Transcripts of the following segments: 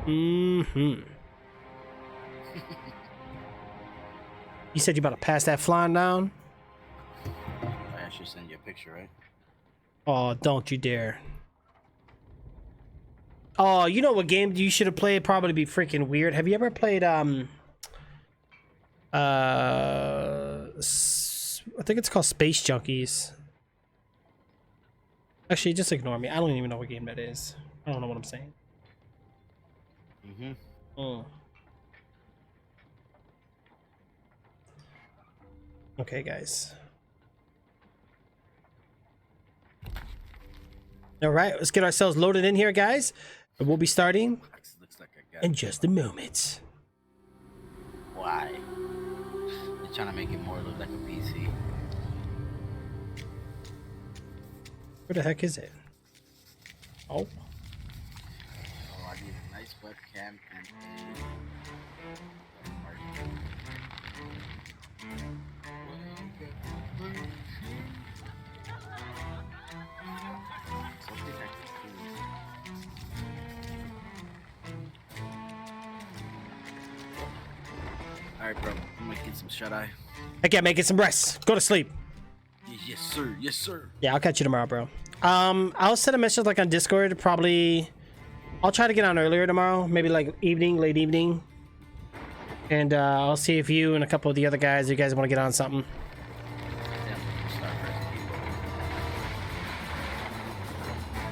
Mm-hmm. You said you about to pass that flying down? I actually send you a picture, right? Oh, don't you dare. Oh, you know what game you should have played? Probably be freaking weird. Have you ever played I think it's called Space Junkies. Actually, just ignore me. I don't even know what game that is. I don't know what I'm saying. Okay, guys. All right, let's get ourselves loaded in here, guys. And we'll be starting Looks like I got in just a moment. Why? They're trying to make it more look like a PC. Where the heck is it? Oh. Oh, I need a nice webcam and Alright, bro. I'm gonna get some shut-eye. Heck yeah, man, get some rest. Go to sleep. Yes, sir. Yes, sir. Yeah, I'll catch you tomorrow, bro. I'll send a message like on Discord. Probably, I'll try to get on earlier tomorrow. Maybe like evening, late evening. And I'll see if you and a couple of the other guys, you guys want to get on something. Yeah, start first.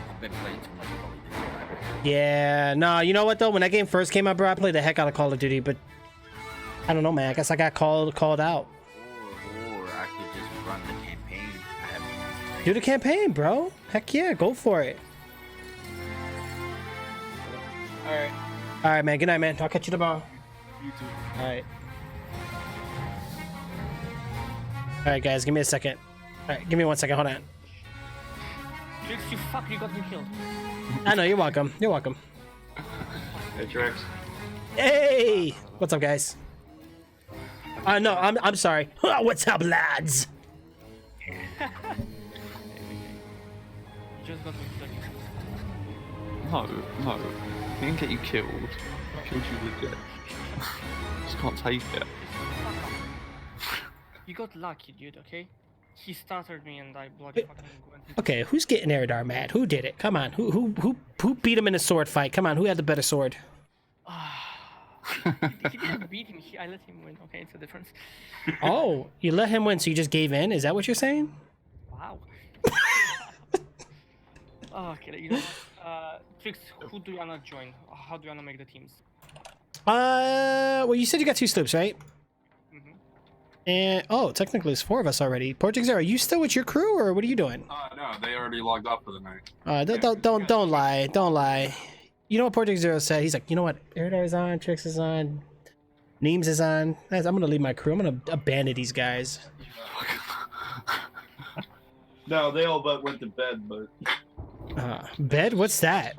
I've been playing too much Call of Duty. Yeah, no, you know what though? When that game first came out, bro, I played the heck out of Call of Duty, but I don't know, man. I guess I got called out. Or I could just run the campaign. I haven't. Do the campaign, bro. Heck yeah, go for it. Alright. All right, man. Good night, man. I'll catch you tomorrow. You too. All right. All right, guys. Give me a second. All right, give me 1 second. Hold on. Trix, you fuck, you got me killed. I know. You're welcome. You're welcome. Hey, Trix. Hey, what's up, guys? No, I'm sorry. What's up, lads? You just got me killed. No. He didn't get you killed. He killed you legit. Just can't take it. You got lucky, dude, okay? He started me and I bloody fucking went. Okay, who's getting Eridar mad? Who did it? Come on. Who beat him in a sword fight? Come on. Who had the better sword? He didn't beat him, I let him win, okay? It's a difference. Oh, you let him win, so you just gave in? Is that what you're saying? Wow. Okay, you know what? Trix, who do you wanna join? How do you wanna make the teams? Well, you said you got 2 sloops, right? Mm-hmm. And oh, technically it's 4 of us already. Project Zero, are you still with your crew, or what are you doing? No, they already logged off for the night. Don't lie, don't lie. You know what Project Zero said? He's like, you know what? Eridar is on, Trix is on, Neems is on. Guys, I'm gonna leave my crew. I'm gonna abandon these guys. No, they all but went to bed, but... Bed? What's that?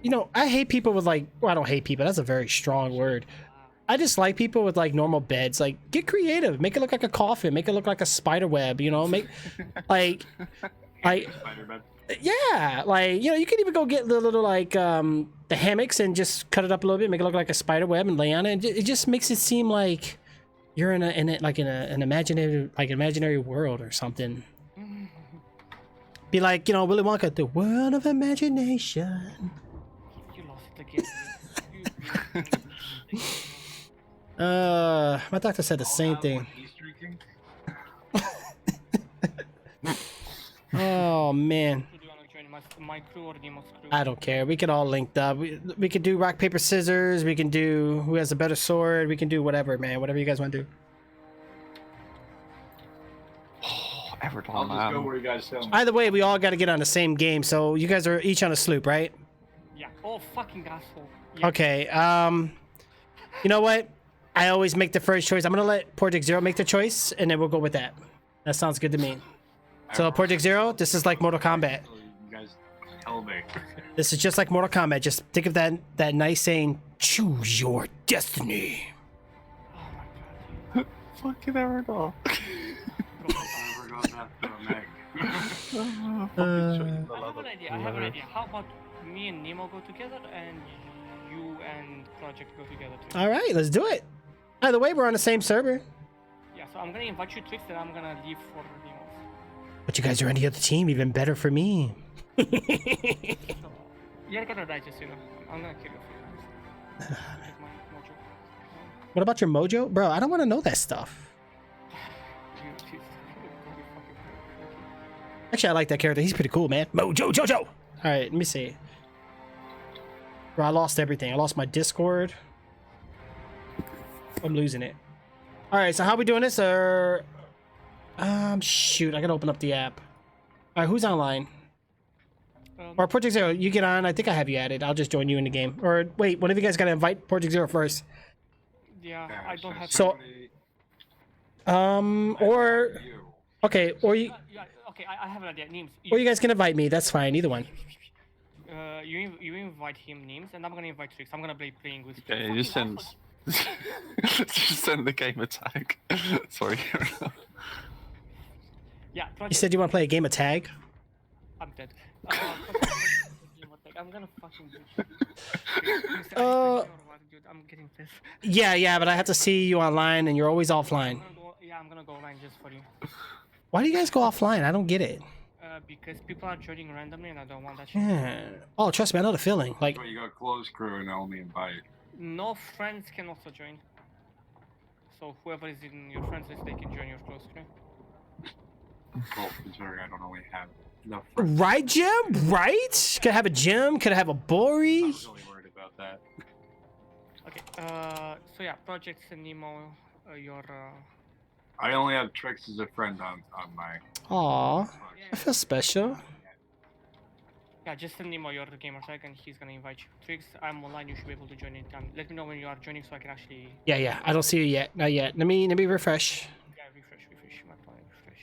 You know, I hate people with like, well, I don't hate people. That's a very strong word. I just like people with like normal beds. Like, get creative. Make it look like a coffin. Make it look like a spider web. You know, make like, yeah, like, you know, you can even go get the little like the hammocks and just cut it up a little bit, make it look like a spider web and lay on it. It just makes it seem like you're in an imaginary world or something. Be like, you know, Willy Wonka, the world of imagination. You lost it again. My doctor said the same thing. Oh man. Who do you wanna join? My crew or Nemo's crew? I don't care. We could all link up. We could do rock, paper, scissors. We can do who has a better sword. We can do whatever, man. Whatever you guys want to do. Everton, I'll just go where you guys tell me. Either way, we all got to get on the same game. So you guys are each on a sloop, right? Yeah. Oh, fucking asshole. Yeah. Okay. You know what? I always make the first choice. I'm gonna let Project Zero make the choice, and then we'll go with that. That sounds good to me. So Project Zero, this is like Mortal Kombat. You guys tell me. This is just like Mortal Kombat. Just think of that nice saying, "Choose your destiny." Fucking Everton. Never got that from Meg. I have an idea. How about me and Nemo go together and you and Project go together too. All right, let's do it. By the way, we're on the same server. Yeah, so I'm gonna invite you, Twix, and I'm gonna leave for Nemo. But you guys are on the other team, even better for me. So, you're gonna die just, you know. I'm gonna kill you a few times. Take my mojo. What about your mojo? Bro, I don't want to know that stuff. You fucking. Actually, I like that character. He's pretty cool, man. Mojo Jojo. All right, let me see. Bro, I lost everything. I lost my Discord. I'm losing it. All right, so how we doing this? Shoot, I gotta open up the app. All right, who's online? Or Project Zero, you get on. I think I have you added. I'll just join you in the game. Or wait, one of you guys gotta invite Project Zero first. Yeah, I don't have. So, or You. okay, or you, Yeah, okay, I have an idea. Names. or you guys can invite me. That's fine. Either one. You invite him names, and I'm gonna invite Trix. I'm gonna be playing with. Okay, fucking just send. assholes. Just send the game tag. Sorry. Yeah, You Project. said you want to play a game of tag. I'm dead. I'm gonna fucking do shit. Dude, I'm getting pissed. Yeah, but I have to see you online, and you're always offline. I'm gonna go online just for you. Why do you guys go offline? I don't get it. Because people are joining randomly, and I don't want that shit. Yeah. Oh, trust me, I know the feeling. Like, But you got closed crew and only invite. No friends can also join. So whoever is in your friends list, they can join your close friend. Well, considering I don't only have enough friends. right, Jim? Right? Could I have a Jim? Could I have a Bori? I'm really worried about that. Okay. So yeah, Projects and Nemo, your. I only have Trix as a friend on my. Aw, I feel special. Yeah, just send Nemo your gamer tag, and he's gonna invite you. Trix, I'm online. You should be able to join anytime. Let me know when you are joining, so I can actually. Yeah, I don't see you yet. Not yet. Let me refresh. Yeah, refresh. My plan, refresh.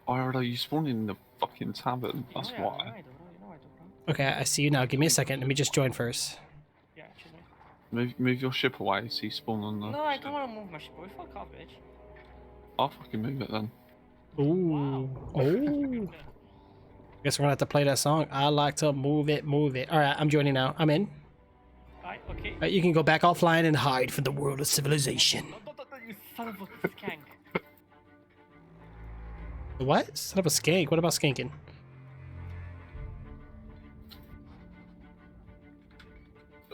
Oh, are you spawning in the fucking tavern? That's yeah, why. I do, bro. Okay, I see you now. Give me a second. Let me just join first. Yeah, choose me. Move your ship away so you spawn on the. No, I don't want to move my ship. Boy, fuck off, bitch. I'll fucking move it then. Ooh. Oh. Guess we're gonna have to play that song. I like to move it, move it. All right, I'm joining now. I'm in. Alright, okay. All right, you can go back offline and hide from the world of civilization. No, you son of a skank. What? Son of a skank. What about skanking?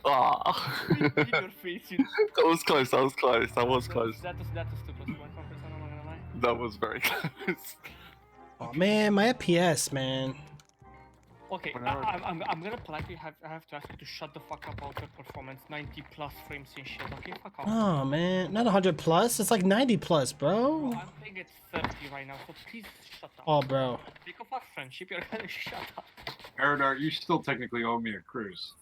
Ah! In your face, you. That was close. That was close. That was too close to my comfort zone, I'm not gonna lie. That was very close. Oh man, my FPS, man. Okay, Whenever- I'm gonna politely have to ask you to shut the fuck up about your performance. 90 plus frames and shit, okay? Fuck off. Oh man, not 100 plus. It's like 90 plus, bro. I'm playing at 30 right now, so please shut up. Oh, bro. Speak of our friendship, you're gonna shut up. Eridar, you still technically owe me a cruise.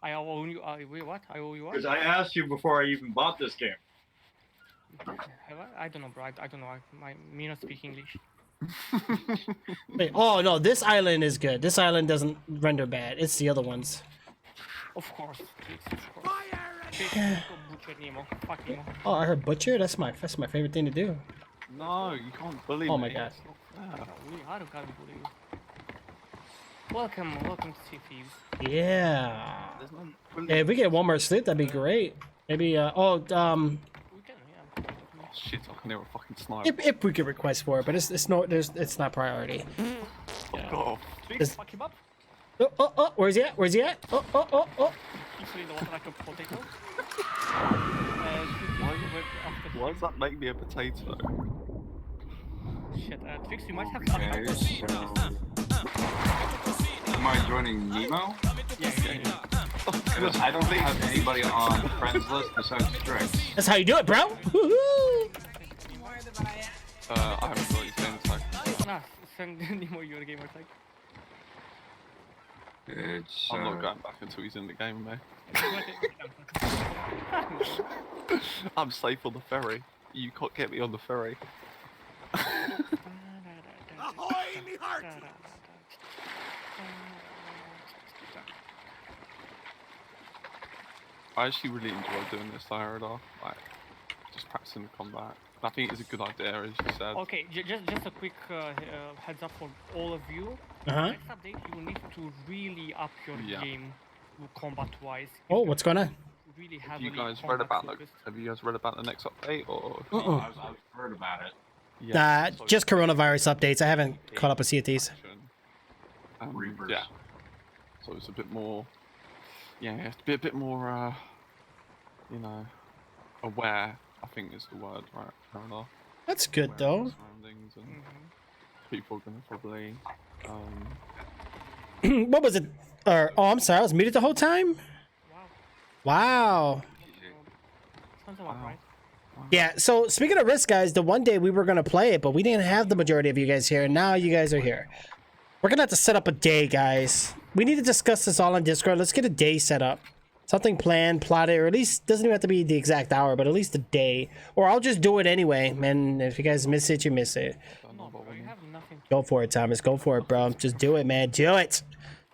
I owe you. Wait, what? I owe you what? Because I asked you before I even bought this game. Have I don't know, bro. I don't know. Me not speak English. Wait, oh no, this island is good. This island doesn't render bad. It's the other ones. Of course, please, of course. Please, go butcher Nemo. Fuck Nemo. Oh, I heard butcher. That's my favorite thing to do. No, you can't bully me. Oh my god. No, we are gonna bully you. Welcome to Sea Thieves. Yeah. There's no Hey, if we get one more slip, that'd be great. Maybe. We can, yeah. Oh shit! I can hear a fucking sniper. If we could request for it, but it's not priority. Fuck off. Please fuck him up. Oh, where's he at? Where's he at? Oh. He's in the water like a potato. Why does that make me a potato? Shit, Twix, you might have Okay, so. Am I joining Nemo? Yeah. Because I don't have anybody on the friends list besides Trix. That's how you do it, bro. Woohoo! I haven't got his name tag. Nah, send Nemo your gamer tag. It's. I'm not going back until he's in the game, mate. I'm safe on the ferry. You can't get me on the ferry. Ahoy, me heart! I actually really enjoy doing this, Eridar. Like, just practicing the combat. I think it's a good idea, as you said. Okay, just a quick heads up for all of you. Uh huh. Next update, you will need to really up your Yeah. game. combat-wise. Oh, what's going on? Really Have you heavily guys read about the? combat-focused. Have you guys read about the next update or? Uh-uh. I've heard about it. So Just coronavirus updates. I haven't caught up with Sea of Thieves. Reapers. Yeah. So it's a bit more. Yeah, you have to be a bit more. You know, aware. I think is the word, right? Fair enough. That's good Aware of though. the surroundings and people are gonna probably. What was it? Oh, I'm sorry. I was muted the whole time. Wow. Wow. Sounds about right. Yeah. So speaking of risk, guys, the one day we were gonna play it, but we didn't have the majority of you guys here, and now you guys are here. We're gonna have to set up a day, guys. We need to discuss this all on Discord. Let's get a day set up. Something planned, plotted, or at least doesn't even have to be the exact hour, but at least a day. Or I'll just do it anyway, man. If you guys miss it, you miss it. No, bro, you have nothing to Go for it, Thomas. Go for it, bro. Just do it, man. Do it.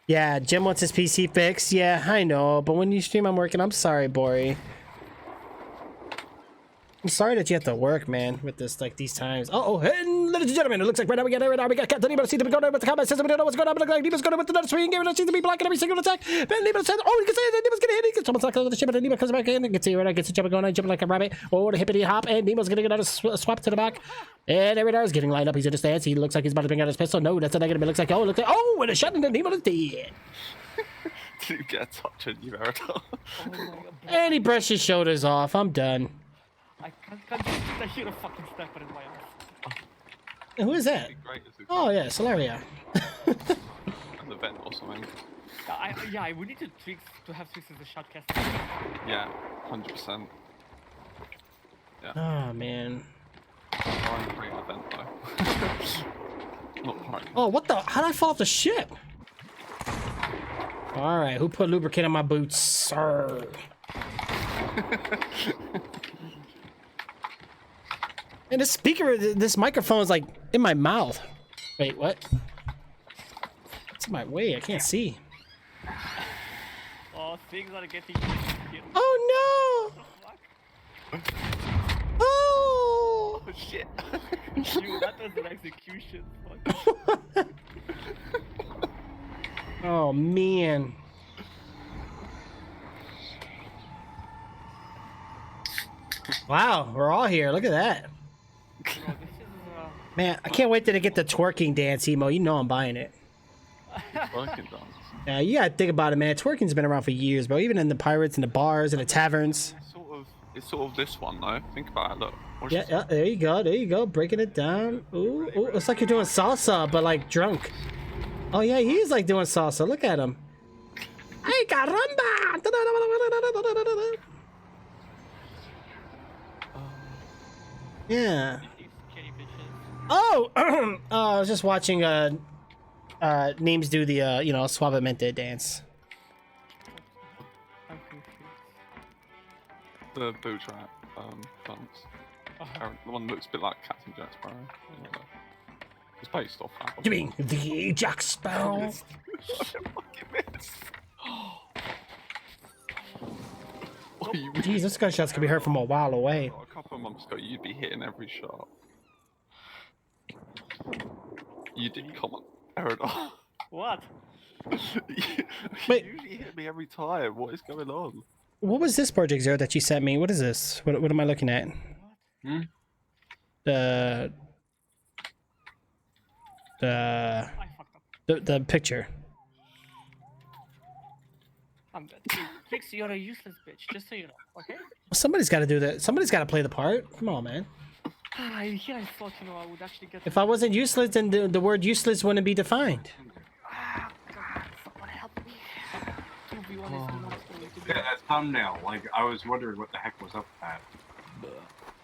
Yeah, Jim wants his PC fixed. Yeah, I know. But when you stream, I'm working. I'm sorry, Bori. I'm sorry that you have to work, man, with this, like, these times. Oh, and ladies and gentlemen, it looks like right now we got Captain Nemo. See them going on with the comment system. We don't know what's going on. Look like Nemo's going with another swing game. It seems to be blocking every single attack. But Nemo says, oh, you can say that Nemo's getting hit. He gets almost like the ship, and Nemo comes back in. You can see right now, gets the jump going on, jumping like a rabbit. Oh, the hippity hop, and Nemo's going to get out a swap to the back. And Eric is getting lined up. He's in a stance. He looks like he's about to bring out his pistol. No, that's a negative. It looks like, oh, and a shot, and then Nemo is dead. Did you get a touch on you, Veridar? Oh my god, bro. And he brushed his shoulders off. I'm done. I can't just I hear a fucking sniper in my ass. Who is that? Great as it Oh, yeah, Solaria. an event or something. Yeah, we need to have tricks as a shot caster. Yeah, 100%. Oh, man. I'm a great event though. Not quite. Oh, what the? How'd I fall off the ship? All right, who put lubricant on my boots? Sir. And this speaker, this microphone is like in my mouth. Wait, what? It's in my way. I can't see. Oh, things are getting here. Oh no! Oh! Oh shit! Dude, that was an execution. Fuck. Oh man. Wow, we're all here. Look at that. Bro, this is Man, I can't wait till they get the twerking dance emo. You know I'm buying it. Fucking dance. Yeah, you gotta think about it, man. Twerking's been around for years, bro. Even in the pirates and the bars and the taverns. It's sort of this one though. Think about it. Look. Watch Yeah, this. yeah, there you go. There you go. Breaking it down. Ooh, ooh, looks like you're doing salsa, but like drunk. Oh yeah, he's like doing salsa. Look at him. Ay, caramba! Yeah. these scary bitches. Oh, I was just watching Names do the Suavemente dance. I'm confused. The boot trap dance. The one that looks a bit like Captain Jack Sparrow. You know, it's based off that. You mean the Jack Sparrow? Fucking miss. What do you mean? Jeez, those gunshots could be heard from a while away. A couple of months ago, you'd be hitting every shot. You did. Come on, Eridar. What? you Wait. usually hit me every time. What is going on? What was this Project Zero that you sent me? What is this? What am I looking at? Hmm? The I fucked up. the picture. I'm dead. Dude, Trix, you're a useless bitch, just so you know, okay? Somebody's got to do that. Somebody's got to play the part. Come on, man. Here I thought, I would actually get. If I wasn't useless, then the word useless wouldn't be defined. Ah, God, someone help me. 2v1 is not going to be. Yeah, that thumbnail. Like, I was wondering what the heck was up with that.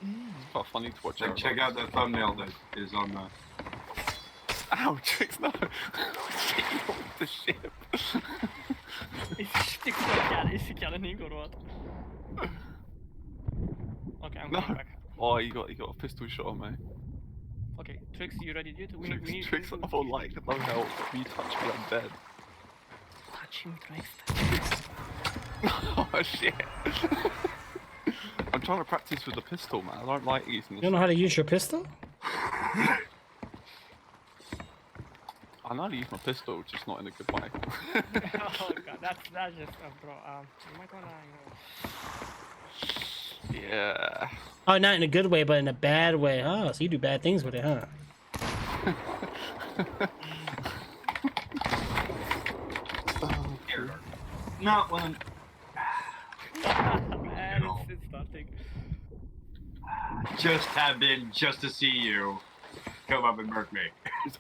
It's quite funny to watch. Like, check out that thumbnail that is on the. Ow, Trix, no! Shit, you off the ship. Is killen ingår då. Okay, I'm going back. Oh, you got a pistol shot on me. Okay, Trix, you ready, dude? We need Trix, to I feel like no help. If you touch me, I'm dead. touch him, Trix. Oh shit! I'm trying to practice with the pistol, man. I don't like using You the. don't know how to use your pistol? I I know how to use my pistol, just not in a good way. Oh god, that's just bro. You might wanna, Yeah. Oh, not in a good way, but in a bad way. Oh, so you do bad things with it, huh? Not one. man, it's nothing. Just have been just to see you come up and murk me. It's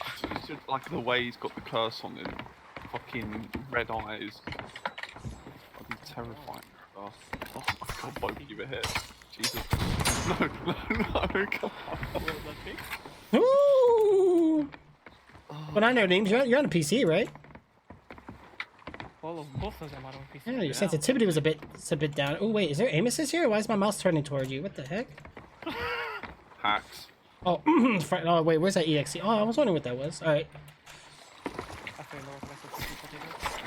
just like the way he's got the curse on him. Fucking red eyes. Fucking terrifying. Oh my god, both of you were hit. Jesus. No, come on. Ooh. But I know names. You're on a PC, right? All of both of them are on PC. Yeah, your sensitivity was a bit down. Oh wait, is there aim assist here? Why is my mouse turning toward you? What the heck? Hacks. Oh, oh wait, where's that EXE? Oh, I was wondering what that was. All right.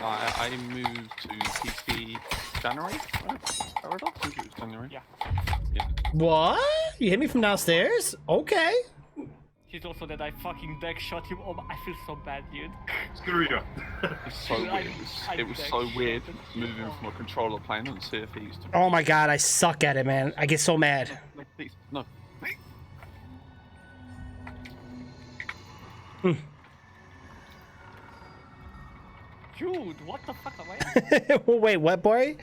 I moved to PC January. Right? I think it was January. Yeah. Yeah. What? You hit me from downstairs? Okay. He's also that I fucking deck shot him. Oh, I feel so bad, dude. Screw you. It's so weird. It was so weird moving from a controller playing on CFEs to. Oh my god, I suck at it, man. I get so mad. No, please, no. Dude, what the fuck am I? Wait, what, boy?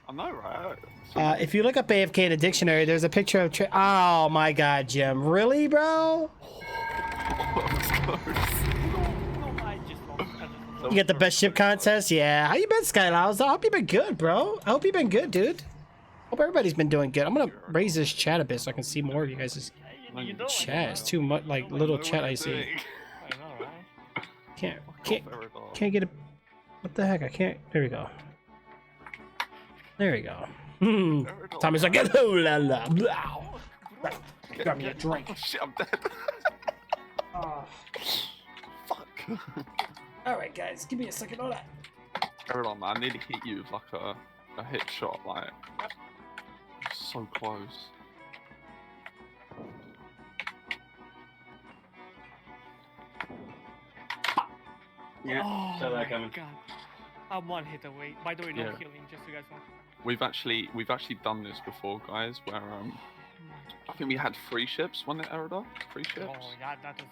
I know, right? If you look up AFK in the dictionary, there's a picture of. Oh my god, Jim. Really, bro? You get the best ship contest? Yeah. How you been, Skylouse? I hope you've been good, bro. I hope you've been good, dude. Hope everybody's been doing good. I'm gonna raise this chat a bit so I can see more of you guys' chat. It's too much, like, little chat I see. I know, right? Can't get it. What the heck? I can't. There we go. There we go. Tommy's like, oh la la. Got me a drink. Oh shit, I'm dead. Fuck. Alright, guys, give me a second. Hold on. Hold on, man. I nearly hit you with like a hit shot, like. So close. Yeah, Oh saw that my coming. god. I'm one hit away. By the way, no Yeah. healing, just so you guys know. We've actually done this before, guys. Where I think we had 3 ships, wasn't it, Eridor? 3 ships. Oh, yeah, that is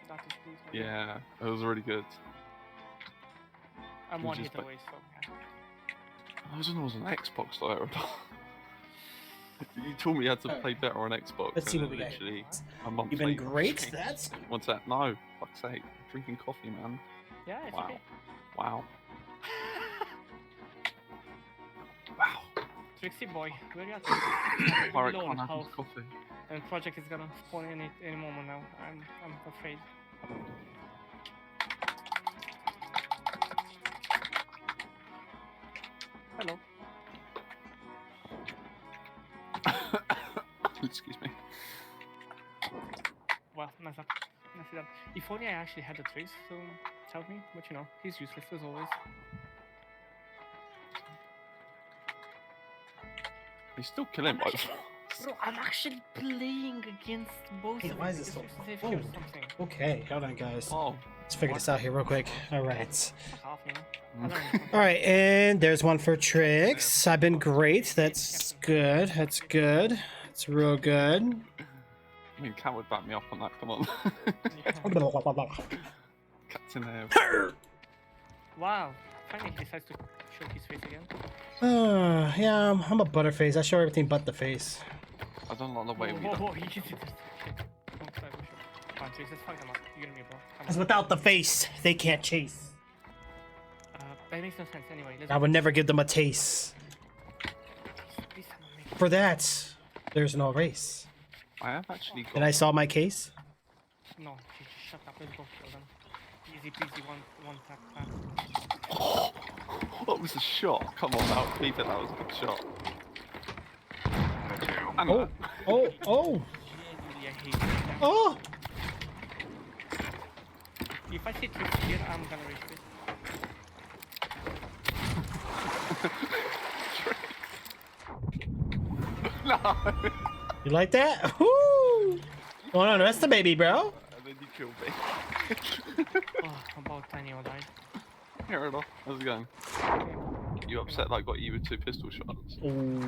brutal. Yeah, it was really good. I'm we one just hit like- away, so. I was on an Xbox though, Eridor. You told me you had to play better on Xbox. Let's see and what we got. literally a month You've been later, great. changed. That's What's that? No, fuck's sake. Drinking coffee, man. Yeah, it's Wow. okay. Wow. Wow. Trixie boy, where you at? Pirate Low on can't have health, his coffee. and project is gonna spawn any moment now. I'm afraid. Hello. Excuse me. Well, nice up. Nicely done. If only I actually had the tricks to help me, but you know, he's useless as always. He's still killing by Bro, I'm actually playing against both Hey, of why them is this because so- there's oh. safety or something. okay. Hold on, guys. Oh, Let's figure this out here real quick. All right. Fuck off, you know. I don't know. All right, and there's one for Trix. I've been great. That's good. That's good. It's real good. I mean, Cat would back me up on that. Come on. Yeah. Cat's in there. Wow. Finally he decides to show his face again. Yeah, I'm a butterface. I show everything but the face. I don't like the way we Whoa, done. whoa, he did it. Shit. Don't try, Busho. Come on, Jesus, fuck them up. You and me, bro. Come Because on. without the face, they can't chase. That makes no sense anyway. Let's I would never give them a taste. Please, someone make it. For that, there's no race. I have actually got. Did I solve my case? No, just shut up. Let's go kill them. Easy peasy, one tap plan. That was a shot. Come on, now, keep it. That was a good shot. And Oh, oh, oh, Genuinely, I hate it. oh! If I see tricks here, I'm gonna reach this. no. You like that? Woo! Going on the rest of the baby, bro. And then you killed me. Oh, how Tiny died. Here it all. How's it going? You upset that I got you with 2 pistol shots? Oh,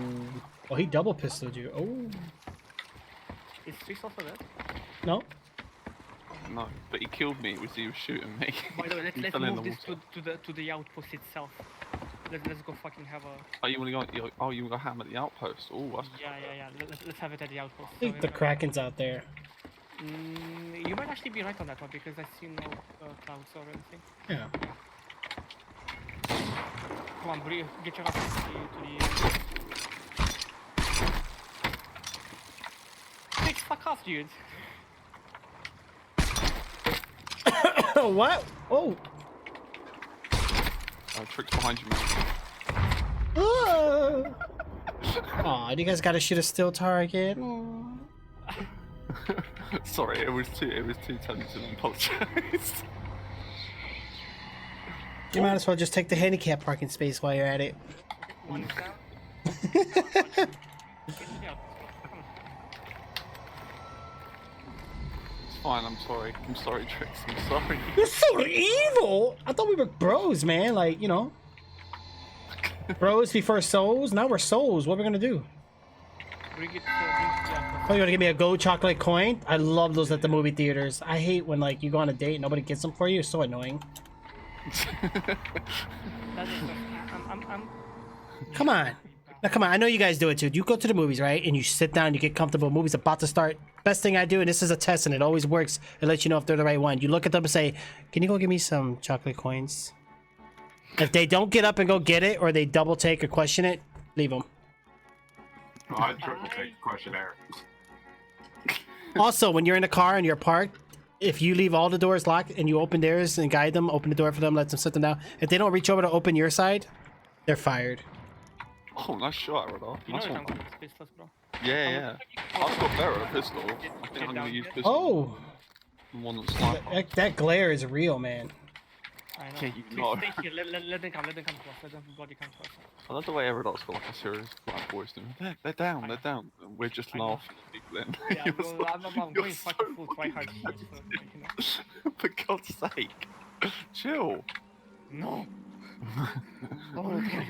oh, he double pistoled you. Oh, Is Trix also dead? no. No, but he killed me because he was shooting me. By the way, He let's fell in move the this water. to the outpost itself. Let's go fucking have a. Oh, you want to go? Oh, you want to go ham at the outpost? Oh, that's Yeah. Let's have it at the outpost. I think the Kraken's out there. You might actually be right on that one because I see no clouds or anything. Yeah. Come on, Bree, get your ass to the. Trix, fuck off, dude. Oh, what? Oh. Tricks behind you, man. Aw, you guys gotta shoot a still target. Sorry, it was too tempting. I apologize. You might as well just take the handicap parking space while you're at it. One is down. Get to the outpost, come on. It's fine. I'm sorry. I'm sorry, Tricks. I'm sorry. You're so evil! I thought we were bros, man. Like, you know. Bros before souls. Now we're souls. What are we gonna do? Bring it to the outpost. Oh, you wanna give me a gold chocolate coin? I love those at the movie theaters. I hate when, like, you go on a date and nobody gets them for you. It's so annoying. That is I'm Come on. Now, come on. I know you guys do it too. You go to the movies, right? And you sit down, you get comfortable. Movie's about to start. Best thing I do, and this is a test, and it always works. It lets you know if they're the right one. You look at them and say, "Can you go give me some chocolate coins?" If they don't get up and go get it, or they double take or question it, leave them. Oh, I'd triple take the questionnaire. Also, when you're in a car and you're parked, if you leave all the doors locked and you open theirs and guide them, open the door for them, let them sit them down. If they don't reach over to open your side, they're fired. Oh, nice shot, Radar. You know Nice that one. I'm good with pistols, bro. Yeah. I've got better at pistol. I think I'm gonna use pistol. Oh, The one that's sniper. that glare is real, man. I know. Yeah, you Please know. stay here. Let them come to us. Let them bloody come to us. I love the way Everdott's got like a serious like voice to him. They're down, they're down. And we're just I know. laughing at people in. Yeah, You're well, so- I'm you're going so fucking full try hard. fucking shit, so, you know. For God's sake. Chill. No. Oh, okay.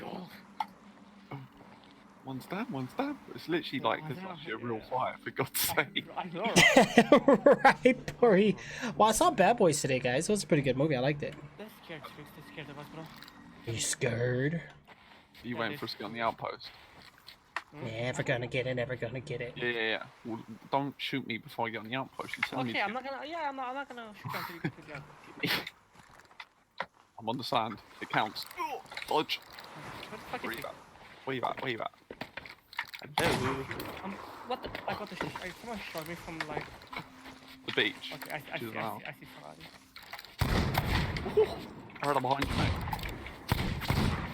One's down. It's literally like Oh, there's yeah, actually a real yeah. fight, for God's sake. I know. Right, Puri. Well, I saw Bad Boys today, guys. It was a pretty good movie. I liked it. They're scared, Trix. They're scared of us, bro. You scared? You Yeah, waiting this- for us to get on the outpost? Never gonna get it. Never gonna get it. Yeah. Well, don't shoot me before I get on the outpost. You send me Okay, to- I'm not gonna. Yeah, I'm not gonna shoot you until you get to the outpost. I'm on the sand. It counts. Dodge. What the fuck Where is you this? at? Where you at? Hello. What the? I got the shit. Someone shot me from like. The beach. Okay, I Which is see now. somebody. I heard I'm behind you, mate.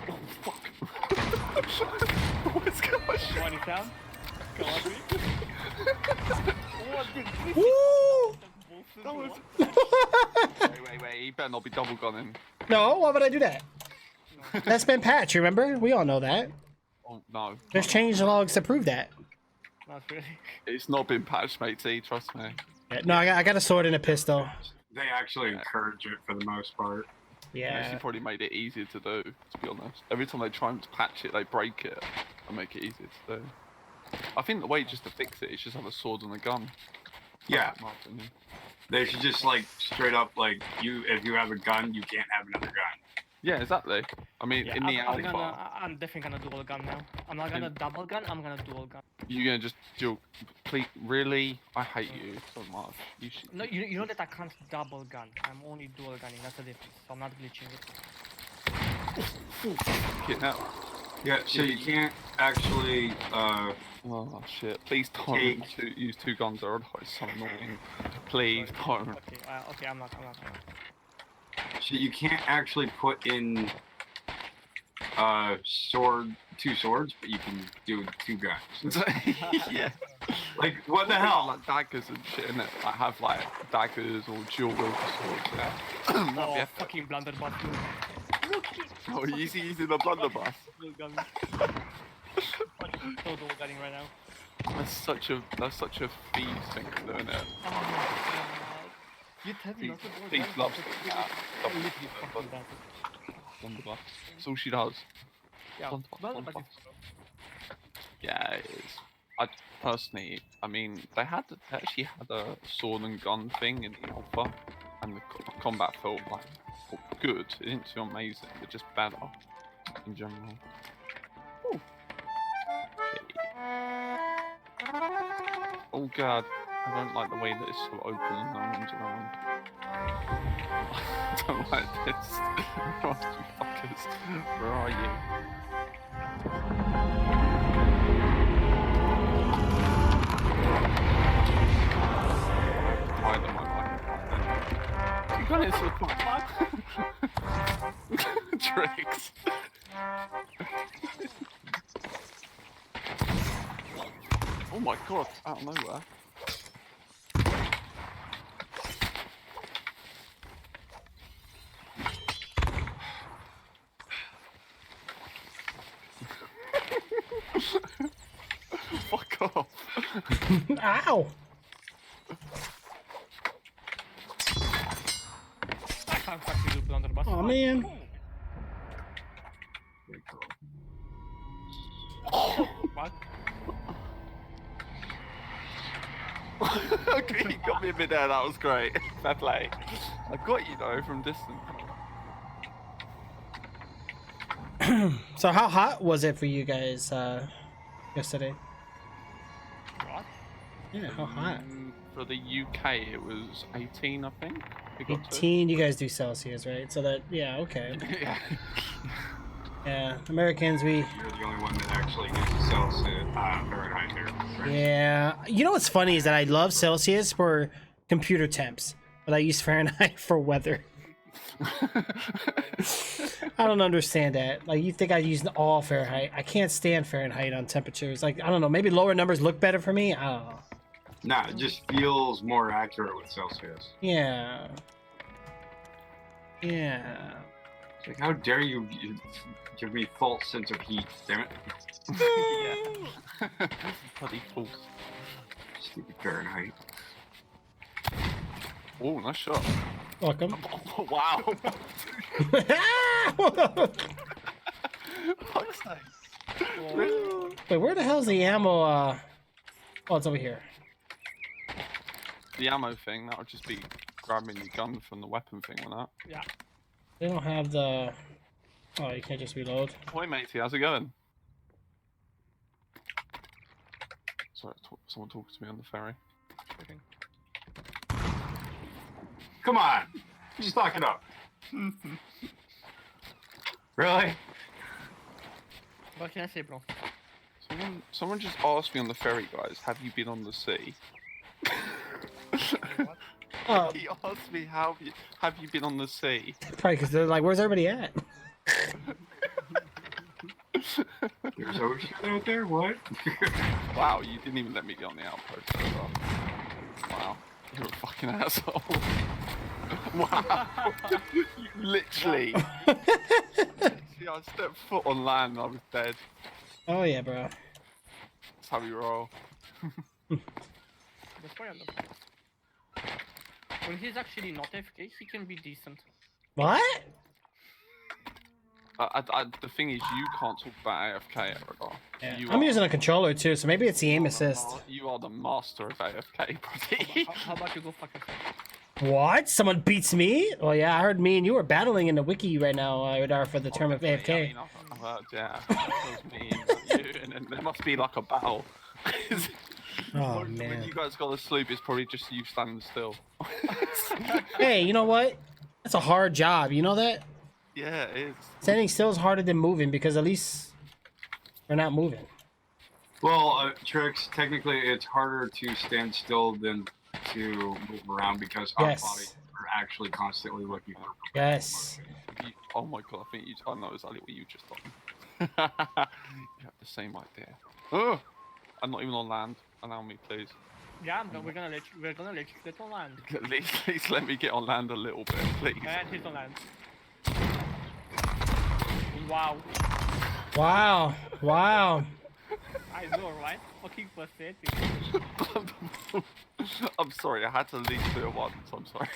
Oh, fuck. What's going on? One is down. Go on, Trix. What the? Woo! That was... wait. He better not be double gunning. No, why would I do that? That's been patched, remember? We all know that. Oh, no. There's change logs to prove that. Not really. It's not been patched, matey. Trust me. Yeah, no, I got a sword and a pistol. They actually encourage it for the most part. They Yeah. actually probably made it easier to do, to be honest. Every time they try to patch it, they break it and make it easier to do. I think the way just to fix it is just have a sword and a gun. Yeah, In my opinion. they should just like straight up like if you have a gun, you can't have another gun. Yeah, exactly. I mean, Yeah, in the I'm alpha, I'm definitely gonna dual gun now. I'm not gonna double gun. I'm gonna dual gun. you're gonna just do. Please, really? I hate you so much. You should. No, you know that I can't double gun. I'm only dual gunning. That's the difference. So I'm not glitching it. Get out. Yeah, so you can't actually Oh shit! Please don't use two guns. Or it's so annoying. Please don't. Okay, I'm not. so you can't actually put in two swords, but you can do two guns. Yeah. Like what the I've got, hell? like daggers and shit in it. I have like daggers or dual wield swords. Yeah. Oh, Yeah. fucking blunderbuss. Oh, easy using the blunderbuss. Dual gun. So dual gunning right now. That's such a thieves thing to do, isn't it? Oh my god. You tell me not to go He there, loves but it. it's Yeah, really literally fucking bad. Wonderbar. That's all she does. Yeah, Wonderbar, well, but Wonderbar. it's Yeah, it is. I personally, I mean, they actually had a sword and gun thing in the alpha, and the combat felt like good. It didn't feel amazing, but just better in general. Ooh. Okay. Oh god, I don't like the way that it's sort of open and no one's around. I don't like this. What you fuckers? Where are you? Why am I like? You got into the tricks. Oh my god, out of nowhere. Fuck off. Ow! I can't fucking do blunderbuss. Oh man. What? Okay, you got me a bit there, that was great. Fair play. I got you though from distance. So how hot was it for you guys yesterday? What? Yeah, how hot? For the UK, it was 18, I think. We got to. 18. You guys do Celsius, right? So that okay. Yeah. Yeah, Americans we. You're the only one that actually uses Celsius Fahrenheit here. Right? Yeah, you know what's funny is that I love Celsius for computer temps, but I use Fahrenheit for weather. I don't understand that. Like, you think I use all Fahrenheit? I can't stand Fahrenheit on temperatures. Like, I don't know. Maybe lower numbers look better for me. I don't know. Nah, it just feels more accurate with Celsius. Yeah. Yeah. It's like, how dare you give me false sense of heat, damn it. Yeah. Bloody false. Stupid Fahrenheit. Oh, nice shot. Welcome. Oh, wow. Fuck's sake. Wait, where the hell's the ammo? Oh, it's over here. The ammo thing, that would just be grabbing your gun from the weapon thing, wouldn't it? Yeah. They don't have the. Oh, you can't just reload. Hi matey, how's it going? Sorry, someone talking to me on the ferry. Okay. Come on! Stock it up. Really? What can I say, bro? Someone just asked me on the ferry, guys, have you been on the sea? What? Oh, He asked me, have you been on the sea? probably because they're like, where's everybody at? There's ocean out there? What? Wow, you didn't even let me get on the outpost. as well. Wow, you're a fucking asshole. Wow, literally. See, I stepped foot on land and I was dead. Oh yeah, bro. That's how we roll. That's why I love him. When he's actually not AFK, he can be decent. What? The thing is, you can't talk about AFK, Eridar. Yeah. You I'm are- using a controller too, so maybe it's the aim assist. You are the master of AFK, buddy. How about you go fuck yourself? What? Someone beats me? Oh yeah, I heard me and you were battling in the wiki right now, Radar, for the term of I AFK. mean, I've heard, yeah. That was me and you, and then there must be like a battle. Oh When man. you guys got to sleep, it's probably just you standing still. Hey, you know what? That's a hard job. You know that? Yeah, it is. Standing still is harder than moving because at least we're not moving. Well, Trix, technically it's harder to stand still than to move around because our Yes. bodies are actually constantly looking for. Yes. Oh my god, I think I know exactly what you just done. You have the same idea. Oh, I'm not even on land. Allow me, please. Yeah, no, we're gonna let you get on land. At least let me get on land a little bit, please. And he's on land. Wow. Wow. Wow. I know, right? Fucking pathetic. I'm sorry, I had to lead to it once. I'm sorry.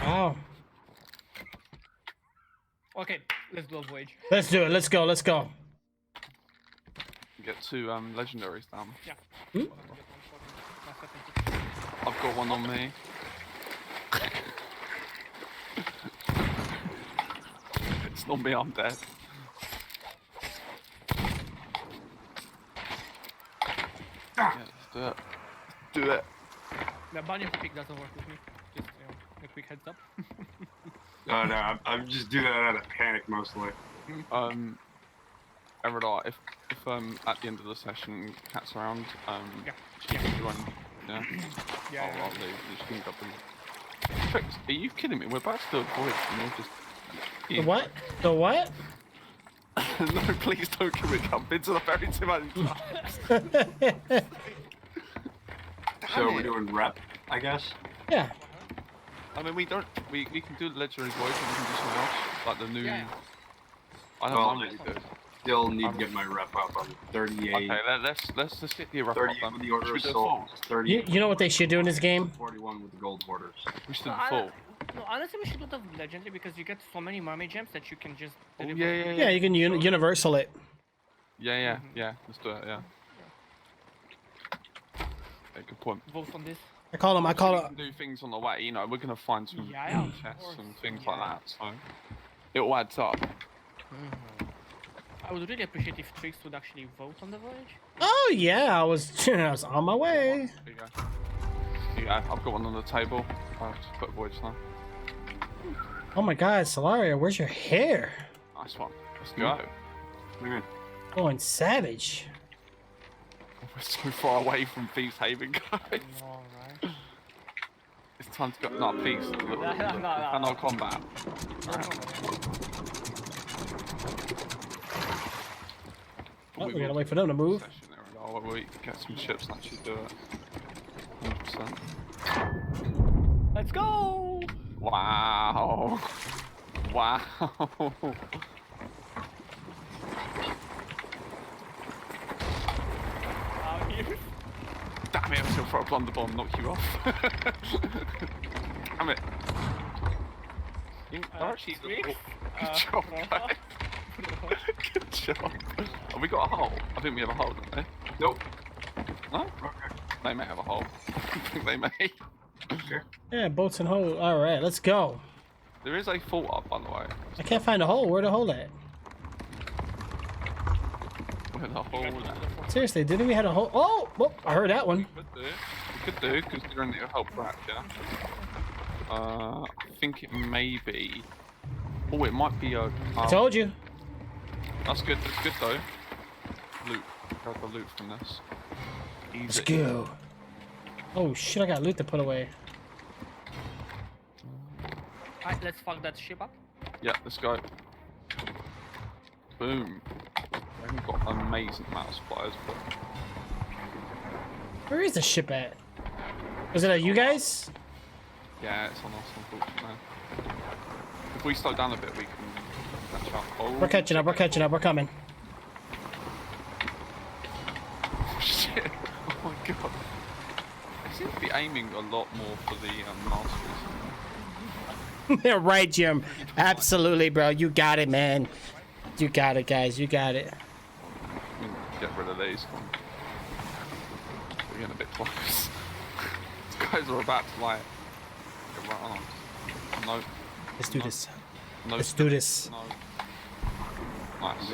Wow. Okay, let's do a voyage. Let's do it. Let's go. Let's go. Get two legendaries down. Yeah. Hmm? I've got one on me. It's not me, I'm dead. Yeah, let's do it. Let's do it. The bunny pick doesn't work with me. Just a quick heads up. No, I'm just doing that out of panic mostly. Eridar, if at the end of the session cat's around, Yeah. she can run. Yeah. Yeah. I'll leave. You just can grab them. Tricks, are you kidding me? We're about to do a voyage and you're just. The what? The what? No, please don't commit jump into the ferry too many times. So we're doing rep, I guess. Yeah. I mean, we can do the legendary voyage and we can do something else, like the new. Yeah. I don't Well, mind what you do. Still need to get my rep up. I'm 38. Okay, let's just get the rough 38 up with then. the Order Should we of do a Souls. full? 38. You know what they should do in this game? 41 with the gold hoarders. We should do No, the full. No, honestly, we should do the legendary because you get so many mermaid gems that you can just. Oh, deliver. yeah. Yeah, you can universal it. Yeah. Let's do it. Yeah. Okay, good point. Vote on this. I call them. We can do things on the way. You know, we're gonna find some Yeah, of chests course. and things Yeah. like that. So it all adds up. I would really appreciate if Trix would actually vote on the voyage. Oh yeah, I was on my way. There you go. There you go. I've got one on the table. I'll just put voyage now. Oh my God, Solaria, where's your hair? Nice one. Let's go. Okay. Going savage. We're so far away from Thieves Haven, guys. Alright. It's time to go. No, please. No. Final combat. Oh, we gotta wait for them to move. Session there and all. We get some ships and actually do it. 100%. Let's go! Wow. Wow. Out here. Damn it, I was gonna throw a blunder bomb, knock you off. Damn it. Actually, Trix? good job, guys. Good job. Have we got a hole? I think we have a hole, don't we? Nope. No? Okay. They may have a hole. I think they may. Okay. Yeah, boats and hole. All right, let's go. There is a fault up, by the way. I can't find a hole. Where the hole at? Where the hole is. Seriously, didn't we have a hole? Oh, well, I heard that one. We could do, considering it'll help Rack, yeah? I think it may be. Oh, it might be a. I told you. That's good though. Loot. Grab the loot from this. Let's Easy. go. Oh shit, I got loot to put away. Alright, let's fuck that ship up. Yeah, let's go. Boom. We haven't got an amazing amount of supplies, but Where is the ship at? Was it at you guys? yeah, it's on us, unfortunately. If we slow down a bit, we can catch up. Oh, We're catching up. We're catching up. We're coming. shit. Oh my god. They seem to be aiming a lot more for the masters. Right, Jim. Absolutely, bro. You got it, man. You got it, guys. You got it. Get rid of these. We're getting a bit close. These guys are about to like get right on. No. Let's do this. No. Let's do this. No. Nice.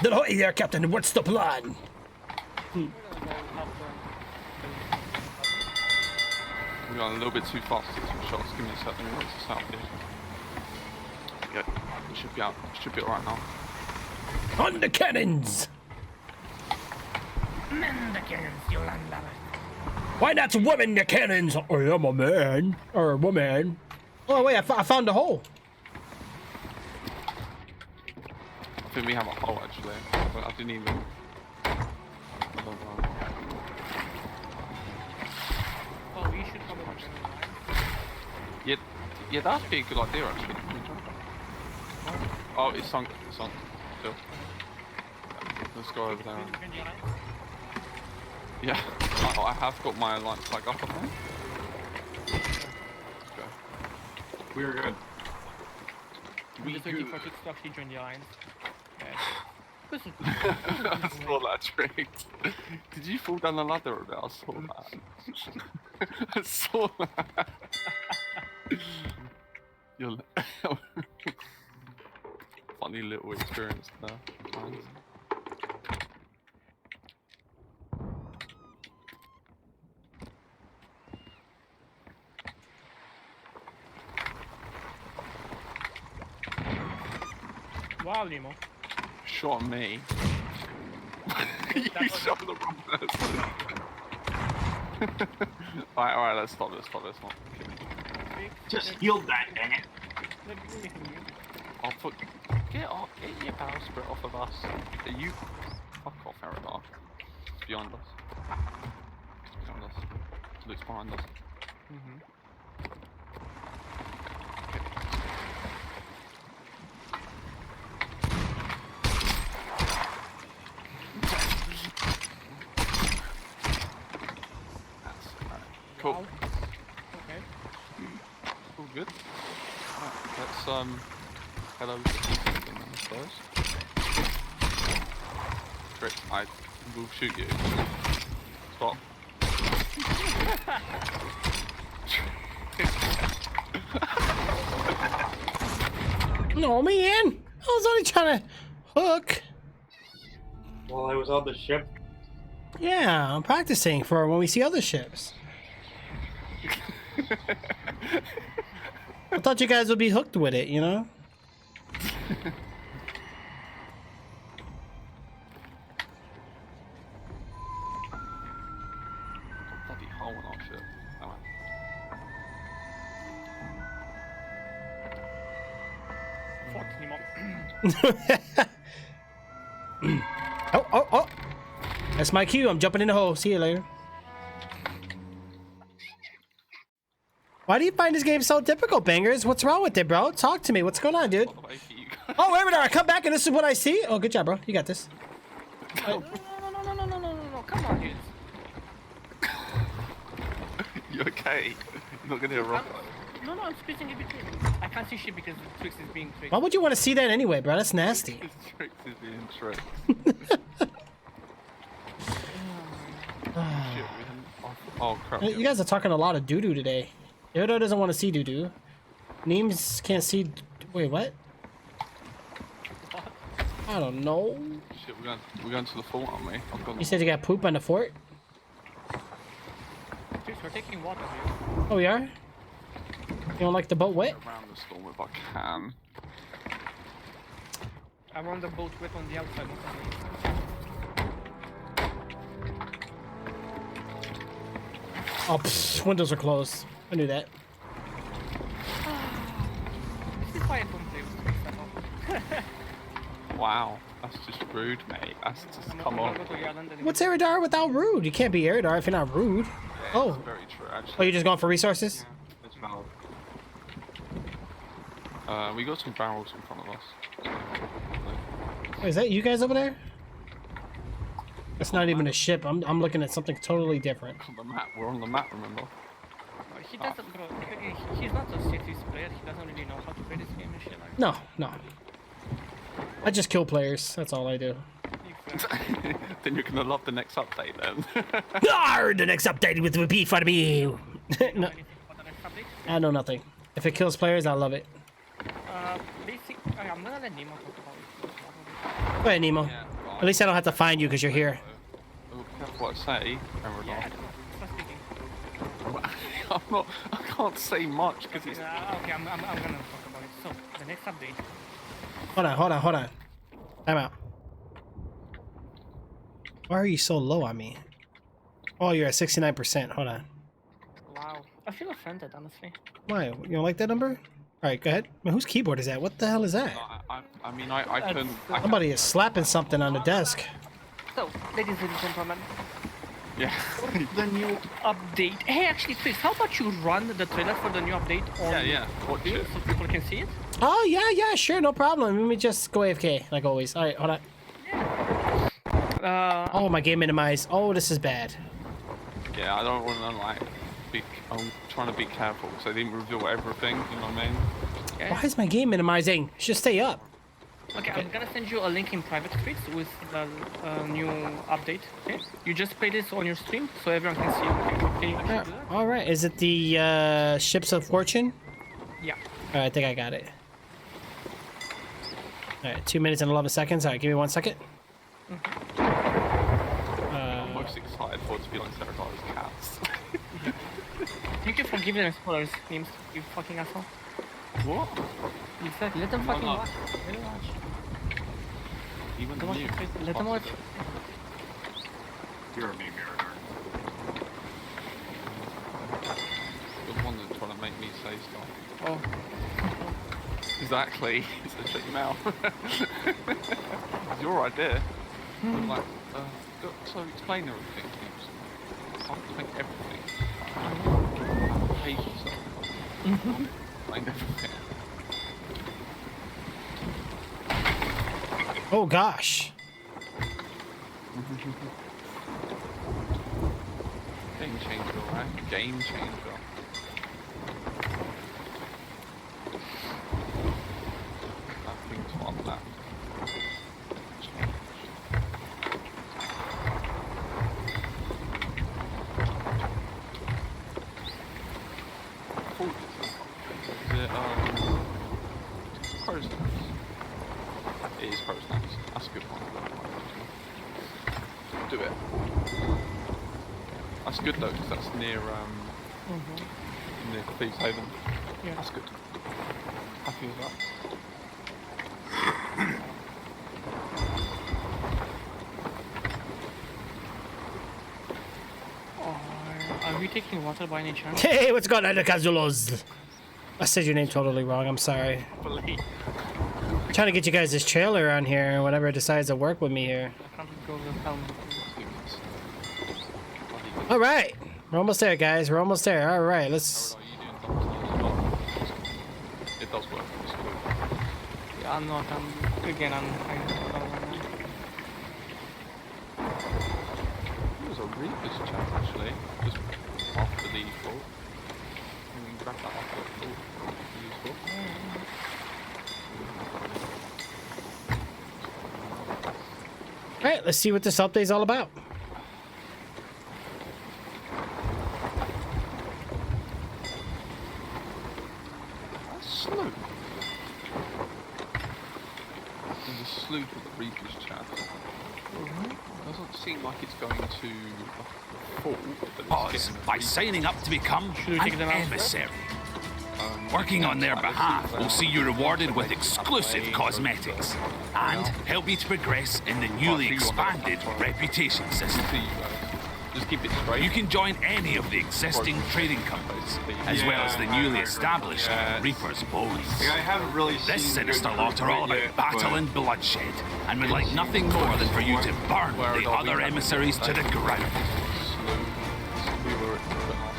Then ahoy there, Captain. What's the plan? We're going a little bit too fast to get some shots. Give me a second. Where's the south here? Yeah, it should be out. It should be alright now. On the cannons. Man the cannons, Yolanda. Why not women the cannons? I am a man or a woman. Oh wait, I found a hole. I think we have a hole actually. But I didn't even. I don't know. Oh, we should probably join the line. Yeah, that'd be a good idea actually. Oh, it's sunk. It's sunk. Still. Let's go over there. Join the alliance. Yeah, I have got my alliance flag up, I think. Let's go. We're good. I'm just waiting for Tux to actually join the alliance. Okay. I saw that trick. Did you fall down the ladder a bit? I saw that. I saw that. You're funny little experience there. Nice. Wow, Nemo. Shot me. You shot the wrong person. Alright, let's stop this. Let's not. Just healed that, dang it. Let me heal you. I'll put. Get your power spirit off of us. Are you. Fuck off, Eridar. It's behind us. It's behind us. Luke's behind us. Cool. Wow. Okay. All good. Right, let's head over to the system first. Trick, I will shoot you. Stop. No, man. I was only trying to hook. While I was on the ship. Yeah, I'm practicing for when we see other ships. I thought you guys would be hooked with it, you know? Bloody hole in our ship. Oh, Fuck, Nemo. Oh. That's my cue. I'm jumping in the hole. See you later. Why do you find this game so difficult, Bangers? What's wrong with it, bro? Talk to me. What's going on, dude? Oh, wait a minute. I come back and this is what I see? Oh, good job, bro. You got this. No. Come on, dude. You okay? You're not gonna hit a rock. No, I'm spacing in between. I can't see shit because Twix is being tricked. Why would you want to see that anyway, bro? That's nasty. This trick is being tricked. Shit, we haven't. Oh crap. You guys are talking a lot of doo-doo today. Yodo doesn't want to see doo-doo. Neems can't see... Wait, what? I don't know. Shit, we're going to the fort, aren't we? I've got You said you got poop on the fort? Twix, we're taking water, dude. Oh, we are? You don't like the boat wet? around the storm if I can. I want the boat wet on the outside, not on the inside. Oh, pfft, windows are closed. I knew that. This is why I don't play with Twix at all. Wow, that's just rude, mate. That's just I'm come gonna on. go to the island and What's Eridar without rude? You can't be Eridar if you're not rude. Yeah, Oh. it's very true, Oh, actually. you're just going for resources? That's valid. We got some barrels in front of us. Wait, is that you guys over there? That's not even a ship. I'm looking at something totally different. On the map, we're on the map, remember? He doesn't, bro. He's not a cities player. He doesn't really know how to play this game and shit like No. I just kill players. That's all I do. that. Then you're gonna love the next update then. The next update will be for me. No, Anything about the next update? I know nothing. If it kills players, I love it. Basic. I'm gonna let Nemo talk about it. Go ahead, Nemo. Yeah, At least I don't have to find you because you're here. Oh, careful what I say, Yeah, I Eridar. don't know. Stop speaking. I can't say much because it's. Okay, I'm gonna talk about it. So, the next update. Hold on. Time out. Why are you so low on me? Oh, you're at 69%. Hold on. Wow. I feel offended, honestly. Why? You don't like that number? Alright, go ahead. Man, whose keyboard is that? What the hell is that? I mean, I can. Somebody is slapping something on the desk. So, ladies and gentlemen, Yeah. the new update. Hey, actually, please, how about you run the trailer for the new update on Yeah. Watch video it. so people can see it? Oh, yeah, sure, no problem. Let me just go AFK, like always. Alright, hold on. Oh, my game minimized. Oh, this is bad. Yeah, I don't want to like be. I'm trying to be careful because they didn't reveal everything. You know what I mean? Okay. Why is my game minimizing? It should stay up. Okay, I'm gonna send you a link in private streets with the new update. Okay, you just play this on your stream so everyone can see. Okay, can you actually do that? All right. Is it the Ships of Fortune? Yeah. All right, I think I got it. All right, 2 minutes and 11 seconds. All right, give me 1 second. I'm most excited for it to be like Saratoga's cats. Thank you for giving them spoilers, names. You fucking asshole. What? Exactly. Let them fucking not? watch. Let them watch. Even Let them watch. you. Let them watch. You're a meme Mariner. You're the one that's trying to make me say stuff. Oh. Exactly. So shut your mouth. It's your idea. I'm like, so explain everything. I can't explain everything. Hate yourself. Explain everything. Oh gosh. Game changer, right? Game changer. Nothing to unlock. Is it Crow's Nest? It is Crow's Nest. That's a good one. Do it. That's good though, because that's near near Thieves Haven. Yeah. That's good. Happy with that. Are we taking water by any chance? Hey, what's going on, Kazulos? I said your name totally wrong. I'm sorry. Believe. Trying to get you guys this trailer on here. Whatever decides to work with me here. I can't go with helm. All right, we're almost there, guys. We're almost there. All right, let's. It does work. It's good. Yeah, I'm not. I'm again. I'm. It was a Reaper's chat actually, just after the fall. And we can grab that after the fall. Useful. All right, let's see what this update's all about. That's sloop. There's a sloop with the Reaper's chat. Doesn't seem like it's going to fall. But it's Pause getting by signing up to become Should we take an them out emissary. Working on their behalf will see you rewarded with exclusive cosmetics and help you to progress in the newly expanded reputation system. Just keep it straight. You can join any of the existing trading companies, as well as the newly established Reaper's Boys. Like, I haven't really seen This sinister good lot are all yet, about battle but and bloodshed, and would like nothing more than for you to burn the other emissaries to the ground.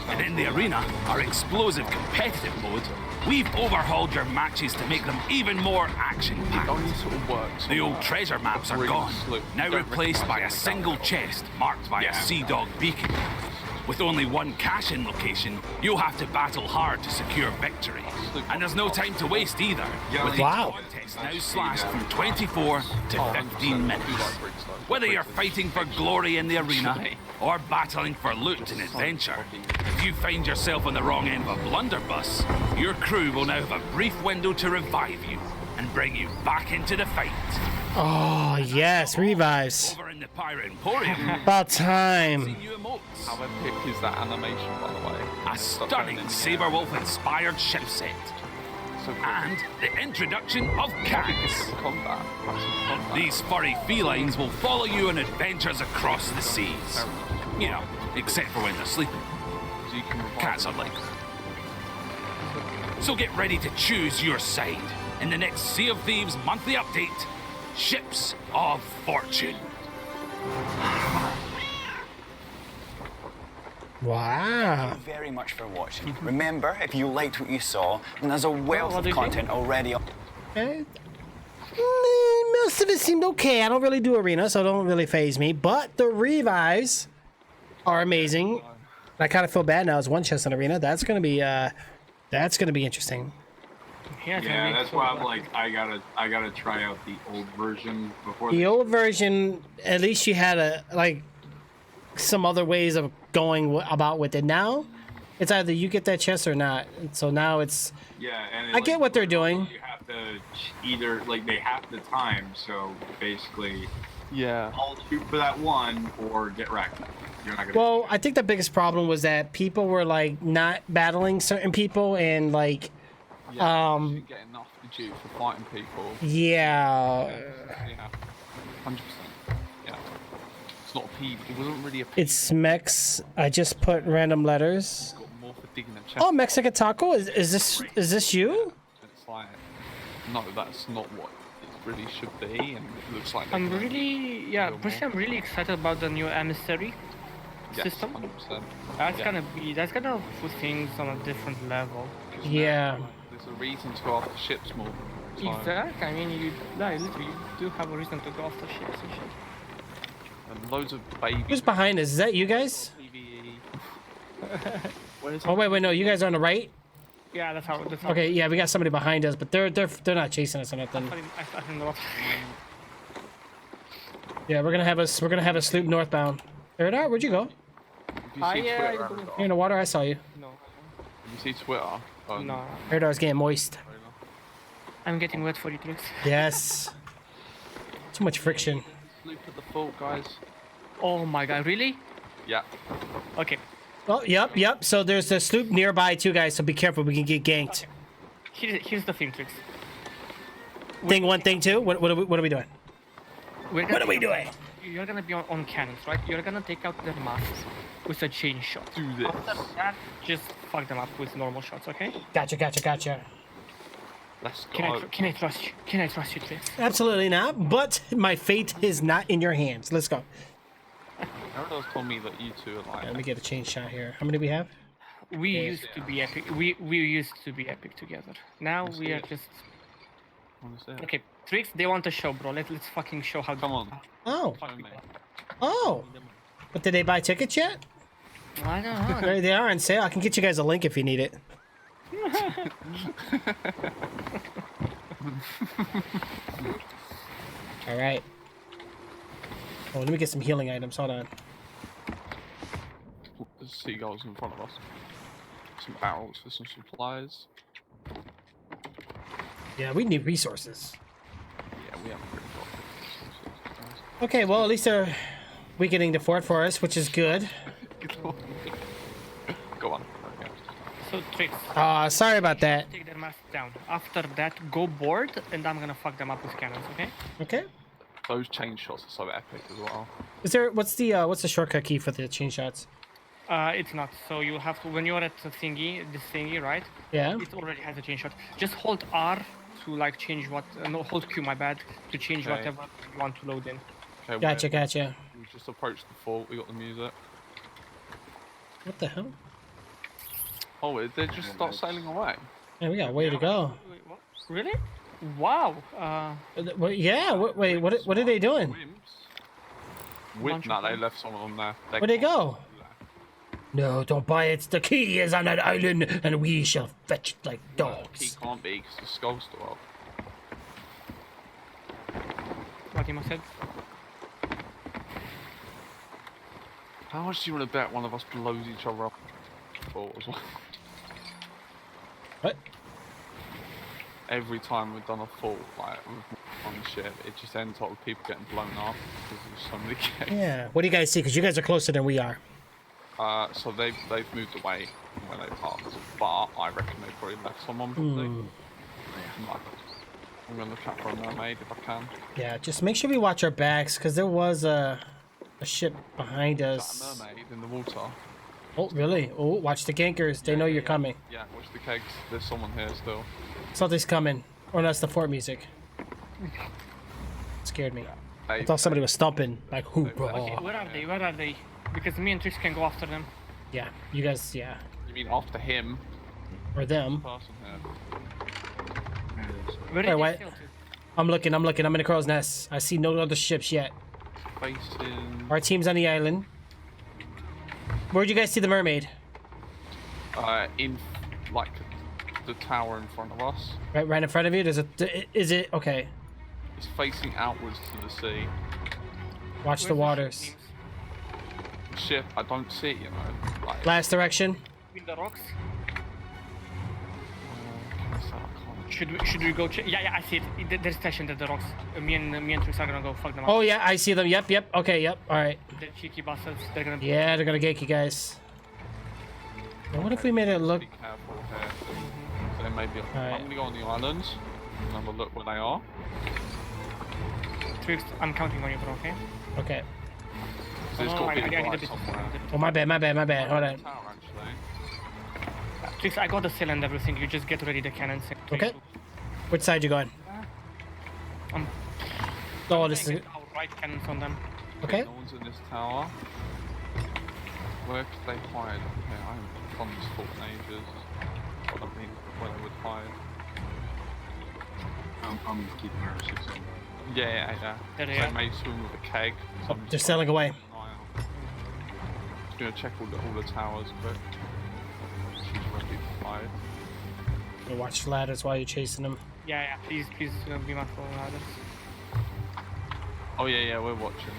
And in the arena, our explosive competitive mode, we've overhauled your matches to make them even more action-packed. Only sort of works. The old treasure maps are gone, now replaced by a single chest marked by a Sea Dog beacon. With only one cache-in location, you'll have to battle hard to secure victory. And there's no time to waste either, with the Wow. contest now slashed from 24 to 15 minutes. Whether you're fighting for glory in the arena, or battling for loot and adventure, if you find yourself on the wrong end of a blunderbuss, your crew will now have a brief window to revive you and bring you back into the fight. Oh yes, revives. Over in the Pirate Emporium, About time. new emotes. How epic is that animation, by the way? A stunning Saberwolf-inspired ship set, So cool. and the introduction of cats. Combat. Massive combat. These furry felines will follow you on adventures across the seas. You know, except for when they're sleeping. So you can revive Cats them. are like. So get ready to choose your side in the next Sea of Thieves monthly update, Ships of Fortune. Wow. Thank you very much for watching. Remember, if you liked what you saw, then there's a wealth what do of you think? content already on. Okay. most of it seemed okay. I don't really do arena, so it don't really phase me. But the revives are amazing. I kind of feel bad now. It's one chest in arena. That's gonna be interesting. Yeah, that's why I'm like, I gotta try out the old version before. The old version, at least you had some other ways of going about with it. Now, it's either you get that chest or not. So now it's. Yeah, and I get what they're doing. You have to either they have the time, so basically, Yeah. I'll shoot for that one or get wrecked. You're not gonna. Well, I think the biggest problem was that people were like not battling certain people and like. Yeah, you get enough to do for fighting people. Yeah. Yeah. 100%. Yeah. It's not a P. It wasn't really a P. It's Mex. I just put random letters. Got more for digging a chest. Oh, Mexican Taco. Is this you? It's like, no, that's not what it really should be, and it looks like. I'm they're really, yeah, personally, I'm really excited about the new emissary system. 100%. That's Yeah. that's gonna put things on a different level. Yeah. There's a reason to go after ships more. So, Exactly. I mean, you do have a reason to go after ships and shit. and loads of babies. Who's behind us? Is that you guys? PvE. Where's Oh wait, no, you guys are on the right. Yeah, that's how. That's how. Okay, yeah, we got somebody behind us, but they're not chasing us or nothing. I didn't know. Yeah, we're gonna have a sloop northbound. There it are. Where'd you go? If you Ah, see yeah, Twitter, I Aaron, You're in the water. I saw you. No, if you see Twitter, no. Radar's getting moist. I'm getting wet for you, Trix. Yes. Too much friction. Loop at the fault, guys. Oh my god, really? Yeah. Okay. Oh, yep. So there's a sloop nearby too, guys. So be careful. We can get ganked. Here's the thing, Trix. Thing one, thing two. What are we doing? What are we doing? You're gonna be on cannons, right? You're gonna take out their masks with a chain shot. Do this. After that, just fuck them up with normal shots, okay? Gotcha. Let's Can I go. can I trust you? Can I trust you, Trix? Absolutely not. But my fate is not in your hands. Let's go. Aaron told me that you two are like. Let me get a chain shot here. How many do we have? We used to be epic. We used to be epic together. Now we are just okay. Trix, they want a show, bro. Let's fucking show how. Come on. Oh. Show me. Oh. But did they buy tickets yet? I don't know. They are on sale. I can get you guys a link if you need it. All right. Oh, let me get some healing items. Hold on. There's seagulls in front of us. Some barrels for some supplies. Yeah, we need resources. Yeah, we haven't really got. Okay, well, at least they're weakening the fort for us, which is good. Go on. Okay. So Trix, Sorry about that. take their mask down. After that, go board, and I'm gonna fuck them up with cannons, okay? Okay. Those chain shots are so epic as well. Is there what's the shortcut key for the chain shots? It's not. So you have to when you're at the thingy, this thingy, right? Yeah. It already has a chain shot. Just hold R to like change what. No, hold Q. My bad. To change Okay. whatever you want to load in. Okay, Gotcha. We just approached the fort. We got the music. What the hell? Oh, they just start sailing away. Yeah, we got a way to go. Wait, what? Really? Wow. Yeah. Wait. What are they doing? Bunch of No, they them. left someone on there. Where'd they go? No, don't buy it. The key is on that island, and we shall fetch it like He dogs. can't be because the skull's still up. What Timo said. How much do you want to bet one of us blows each other up? Fort as well. What? Every time we've done a fort, like on ship, it just ends up with people getting blown up because there's so many gates. Yeah. What do you guys see? Because you guys are closer than we are. So they've moved away from where they parked, but I reckon they probably left someone. Probably. I'm gonna look out for a mermaid if I can. Yeah. Just make sure we watch our backs, because there was a ship behind Is us. that a mermaid in the water? Oh, really? Oh, watch the gankers. They know you're coming. Yeah, watch the kegs. There's someone here still. Something's coming. Or that's the fort music. Scared me. I They, thought somebody was stumping. Like, who, bro? Okay, where are they? Where are they? Because me and Trix can go after them. Yeah. You guys, yeah. you mean after him? Or them. Person here. Where Wait, did what? they sail to? I'm looking. I'm in the crow's nest. I see no other ships yet. Facing. Our team's on the island. Where'd you guys see the mermaid? In like the tower in front of us. Right in front of you. There's a. Is it okay? It's facing outwards to the sea. Watch the Where's waters. Ship, I don't see it, you know. Like, Last direction. Between the rocks. so I can't- Should we go check? Yeah, I see it. They're stationed at the rocks. Me and Trix are gonna go fuck them up. Oh yeah, I see them. Yep. Okay. Yep. All right. The cheeky bastards. They're gonna. Yeah, they're gonna gank you guys. Now, what if we made it look? Be careful here. So they may be. Alright. I'm gonna go on the islands and have a look where they are. Trix, I'm counting on you, bro. Okay. Okay. So there's Oh, got to I be a need guy a bit. somewhere. Oh my bad. Hold on. Tower, actually. Trix, I got the sail and everything. You just get ready the cannons. Okay. Which side you going? I'm Oh, this is get our right cannons on them. okay. No one's in this tower. Where could they hide? Okay, I haven't done this fort in ages. What I mean, where they would hide. I'm keeping our 6 on. Yeah. There they They are. may swim with a keg. so I'm They're just sailing away. gonna check all the towers, but she's ready to fight. You watch the ladders while you're chasing them. Yeah. Please, be mindful of others. Oh yeah, we're watching.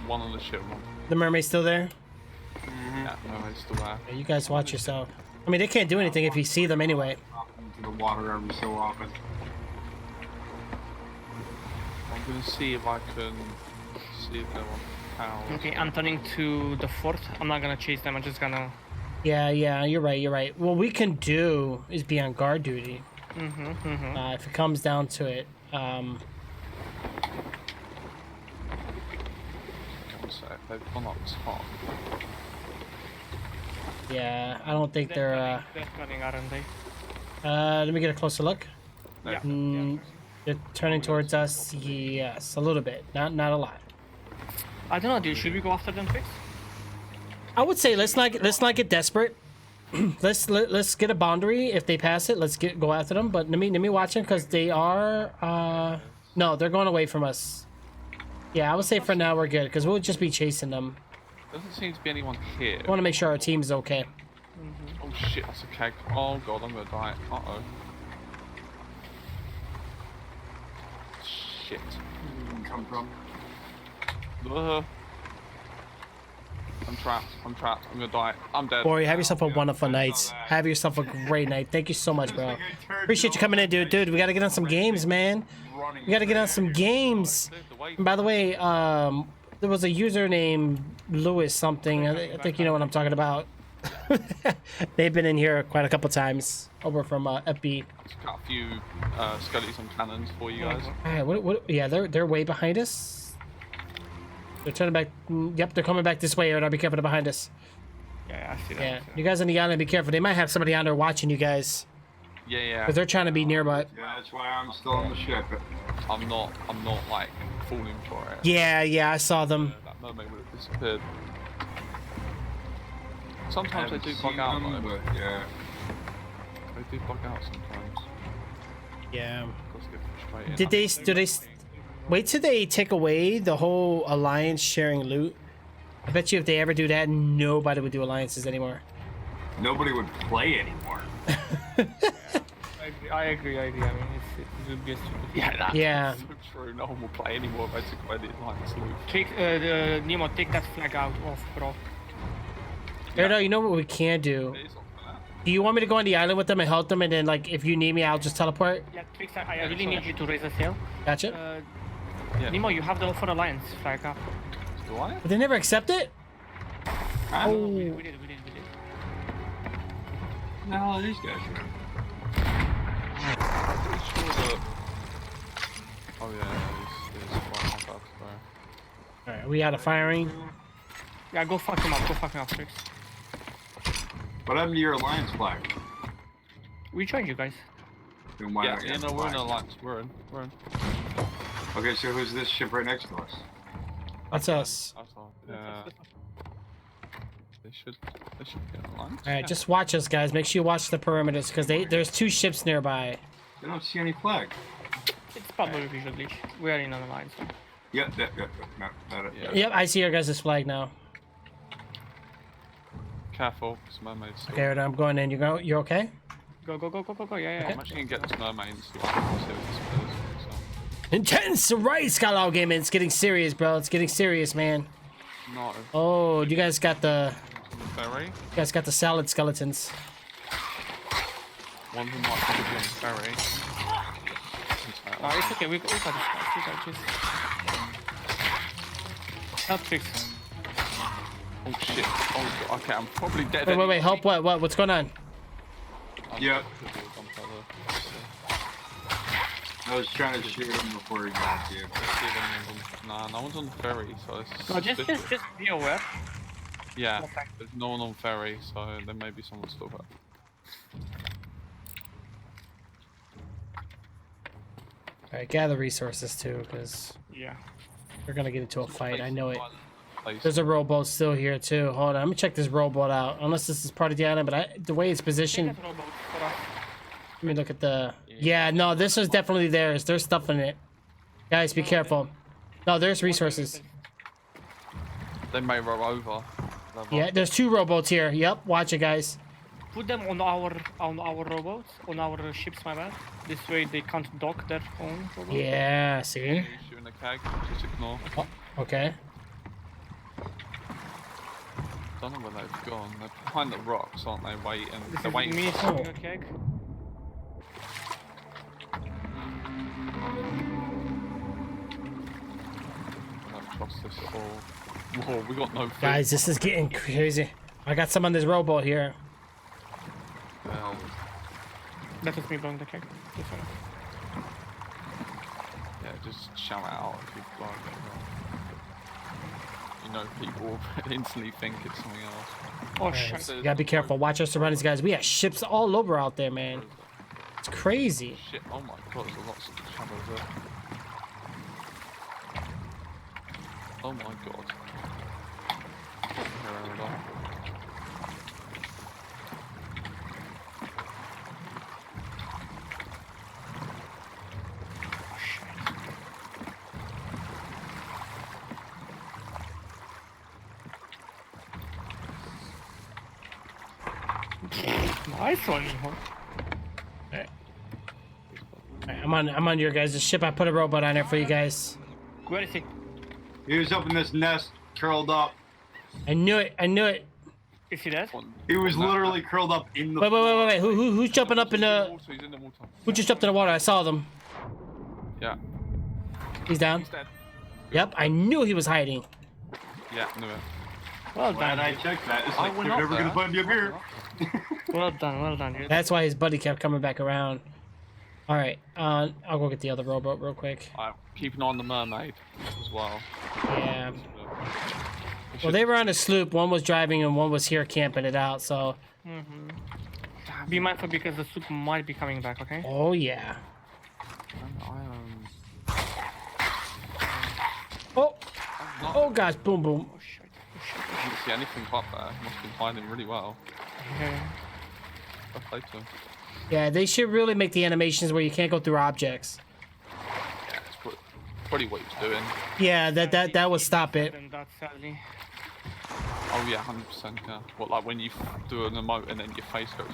One on the ship, one. The mermaid's still there. Yeah, no, it's still there. Yeah, you guys watch yourself. I mean, they can't do anything if you see them anyway. Into the water every so often. I'm gonna see if I can see if they're on the towers. Okay, I'm turning to the fort. I'm not gonna chase them. I'm just gonna. Yeah, you're right. What we can do is be on guard duty. If it comes down to it. One sec, they've gone up top. Yeah, I don't think they're. They're turning, aren't they? Let me get a closer look. Yeah. They're turning towards us. Yes, a little bit. Not a lot. I don't know, dude. Should we go after them, Trix? I would say let's not get desperate. let's get a boundary. If they pass it, let's go after them. But let me watch them because they are. No, they're going away from us. Yeah, I would say for now we're good because we'll just be chasing them. Doesn't seem to be anyone here. I want to make sure our team's okay. Oh shit, that's a keg. Oh god, I'm gonna die. Uh-oh. Shit. Come from. I'm trapped. I'm gonna die. I'm dead. Boy, have yourself a wonderful night. Have yourself a great night. Thank you so much, bro. Appreciate you coming in, dude. Dude, we gotta get on some games, man. We gotta get on some games. And by the way, there was a user named Lewis something. I think you know what I'm talking about. They've been in here quite a couple times over from FB. Just got a few skellies and cannons for you guys. All right, what? Yeah, they're way behind us. They're turning back. Yep, they're coming back this way. Or be careful, they're behind us. Yeah, I see that. Yeah, you guys on the island, be careful. They might have somebody on there watching you guys Yeah. because they're trying to be nearby. Yeah, that's why I'm still on the ship. I'm not like falling for it. Yeah, I saw them. That mermaid would have disappeared. Sometimes they Haven't do seen bug out, them, though. but yeah. They do bug out sometimes. Yeah. Because they get frustrated. Did they? Do they? Wait till they take away the whole alliance sharing loot. I bet you if they ever do that, nobody would do alliances anymore. Nobody would play anymore. I agree. I mean, it would be a stupid. Yeah, that's Yeah. so true. No one will play anymore, basically. It's like salute. Take Nemo, take that flag out off, bro. No, you know what we can do? It is on for that. Do you want me to go on the island with them and help them, and then like if you need me, I'll just teleport? Yeah, Trix, I really need you to raise a sail. Gotcha. Yeah. Nemo, you have the For Alliance flag up. Do I? But they never accept it. Oh, we did. What the hell are these guys doing? I'm pretty sure that. Oh yeah, there's one up there. All right, we out of firing. Yeah, go fuck him up, Trix. What happened to your alliance flag? We joined you guys. Then why Yeah, don't you you have know, the we're in flag? alliance. We're in. Okay, so who's this ship right next to us? That's us. That's all. Yeah. They should be in alliance. All right, just watch us, guys. Make sure you watch the perimeters because there's two ships nearby. I don't see any flag. It's probably visual glitch. We are in on the line, so. Yep. No, not it. Yeah. Yep, I see your guys' flag now. Careful, this mermaid's still. Okay, right, I'm going in. You're okay? Go. Yeah. I'm actually gonna get this mermaid and see what this is. So. Intense, right, Skylaw Gaming. It's getting serious, bro. It's getting serious, man. No. Oh, you guys got the Ferry. salad skeletons. One of them might be on ferry. No, it's okay. We got this. We got this. Help fix. Oh shit. Oh god. Okay, I'm probably dead. Wait. Help! What? What's going on? Yep. I was trying to shoot him before he got to you. Nah, no one's on the ferry, so it's No, just be aware. yeah. Okay. There's no one on ferry, so there may be someone still there. All right, gather resources too, because Yeah. we're gonna get into a fight. I know it. Place. There's a rowboat still here too. Hold on, I'm gonna check this rowboat out. Unless this is part of the island, but the way it's positioned. Take that robot for us. Let me look at the. Yeah, no, this is definitely theirs. There's stuff in it. Guys, be careful. No, there's resources. They may row over. Yeah, there's 2 rowboats here. Yep, watch it, guys. Put them on our robots, on our ships, my bad. This way they can't dock their own robot. Yeah, see? Shooting a keg, just ignore. Oh, okay. Don't know where they've gone. They're behind the rocks, aren't they? Waiting. This They're is waiting. me Oh. shooting a keg. Don't trust this at all. Whoa, we got no fish. Guys, this is getting crazy. I got some on this rowboat here. Well, That was me blowing the keg. This one. yeah, just shout it out if you've got it. You know, people instantly think it's something else. Oh Guys, shit. you gotta be careful. Watch our surroundings, guys. We have ships all over out there, man. It's crazy. Shit, oh my god, there's lots of shadows there. Oh my god. Here we go. Nice one, Miho. Alright, I'm on your guys' ship. I put a robot on there for you guys. Where is he? He was up in this nest, curled up. I knew it. Is he dead? He was literally curled up in the. Wait. Who's jumping up in the? He's in the water. Who just jumped in the water? I saw them. Yeah, He's down. he's dead. Yep, I knew he was hiding. Yeah, knew it. Well Glad done. I checked that. It's I like went they're up never there. gonna find you up here. Well done, dude. That's why his buddy kept coming back around. All right, I'll go get the other rowboat real quick. Alright, keep an eye on the mermaid as well. Yeah. Well, they were on a sloop. One was driving and one was here camping it out. So, Be mindful because the soup might be coming back, okay? oh yeah. Oh gosh, boom. Oh shit. I didn't see anything up there. Must have been hiding really well. Yeah. Fair play to him. Yeah, they should really make the animations where you can't go through objects. Yeah, it's probably what he was doing. Yeah, that would stop it. And that's sadly. Oh yeah, 100%. Yeah. What, like when you do an emote and then your face goes.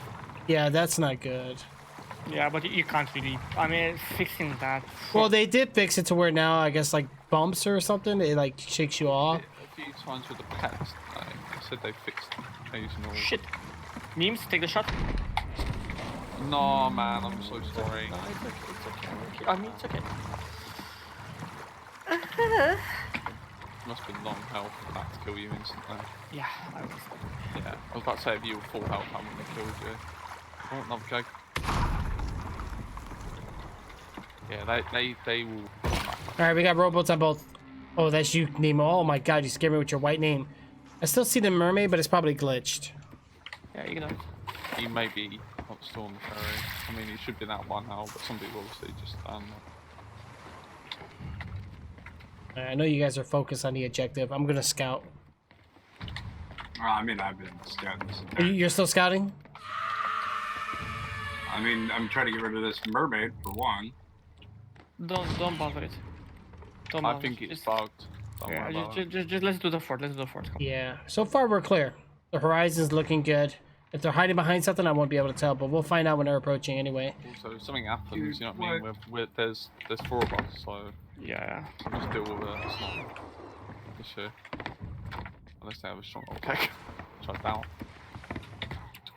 Yeah, that's not good. Yeah, but you can't really. I mean, fixing that. Well, they did fix it to where now I guess like bumps or something, it like shakes you off. A few times with the pets, they said they fixed occasional. Shit. Memes, take the shot. No, man, I'm so sorry. No, it's okay. I mean, it's okay. Must have been long health for that to kill you instantly. Yeah, I was. Yeah, I was about to say if you were full health, I wouldn't have killed you. Oh, another keg. Yeah, they will. All right, we got rowboats on both. Oh, that's you, Nemo. Oh my God, you scared me with your white name. I still see the mermaid, but it's probably glitched. Yeah, you know. He may be not still on the ferry. I mean, he should be that one now, but some people obviously just I know you guys are focused on the objective. I'm gonna scout. I mean, I've been scouting this Are entire. you're still scouting? I mean, I'm trying to get rid of this mermaid for one. Don't bother it. Don't I bother think it. it's Just- bugged. Don't Yeah, worry about it. just let's do the fort. Let's do the fort. Yeah. So far we're clear. The horizon's looking good. If they're hiding behind something, I won't be able to tell, but we'll find out when they're approaching anyway. Also, if something happens, you know what I mean? There's 4 of us, so Yeah. we'll just deal with it. It's not an issue. Unless they have a strong attack. Which I doubt.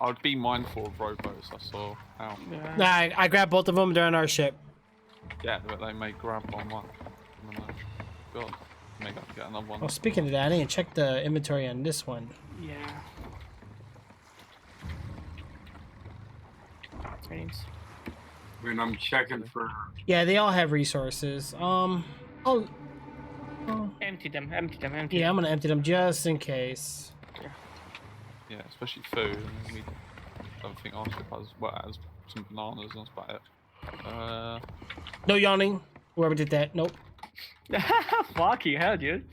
I would be mindful of rowboats, I saw how. Yeah. Nah, I grabbed both of them. They're on our ship. Yeah, but they may grab on one. I don't know. God. Maybe I can get another one. Oh, speaking of that, I didn't check the inventory on this one. Yeah. Thanks. When I'm checking for. Yeah, they all have resources. Oh, Empty them. Empty them. Empty. yeah, I'm them. gonna empty them just in case. Yeah, especially food. I mean, I don't think our ship has some bananas, and that's about it. No yawning. Whoever did that, nope. Fucking hell, dude.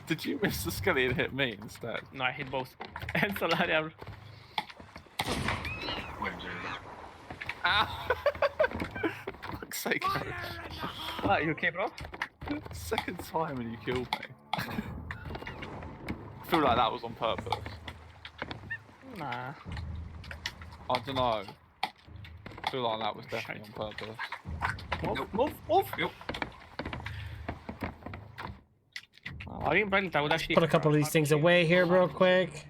Did you miss the skelly and hit me instead? No, I hit both. And Solarium. Wait, Ow! Fuck's sake, bro. What, you okay, bro? Second time and you killed me. I feel like that was on purpose. Nah. I don't know. I feel like that was definitely Shite. on purpose. Move. Yep. I didn't bring it. I would actually Put a couple of these things away here real quick.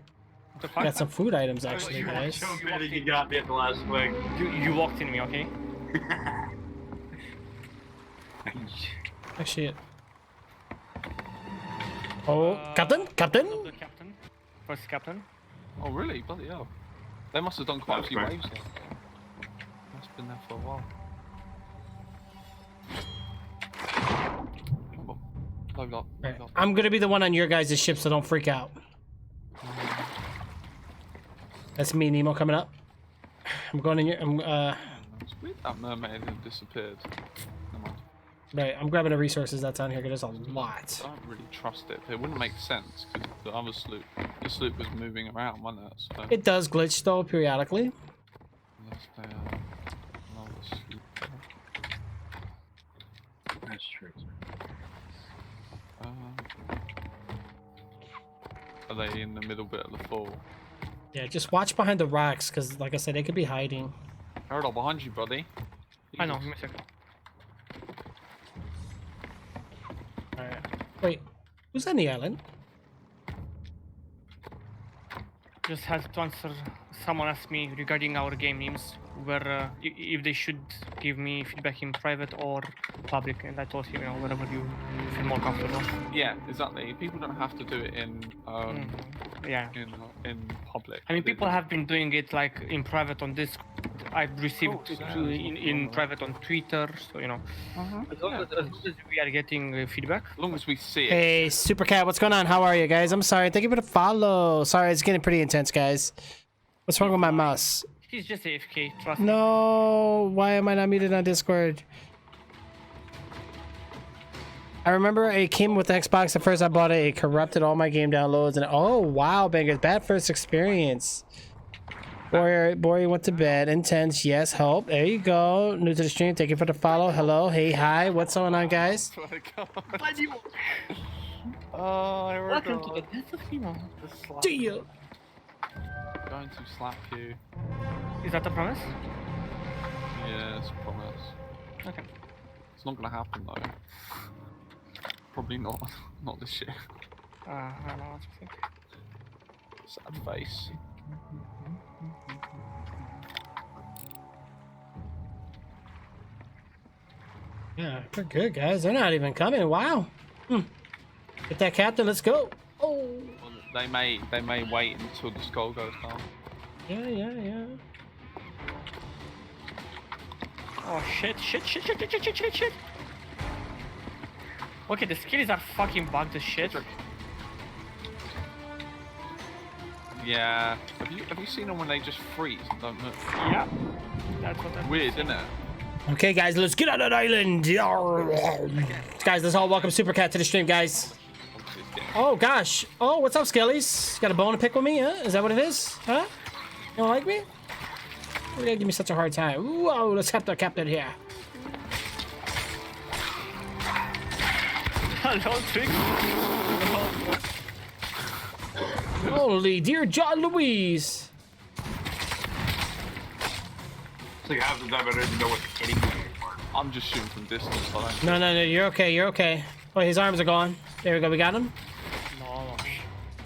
The fuck? Got some food items actually, guys. so good you got me at the last swing. You walked in me, okay? Actually. Oh, Captain? Captain? The captain. First captain. Oh really? Bloody hell. They must have done quite a That's few great. waves here. Must have been there for a while. Come on. Load up. Right. Load up. I'm gonna be the one on your guys' ship, so don't freak out. That's me, Nemo, coming up. I'm going in your. It's weird that mermaid had disappeared. Never mind. Right, I'm grabbing the resources that's on here because there's a lot. I don't really trust it. It wouldn't make sense because the other sloop, this sloop was moving around, wasn't it? So It does glitch though periodically. unless they another sloop. That's true. Are they in the middle bit of the fall? Yeah, just watch behind the rocks because, like I said, they could be hiding. Harold, behind you, buddy. I know, give me a second. Alright. Wait, who's on the island? Just had to answer. Someone asked me regarding our game names, where if they should give me feedback in private or public, and I told him, wherever you feel more comfortable. Yeah, exactly. People don't have to do it in Yeah. in public. I mean, people have been doing it like in private on Discord. I've received in private on Twitter, so as long as we are getting feedback. As long as we see it. Hey, Super Cat, what's going on? How are you guys? I'm sorry. Thank you for the follow. Sorry, it's getting pretty intense, guys. What's wrong with my mouse? He's just AFK, trust me. No, why am I not muted on Discord? I remember it came with Xbox. At first I bought it. It corrupted all my game downloads. And oh, wow, bangers. Bad first experience. Boy went to bed. Intense. Yes, help. There you go. New to the stream. Thank you for the follow. Hello. Hey, hi. What's going on, guys? Oh, I Welcome to the death of Nemo. Do you? Going to slap you. Is that a promise? Yes, promise. Okay. It's not gonna happen though. Probably not. Not this year. I don't know what to think. Sad face. Yeah, we're good, guys. They're not even coming. Wow. Get that captain. Let's go. Oh. Well, they may wait until the skull goes down. Yeah. Oh shit. Okay, the skills are fucking bugged as shit. Yeah. Have you seen them when they just freeze and don't move? Yeah. That's what I'm Weird, isn't it? Okay, guys, let's get on that island. Guys, let's all welcome Super Cat to the stream, guys. Obviously it's getting Oh gosh. Oh, what's up, Skellies? Got a bone to pick with me, huh? Is that what it is? Huh? You don't like me? Why you gotta give me such a hard time? Whoa, let's help the captain here. Hello, Trix. Holy dear John Louise. It's like half the time I don't even know what's hitting me anymore. I'm just shooting from distance. I don't. No, you're okay, you're okay. Oh, his arms are gone. There we go, we got him. No.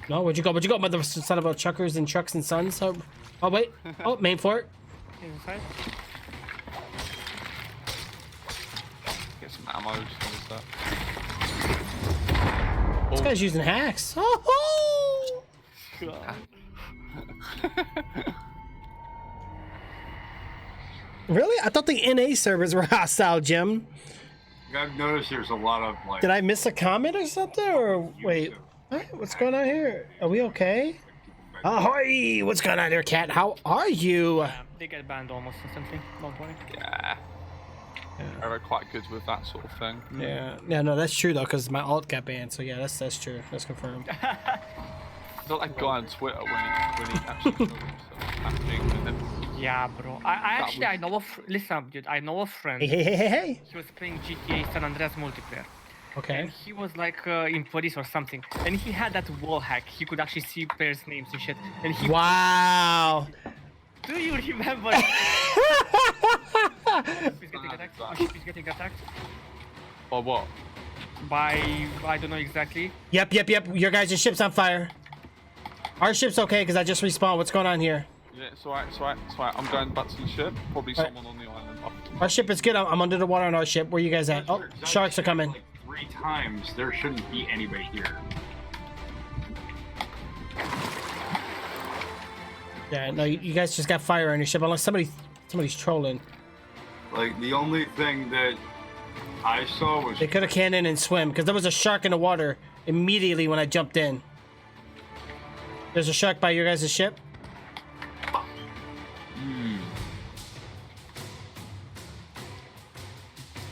No, where'd you go? Where'd you go, mother son of a chuckers and trucks and sons? Oh wait. Oh, main fort. Inside. Get some ammo. Just use that. This guy's using hacks. Oh, really? I thought the NA servers were hostile, Jim. I've noticed there's a lot of like. Did I miss a comment or something? Or wait, what? What's going on here? Are we okay? Ahoy! What's going on there, cat? How are you? Yeah, they get banned almost instantly. Don't worry. Yeah. They're quite good with that sort of thing. Yeah, no, that's true though, because my alt got banned. So yeah, that's true. That's confirmed. It's not that guy on Twitter when he actually killed himself. Acting and then Yeah, bro. I know listen, dude. I know a friend. Hey. He was playing GTA San Andreas multiplayer. Okay. And he was like in Paris or something. And he had that wall hack. He could actually see players' names and shit. And he. Wow. Do you remember? He's getting attacked. He's getting attacked by what? by I don't know exactly. Yep. Your guys' ship's on fire. Our ship's okay because I just respawned. What's going on here? Yeah, it's alright. I'm going back to the ship. Probably Alright. someone on the island. Our ship is good. I'm under the water on our ship. Where you guys at? Oh, sharks are coming. Like 3 times. There shouldn't be anybody here. Yeah, no, you guys just got fire on your ship. Unless somebody's trolling. Like the only thing that I saw was They could have cannoned and swim because there was a shark in the water immediately when I jumped in. There's a shark by your guys' ship.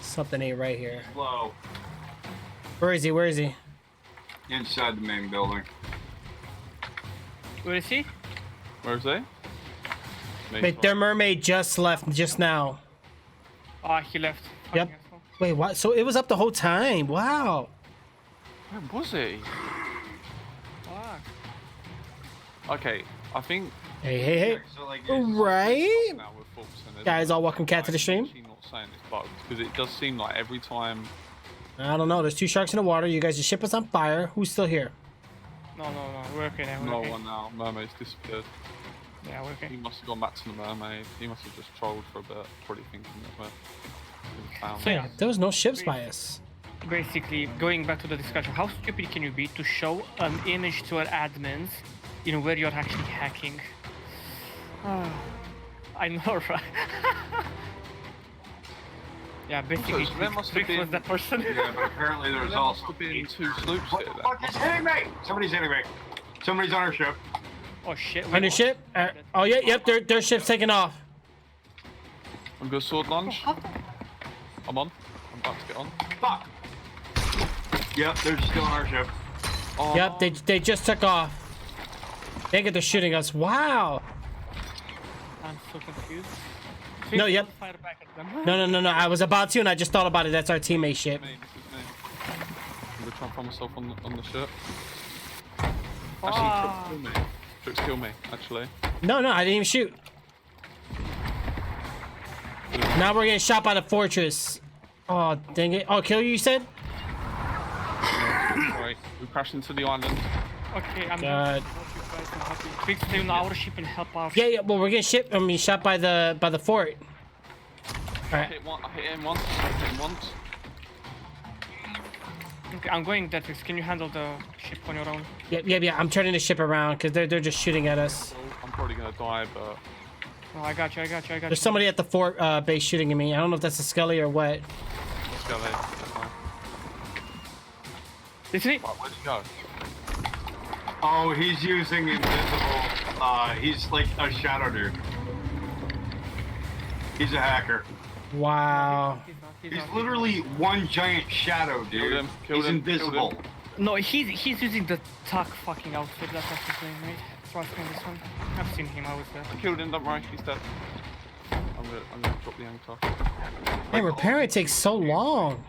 Something ain't right here. low Where is he? Where is he? inside the main building. Where is he? Where is he? Wait, their mermaid just left just now. Ah, he left. Yep. Fucking asshole. Wait, what? So it was up the whole time. Wow. Where was he? Fuck. Okay, I think. Hey. So like Right? Now with Fulton, there's Guys, all welcome cat to the stream. I'm actually not saying it's bugged because it does seem like every time. I don't know. There's 2 sharks in the water. You guys' ship is on fire. Who's still here? No. We're okay now. We're No okay. one now. Mermaid's disappeared. Yeah, we're He okay. must have gone back to the mermaid. He must have just trolled for a bit, probably thinking that we're found. So yeah, There was no ships by us. basically, going back to the discussion, how stupid can you be to show an image to our admins in where you're actually hacking? I know, right? Yeah, basically, So there must have Trix was been- that person. Yeah, but apparently there's There must also have been 2 sloops What here the then. fuck is hitting me? Somebody's hitting me. Somebody's on our ship. Oh shit. On your ship? Oh, yeah, yep. Their ship's taking off. I'm good sword lunge. I'm on. I'm about to get on. Fuck. Yep, they're still on our ship. Oh, Yep, they just took off. They get they're shooting us. Wow. I'm so confused. No, yep. Fire back at them. No. I was about to, and I just thought about it. That's our teammate ship. me, this is me. I'm gonna try and find myself on the ship. Ah. Actually, Trix kill me. Trix kill me, actually. No, I didn't even shoot. Now we're getting shot by the fortress. Oh, dang it. Oh, kill you said? Right, we crashed into the island. Okay, I'm God. happy. Trix, stay on our ship and help our Yeah. Well, we're getting shot by the fort. All right. I hit him once. I hit him once. Okay, I'm going there, Trix. Can you handle the ship on your own? Yeah. I'm turning the ship around because they're just shooting at us. I'm probably gonna die, but No, I got you. There's somebody at the fort base shooting at me. I don't know if that's a Scully or what. let's go there. That's fine. Listen, Right, where'd you go? Oh, he's using invisible. He's like a shadow dude. He's a hacker. Wow. he's not. He's literally one giant shadow, dude. Killed him. He's invisible. No, he's using the tuck fucking outfit. That's what he's doing, mate. Trust me on this one. I've seen him. I was there. I killed him, don't worry, he's dead. I'm gonna drop the anchor. Man, repairing takes so long.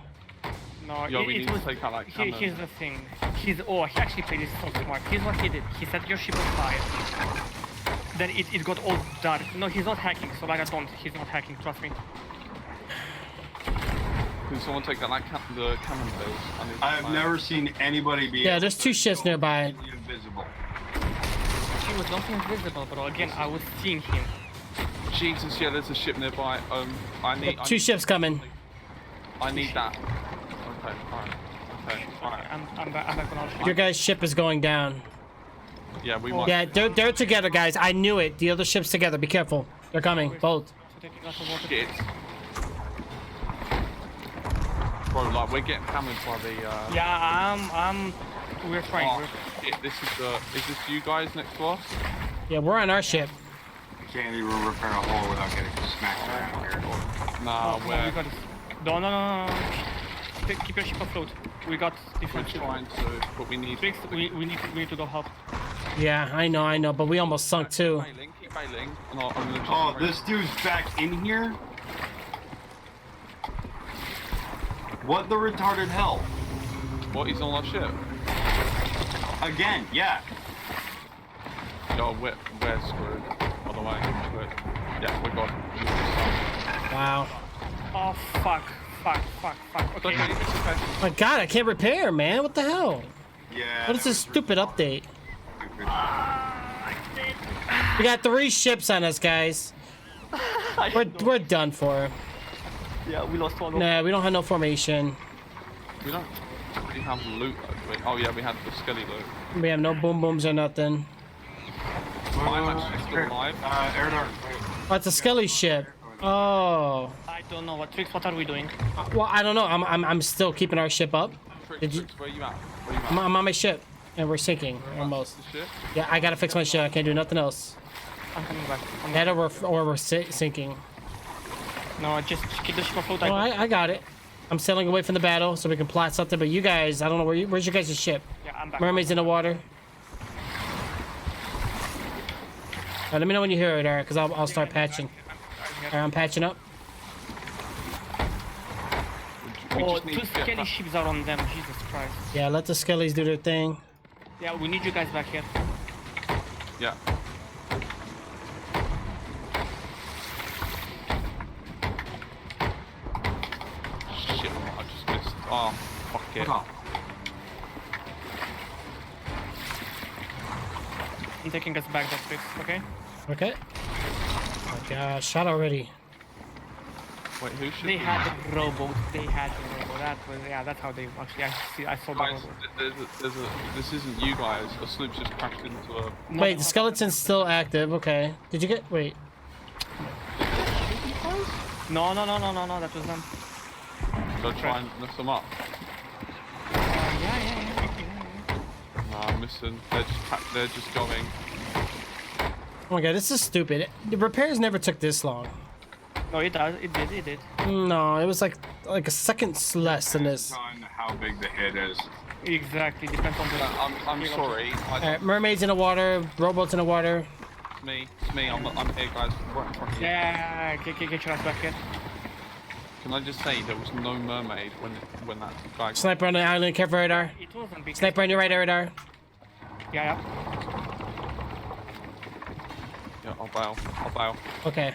No, Yo, we it need to was. take out that Here's cannon. the thing. He actually played this so smart. Here's what he did. He set your ship on fire. Then it got all dark. No, he's not hacking. So like I don't. He's not hacking. Trust me. Can someone take out that the cannon base? I need to I've find- never seen anybody be Yeah, there's 2 ships nearby. invisible. He was not invisible, bro. Again, I was seeing him. Jesus, yeah, there's a ship nearby. I need. 2 ships coming. I need that. Okay, alright. Okay, alright. I'm back on our ship. Your guys' ship is going down. Yeah, we might. Yeah, they're together, guys. I knew it. The other ship's together. Be careful. They're coming. Both. So take a glass of water. Shit. Bro, like, we're getting hammered by the, Yeah, we're trying. Oh, shit, this is the... Is this you guys next to us? Yeah, we're on our ship. You can't even repair a hole without getting smacked around here. Nah, we we're... got this. No. Keep your ship afloat. We got We're different ship. trying to, but we need... Tricks, we need to go help. Yeah, I know, but we almost sunk too. Keep bailing, and I'm gonna just... Oh, this dude's back in here? What the retarded hell? What, he's on our ship? Again, yeah. Yo, we're screwed. By the way, we're screwed. Yeah, we're gone. Wow. Oh fuck. It's Okay. okay, it's okay. My God, I can't repair, man. What the hell? Yeah. What is this stupid update? Stupid. We got 3 ships on us, guys. We're done for. Yeah, we lost one. Nah, we don't have no formation. We don't really have loot, though. Wait, oh yeah, we had the skelly loot. We have no boom booms or nothing. I'm actually still alive. Erdar, Oh, it's a Skelly ship. Oh. I don't know what tricks. What are we doing? Well, I don't know. I'm still keeping our ship up. Did you? Where you at? Where you at? I'm on my ship, and we're sinking almost. The ship? Yeah, I gotta fix my ship. I can't do nothing else. I'm coming back. That or we're sinking. No, just keep the ship afloat. Oh, I got it. I'm sailing away from the battle so we can plot something. But you guys, I don't know where's your guys' ship? Yeah, I'm back. Mermaids in the water. Let me know when you hear it, Eric, because I'll start patching. I'm patching up. We Oh, just need 2 to get skelly back. ships are on them. Jesus Christ. Yeah, let the Skellies do their thing. Yeah, we need you guys back here. Yeah. Shit, I just missed. Oh, fuck it. I'm taking us back that fix, okay? Okay. Oh my gosh, shot already. Wait, who should They be- had the rowboat. They had the rowboat. That was, yeah, that's how they actually. I saw the Guys, rowboat. this isn't you guys. A sloop just crashed into a... No, Wait, the skeleton's still active. Okay. Did you get? Wait. No, that was them. Go try and mess them up. Yeah. Nah, I'm missing. They're just going. Oh my god, this is stupid. The repairs never took this long. No, it does. It did. No, it was like a second less than this. on how big the hit is. Exactly. Depends on the. I'm sorry. Alright, mermaids in the water, rowboats in the water. It's me. I'm here, guys. Right in front of you. Yeah. Get your ass back here. Can I just say there was no mermaid when that guy... Sniper on the island, careful radar. It wasn't big. Sniper on your right, radar. Yeah. Yeah, I'll bail. Okay.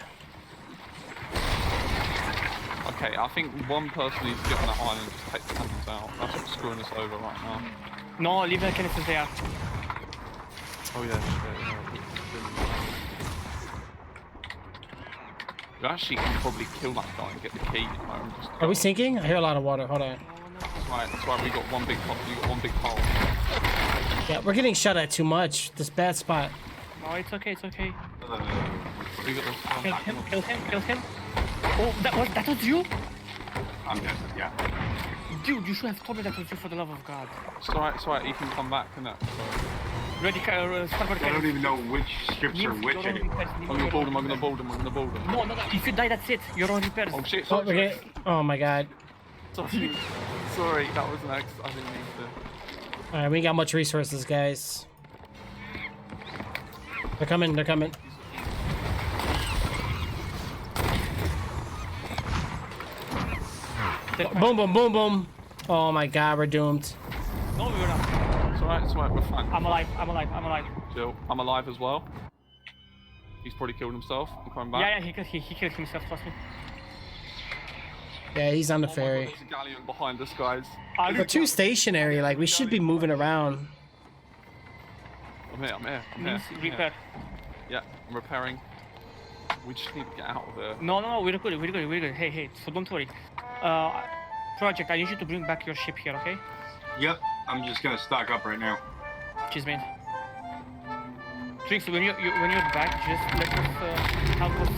Okay, I think one person needs to get on that island and just take the cannons out. That's what's screwing us over right now. No, leave the cannons there. Oh yeah, shit. You actually can probably kill that guy and get the key, you know, and just Are we sinking? I hear a lot of water. Hold on. That's why we got one big hole. You got one big hole. Yeah, we're getting shot at too much. This bad spot. No, it's okay. We got this. Kill him. Oh, that was you? I'm dead, yeah. Dude, you should have told me that was you for the love of God. It's alright, you can come back, can it? Ready, starboard I don't even know which ships are which anymore. I'm gonna board him. No. If you die, that's it. You're on repairs. Oh shit, Oh, sorry. we're getting, oh my god. Sorry, that was an accident. I didn't mean to. All right, we ain't got much resources, guys. They're coming. They're coming. Boom, boom, boom, boom. Oh my God, we're doomed. No, we're not. It's alright, we're fine. I'm alive. I'm alive. I'm alive. Chill. I'm alive as well. He's probably killed himself. I'm coming back. Yeah, he killed himself. Trust me. Yeah, he's on the Oh my ferry. God, there's a galleon behind us, guys. We're too stationary. Like we should be moving around. I'm here. I'm here. I'm Means here. I'm here. repair. Yeah, I'm repairing. We just need to get out of there. No, we're good. We're good. We're good. Hey, so don't worry. Project, I need you to bring back your ship here, okay? Yep, I'm just gonna stock up right now. Cheers, man. Trix, when you're back, just let us help us,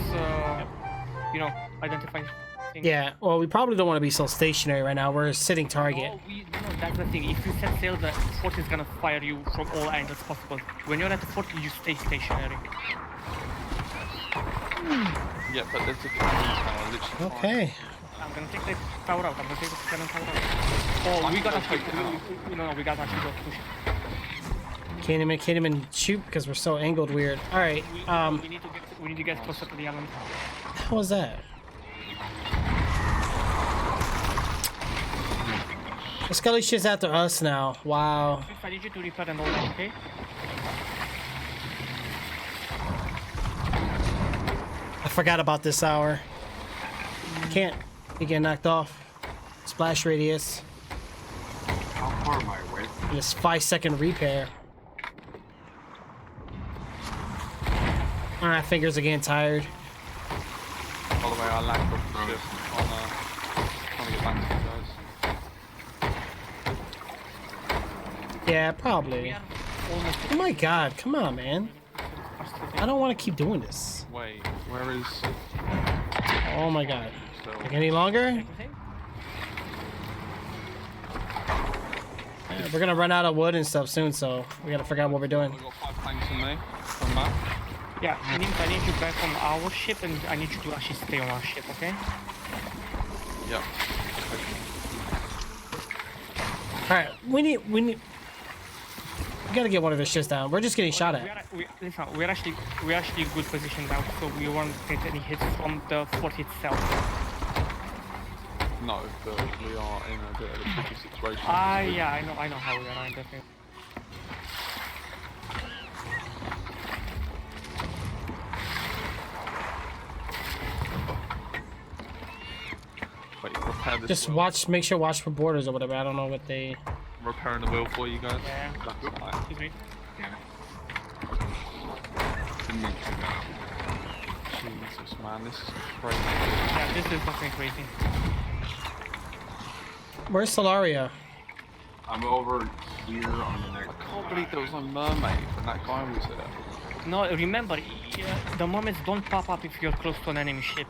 you know, identify things. Yeah. Well, we probably don't want to be so stationary right now. We're a sitting target. No, that's the thing. If you set sail, the fort is gonna fire you from all angles possible. When you're at the fort, you stay stationary. Yeah, but there's a cannon tower literally. Okay. I'm gonna take the tower out. I'm gonna take the cannon tower out. Oh, we gotta take shoot. it out. No, we gotta actually go push it. Can't even shoot because we're so angled weird. All right. We need to get closer to the island. What was that? The Scully shit's after us now. Wow. Trix, I need you to repair and all that, okay? I forgot about this hour. Can't. You get knocked off. Splash radius. How far am I away? Just 5-second repair. My fingers are getting tired. By the way, I lagged off the ship on trying to get back to you guys. Yeah, probably. Almost. Oh my God, come on, man. I don't want to keep doing this. Wait, where is Oh my God. so Like any longer? Yeah, we're gonna run out of wood and stuff soon, so we gotta figure out what we're doing. I've got 5 planks on me. Come back. Yeah, I need you back on our ship, and I need you to actually stay on our ship, okay? Yep. All right, we gotta get one of his ships down. We're just getting shot at. Listen, we're actually in good position now, so we won't get any hits from the fort itself. No, but we are in a bit of a tricky situation. Yeah, I know how we are. Definitely. Wait, repair this Just wheel. make sure watch for borders or whatever. I don't know what they. Repairing the wheel for you guys. Yeah. That's fine. Excuse me. Jesus, man, this is crazy. Yeah, this is fucking crazy. Where's Solaria? I'm over here on the next. I can't believe there was a mermaid and that guy was there. No, remember, the mermaids don't pop up if you're close to an enemy ship.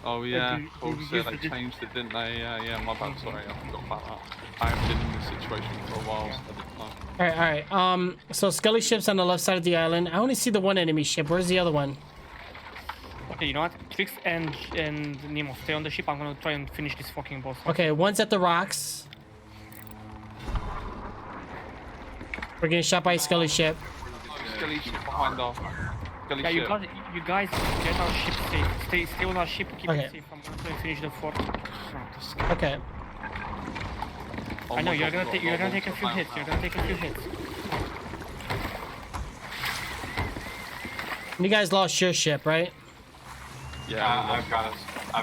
Oh yeah, you- of course, you yeah, used they to do- changed it, didn't they? Yeah, my bad, sorry, I forgot about that. I haven't been in this situation for a while, so I didn't know. All right. So Scully ship's on the left side of the island. I only see the one enemy ship. Where's the other one? Okay, you know what? Trix and Nemo, stay on the ship. I'm gonna try and finish this fucking boss. Okay, one's at the rocks. We're getting shot by a Scully ship. Skelly's behind our Skelly Yeah, ship. you guys get our ship safe. Stay on our ship. Keep Okay. it safe. I'm gonna try and finish the fort. Okay. Oh I know my you're God, gonna take a few wow. hits. You're gonna take a few hits. You guys lost your ship, right? Yeah, I've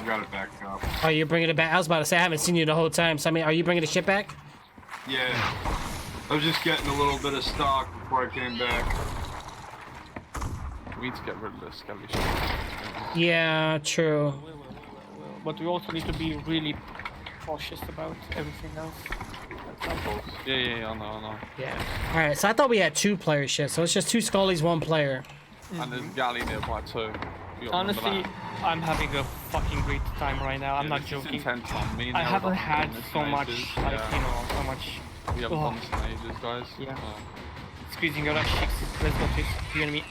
got it back up. Oh, you're bringing it back. I was about to say I haven't seen you the whole time. So I mean, are you bringing the ship back? Yeah. I was just getting a little bit of stock before I came back. we need to get rid of the Skelly ship. Yeah, true. But we also need to be really cautious about everything else. Of course. Yeah, I know. Yeah. All right. So I thought we had 2-player ships. So it's just 2 Scullies, 1 player. And there's a galley nearby too. You gotta remember Honestly, that. I'm having a fucking great time right now. I'm Yeah, not this is joking. intense, man. Me and I Neil haven't haven't had done this so in much, ages. like, Yeah. you know, so much. We haven't Oh. done this in ages, guys. Yeah. Squeezing your ass cheeks. Let's go, please. You and me.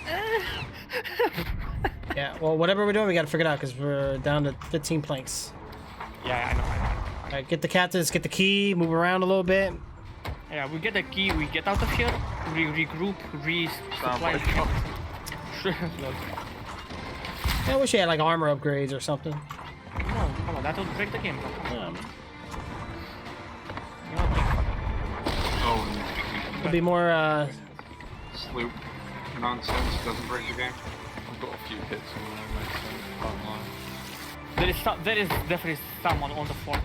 Yeah. Well, whatever we're doing, we gotta figure it out because we're down to 15 planks. Yeah, I know. All right. Get the captains. Get the key. Move around a little bit. Yeah, we get the key, we get out of here, we regroup, resupply. I wish you had like armor upgrades or something. No, come on, that would break the game. Bro. Come on. Yeah. You know, think about Oh, It'd be more sloop nonsense doesn't break the game. I've got a few hits on there, mate, so can't lie. it. There is definitely someone on the fort.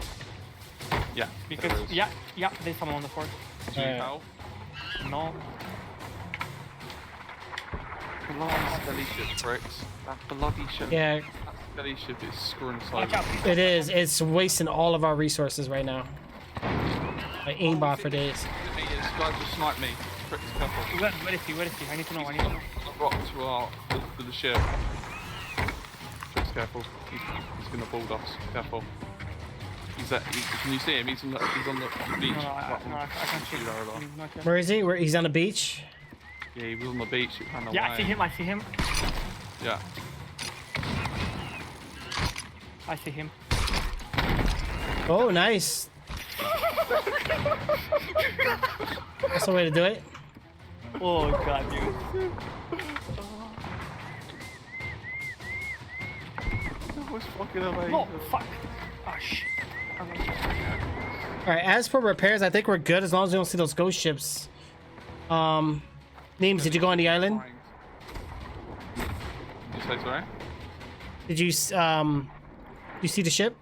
Yeah, Because, there is. yeah, there's someone on the fort. Do you Alright. help? No. Bloody skelly ship, bricks. That bloody ship. yeah. That skelly ship is screwing us Watch over. out. It is. It's wasting all of our resources right now. I aimbot for days. Me, this guy just sniped me. Bricks, careful. Where is he? Where is he? I need to know. I need to know. I've rocked to the ship. Bricks, careful. He's gonna bulld us. Careful. Can you see him? He's on the beach. No, I can't see him. Not yet. Where is he? Where he's on the beach? Yeah, he was on the beach. He ran away. Yeah, I see him. I see him. Yeah. I see him. Oh, nice. That's the way to do it. Oh god, dude. That was fucking amazing. No, fuck. Oh shit. All right. As for repairs, I think we're good as long as we don't see those ghost ships. Names, did you go on the island? Did you say sorry? Did you you see the ship?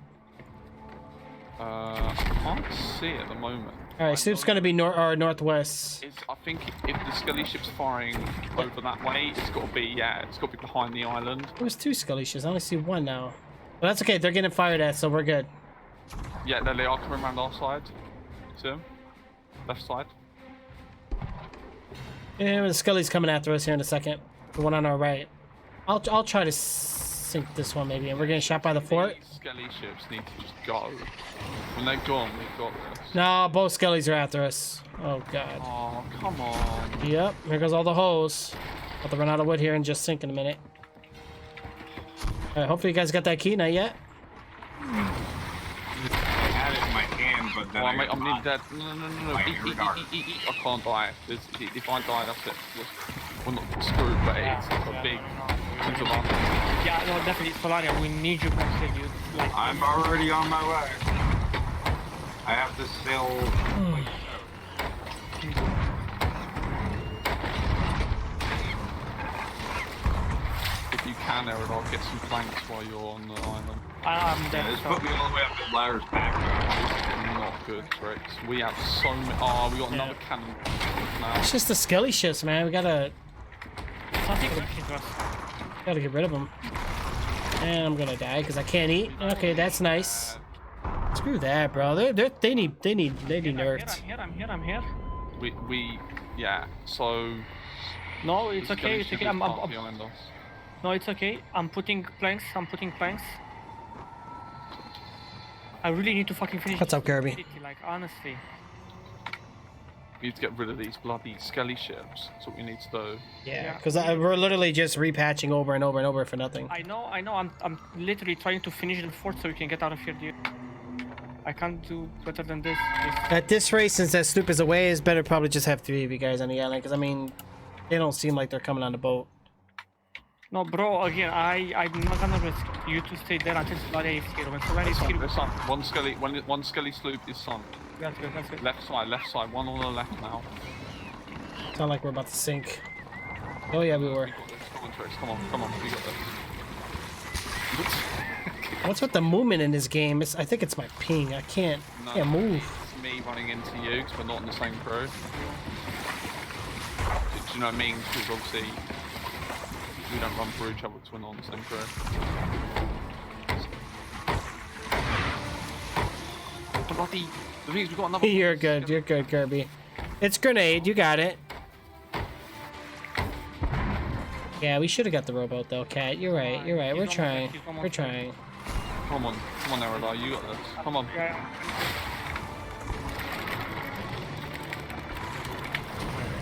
I can't see it at the moment. All right, sloop's gonna be northwest. I think if the skelly ship's firing over that way, it's got to be behind the island. There's two Scully ships. I only see one now. But that's okay. They're getting fired at, so we're good. Yeah, they are coming around our side. See them? Left side. Yeah, the Scully's coming after us here in a second. The one on our right. I'll try to sink this one maybe, and we're getting shot by the fort. These skelly ships need to just go. When they're gone, we've got this. No, both Scullys are after us. Oh god. Oh, come on. Yep, here goes all the holes. About to run out of wood here and just sink in a minute. Alright, hopefully you guys got that key, not yet. I had it in my hand, but then Oh, I mate, got I'm nearly knocked. dead. No. Like, Eat. you're dark. I can't die. If I die, that's it. We're not screwed, but it's a big disadvantage. Yeah, no, definitely, Solaria, we need you back here, dude. Like, I'm already on my way. I have to sail. If you can, Aaron, I'll get some planks while you're on the island. I'm Yeah, dead. this So, put me all the way up to Larry's back. Not good, Rex. We have so many. Oh, we got another cannon now. It's just the Scully ships, man. We gotta something rushing to us. get rid of them. And I'm gonna die because I can't eat. Okay, that's nice. Screw that, bro. They need nerfed. I'm here. Yeah. So. No, it's okay, it's okay. Behind us. No, it's okay. I'm putting planks. I really need to fucking finish. What's up, this Kirby? city, like, honestly. We need to get rid of these bloody skelly ships. That's what we need to do. Yeah, because we're literally just repatching over and over and over for nothing. I know. I'm literally trying to finish the fort so we can get out of here, dude. I can't do better than this. At this rate, since that sloop is away, it's better probably just have 3 of you guys on the island. Because I mean, they don't seem like they're coming on the boat. No, bro. Again, I'm not gonna risk you to stay there until Solaria is here. When Solaria is here, There's one skelly sloop is sunk. that's good. That's good. Left side. One on the left now. Sound like we're about to sink. Oh yeah, we were. We got this. Come on, Trix. Come on. We got this. What's with the movement in this game? I think it's my ping. I can't move. It's me running into you because we're not in the same crew. Do you know what I mean? Because obviously we don't run through each other because we're not in the same crew. Bloody. The thing is, we've got another. You're good, Kirby. It's grenade. You got it. Yeah, we should have got the rowboat though, Cat. You're right. We're trying. Come on, Erla, you got this. Come on. Yeah.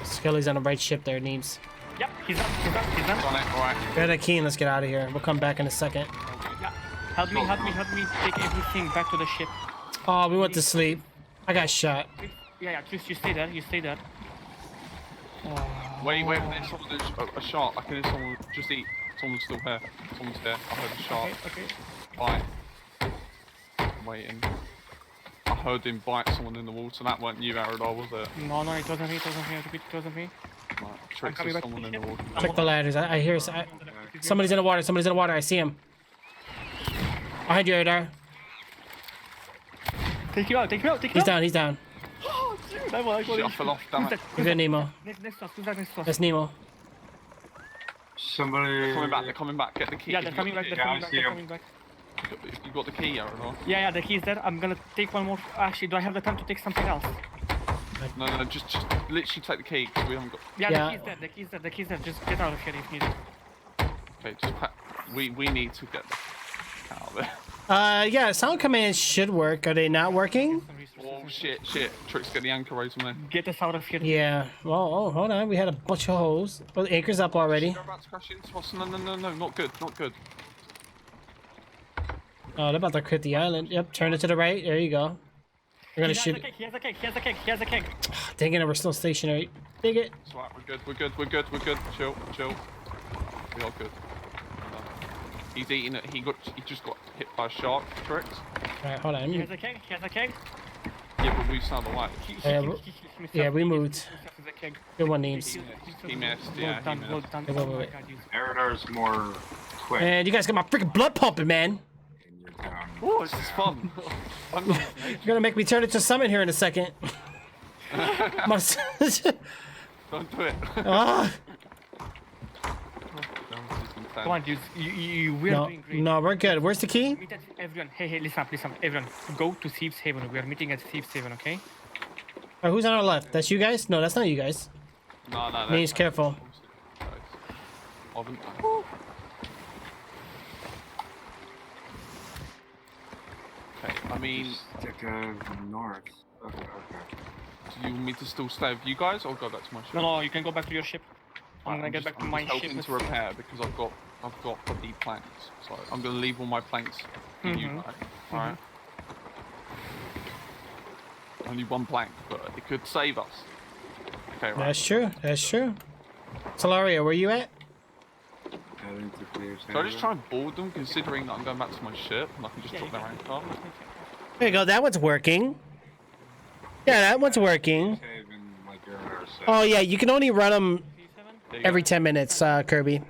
Scully's on the right ship there, Neebs. Yep, he's up. On it, alright. Grab that key and let's get out of here. We'll come back in a second. Yeah. Help me take everything back to the ship. Oh, we went to sleep. I got shot. Yeah, just you stay there. You stay there. Wait, there's someone, there's a shark. I can hear someone just eat. Someone's still here. Someone's there. I heard a shark Okay. bite. I'm waiting. I heard him bite someone in the water. That weren't you, Aradar, was it? No, it wasn't me. I repeat, it wasn't me. Right, Trix, coming there's back to someone the in the ship. water. Check the ladders. I hear somebody's in the water. Somebody's in the water. I see him. Behind you, Radar. Take you out. He's down. He's down. Oh, dude, I was Shit, I fell off, damn it. You're good, Nemo. Next to us. Who's that next to us? That's Nemo. Somebody. They're coming back. Get the key. Yeah, If they're you coming got back. the They're Yeah, I coming back. see They're 'em. coming back. key. If you got the key, Aradar. Yeah, the key's there. I'm gonna take one more. Actually, do I have the time to take something else? No, just literally take the key, 'cause we haven't got... Yeah, Yeah. the key's there. Just get out of here if needed. Okay, just we need to get out of there. Yeah, sound commands should work. Are they not working? Some resources Oh, and shit. Trix, get the anchor raised on there. Get us out of here. Yeah. Well, oh, hold on. We had a bunch of holes. Well, the anchor's up already. They're about to crash into us. No, not good. Oh, they're about to crit the island. Yep, turn it to the right. There you go. We're gonna shoot. He has a keg. Dang it, we're still stationary. Dig it. It's alright, we're good. Chill. We are good. He's eating it. He just got hit by a shark, correct? Alright, hold on. He has a keg. Yeah, but we sound alright. Yeah, we moved. The keg. Good one, Neems. He missed, yeah, he missed. Well done. Wait, Oh my wait. God, you- Aradar's more quick. And you guys got my freaking blood pumping, man. And you're down. Oh, this is fun. I'm not... You're gonna make me turn into summon here in a second. My- Don't do it. Ah, Come on, dudes. We're no, doing great. no, we're good. Where's the key? Meet at everyone. Hey, listen up. Everyone, go to Thieves Haven. We are meeting at Thieves Haven, okay? Who's on our left? That's you guys? No, that's not you guys. No. Neems, careful. Okay, I mean, Stick north. Okay. do you want me to still stay with you guys or go back to my ship? No, you can go back to your ship. I'm gonna get just- back to I'm my just ship. helping with- to repair because I've got bloody planks. So I'm gonna leave all my planks with you Mhm. guys. Alright. Only one plank, but it could save us. Okay, right. That's true. Solaria, where you at? Heading to Clear So I just try and board them, considering that I'm going back to my ship and I can just Yeah, drop you their anchor. There you go. That one's working. Yeah, that one's working. Haven, like Aradar said. Oh yeah, you can only run them Thieves Haven? There you every go. 10 minutes, Kirby.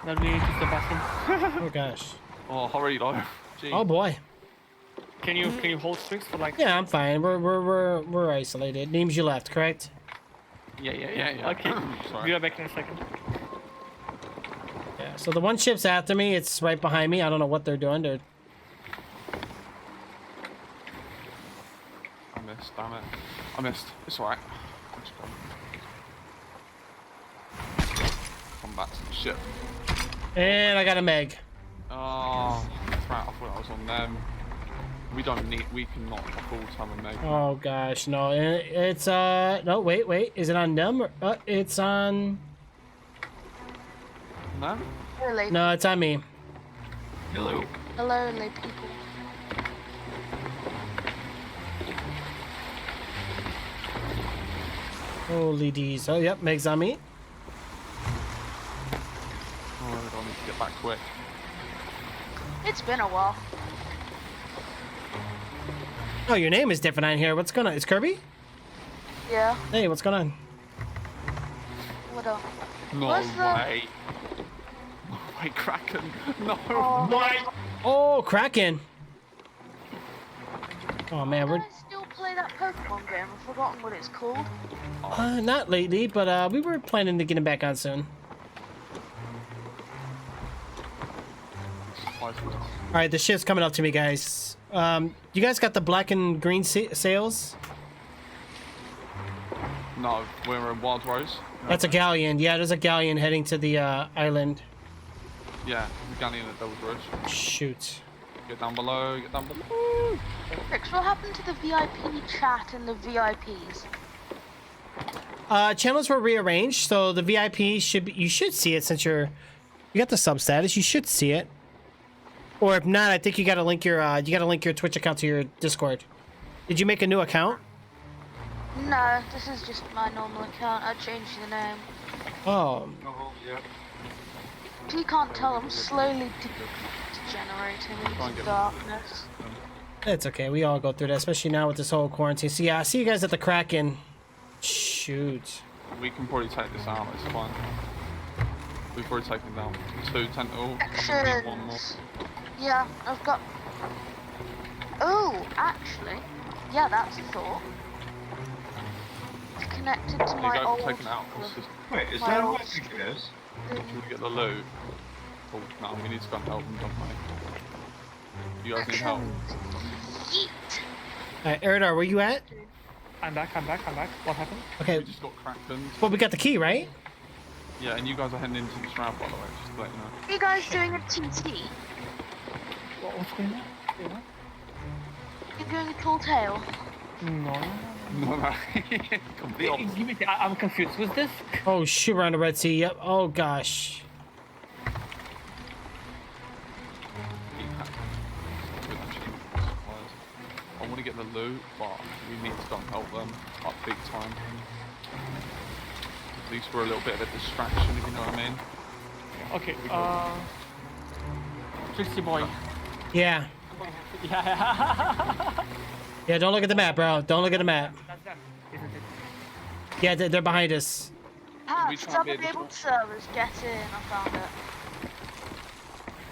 Then we need to the bathroom. Oh gosh. Oh, hurry though. Gee. Oh boy. Can you hold Strix for like? Yeah, I'm fine. We're isolated. Names you left, correct? Yeah. Okay. Sorry. Be right back in a second. Yeah. So the one ship's after me. It's right behind me. I don't know what they're doing. They're I missed, damn it. I missed. It's alright. Come back to the ship. and I got a Meg. Oh, that's right. I thought I was on them. We cannot afford to have a Meg. Oh gosh, no. It's no, wait. Is it on them? Or, it's on. No? Hello, No, it's on me. Hello. hello, people. Holy D's. Oh yep, Meg's on me. Oh, I need to get back quick. It's been a while. Oh, your name is different on here. What's going on? It's Kirby? Yeah. Hey, what's going on? What up? No What's the- way. No way, Kraken. No. Oh, Oh, Kraken. Oh man, do we're I still play that Pokemon game? I've forgotten what it's called. not lately, but we were planning to get him back on soon. All right, the ship's coming up to me, guys. You guys got the black and green sails? No, we're in Wild Rose. That's a galleon. Yeah, there's a galleon heading to the island. Yeah, the galleon at Devil's Rush. Shoot. Get down below, get down below. Rix, what happened to the VIP chat and the VIPs? Channels were rearranged, so the VIP you should see it since you got the sub status. You should see it. Or if not, I think you gotta link your Twitch account to your Discord. Did you make a new account? No, this is just my normal account. I changed the name. Oh, Oh, yeah. If you can't tell, I'm slowly degenerating into darkness. it's okay. We all go through that, especially now with this whole quarantine. So yeah, I'll see you guys at the Kraken. Shoot. We can probably take this out, it's fine. We've already taken down 2 tentacle. I think we need 1 more. Actions. Yeah, I've got. Oh, actually, yeah, that's a thought. It's connected to You my go old. taken out. It's just, Wait, is My that old what I think it is? should we get the loot? Oh, no, we need to go and help them, don't we? You guys need help. Yeet. Alright, Eridar, where you at? I'm back. What happened? Okay, We just got Kraken. well, we got the key, right? Yeah, and you guys are heading into the shroud, by the way, just to let you know. Are you guys doing a TT? What's going on? You're doing a tall tale? No. No, no. Complete opposite. Give me. I'm confused. Who's this? Oh shoot, we're on the Red Sea. Yep. Oh gosh. I want to get the loot, but we need to go and help them up big time. At least we're a little bit of a distraction, if you know what I mean. Okay. Trixie boy. Yeah. Yeah. Yeah, don't look at the map, bro. Don't look at the map. That's them, isn't it? Yeah, they're behind us. Ah, we try and somebody be able able to servers, get in, I found it.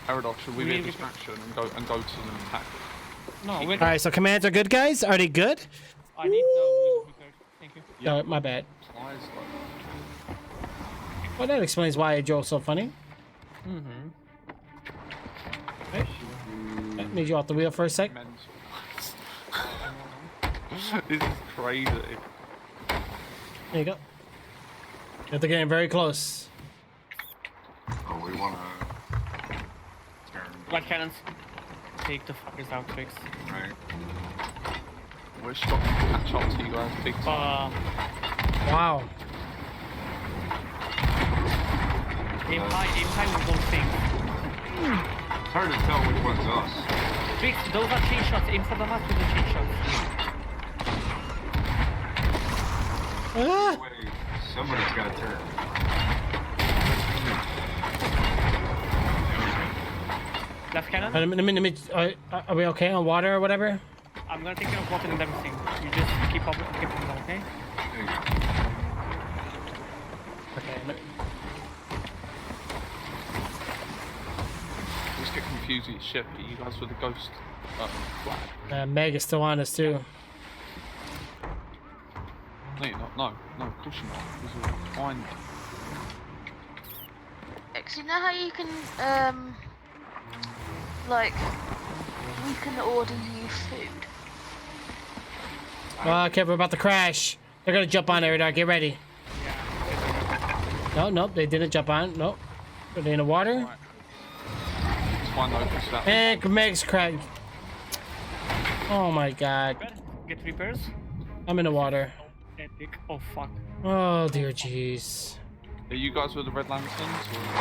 Paradox, should we be a We- distraction and go to them and attack them? No, we're. Alright, so commands are good, guys? Are they good? I need the wheel repaired. Thank you. No, my bad. Flies, like, Well, that explains why Joel's so funny. Mm-hmm. That made you off the wheel for a sec. mental. This is crazy. There you go. They're getting very close. Oh, we wanna. Light cannons. Take the fuckers out, Trix. Right. We're struggling to catch up to you guys big time. Wow. Aim high with those things. It's hard to tell which one's us. Trix, those are chain shots. Aim for the last with the chain shots. Ah! Wait, somebody's got to turn. Left cannon. Are we okay on water or whatever? I'm gonna take care of water and everything. You just keep up, okay? There you go. Okay. Just get confused with your ship. You guys were the ghost flag. Meg is still on us too. No, you're not. No, of course you're not. This is fine. X, you know how you can, like, we can order you food? Oh, okay, we're about to crash. They're gonna jump on Eridar. Get ready. No, nope, they didn't jump on. Nope. Are they in the water? It's fine though, because that. And Meg's cracked. Oh my god. Get repairs. I'm in the water. Epic. Oh fuck. Oh dear jeez. Are you guys with the Red Lanterns?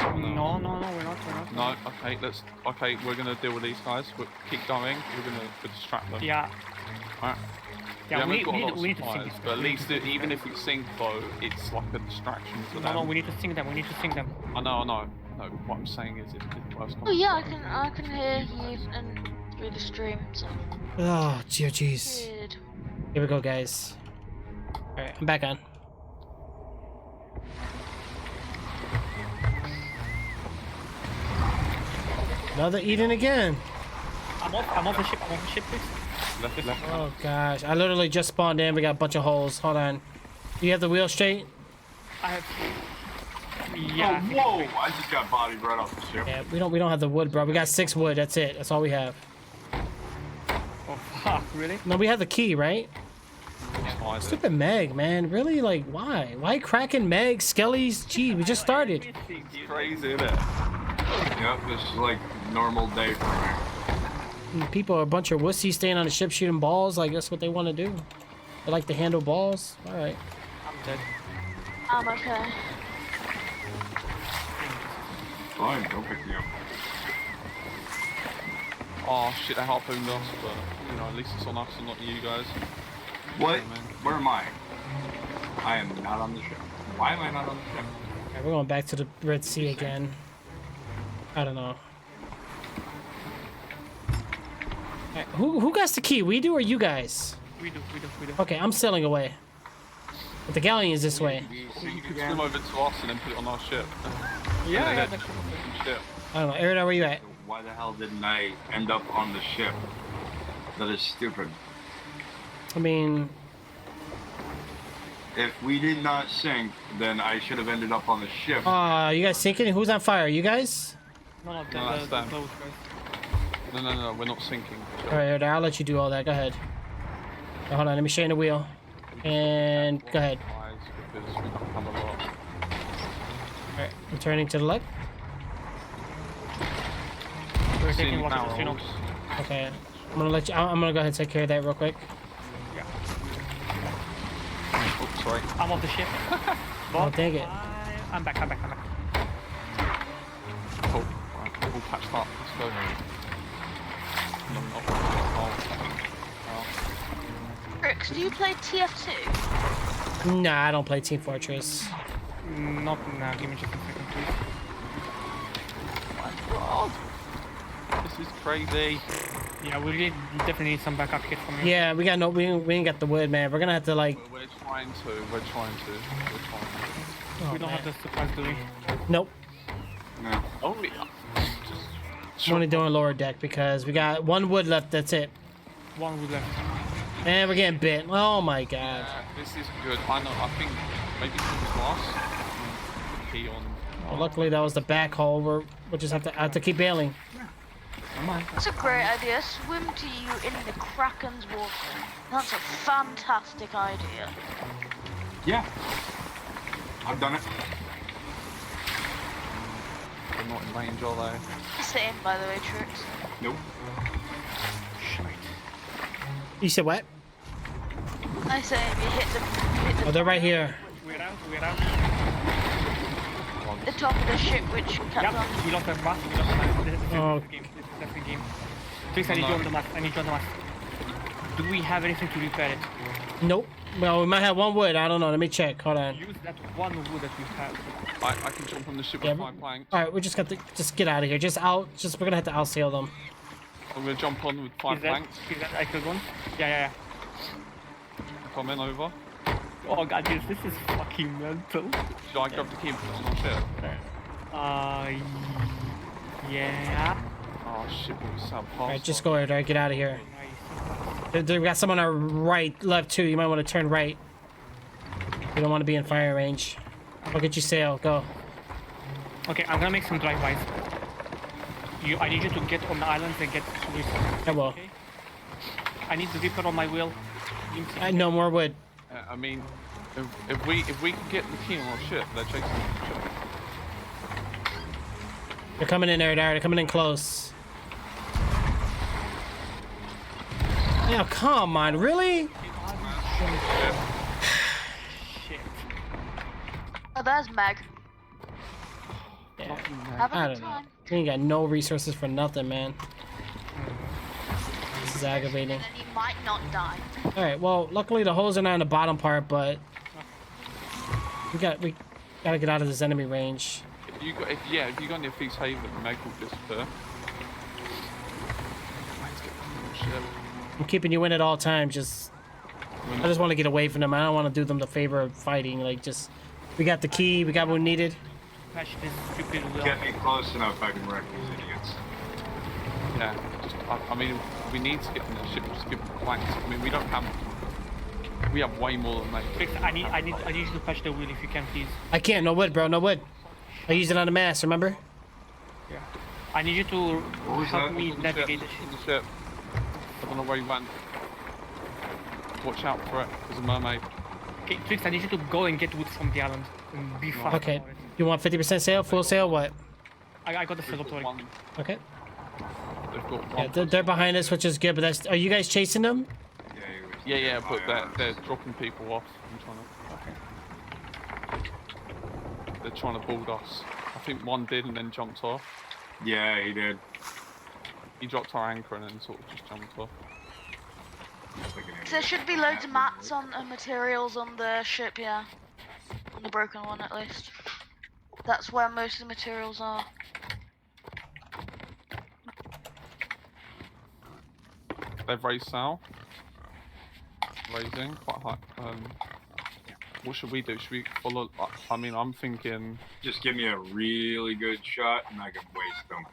Or No, we're not. No. Okay, Okay, we're gonna deal with these guys. We'll keep going. We'll distract them. Yeah. Alright. Yeah, haven't we got a lot of need to supplies, sink this. but at least even if we sink though, it's like a distraction to them. No, we need to sing them. We need to sing them. I know. No, what I'm saying is if worse comes Oh yeah, I can hear you and through the stream, so Oh dear jeez. good. Here we go, guys. Alright, I'm back on. Another Eden again. I'm off the ship. Please. left. Oh gosh, I literally just spawned in. We got a bunch of holes. Hold on. You have the wheel straight? I have. Yeah. Oh, whoa! I just got bodied right off the ship. Yeah, we don't have the wood, bro. We got 6 wood. That's it. That's all we have. Oh fuck! Really? No, we have the key, right? Fine, Stupid Meg, man. Really? Like, why? Why Kraken, Meg, Skelly's? Gee, we just started. It's crazy, isn't it? Yep, this is like normal day for me. And people are a bunch of wussies staying on the ship shooting balls. Like, that's what they want to do. They like to handle balls. All right. I'm dead. I'm okay. Fine, don't pick me up. Oh shit, they harpooned us, but you know, at least it's on us and not you guys. What? Yeah, man. Where am I? I am not on the ship. Why am I not on the ship? Alright, we're going back to the Red Sea again. I don't know. Alright, who got the key? We do or you guys? We do. Okay, I'm sailing away. But the galleon is this way. So you can swim over to us and then put it on our ship. Yeah, And then that's fucking ship. I don't know. Aridar, where you at? Why the hell didn't I end up on the ship? That is stupid. I mean, If we did not sink, then I should have ended up on the ship. you guys sinking? Who's on fire? You guys? No, No, that's the them. those guys. No, we're not sinking. Alright, Aridar, I'll let you do all that. Go ahead. Now, hold on, let me share the wheel. And go ahead. Because we don't have a lot. Alright, I'm turning to the left. We're Seen taking water, you know. barrels. Okay. I'm gonna let you. I'm gonna go ahead and take care of that real quick. Yeah. Oh, sorry. I'm off the ship. Oh, dang it. I'm back. Cool. Right, all patched up. Let's go. Rix, do you play TF2? Nah, I don't play Team Fortress. Not now. Give me just a second, please. God. This is crazy. Yeah, we really definitely need some backup kit from you. Yeah, we got no. We ain't got the wood, man. We're gonna have to like. We're trying to. Oh, We don't man. have the supplies, do we? Nope. No. Oh, yeah. I'm only doing lower deck because we got one wood left. That's it. One wood left. And we're getting bit. Oh my god. This is good. I know. I think maybe it's glass. Key on. Well, luckily that was the back hole. We'll just have to keep bailing. That's a great idea. Swim to you in the Kraken's water. That's a fantastic idea. Yeah. I've done it. They're not in range, are they? Same, by the way, Trix. Nope. You said what? I say if you hit the Oh, they're right here. We're out. the top of the ship, which kept Yep, on. we lost the map. This is Oh. the game. This is the game. Trix, I need you on the map. Do we have anything to repair it? Nope. Well, we might have one wood. I don't know. Let me check. Hold on. Use that one wood that we have. I can jump on the ship Yeah, with 5 planks. All right, we just got to get out of here. We're gonna have to outsail them. I'm gonna jump on with 5 Is that I could one? Yeah. Come in over. Oh god, this is fucking mental. Should I grab the key and put it on our ship? Yeah. Oh shit, we just have All right, just go ahead. All right, get out of here. We got someone on our right, left too. You might want to turn right. You don't want to be in fire range. I'll get you sail. Go. Okay, I'm gonna make some drive-bys. I need you to get on the island and get resources. I will. Okay? I need the Reaper on my wheel. No more wood. I mean, if we could get the key on our ship, they're chasing the ship. They're coming in there. They're coming in close. Yeah, come on, really? Shit. Oh, there's Meg. Yeah, Have a I good don't know. time. We ain't got no resources for nothing, man. This is aggravating. And then you might not die. All right. Well, luckily the holes are not in the bottom part, but we gotta get out of this enemy range. If you go near Feast Haven, Meg will disappear. Let's get on the ship. I'm keeping you in at all times. I just want to get away from them. I don't want to do them the favor of fighting. Like, we got the key. We got what we needed. Crash this stupid wheel. Get me close enough, I can wreck these idiots. Yeah, I mean, we need to get on the ship. Just give them planks. I mean, we have way more than they. Fix, I need you to patch the wheel if you can, please. I can't. No wood, bro. No wood. I used it on the mast. Remember? Yeah. I need you to was help that? me On the navigate ship, the on ship. the ship. I don't know where he went. Watch out for it. There's a mermaid. Okay, Trix, I need you to go and get wood from the island and be fast. Okay. about it. You want 50% sail? Full sail? What? I got the They've got celebratory. one. Okay. They've got Yeah, one. they're behind us, which is good. But are you guys chasing them? Yeah, but they're dropping people off. They're trying to board us. I think one did and then jumped off. Yeah, he did. He dropped our anchor and then sort of just jumped off. Like an There idiot. should be loads of mats on and materials on the ship, yeah. On the broken one, at least. That's where most of the materials are. They've raised sail. Raising quite high. What should we do? Should we follow? I mean, I'm thinking. Just give me a really good shot and I can waste them.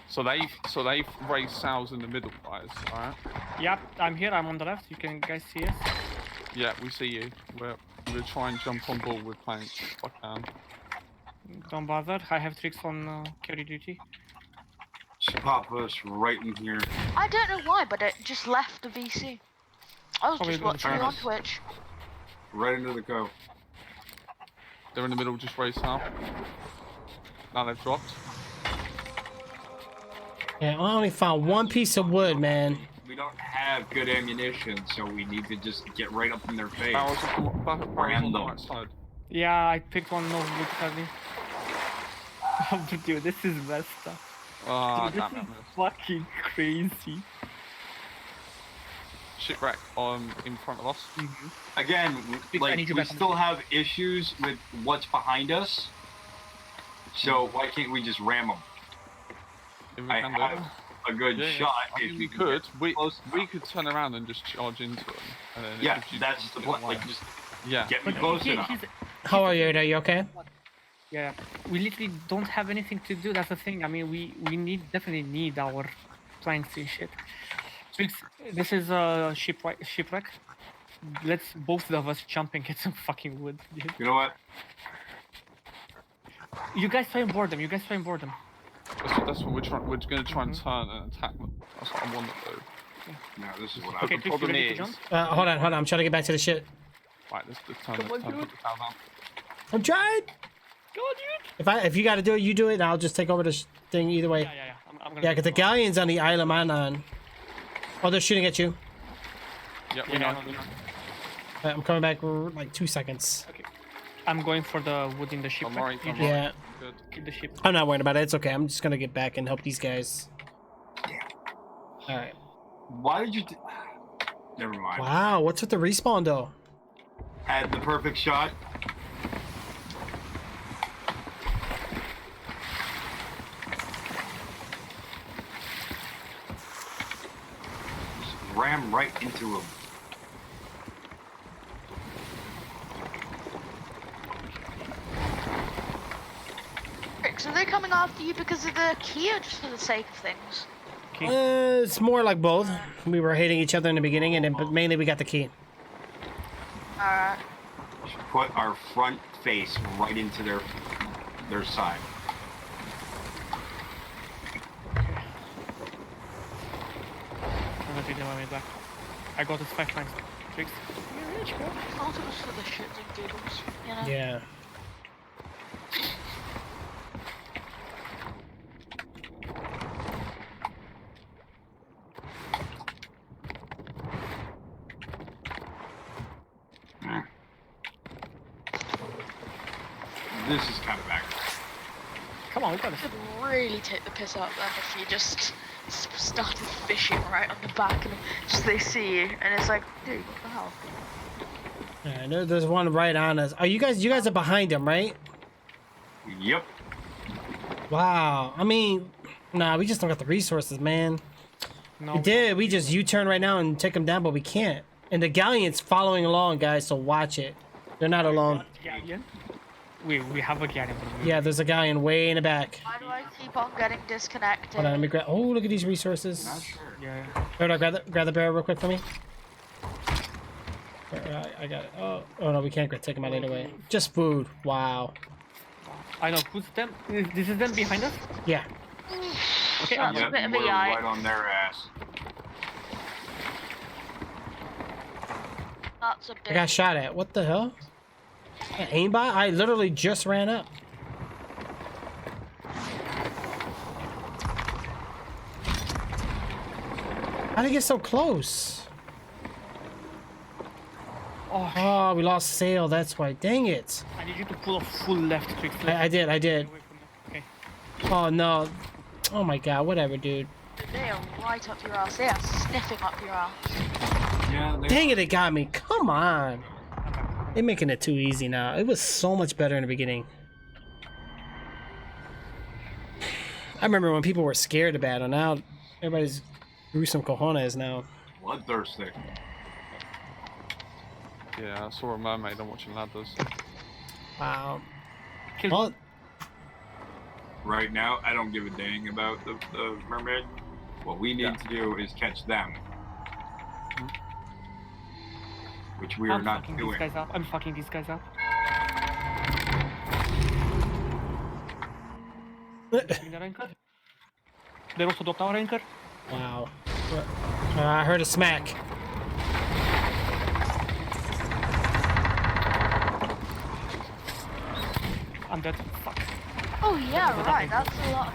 So they've raised sails in the middle, guys. All right. Yep, I'm here. I'm on the left. You can guys see us. Yeah, we see you. We'll try and jump on board with planks if I can. Don't bother. I have tricks on carry duty. Just pop us right in here. I don't know why, but it just left the VC. I was Probably just gonna watching you turn on us. Twitch. Right into the cove. They're in the middle, just raised sail. Now they've dropped. Yeah, I only found one piece of wood, man. We don't have good ammunition, so we need to just get right up in their face. Barrels on the Random. right side. Yeah, I picked one no wood sadly. But dude, this is messed up. Ah, Dude, this damn it. is fucking crazy. Shipwreck in front of us. Again, I like need you we back on still have issues with what's behind us. So why can't we just ram them? If we I can do have it. a good Yeah, shot. I if mean, we can could. get We close we enough. could turn around and just charge into them. And then it Yeah, gives you that's the different point. Like, way. just Yeah. get me But close he- enough. he's- How are you? Are you okay? Yeah, we literally don't have anything to do. That's the thing. I mean, we definitely need our planks and shit. So this is a shipwreck. Let's both of us jump and get some fucking wood. Dude. You know what? You guys try and board them. You guys try and board them. That's what we're trying. We're going to try and turn and attack them. That's what I want to do. No, this is what Okay, I. the Trix, you problem ready to is- jump? Hold on. I'm trying to get back to the ship. Right, let's turn Come on, turn dude. the town down. I'm trying. Go on, dude. If you got to do it, you do it, and I'll just take over the thing either way. Yeah. I'm gonna. Yeah, because the galleon's on the island I'm on. Oh, they're shooting at you. Yeah, we Yeah, know. no, no. I'm coming back like 2 seconds. Okay. I'm going for the wood in the ship. I'm worried. You I'm just Yeah. Good. keep the ship. I'm not worried about it. It's okay. I'm just gonna get back and help these guys. All right. Why did you? Never mind. Wow, what's with the respawn though? Had the perfect shot. Just ram right into him. Trix, are they coming after you because of the key or just for the sake of things? It's more like both. We were hating each other in the beginning, and then but mainly we got the key. Alright. Just put our front face right into their side. I'm gonna take them on my back. I got his flashlight. Tricks. I thought it was for the shits and giggles, you know? Yeah. This is kind of accurate. Come on, we got You this. could really take the piss out of them if you just started fishing right on the back and just they see you and it's like, dude, what the hell? Yeah, there's one right on us. Are you guys are behind him, right? Yep. Wow. I mean, nah, we just don't got the resources, man. No. We did. We just U-turn right now and take them down, but we can't. And the galleon's following along, guys. So watch it. They're not alone. Galleon? We have a galleon. Yeah, there's a galleon way in the back. Why do I keep on getting disconnected? Hold on, let me grab. Oh, look at these resources. Not sure. Yeah. Hold on, grab the barrel real quick for me. I got it. Oh no, we can't take them out anyway. Just food. Wow. I know. Who's them? This is them behind us? Yeah. Okay, That's Yep, a bit of a we're yike. right on their ass. That's a I bit. got shot at. What the hell? Aimbot? I literally just ran up. How'd I get so close? Oh, Oh, we lost sail. That's why. Dang it. I need you to pull a full left, Tricks. I did. Away from them. Okay. Oh no. Oh my god. Whatever, dude. They are right up your ass. They are sniffing up your ass. Yeah, they Dang it, it got me. Come on. They're making it too easy now. It was so much better in the beginning. I remember when people were scared of battle. Now everybody's gruesome cojones now. bloodthirsty. Yeah, I saw a mermaid. I'm watching ladders. Wow. Kill Well, Right now, I don't give a dang about the mermaid. What we need to do is catch them. Which we are I'm not fucking doing. these guys up. I'm fucking these guys up. In the anchor. They also dropped our anchor. wow. I heard a smack. I'm dead. Fuck. Oh yeah, right. That's a lot.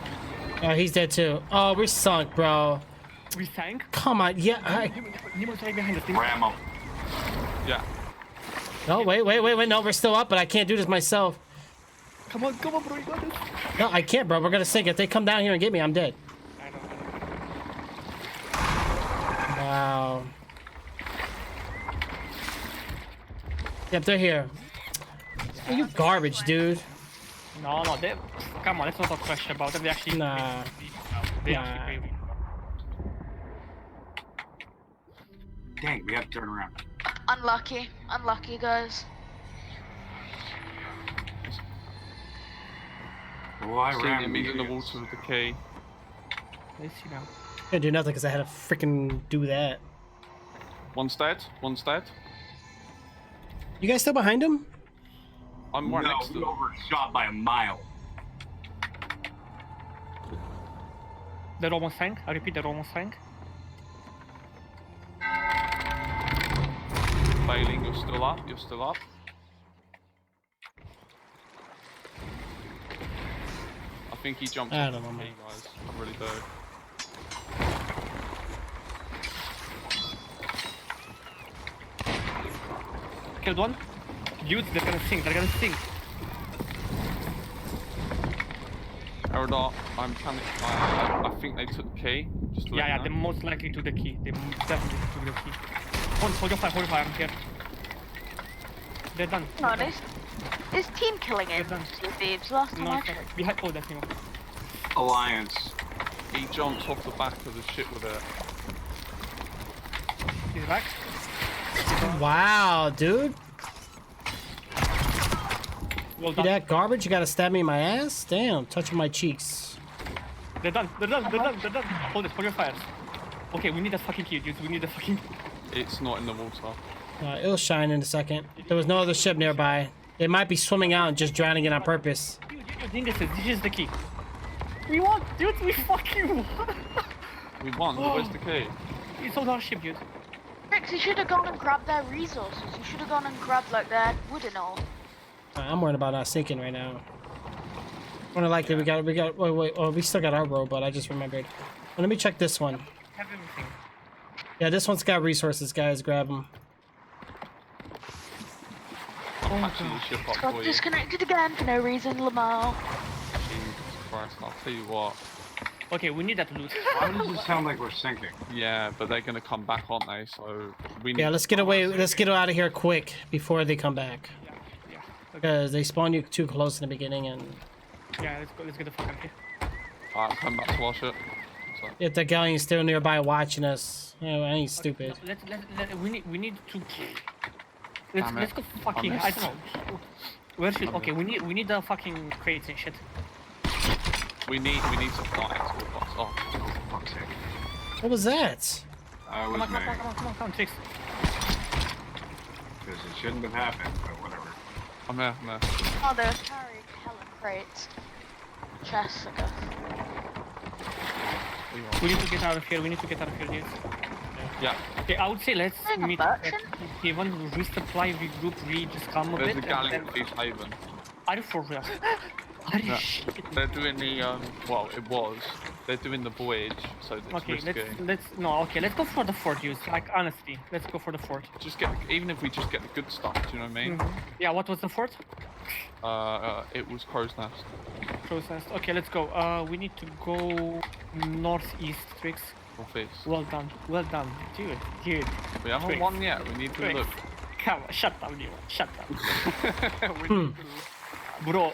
Oh, he's dead too. Oh, we're sunk, bro. We sank. Come on. Yeah. Nemo's right behind us. Ram 'em. Yeah. No, wait. No, we're still up, but I can't do this myself. Come on, bro. You got this. No, I can't, bro. We're gonna sink. If they come down here and get me, I'm dead. I know. Wow. Yep, they're here. Oh, you garbage, dude. No, they. Come on, let's not talk trash about them. They actually. Nah. They Nah. actually pay. Dang, we have to turn around. Unlucky. Unlucky, guys. Why Seeing ram him me? in the water with the key. Let's see now. Couldn't do nothing because I had to freaking do that. One's dead. One's dead. You guys still behind him? I'm right No, next to we them. overshot by a mile. They're almost sank. I repeat, they're almost sank. Failing, you're still up. You're still up. I think he jumped I off don't the know, key, man. guys. I really do. Killed one. Dude, they're gonna sink. They're gonna sink. Aerodot, I'm panic. I think they took the key. Just to let Yeah, you they're know. most likely to the key. They definitely took the key. Hold your fire, I'm here. They're done. No, this team killing it. They're done. Two thieves. Last time No, I it's checked. not. Behind. Oh, that's Nemo. Alliance. He jumped off the back of the ship with it. He's back. Wow, dude. Well You done. that garbage? You gotta stab me in my ass? Damn, touching my cheeks. They're done. They're done. Hold it. Hold your fires. Okay, we need that fucking key, dude. We need the fucking. It's not in the water. It'll shine in a second. There was no other ship nearby. They might be swimming out and just drowning it on purpose. Dude, this is the key. We won, dude. We fucking won. We won, but where's the key? It's on our ship, dude. Rex, you should have gone and grabbed their resources. You should have gone and grabbed like their wood and all. I'm worried about not sinking right now. More than likely, we got. Wait. Oh, we still got our robot. I just remembered. Well, let me check this one. Have everything. Yeah, this one's got resources, guys. Grab them. I'm patching the ship up Got for you. disconnected again for no reason, Lamar. Jesus Christ, I'll tell you what. Okay, we need that loot. Why does it sound like we're sinking? Yeah, but they're gonna come back, aren't they? So we need Yeah, let's get away. Let's get out of here quick before they come back. Yeah. Because they spawn you too close in the beginning, and Yeah, let's go. Let's get the fuck out of here. Alright, come back to our ship. So, if the galleon's still nearby watching us, I ain't stupid. We need to. Damn Let's it. go fucking. I don't know. Where should? Damn Okay, it. we need the fucking crates and shit. we need to fly to the box. Oh, For fuck's sake. What was that? I Come was on, come mad. on, come on, come on, Trix. Because it shouldn't have happened, but whatever. I'm there. Oh, they're carrying hella crates. Chests, I guess. We need to get out of here. We need to get out of here, dude. Yeah, Okay, I would say let's Hang on, meet at Bertrand. Haven, resupply, regroup, just calm a there's bit. a and galleon then- at East Haven. Are you for real? Are you Yeah. shit? They're doing the well, it was. They're doing the voyage, so it's Okay, risky. let's go for the fort, dude. Like honestly, let's go for the fort. Just get, even if we just get the good stuff, do you know what I mean? Yeah, what was the fort? It was Crow's Nest. crow's nest. Okay, let's go. We need to go northeast, Trix. Northeast. Well done, dude. We haven't Trix. won yet. We need to Trix. look. Come on, shut up, Leo. Shut up. We need to Bro,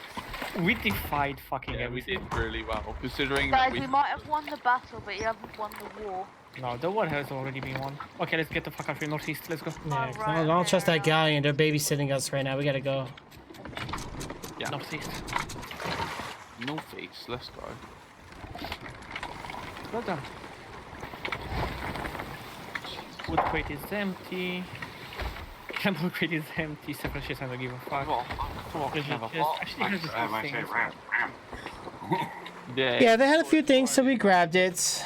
we defied fucking Yeah, we everything. did really well, considering Guys, that we we. might have won the battle, but you haven't won the war. No, the war has already been won. Okay, let's get the fuck out of here, northeast. Let's go. Yeah, 'cause Alright, I don't trust that there. galleon. They're babysitting us right now. We gotta go. Yeah, Northeast. northeast. Let's go. Well done. Wood crate is empty. Camel crate is empty. Separatists, I don't give a fuck. Come on, There's have a just- actually, there's just I things. say ram. Yeah. Yeah, they had a few things, so we grabbed it.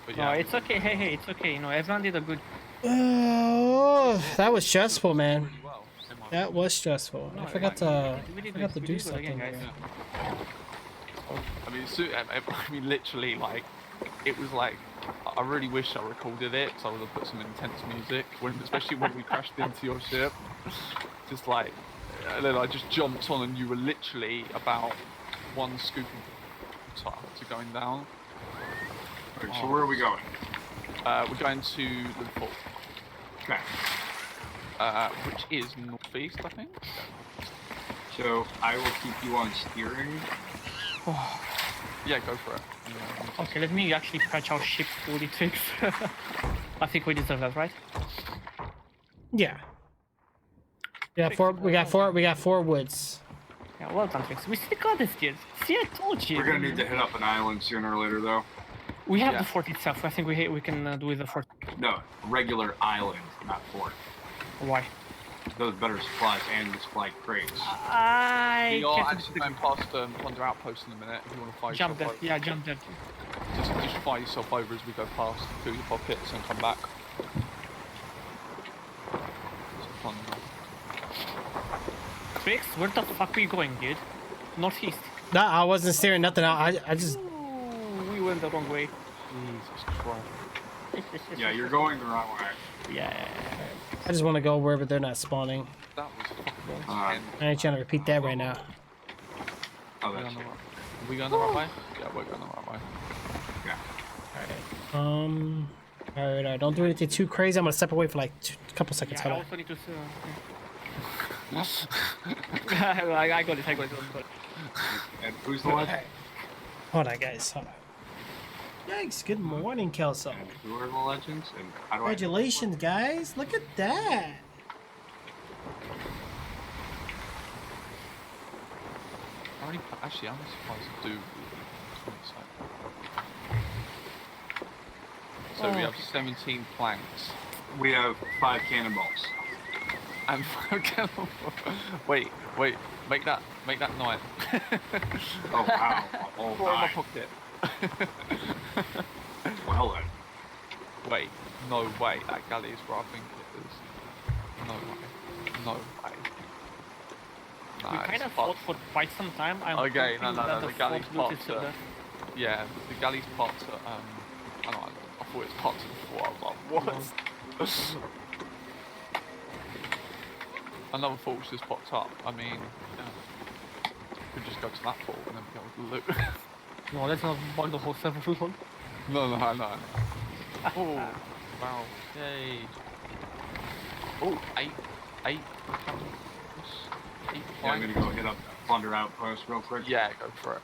But No, yeah, it's okay. Hey, it's okay. You know, everyone did a good. Oh, that was stressful, man. really well, in my That was stressful. I forgot to We did forgot to good. We do did good again, something. guys. here. I mean, I mean, literally, like, it was like, I really wish I recorded it, so I would have put some intense music, especially when we crashed into your ship. Just like, and then I just jumped on, and you were literally about one scoop of water to going down. Okay, so where are we going? We're going to Liverpool, Okay. which is northeast, I think. So I will keep you on steering. Yeah, go for it. Yeah. Okay, let me actually patch our ship fully, Trix. I think we deserve that, right? Yeah. We got four woods. Yeah, well done, Trix. We still got this, kid. See, I told you. We're gonna need to hit up an island sooner or later, though. We have Yeah. the fort itself. I think we can do with the fort. No, regular island, not fort. Why? Those better supplies and the supply crates. I We are can't actually going past Thunder Outpost in a minute. If you want to fire jump there. yourself Yeah, jump there. over. Just fire yourself over as we go past, fill your pockets, and come back. Thunder. Trix, where the fuck are you going, dude? Northeast. No, I wasn't steering nothing out. I just Ooh, we went the wrong way. Jesus Christ. Yeah, you're going the wrong way. Yeah. want to go wherever they're not spawning. That was fucking Uh, intense. I ain't trying to repeat that right now. Oh, Are we that's going the it. right- are we going the right way? Yeah, we're going the right way. Yeah. Alright, don't do anything too crazy. I'm gonna step away for like a couple seconds. Yeah, I Hold on. also need to. I got it. I got it. And who's the one? Hold on, guys. Hold on. Yikes! Good morning, Kelso. And who are the legends? And how do I? Congratulations, guys. Look at that. Actually, I'm surprised to do. So we have 17 planks. We have 5 cannonballs. And wait, make that 9. Oh wow! A whole Four in my 9. pocket. Well then. Wait, no way. That galley is where I think it is. No way. No way. Nah, We kind it's of fucked. fought for quite some time. I'm Okay, hoping no, that the the galley's fort loot is parked still at- there. Yeah, the galley's parked at, I don't know, I thought it was parked at the fort. I was like, what? Another fort's just popped up. I mean, we could just go to that fort and then be able to loot. No, let's not bug the whole server. No. Oh, wow. Yay. Oh, 8 Yeah, I'm gonna go hit up Plunder Outpost real quick. Yeah, go for it.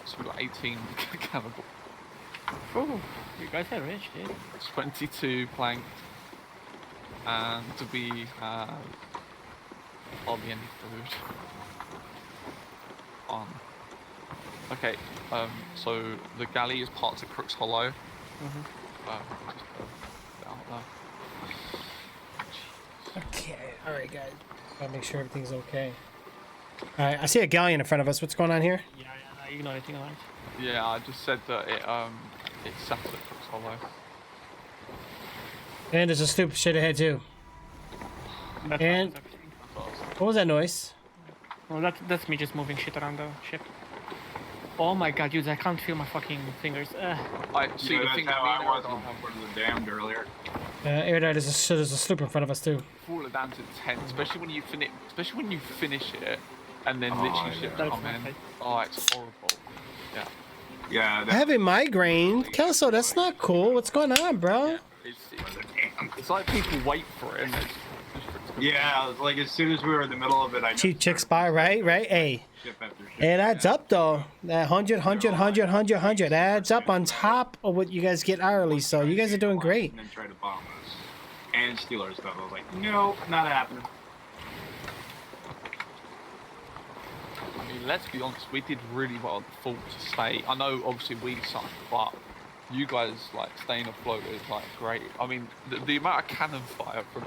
So we've got 18 cannibal, Ooh, you guys are rich, dude. 22 planked, and we have hardly any food. On. Okay, so the galley is parked at Crook's Hollow. Just put it out there. Okay. All right, guys. Gotta make sure everything's okay. All right. I see a galleon in front of us. What's going on here? Yeah, ignore it. Yeah, I just said that it's sat at Crook's Hollow. And there's a stupid shit ahead too. That's And- what it's actually. What was that noise? Well, that's me just moving shit around the ship. Oh my god, dude, I can't feel my fucking fingers. I see Yeah, the that's thing how I was I before the damned earlier. Air there's a sloop in front of us too. fall it down to 10, especially when you finish it and then literally ships That's come my in. face. Oh, it's horrible. Yeah. Yeah. Having migraine, Kelso. That's not cool. What's going on, bro? It's like people wait for it, and it's Yeah, like as soon as we were in the middle of it, I Cheap chick spy, right? Right. Hey, ship after ship. it adds up though. That 100 adds up on top of what you guys get hourly. So you guys are doing great. And then try to bomb us and steal our stuff. I was like, no, not happening. I mean, let's be honest, we did really well at the Fort to stay. I know, obviously, we sucked, but you guys, like, staying afloat is, like, great. I mean, the amount of cannon fire from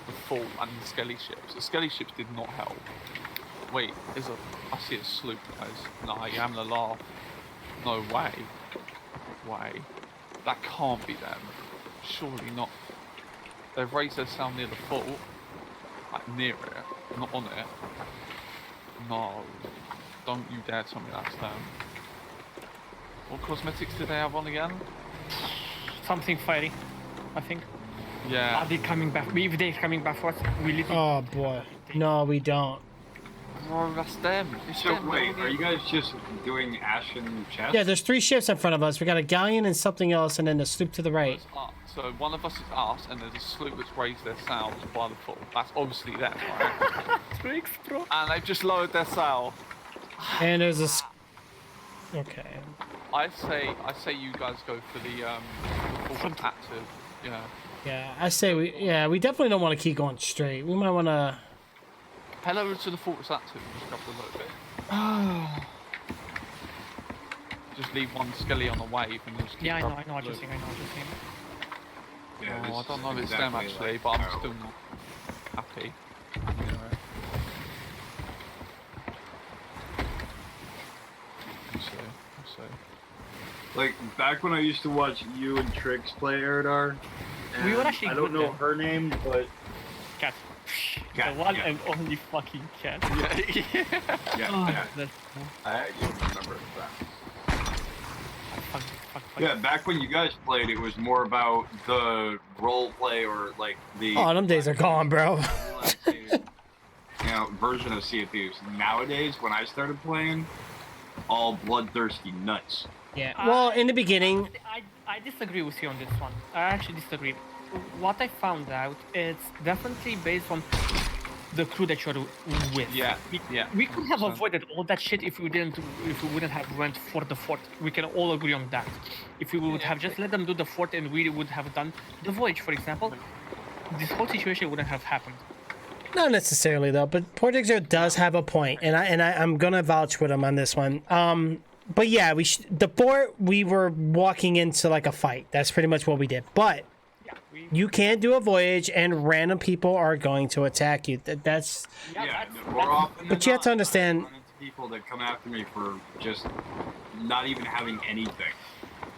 the Fort and the Skelly ships. The Skelly ships did not help. Wait, I see a sloop, guys. Nah, you're having a laugh. No way. Way. That can't be them. Surely not. They've raised their sail near the Fort. Like, near it. Not on it. No. Don't you dare tell me that's them. What cosmetics did they have on again? Something fiery, I think. Yeah. Are they coming back? If they're coming back for us, we literally... Oh boy. No, we don't. No, that's them. It's So them. wait, are you guys just doing Ashen chest? Yeah, there's 3 ships in front of us. We got a galleon and something else, and then the sloop to the right. So one of us is us, and there's a sloop that's raised their sails by the Fort. That's obviously them, right? Tricks, bro. And they've just lowered their sail. And there's a. Okay. I say you guys go for the Fort active. Yeah. Yeah, I say we definitely don't want to keep going straight. We might want to. Head over to the Fortress active and just grab a little bit. Just leave one skelly on the wave and just keep Yeah, I know grabbing what the you're saying, Yeah, Oh, I this don't know if is it's them definitely, actually, like, but I'm terrible. still not happy. Anyway. So. Like back when I used to watch you and Trix play Eridar. We were and actually I don't good know then. her name, but Cat. Cat, The one yeah. and only fucking cat. Yeah. yeah, Oh, yeah. that's... I do remember that. Fuck. Yeah, back when you guys played, it was more about the role play or like the Oh, them days are gone, bro. version of Sea of Thieves. Nowadays, when I started playing, all bloodthirsty nuts. Yeah. Well, in the beginning, I disagree with you on this one. I actually disagree. What I found out, it's definitely based on the crew that you're with. Yeah, We, yeah, we could have 100%. avoided all that shit if we wouldn't have went for the fort. We can all agree on that. If we would have just let them do the fort and we would have done the voyage, for example, this whole situation wouldn't have happened. not necessarily though, but Portexer does have a point, and I'm gonna vouch with him on this one. But yeah, the fort, we were walking into like a fight. That's pretty much what we did. But you can't do a voyage, and random people are going to attack you. That's more often But than you have to not, understand- I run into people that come after me for just not even having anything.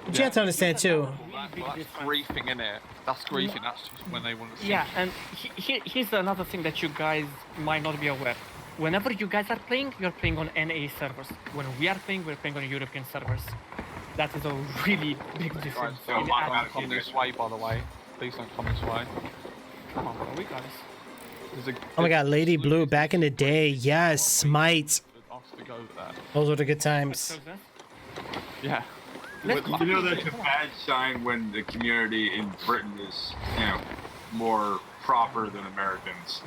But you have to understand too. Well, that's griefing, innit? That's griefing. That's just when they want to see. Yeah, and here's another thing that you guys might not be aware. Whenever you guys are playing, you're playing on NA servers. When we are playing, we're playing on European servers. That is a really big Guys, difference. so in my attitude. bad. don't come this way, by the way. Please don't come this way. Come on, bro, we got this. There's a, Oh my God, Lady Blue, back in the day, yes, Smite. Asked to go there. Those were the good times. So then, Yeah. let's You know that's a bad sign when the community in Britain is, more proper than Americans.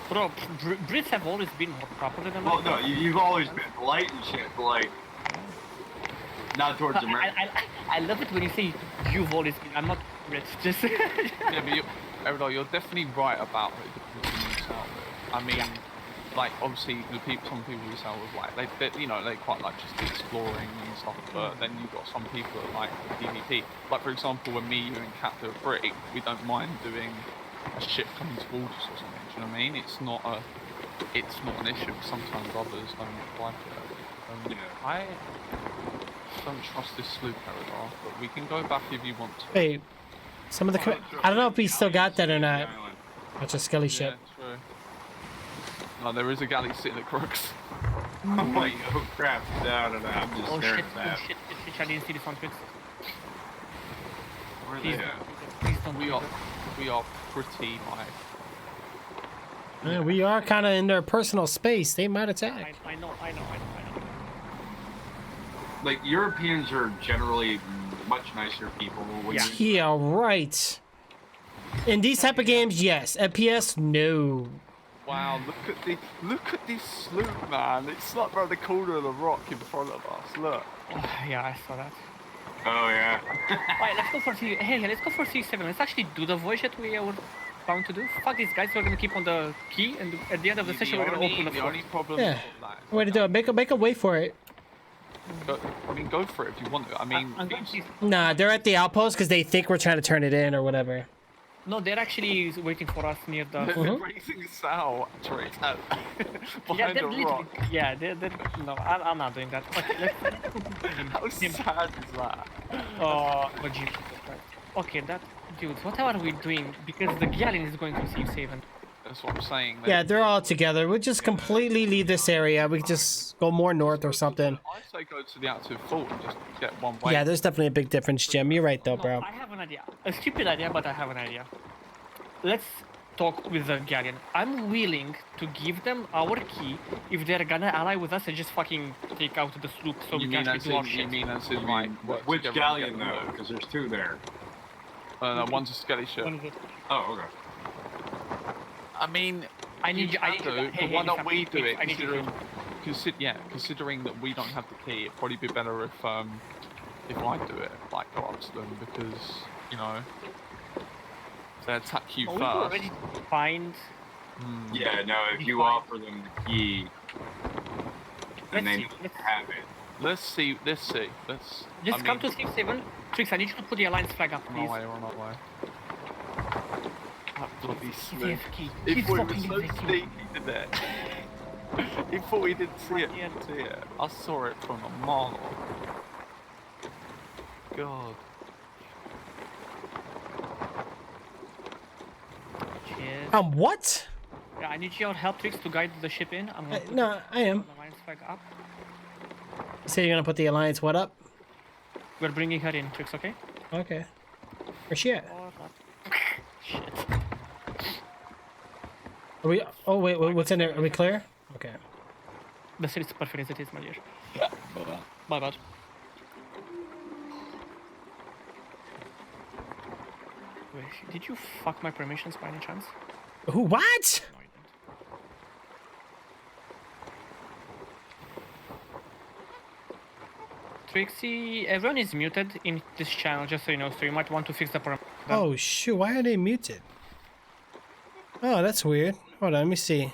Bro, Brits have always been more proper than Well, Americans. no, you've always been polite and shit, but like, not towards Americans. I love it when you say you've always been. I'm not Brits, just... Yeah, but Eridar, you're definitely right about the people you sell with. I mean, like, obviously, some people you sell with, like, they quite like just exploring and stuff, but then you've got some people that like the PvP. Like, for example, when me, you, and Kat do a brick, we don't mind doing a ship coming towards us or something, do you know what I mean? It's not an issue, sometimes others don't like it. I don't trust this sloop, Eridar, but we can go back if you want to. Hey, some of the I don't know if we still got that or not. That's a Skelly ship. Yeah, true. No, there is a galley sitting at Crooks. I'm like, oh crap, no, I'm just Oh staring shit, at that. I didn't see this on Twitch. Where are Please, they at? please don't We are pretty high. We are kind of in their personal space. They might attack. I know. Like Europeans are generally much nicer people. When Yeah. you- Yeah, right. In these type of games, yes. FPS, no. Wow, look at this sloop, man. It's like around the corner of the rock in front of us. Look. Oh, yeah, I saw that. Oh yeah. Alright, let's go for let's go for C7. Let's actually do the voyage that we were bound to do. Fuck these guys, we're gonna keep on the key, and at the end of the session, we're gonna open the The floor. only problem. Yeah. Like, Way to do it. Make a wait for it. go for it if you want to. I mean, I'm going to... Nah, they're at the outpost because they think we're trying to turn it in or whatever. No, they're actually waiting for us near the... they're raising sail tricks out Yeah, behind they're a literally... rock. Yeah, they're... No, I'm not doing that. Okay, How let's... sad is that? Oh, Jesus Christ. Okay, that... Dudes, what are we doing? Because the Galleon is going to C7. That's what I'm saying. Yeah, they're all together. We'll just completely leave this area. We can just go more north or something. I say go to the active fort and just get one way. Yeah, there's definitely a big difference, Jim. You're right, though, No, bro. I have an idea. A stupid idea, but I have an idea. Let's talk with the Galleon. I'm willing to give them our key if they're gonna ally with us and just fucking take out the sloop so You we can mean actually as do our in, shit. you mean as in like work Which together and galleon get them though? out? Because there's two there. One's a skelly ship. What is it? Oh, okay. I mean, I need you. I need do, you. but why don't we do wait, it? I need you. Considering that we don't have the key, it'd probably be better if I do it, like go up to them, because you know if they attack you Oh, we first. already find. Yeah, no. If you Fine. offer them the key, then Let's they see, need to let's- have it. Let's see. Just come to C7. Trix, I need you to put the alliance flag up, On please. our way, we're on our way. That bloody He's sloop. AFK. He He's thought it fucking was so AFK. sneaky, didn't it? He thought he didn't see it. Yeah. See it. I saw it from a mile. God. Cheers. What? Yeah, I need your help, Trix, to guide the ship in. I'm gonna put No, I am. the alliance flag up. You say you're gonna put the alliance what up? We're bringing her in, Trix, okay? Okay. Where's she at? Or not. Shit. Are we? Oh wait, what's in there? Are we clear? Okay. The city is perfect as it is, my dear. My bad. Wait, did you fuck my permissions by any chance? Who? What? No, you didn't. Trixie, everyone is muted in this channel, just so you know, so you might want to fix the problem. Oh shoot! Why are they muted? Oh, that's weird. Hold on, let me see.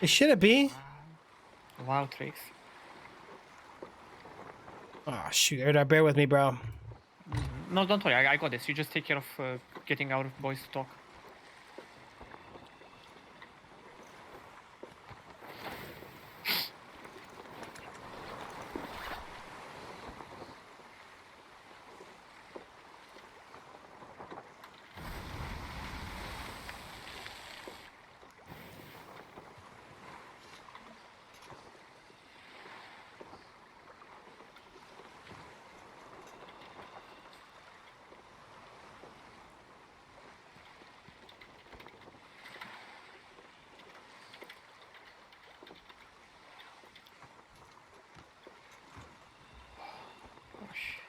It should it be? Wow, Trix. Oh shoot! Bear with me, bro. No, don't worry, I got this. You just take care of getting our boys to talk. Gosh.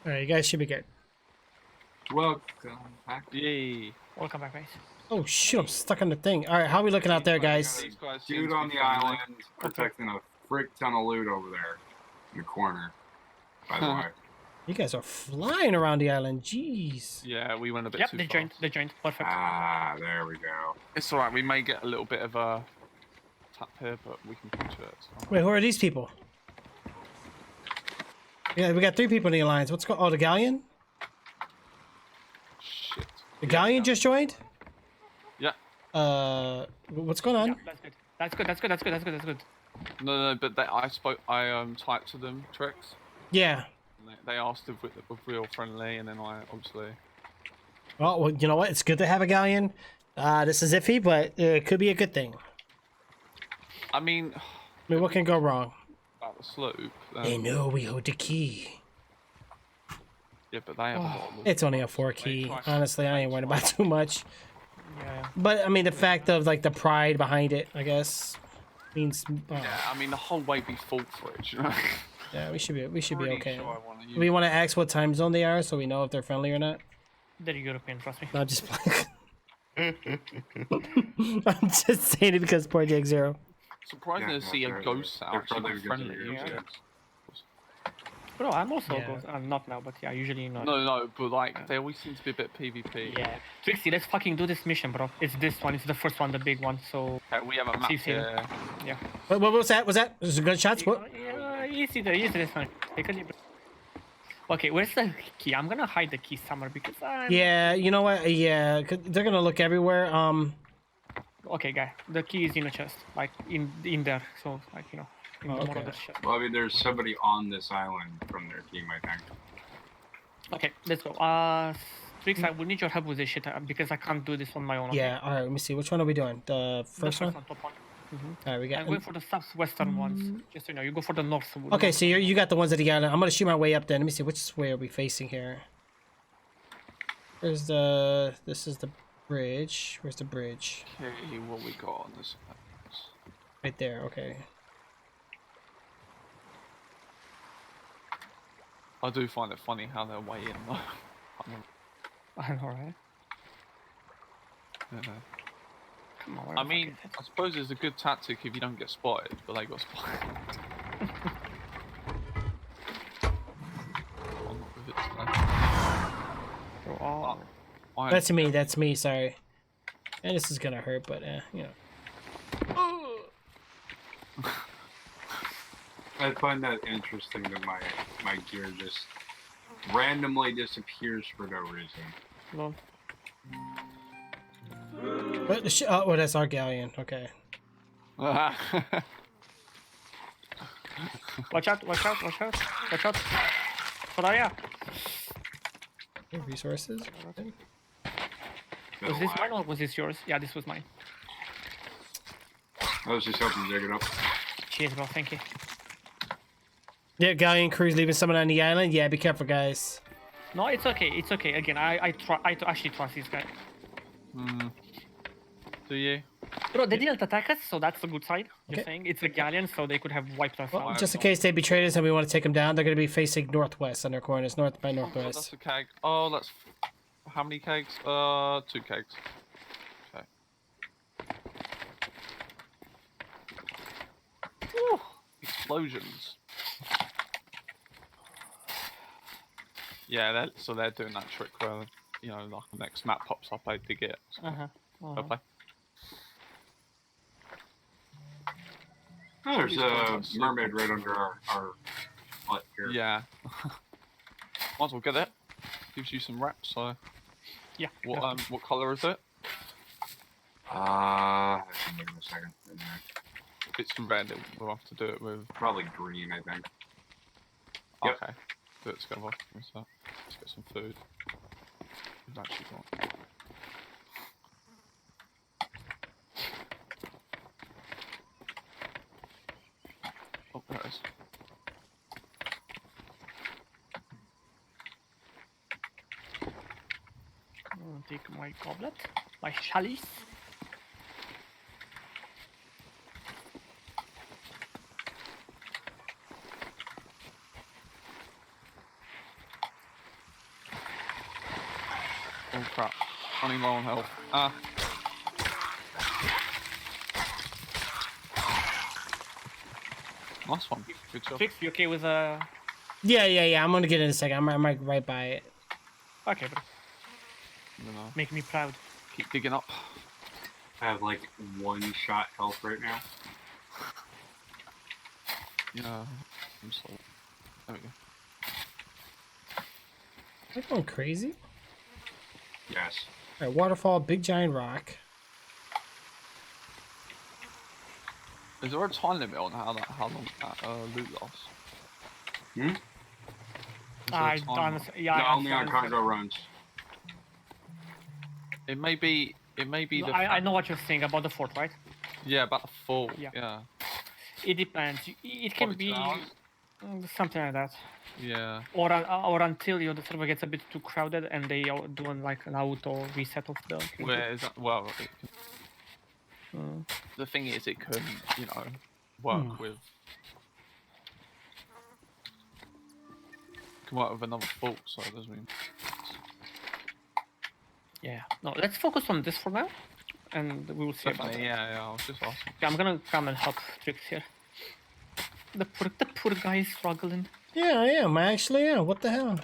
All right, you guys should be good. Welcome back. Yay. Welcome back, guys. Oh shoot! I'm stuck on the thing. All right, how are we looking out there, guys? These guys seem Dude to on be the friendly. island protecting a frick ton of loot over there in the corner. By the way. You guys are flying around the island. Jeez. Yeah, we went a bit Yep, too they fast. joined. They joined. Perfect. Ah, there we go. It's alright, we may get a little bit of a tap here, but we can push it. So. Wait, who are these people? Yeah, we got 3 people in the alliance. What's going? Oh, the galleon. The Galleon just joined? Yeah. What's going on? Yeah, that's good. That's good. That's good. That's good. That's good. That's good. No, but I typed to them tricks. Yeah. And they asked if we're real friendly, and then I obviously. Well, you know what? It's good to have a Galleon. This is iffy, but it could be a good thing. I mean, I mean, what can go wrong? about the sloop. They know we hold the key. Yeah, but they have a lot of. It's only a 4 key. Honestly, I ain't worried about too much. Yeah. But I mean, the fact of like the pride behind it, I guess, means. Yeah, I mean the whole way be full fridge. You know? Yeah, we should be Pretty okay. Sure I wanna use We want to ask what time zone they are, so we know if they're friendly or not. They're European, trust me. No, just I'm just saying it because poor Jake Zero. Surprising Yeah, to see they're- a ghost they're actually friendly be because friendly. they're Usually. Europeans. Bro, I'm also Yeah. not now, but yeah, usually not. No, but like they always seem to be a bit PvP. Yeah. Trixie, let's fucking do this mission, bro. It's this one. It's the first one, the big one. So Okay, we have a map See, see. here. yeah. What was that? Was that? Was it gunshots? What? Yeah, easy there, easy this one. Take a deep breath. Okay, where's the key? I'm gonna hide the key somewhere because I'm... Yeah, you know what? Yeah, 'cause they're gonna look everywhere. Okay, guy. The key is in a chest, like in there. So like in Oh, more okay. of the chest. Well, I mean, there's somebody on this island from their team, I think. Okay, let's go. Trix, I will need your help with this shit because I can't do this on my own. Okay? Yeah. All right. Let me see. Which one are we doing? The The first one. top one. All right. We got. I'm going for the southwestern ones. Just so you know, you go for the north. Okay, so you got the ones that you got. I'm gonna shoot my way up then. Let me see. Which way are we facing here? Where's the? This is the bridge. Where's the bridge? Okay, what we got on this? Right there. Okay. I do find it funny how they're way in though. I know, right? Yeah. Come on. where I the fuck mean, is it? I suppose it's a good tactic if you don't get spotted, but they got spotted. I'm not with it today. Bro, oh. I- That's me. That's me. Sorry. And this is gonna hurt, but you know. I find that interesting that my gear just randomly disappears for no reason. Lol. What the shit? Oh, that's our galleon. Okay. Watch out! Watch out! Watch out! Watch out! Soraya! Resources. Was this mine or was this yours? Yeah, this was mine. I was just helping dig it up. Cheers, bro. Thank you. Yeah, galleon crew's leaving someone on the island. Yeah, be careful, guys. No, it's okay. It's okay. Again, I actually trust this guy. Do you? Bro, they didn't attack us, so that's a good side. Just Okay. saying, it's a galleon, so they could have wiped us Well, out. just in case they betrayed us and we want to take them down, they're going to be facing northwest on their corners, north by Oh, that's northwest. a keg. Oh, that's how many kegs? 2 kegs. Okay. Whew, explosions. Yeah, so they're doing that trick where like the next map pops up, I dig it. So fair play. Oh, there's a mermaid right under our butt here. Yeah. Might as well get it. Gives you some reps. So Yeah. what color is it? I can wait a second. If it's red, we'll have to do it with. Probably green, I think. Yep. Okay. Do it together. What's that? Let's get some food. We've actually got. Oh, there it is. I'll take my goblet, my chalice. Oh crap. Running low on health. Ah. Nice one. Good job. Fix, you okay with Yeah. I'm going to get in a second. I'm right by it. Okay, bro. Make me proud. Keep digging up. I have like 1 shot health right now. Yeah. I'm so. There we go. They're going crazy. Yes. All right, waterfall, big giant rock. Is there a time limit on how long that loot lasts? Hmm? Is there a I time don't. limit? Yeah, No, I only on understand. cargo runs. It may be. It may be the. I know what you're saying about the fort, right? Yeah, about the fall. Yeah. Yeah. It depends. It can Probably 2 be hours? something like that, Yeah. or until the server gets a bit too crowded and they are doing like an auto reset of the. Where is that? Well, Mm. the thing is, it can, work with. Can work with another fault, so it doesn't mean. Yeah. No, let's focus on this for now, and we will see about Definitely, it. yeah. I was just asking. Yeah, I'm gonna come and help Trix here. The poor guy is struggling. Yeah, I am. I actually am. What the hell?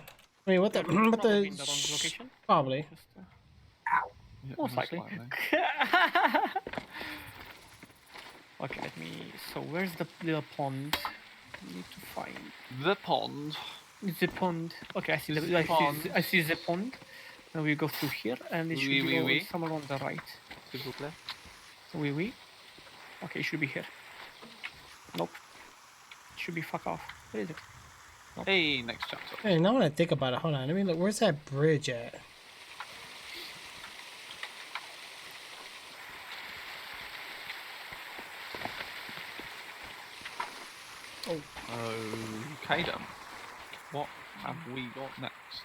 I mean, what the? Probably What the? in the wrong location. Probably. Just, Yeah, most likely. Okay, let me. So where's the little pond? I need to find The pond. the pond. Okay, I see This is the. the pond. I see the pond. Now we go through here, and it should Oui, be oui, over oui. somewhere on the right. S'il vous plaît. Oui. Okay, it should be here. Nope. It should be fuck off. Where is it? Hey, next chapter. Hey, now when I think about it, hold on. Let me look. Where's that bridge at? Okay then. What have we got next?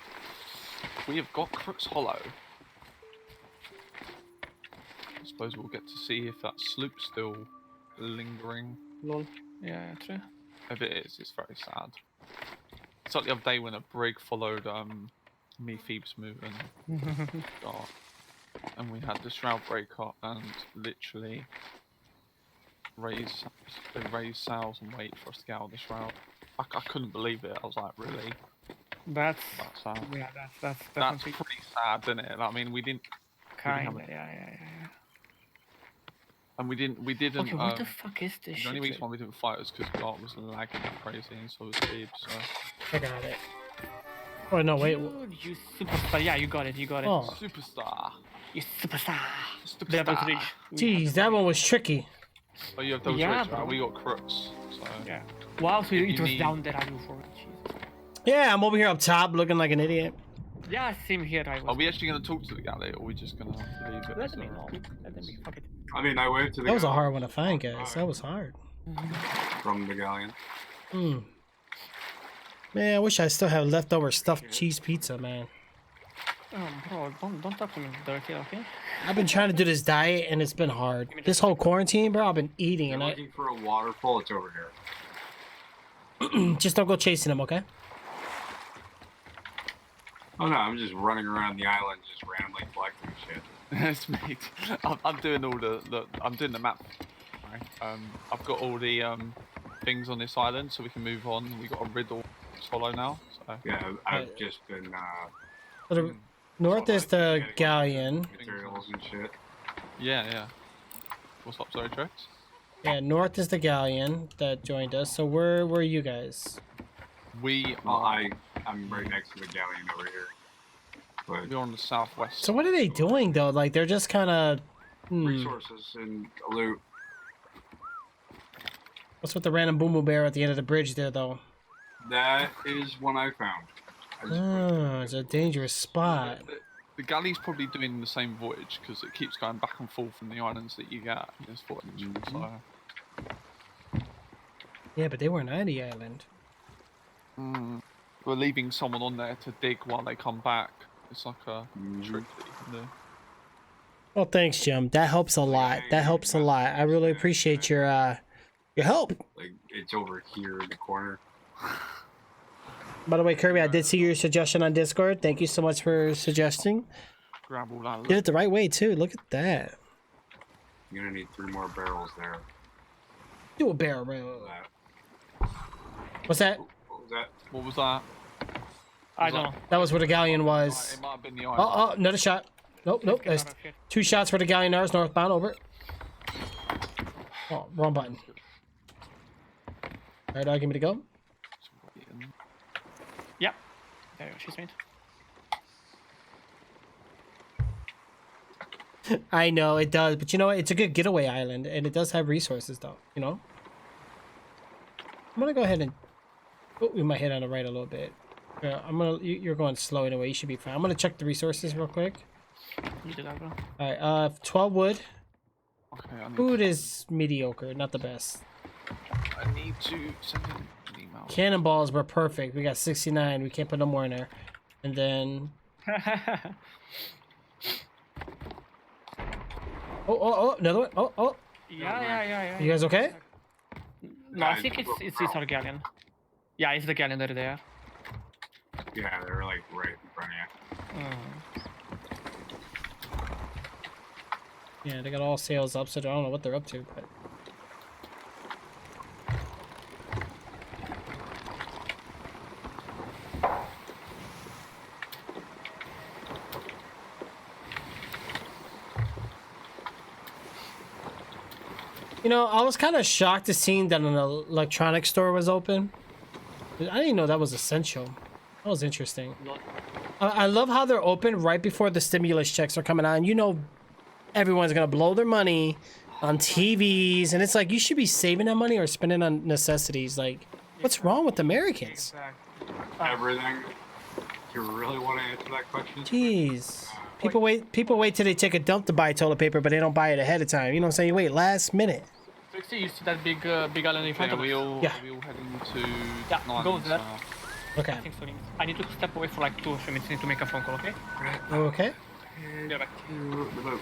We have got Crooks Hollow. I suppose we'll get to see if that sloop's still lingering. Lol. Yeah, true. If it is, it's very sad. It's like the other day when a brig followed me, Phoebes move and Scott, and we had the shroud break up and literally raise sails and wait for us to get out of the shroud. I couldn't believe it. I was like, really? That's That's sad. yeah. That's That's definitely pretty sad, isn't it? I mean, we didn't, kind. have it. Yeah. and we didn't. Okay, what the fuck is this? The only shit? reason why we didn't fight was because God was lagging like crazy, and so was Phoebes. So I got it. Oh no, wait. Dude, you superstar. Yeah, you got it. Oh, superstar. You superstar. Superstar. Devil's Reach. jeez, that one was tricky. Oh, you have those Yeah, tricks, right? bro. We got Crooks. So Yeah. Wow, so You it was need- down there. I knew for it. Jesus. Yeah, I'm over here up top looking like an idiot. Yeah, same here. I was. are we actually going to talk to the galley, or are we just going to leave it? Let as them be. a- No. Let them be. Fuck it. I mean, I waved to the That was a guy hard one to find, guys. That was hard. from the galleon. Hmm. Man, I wish I still had leftover stuffed cheese pizza, man. Bro, don't talk to me dirty, okay? I've been trying to do this diet and it's been hard. This whole quarantine, bro, I've been eating You're and looking for a waterfall. It's over here. just don't go chasing them, okay? Oh no, I'm just running around the island, just randomly collecting shit. It's me. I'm doing all I'm doing the map. Right? I've got all the things on this island, so we can move on. We got a riddle solo now. So Yeah, I've just been So the north is the galleon. materials and shit. yeah. What's up, sorry, Trex? Yeah, north is the galleon that joined us. So where were you guys? We Well, are I'm right next to the galleon over here. But we're on the southwest. So what are they doing though? Like they're just kind of. resources and loot. What's with the random boom boom bear at the end of the bridge there though? That is one I found. I just Oh, it's a dangerous spot. The galley's probably doing the same voyage because it keeps going back and forth from the islands that you get in this voyage. So Yeah, but they weren't on the island. we're leaving someone on there to dig while they come back. It's like a trick that you can do. Well, thanks, Jim. That helps a lot. That helps a lot. I really appreciate your help. like it's over here in the corner. By the way, Kirby, I did see your suggestion on Discord. Thank you so much for suggesting. Grab all that. Did it the right way too. Look at that. You're gonna need 3 more barrels there. Do a barrel roll. That. What's that? What was that? What was that? I don't know. That was where the galleon It was. might have been the island. Oh, another shot. Nope. Let's get There's out of here. 2 shots for the galleon ours northbound. Over. Oh, wrong button. All right, dog, give me to go. Yeah. There she's made. I know it does, but you know what? It's a good getaway island, and it does have resources, though. You know. I'm gonna go ahead and. Oh, we might hit on the right a little bit. Yeah, I'm gonna. You're going slow anyway. You should be fine. I'm gonna check the resources real quick. You do that, bro. All right. 12 wood. Okay, I need, Food is mediocre, not the best. I need to send in an email. Cannonballs were perfect. We got 69. We can't put no more in there. And then. Oh, another one. Oh. Yeah. You guys okay? No, I think it's our galleon. Yeah, it's the galleon that are there. Yeah, they're like right in front of you. Yeah, they got all sails up, so I don't know what they're up to, but. You know, I was kind of shocked to see that an electronics store was open. I didn't even know that was essential. That was interesting. I love how they're open right before the stimulus checks are coming on. You know, everyone's gonna blow their money on TVs, and it's like you should be saving that money or spending on necessities. Like, what's wrong with Americans? Everything. You really want to answer that question? Jeez. People wait till they take a dump to buy toilet paper, but they don't buy it ahead of time. You know what I'm saying? You wait last minute. Trixie, you see that big island in front Yeah, of us? we all heading to Yeah, Nine, go there. Okay. I think so. I need to step away for like 2 or 3 minutes. I need to make a phone call, okay? Okay. Be back. The boat.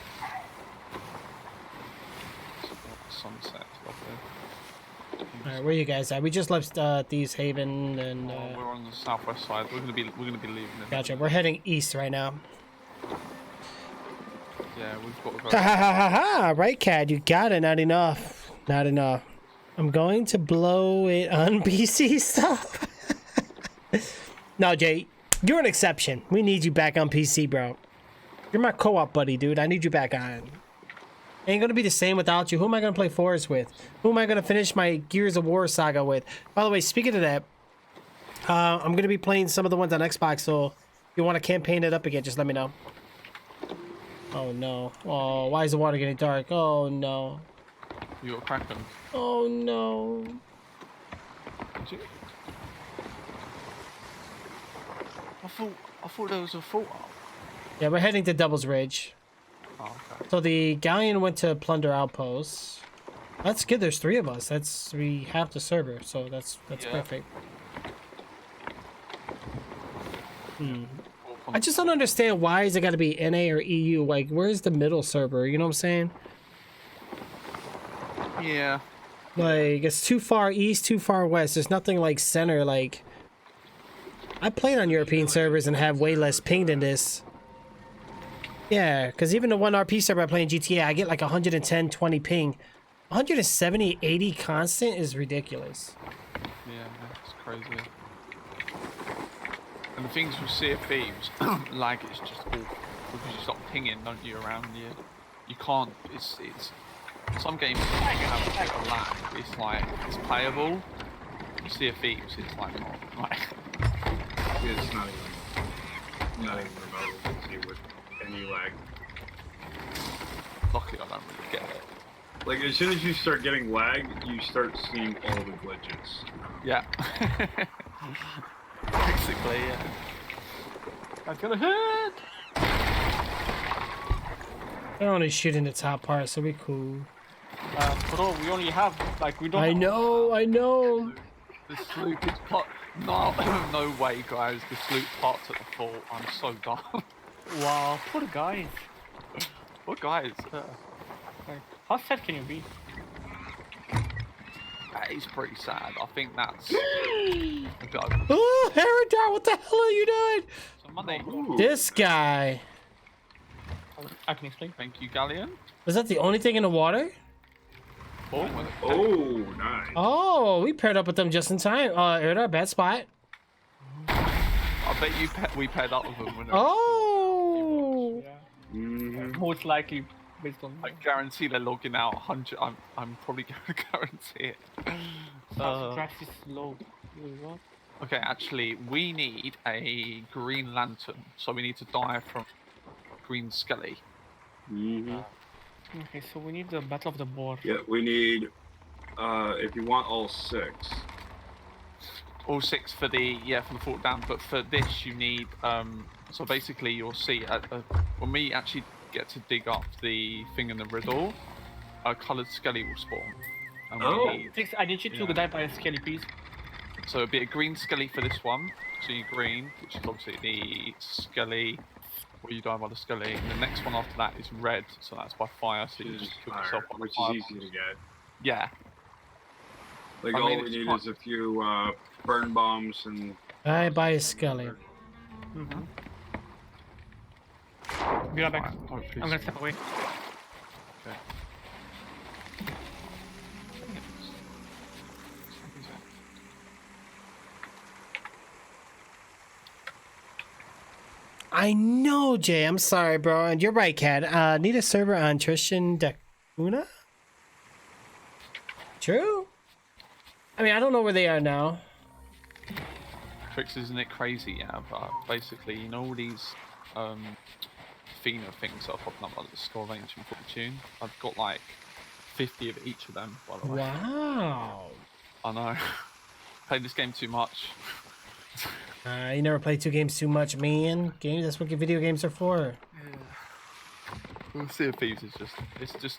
Sunset, lovely. All right, where you guys at? We just left Thieves Haven, and We're on the southwest side. We're gonna be leaving. In gotcha. We're heading east right now. Yeah, we've got to go. Ha ha ha ha ha! Right, Cad, you got it. Not enough. Not enough. I'm going to blow it on PC stuff. No, Jay, you're an exception. We need you back on PC, bro. You're my co-op buddy, dude. I need you back on. Ain't gonna be the same without you. Who am I gonna play Forest with? Who am I gonna finish my Gears of War saga with? By the way, speaking of that, I'm gonna be playing some of the ones on Xbox, so if you want to campaign it up again, just let me know. Oh no. Oh, why is the water getting dark? Oh no. You got Kraken. Oh no. Did you? I thought there was a fault up. Yeah, we're heading to Devil's Ridge. Oh, okay. So the galleon went to plunder outposts. That's good. There's 3 of us. We have the server, so that's Yeah. perfect. I just don't understand why is it got to be NA or EU? Like, where's the middle server? You know what I'm saying? Yeah. Like, it's too far east, too far west. There's nothing like center. Like, I played on European servers and have way less ping than this. Yeah, because even the one RP server I play in GTA, I get like 110, 20 ping. 170, 80 constant is ridiculous. Yeah, it's crazy. And the things with Sea of Thieves, lag is just awful because you stop pinging, don't you, around you? You can't. It's some games you have a bit of lag. It's like it's playable. Sea of Thieves, it's like not like. It's not even remotely with any lag. Luckily, I don't really get it. Like as soon as you start getting lag, you start seeing all the glitches. Yeah. Basically, yeah. That's gonna hit! They're only shooting the top part, so we cool. Bro, we only have, like, we don't I know. The sloop is part. No, no way, guys. The sloop parked at the fort. I'm so dumb. Wow, poor guys. What guys? Like, how sad can you be? That is pretty sad. I think that's. Go. Oh, Herodar, what the hell are you doing? So Monday. This guy. I can explain. Thank you, Galleon. Was that the only thing in the water? Oh, Oh, nice. Oh, we paired up with them just in time. Herodar, bad spot. I bet you we paired up with them. Wouldn't we? Oh. Mhm. Most likely, based on. I guarantee they're logging out 100. I'm probably going to guarantee it. Grass is low. Wait, what? Okay, actually, we need a green lantern, so we need to die from green skelly. Mm-hmm. Okay, so we need the Battle of the Boar. Yeah, we need. If you want all 6. All 6 for the for the fort down, but for this you need so basically you'll see when we actually get to dig up the thing in the riddle, a coloured skelly will spawn. And we Oh. need, Six, I need you to die by a skelly, please. so it'd be a green skelly for this one. So you green, which is obviously the skelly where you die by the skelly, and the next one after that is red, so that's by fire, so you Which just is kill fire, yourself on the which fire. is easy to get. Yeah. Like I all mean, we it's need fun. is a few burn bombs and. I buy a skelly. Mm-hmm. Be right back. Hopefully I'm gonna step away. Okay. I know, Jay. I'm sorry, bro. And you're right, Cat. Need a server on Tristan da Cunha? True. I mean, I don't know where they are now. Tricks, isn't it crazy? Yeah, but basically, you know all these Fina things that are popping up, like the Skull of Ancient Fortune. I've got like 50 of each of them, by the way. Wow. I know. Played this game too much. You never play 2 games too much, man. Games, that's what video games are for. Well, Sea of Thieves is just,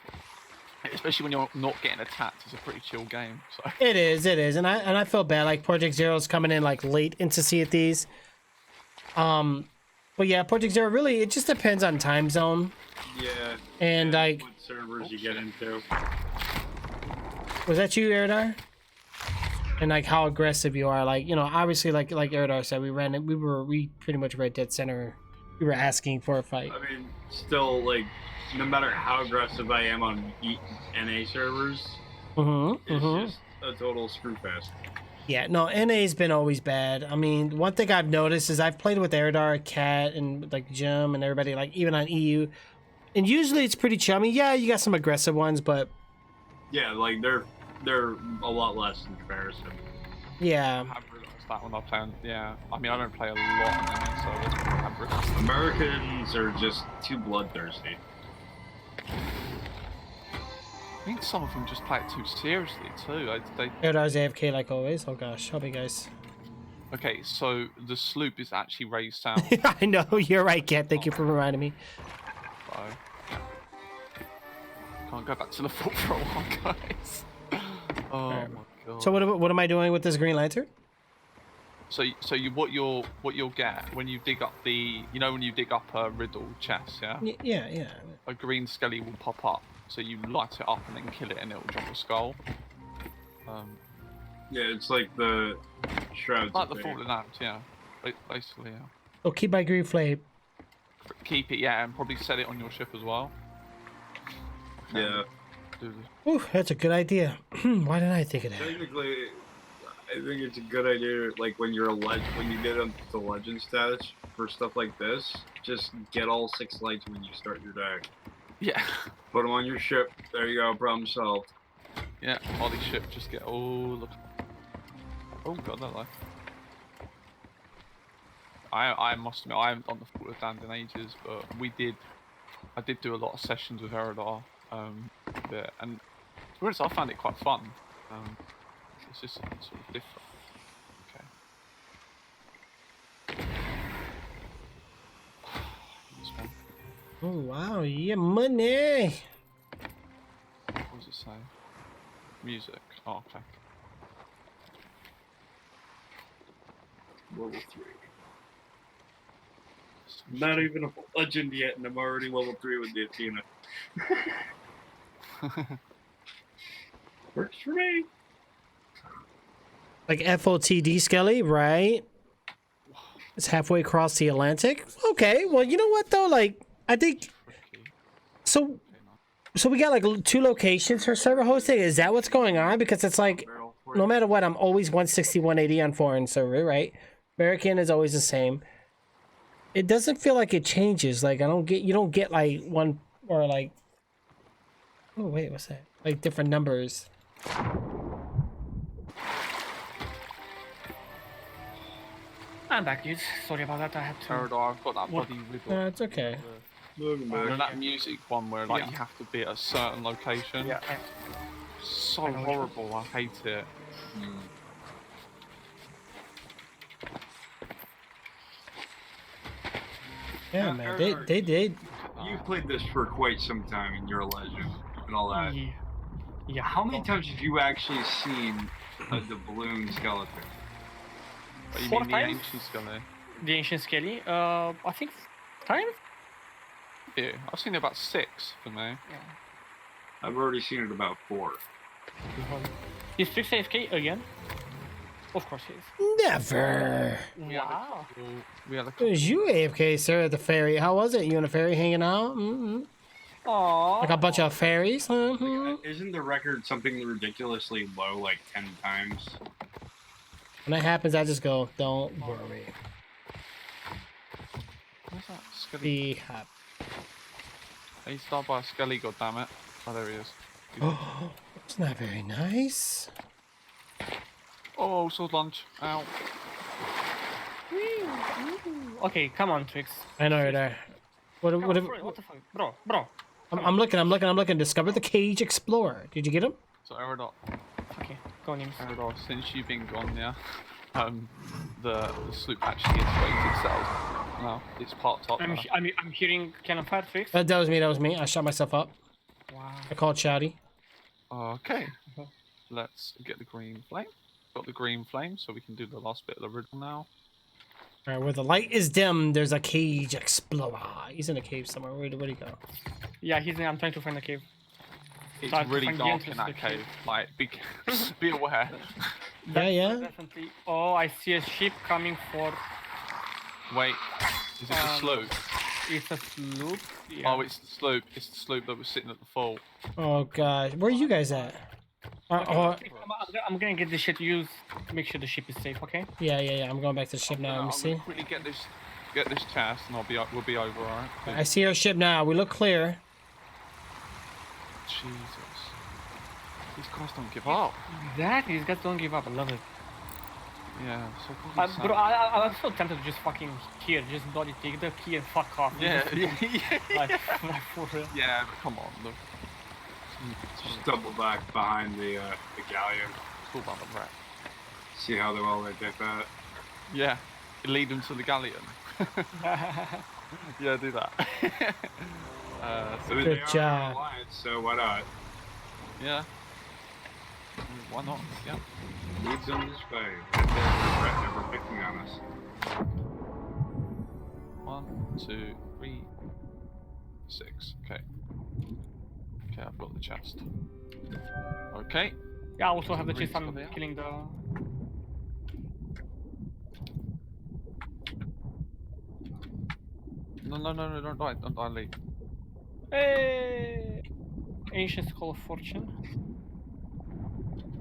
especially when you're not getting attacked, it's a pretty chill game. So. It is, and I feel bad. Like Project Zero's coming in like late into Sea of Thieves. But yeah, Project Zero really it just depends on time zone. Yeah. And like, what servers you get into. was that you, Eridar? And like how aggressive you are, like, you know, obviously like Eridar said, we pretty much were at dead center. We were asking for a fight. I mean, still, like, no matter how aggressive I am on NA servers, it's just a total screwfest. Yeah, no, NA's been always bad. I mean, one thing I've noticed is I've played with Eridar, Cat, and like Jim and everybody, like even on EU, and usually it's pretty chummy. Yeah, you got some aggressive ones, but Yeah, like they're a lot less in comparison. yeah. I have realised that when I play on, yeah. I mean, I don't play a lot on NA, so I have realised that. Americans are just too bloodthirsty. I think some of them just play it too seriously too. Eridar's AFK like always. Oh gosh, help me guys. Okay, so the sloop is actually raised down. I know, you're right, Cat. Thank you for reminding me. So, can't go back to the fort for a while, guys. Oh my god. So what am I doing with this Green Lantern? So what you'll get when you dig up the, you know, when you dig up a riddle chest, yeah, Yeah. a green skelly will pop up. So you light it up and then kill it, and it'll drop a skull. Yeah, it's like the shrouds. Like the thing. fallen lamps, yeah. Basically, yeah. Oh, keep my green flame. Keep it, yeah, and probably set it on your ship as well. Yeah. Do the- Ooh, that's a good idea. Why didn't I think of that? Technically, I think it's a good idea. Like when you're when you get up to legend status for stuff like this, just get all 6 lights when you start your deck. Yeah. Put them on your ship. There you go. Problem solved. Yeah, all these ships just get all the... Oh god, that life. I must admit, I haven't done the Fort of Damned in ages, but I did do a lot of sessions with Eridar, and to be honest, I found it quite fun. It's just sort of different. Okay. This one. Oh wow, yeah, money. What does it say? Music. Oh, okay. Level 3. Not even a legend yet, and I'm already level 3 with the Athena. Works for me. Like FOTD Skelly, right? It's halfway across the Atlantic. Okay, well, you know what though? Like, I think so. So we got like 2 locations for server hosting. Is that what's going on? Because it's like, no matter what, I'm always 160, 180 on foreign server, right? American is always the same. It doesn't feel like it changes. Like you don't get like one or like. Oh wait, what's that? Like different numbers. I'm back, dudes. Sorry about that. I had to. Eridar, I've got that bloody riddle. No, it's okay. Look, man. And that music one where like you have to be at a certain location. Yeah. So I know which one. horrible. I hate it. Yeah, man. They did. You've played this for quite some time, and you're a legend and all that. Yeah. How many times have you actually seen a doubloon skeleton? But you 4 mean the times? ancient Skelly? The ancient Skelly. I think 5 times. Yeah, I've seen about 6 for me. I've already seen it about 4. Is Trix AFK again? Of course he is. Never. Wow. We had a It couple. was you AFK, sir, at the ferry. How was it? You and a ferry hanging out? Mm-hmm. Aww. Like a bunch of fairies? Mm-hmm. Isn't the record something ridiculously low, like 10 times? When that happens, I just go, don't worry. Where's that Skelly? Be happy. He's started by a Skelly, goddammit. Oh, there he is. It's not very nice. Oh, sword lunge. Ow. Okay, come on, Trix. I know you're there. What Come on, the what the fuck? Bro. I'm looking. Discover the Cage Explorer. Did you get him? So Eridot, Okay, go on, Nims. Eridot, since you've been gone, yeah, the sloop actually integrated itself. No, it's parked up now. I'm hearing cannon fire, Trix. That was me. I shot myself up. Wow. I called Shouty. Okay, let's get the green flame. Got the green flame, so we can do the last bit of the riddle now. All right, where the light is dim, there's a Cage Explorer. He's in a cave somewhere. Where'd he go? Yeah, I'm trying to find the cave. It's Start to really find the dark in entrance to that the cave. cave. Like, be aware. Yeah. Definitely. Oh, I see a ship coming for. Wait, is it the sloop? It's a sloop. Yeah. Oh, it's the sloop. It's the sloop that was sitting at the fall. Oh gosh, where are you guys at? I'm gonna get this shit used. Make sure the ship is safe. Okay. Yeah. I'm going back to the ship now. Let me I'm see. gonna quickly get this chest, and we'll be over, alright? I see our ship now. We look clear. Jesus, these guys don't give up. Exactly. These guys don't give up. I love it. Yeah, so probably Bro, I'm so tempted to just fucking just bloody take the key and fuck off. yeah, Like for real. yeah. Come on, look. Just double back behind the galleon. It's all about the rat. See how they're all like that. Yeah, lead them to the galleon. Yeah, do that. I mean, Good they are job. an alliance, so why not? Yeah. Why not? Yeah. Leads them this way. They're never picking on us. 1, 2, 3, 6. Okay. Okay, I've got the chest. Okay. Yeah, I also have the Green chest. I'm stuff there. killing the. No, don't die, Lee. Hey! Ancient Skull of Fortune.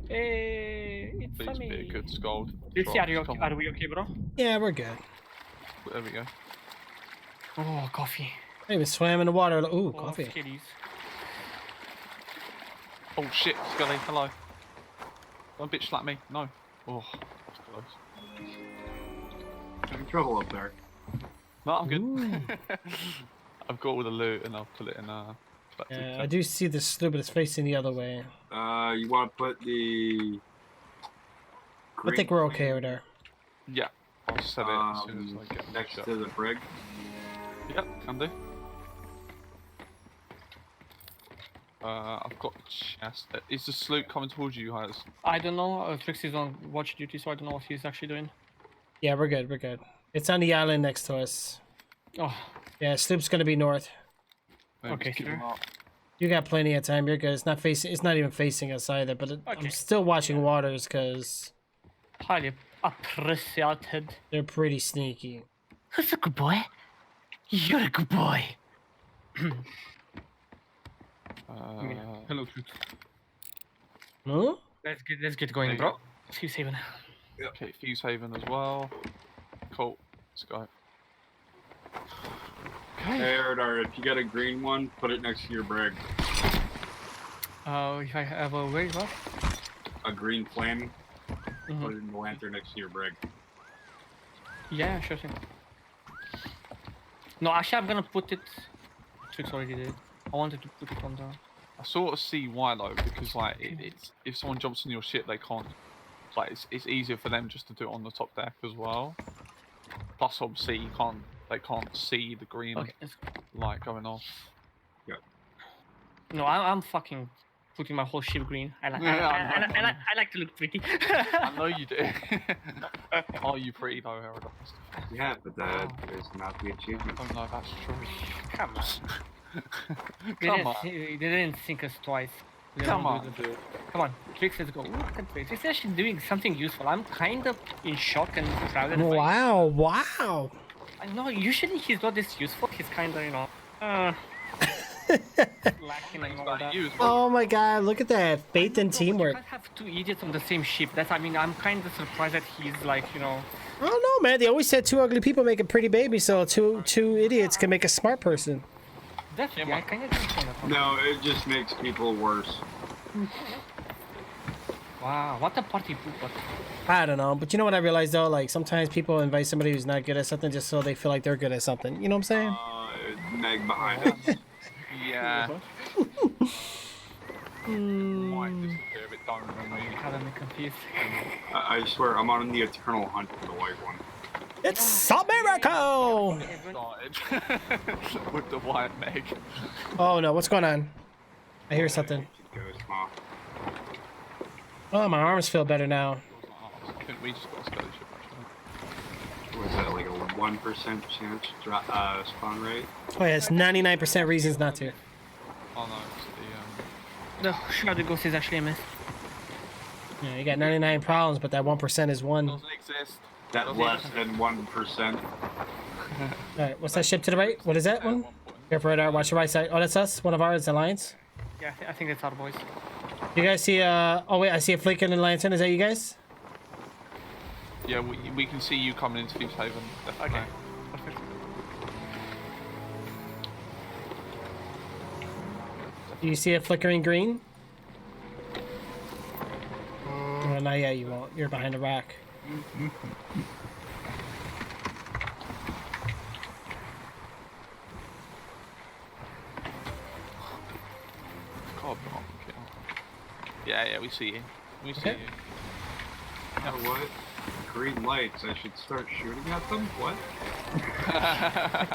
Hey, it's Please me. be a good scold. Let's see, are we Come okay? on. Are we okay, bro? Yeah, we're good. There we go. Oh, coffee. Hey, we swam in the water. Ooh, Oh, coffee. skitties. Oh shit, Scully, hello. Don't bitch slap me. No. Oh, that's close. Having trouble up there. No, I'm good. Ooh. I've got all the loot and I'll put it in collected Yeah, tab. I do see the sloop, but it's facing the other way. You want to put the. I think we're okay over there. Yeah, I'll set it as soon as I get next shut. to the brig. Yep, can do. I've got the chest. Is the sloop coming towards you guys? I don't know. Trix is on watch duty, so I don't know what he's actually doing. Yeah, we're good. We're good. It's on the island next to us. Oh, Yeah, sloop's gonna be north. Maybe Okay, just keep sir. them up. You got plenty of time. You're good. It's not facing. It's not even facing us either. But I'm Okay. still watching waters because highly appreciated. they're pretty sneaky. Who's a good boy? You're a good boy. Hello, Trix. Huh? Let's get going, bro. See you saving. Okay, Fuse Haven as well. Cool. Let's go. Hey, Erdar, if you got a green one, put it next to your brig. If I have a wait, what? A green flame, Mhm. put it in the lantern next to your brig. Yeah, sure thing. No, actually, I'm gonna put it Tricks already did. I wanted to put it on the. I sort of see why though, because like it's if someone jumps on your ship, they can't. Like it's easier for them just to do it on the top deck as well. Plus, obviously, they can't see the green Okay. Let's go. light going off. No, I'm fucking putting my whole ship green. I like. I like to look pretty. I know you do. Are you pretty though, Herodot? Yeah, but that is not the achievement. Oh no, that's true. Come on. Come on. They didn't think us twice. They Come don't on, do dude. Come on, Tricks, let's go. Look at Tricks. It's actually doing something useful. I'm kind of in shock and proud. And Wow, wow. I know, usually he's not this useful. He's kind of, lacking and all that. You as well. Oh my god, look at that. Faith and No, but teamwork. You can't have two idiots on the same ship. I'm kind of surprised that he's like, I don't know, man. They always said two ugly people make a pretty baby, so two idiots can make a smart person. definitely, I kind of understand that. No, it just makes people worse. Wow, what a party pooper. I don't know, but you know what I realized though? Like sometimes people invite somebody who's not good at something just so they feel like they're good at something. You know what I'm saying? Meg behind us. Yeah. Might disappear if it don't when we How am I confused? I swear, I'm on the eternal hunt for the white one. It's America! started with the white Meg. Oh no, what's going on? I hear something. Ghost moth. Oh, my arms feel better now. I think we just got a steady ship actually. Was that like a 1% chance spawn rate? Oh yeah, it's 99% reasons not to. Oh no, it's the The Shadow Ghost is actually a myth. Yeah, you got 99 problems, but that 1% is one. doesn't exist. That Doesn't less exist. than 1%. Alright, what's that ship to the right? What is that one? Careful right, watch your right side. Oh, that's us? One of ours, Alliance? Yeah, I think that's our boys. You guys see, oh wait, I see a flicker in the lantern. Is that you guys? Yeah, we can see you coming into Thieves Haven. Definitely. Okay, perfect. Do you see a flickering green? Oh, not yet, you won't. You're behind a rock. God, no. Yeah, we see you. We see Okay. you. You know what? Green lights, I should start shooting at them? What?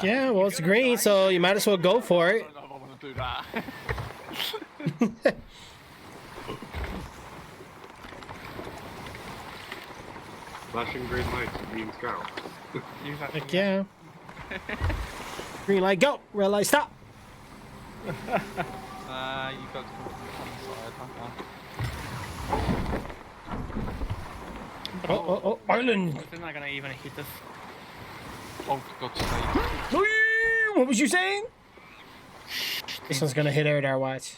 Yeah, well, it's green, so you might as well go for I it. don't know if I want to do that. Flashing green lights, it means go. Heck yeah. Green light, go! Red light, stop! You got to come inside, Oh, Ireland! They're not gonna even hit us. Oh, for God's sake. What was you saying? This one's gonna hit Erdar, watch.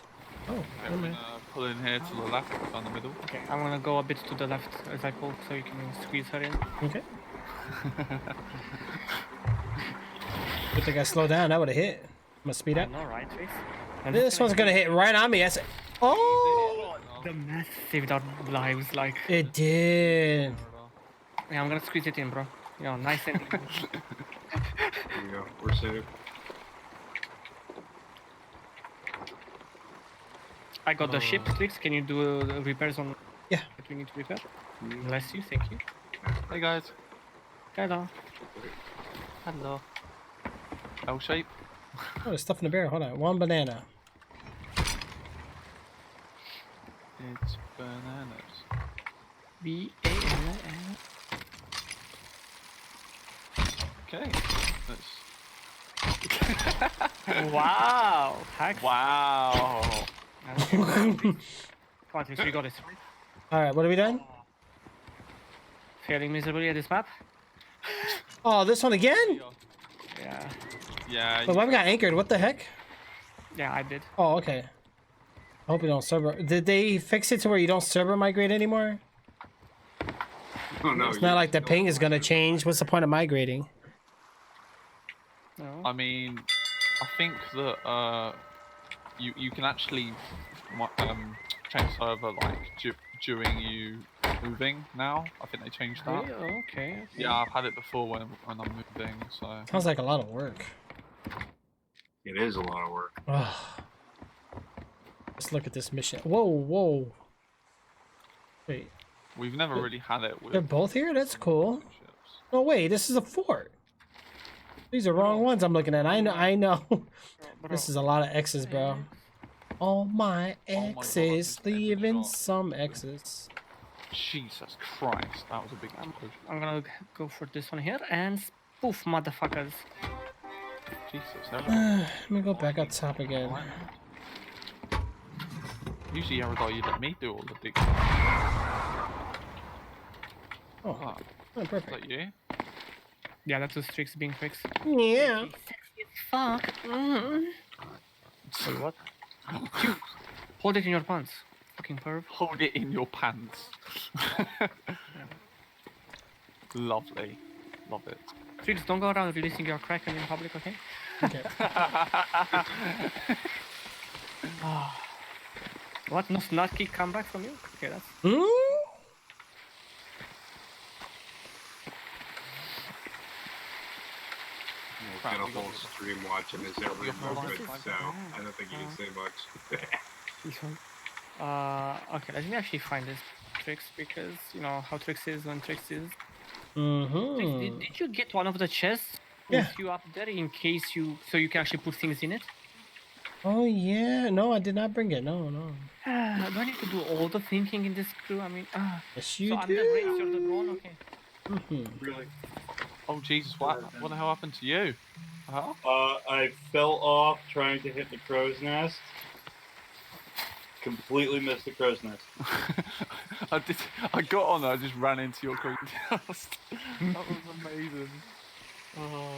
Oh, Okay, we're gonna pull in here to the left, down the middle. Okay, I'm gonna go a bit to the left as I pull so you can squeeze her in. okay. Good thing I slowed down, that would've hit. I'm gonna speed up. No, right, Face? And This one's gonna hit right on me. That's it. Oh! The math saved our lives, like. It did. Yeah, I'm gonna squeeze it in, bro. Nice and. There you go, we're safe. I got the ship, Tricks. Can you do the repairs on Yeah. that we need to repair? Bless you, thank you. Hey guys. Hello. Hello. L shape. Oh, there's stuff in the barrel. Hold on. One banana. It's bananas. B-A-N-A-N. Okay. Let's... Wow. Hacks. Wow. Come on, Tricks, we got this. Alright, what are we done? Failing miserably at this map? Oh, this one again? Yeah. Yeah. But why we got anchored? What the heck? Yeah, I did. Oh, okay. I hope you don't server. Did they fix it to where you don't server migrate anymore? Oh no. It's not like the ping is gonna change. What's the point of migrating? No. I mean, I think that you can actually change server like during you moving now. I think they changed that. Really? Okay. Yeah, I've had it before when I'm moving. So Sounds like a lot of work. It is a lot of work. Oh. Let's look at this mission. Whoa, whoa. Wait, We've never really had it with they're both here? That's cool. ships. Oh wait, this is a fort. These are wrong ones I'm looking at. I know. This is a lot of X's, bro. All my Oh my God, X's, that's every leaving shot. some X's. Jesus Christ, that was a big explosion. I'm gonna go for this one here and spoof, motherfuckers. Jesus, Let me go back up top again. usually Aerodar, you let me do all the digging. Oh, Oh, oh is perfect. that you? Yeah, that's just tricks being tricks. Yeah. Sexy as fuck. Wait, what? Hold it in your pants. Fucking perv. Hold it in your pants. Lovely. Love it. Tricks, don't go around releasing your Kraken in public, okay? Okay. What? No snarky comeback from you? Okay, that's... Hmm? We'll get a whole stream watching this every moment, so I don't think you can say much. This one. Okay, let me actually find this Tricks because you know how Tricks is when Tricks is. Tricks, Mm-hmm. did you get one of the chests Yeah. with you up there in case you so you can actually put things in it? Oh yeah. No, I did not bring it. No, no. Do I need to do all the thinking in this crew? I mean, Yes, you so I'm the brains, you're the do. drone, okay. Mm-hmm. Really? Oh Jesus, what the hell happened to you? Huh? I fell off trying to hit the crow's nest. Completely missed the crow's nest. I got on there, I just ran into your green dust. That was amazing. Oh.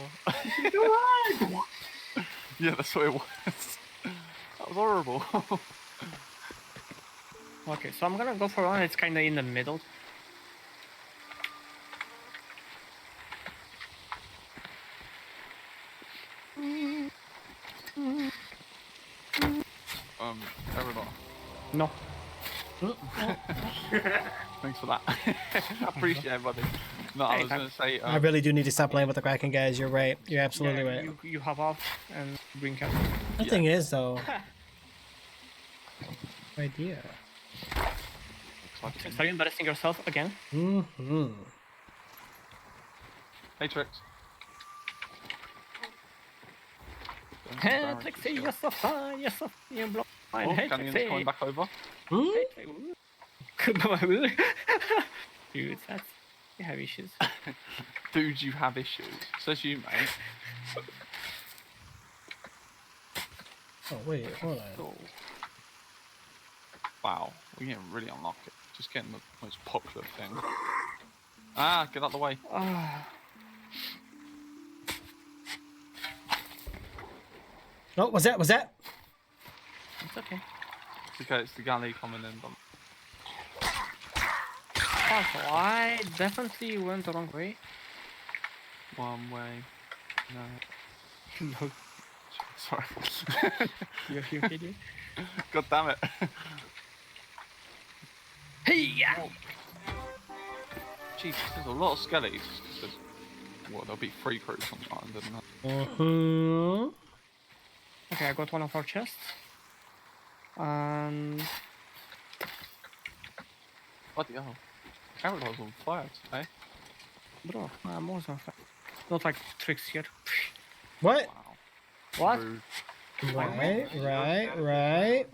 Yeah, that's what it was. That was horrible. Okay, so I'm gonna go for one that's kinda in the middle. Aerodar. No. Thanks for that. I appreciate it, buddy. No, I was gonna say. I really do need to stop playing with the Kraken, guys. You're right. You're absolutely Yeah, right. you hop off and bring out. The thing is, though. Idea. Are you embarrassing yourself again? Mm-hmm. Hey, Trix. Hey, Trixie, you're so fine, you're so you blind. Oh, Hey, Canyon's Trixie. coming back over. Dude, that's you have issues. Dude, you have issues. Says you, mate. Oh wait, hold on. Oh. Wow, we're getting really unlucky. Just getting the most popular thing. Ah, get out the way. Oh, was that? Was that? It's okay. It's okay, it's the galley coming in. But Also, I definitely went the wrong way. one way. No. No, Sorry. you're idiot. God damn it. Hey, yeah. Jesus, there's a lot of skellies. What, there'll be 3 crews sometimes, isn't it? Mm-hmm. Okay, I got one of our chests. And Bloody hell. Aerodar's on fire today. bro, I'm also on fire. Not like Tricks here. What? Wow. What? Rude. Right.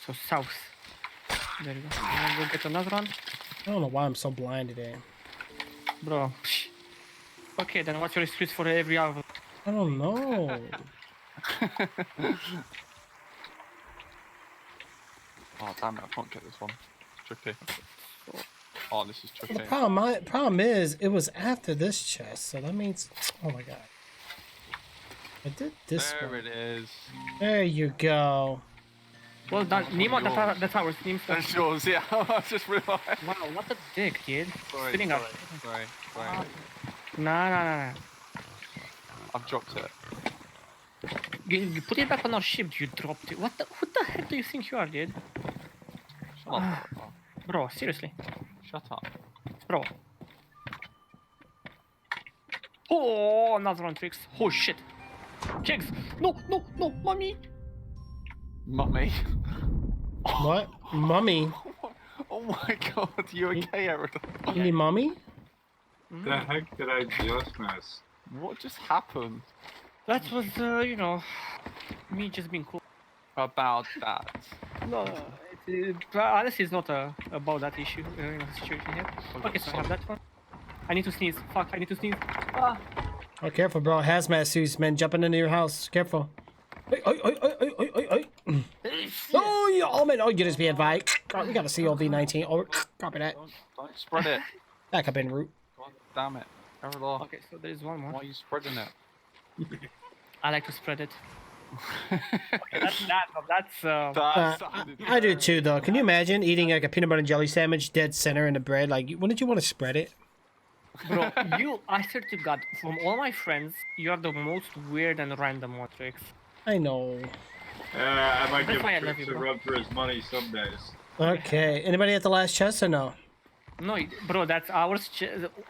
So south. There you go. And we'll get another one. I don't know why I'm so blind today. Bro. Okay, then what's your excuse for every hour? I don't know. Oh, damn it, I can't get this one. It's tricky. Oh, this is tricky. The problem is, it was after this chest, so that means, oh my god. I did this There one. it is. There you go. Well done. Nemo, that's ours. Nemo's That's yours, yeah. I just realised. Wow, what a dick, dude. Sorry, Spinning up. sorry. Nah. I've dropped it. You put it back on our ship, you dropped it. Who the heck do you think you are, dude? Shut up. Bro, seriously. Shut up. Bro. Oh, another one, Trix. Oh shit. Trix. No, no, no, mommy. Mummy. What? Mummy? Oh my god, you okay, Aerodon? You need mommy? The heck did I just miss? What just happened? That was, you know, me just being cool. About that. No, honestly, it's not about that issue, situation here. Okay, so I have that one. I need to sneeze. Fuck, I need to sneeze. Ah. Oh, careful, bro. Hazmat suits, man, jumping into your house. Careful. Oh, yeah. Oh, man. Oh, you just be advised. Oh, we got a COV-19. Oh, copy that. Don't spread it. Back up en route. God damn it. Aerodon, Okay, so there is one more. why are you spreading it? I like to spread it. Okay, that's That sounded I do too, though. Can you imagine eating like a peanut butter and jelly sandwich dead center in the bread? Like, wouldn't you want to spread it? Bro, I swear to God, from all my friends, you are the most weird and random one, Trix. I know. I might That's give why I love Trix you, a bro. rub for his money some days. Okay. Anybody at the last chest or no? No, bro, that's our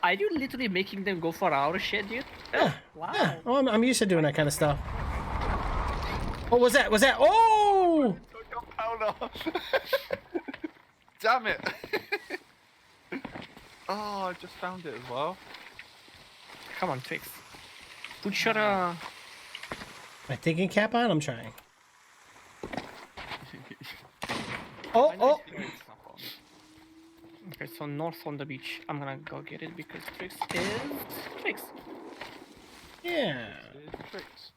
Are you literally making them go for our shit, dude? Yeah. Wow. Yeah. Oh, I'm used to doing that kind of stuff. What was that? Was that? Oh! Gunpowder! Damn it! Oh, I just found it as well. Come on, Trix. Put your My thinking cap on? I'm trying. Oh! Okay, so north on the beach. I'm gonna go get it because Trix is Trix. Yeah. Here's the tricks.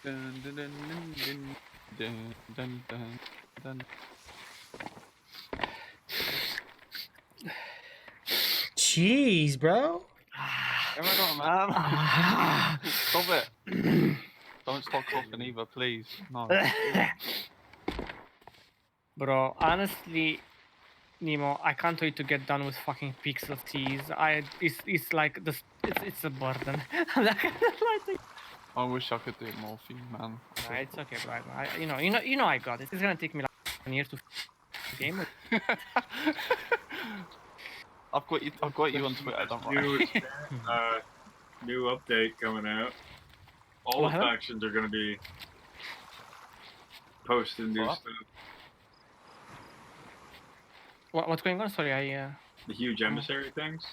Dun, dun, dun, dun, dun, dun, dun, dun. Jeez, bro. Aerodon, man. Stop it. Don't stop coughing either, please. No. Bro, honestly, Nemo, I can't wait to get done with fucking pixel teas. It's like this. It's a burden. I'm not gonna lie to you. I wish I could do it more for you, man. Nah, it's okay, bro. You know, I got it. It's gonna take me like 1 year to game it. I've got you on Twitter, don't New, worry. new update coming out. All What the happened? factions are gonna be posting new What? stuff. What's going on? Sorry, The huge emissary things.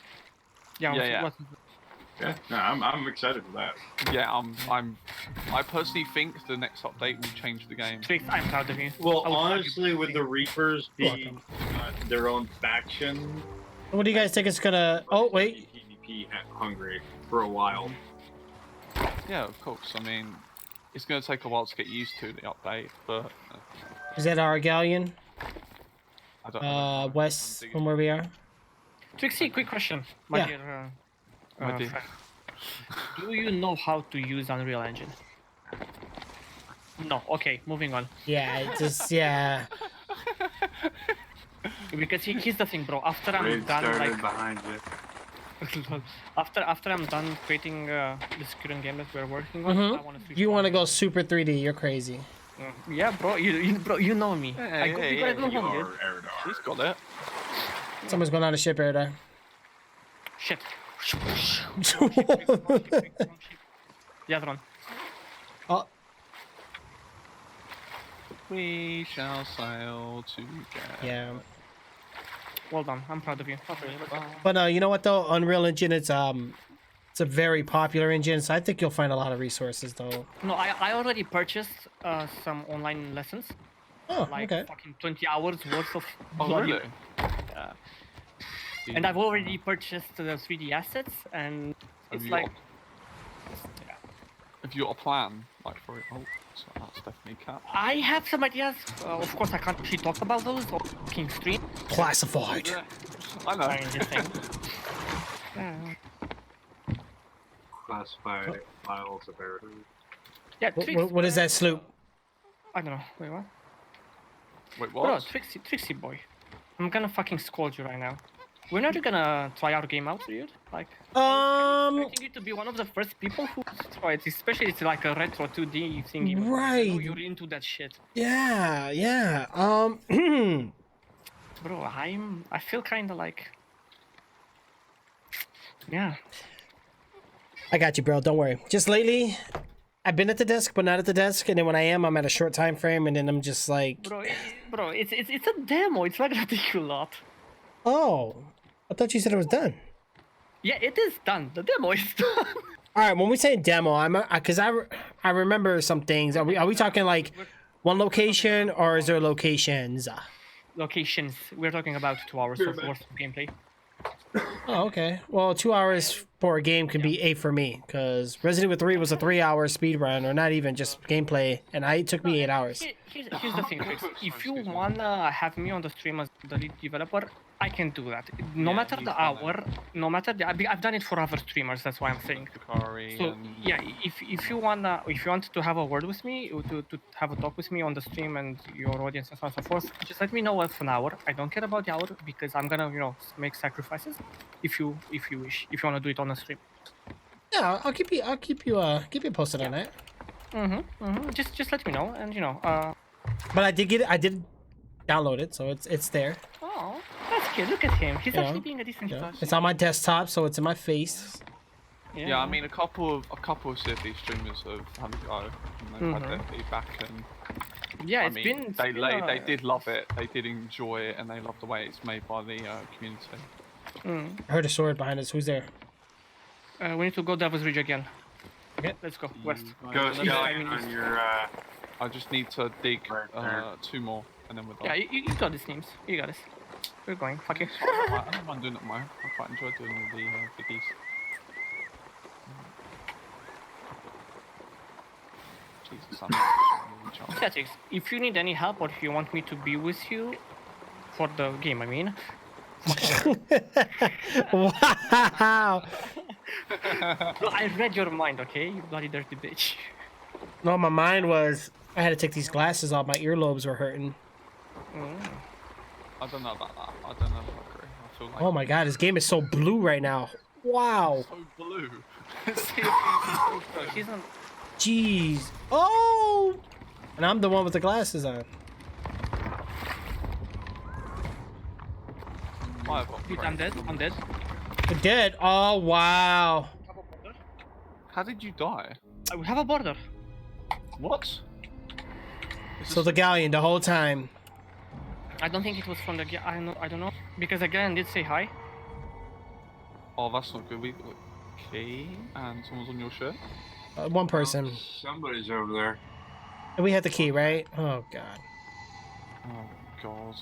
yeah. Yeah, What's, Yeah, no, I'm excited for that. Yeah, I personally think the next update will change the game. Trix, I'm proud of you. Well, I will proud of honestly, you. with the Reapers being their own faction, What do you guys think it's gonna? Oh wait. PvP hungry for a while. Yeah, of course. I mean, it's going to take a while to get used to the update, but Is that our galleon? I don't know. West from where we are. Trixie, quick question, my Yeah. dear. My dear. Friend. Do you know how to use Unreal Engine? No. Okay, moving on. Yeah, it just yeah. Because here's the thing, bro. After I'm Raid done, started like behind you. after I'm done creating this current game that we're working on, I want to switch. You want to on. go super 3D? You're crazy. Yeah, bro. You know me. Hey, we hey, gotta hey, go You home, dude. are Eridar. He's got it. Someone's going on a ship here. There. Shit. The other one. Oh, We shall sail together. yeah. Well done. I'm proud of you. But you know what though? Unreal Engine, it's a very popular engine, so I think you'll find a lot of resources though. No, I already purchased some online lessons. Oh, Like okay. fucking 20 hours worth of Oh, bloody. really? And I've already purchased the 3D assets, and Have it's you like. got- Have you got a plan, like for it? Oh, so that's definitely cat. I have some ideas. Of course, I can't actually talk about those on fucking stream. Classified. Yeah, I know. I'm just saying. Yeah. Classified files of Eridar. Yeah, Trix, What is that sloop? I don't know. Wait, what? Wait, Bro, what? Trixie boy. I'm gonna fucking scold you right now. When are you gonna try our game out, dude? Like, Um, expecting you to be one of the first people who try it, especially it's like a retro 2D thingy. I know Right. you're into that shit, yeah. bro. I feel kind of like, yeah. I got you, bro. Don't worry. Just lately, I've been at the desk, but not at the desk. And then when I am, I'm at a short time frame, and then I'm just like, Bro, it's a demo. It's not gonna take you a lot. oh, I thought you said it was done. Yeah, it is done. The demo is done. All right, when we say demo, I remember some things. Are we talking like one location or is there locations? Locations. We're talking about 2 hours of worth of gameplay. Oh, okay. Well, 2 hours for a game can be 8 for me because Resident Evil 3 was a 3-hour speed run, or not even just gameplay, and it took me 8 hours. Here's the thing, Chris. If you wanna have me on the stream as the lead developer, I can do that. No matter the hour, no matter the, I've done it for other streamers. That's why I'm saying. Kakari So and yeah, if you want to have a word with me, to have a talk with me on the stream and your audience and so on and so forth, just let me know of an hour. I don't care about the hour because I'm gonna make sacrifices. If you wish, if you wanna do it on the stream. Yeah, I'll keep you posted on that. Just let me know, and But I did download it, so it's there. Oh, that's cute. Look at him. He's Yeah. actually being a decent person. It's on my desktop, so it's in my face. yeah, I mean a couple of CFD streamers have had a go and they've had their feedback, and yeah, I it's mean been. they did love it, they did enjoy it, and they love the way it's made by the community. I heard a sword behind us. Who's there? We need to go Devil's Ridge again. Okay. Let's go west. Go Let's- Scallion on your I just need to dig Right there. 2 more, and then we're done. Yeah, you got this, names. You got this. We're going. Fuck it. I don't mind doing it more. I quite enjoy doing all the biggies. Jesus, I'm really charged. Statics. If you need any help or if you want me to be with you for the game, I mean. Wow. No, I read your mind, okay? You bloody dirty bitch. No, my mind was I had to take these glasses off. My earlobes were hurting. I don't know about that. I don't know about Greer. I feel like Oh my god, this game is so blue right now. Wow. so blue. He's on. Jeez. Oh. And I'm the one with the glasses on. I'm dead. I'm dead. You're dead. Oh wow. How did you die? We have a border. What? So the galleon the whole time. I don't think it was from the. I don't know because the guy did say hi. Oh, that's not good. Okay, and someone's on your shirt. One person. somebody's over there. And we had the key, right? Oh god. Oh god.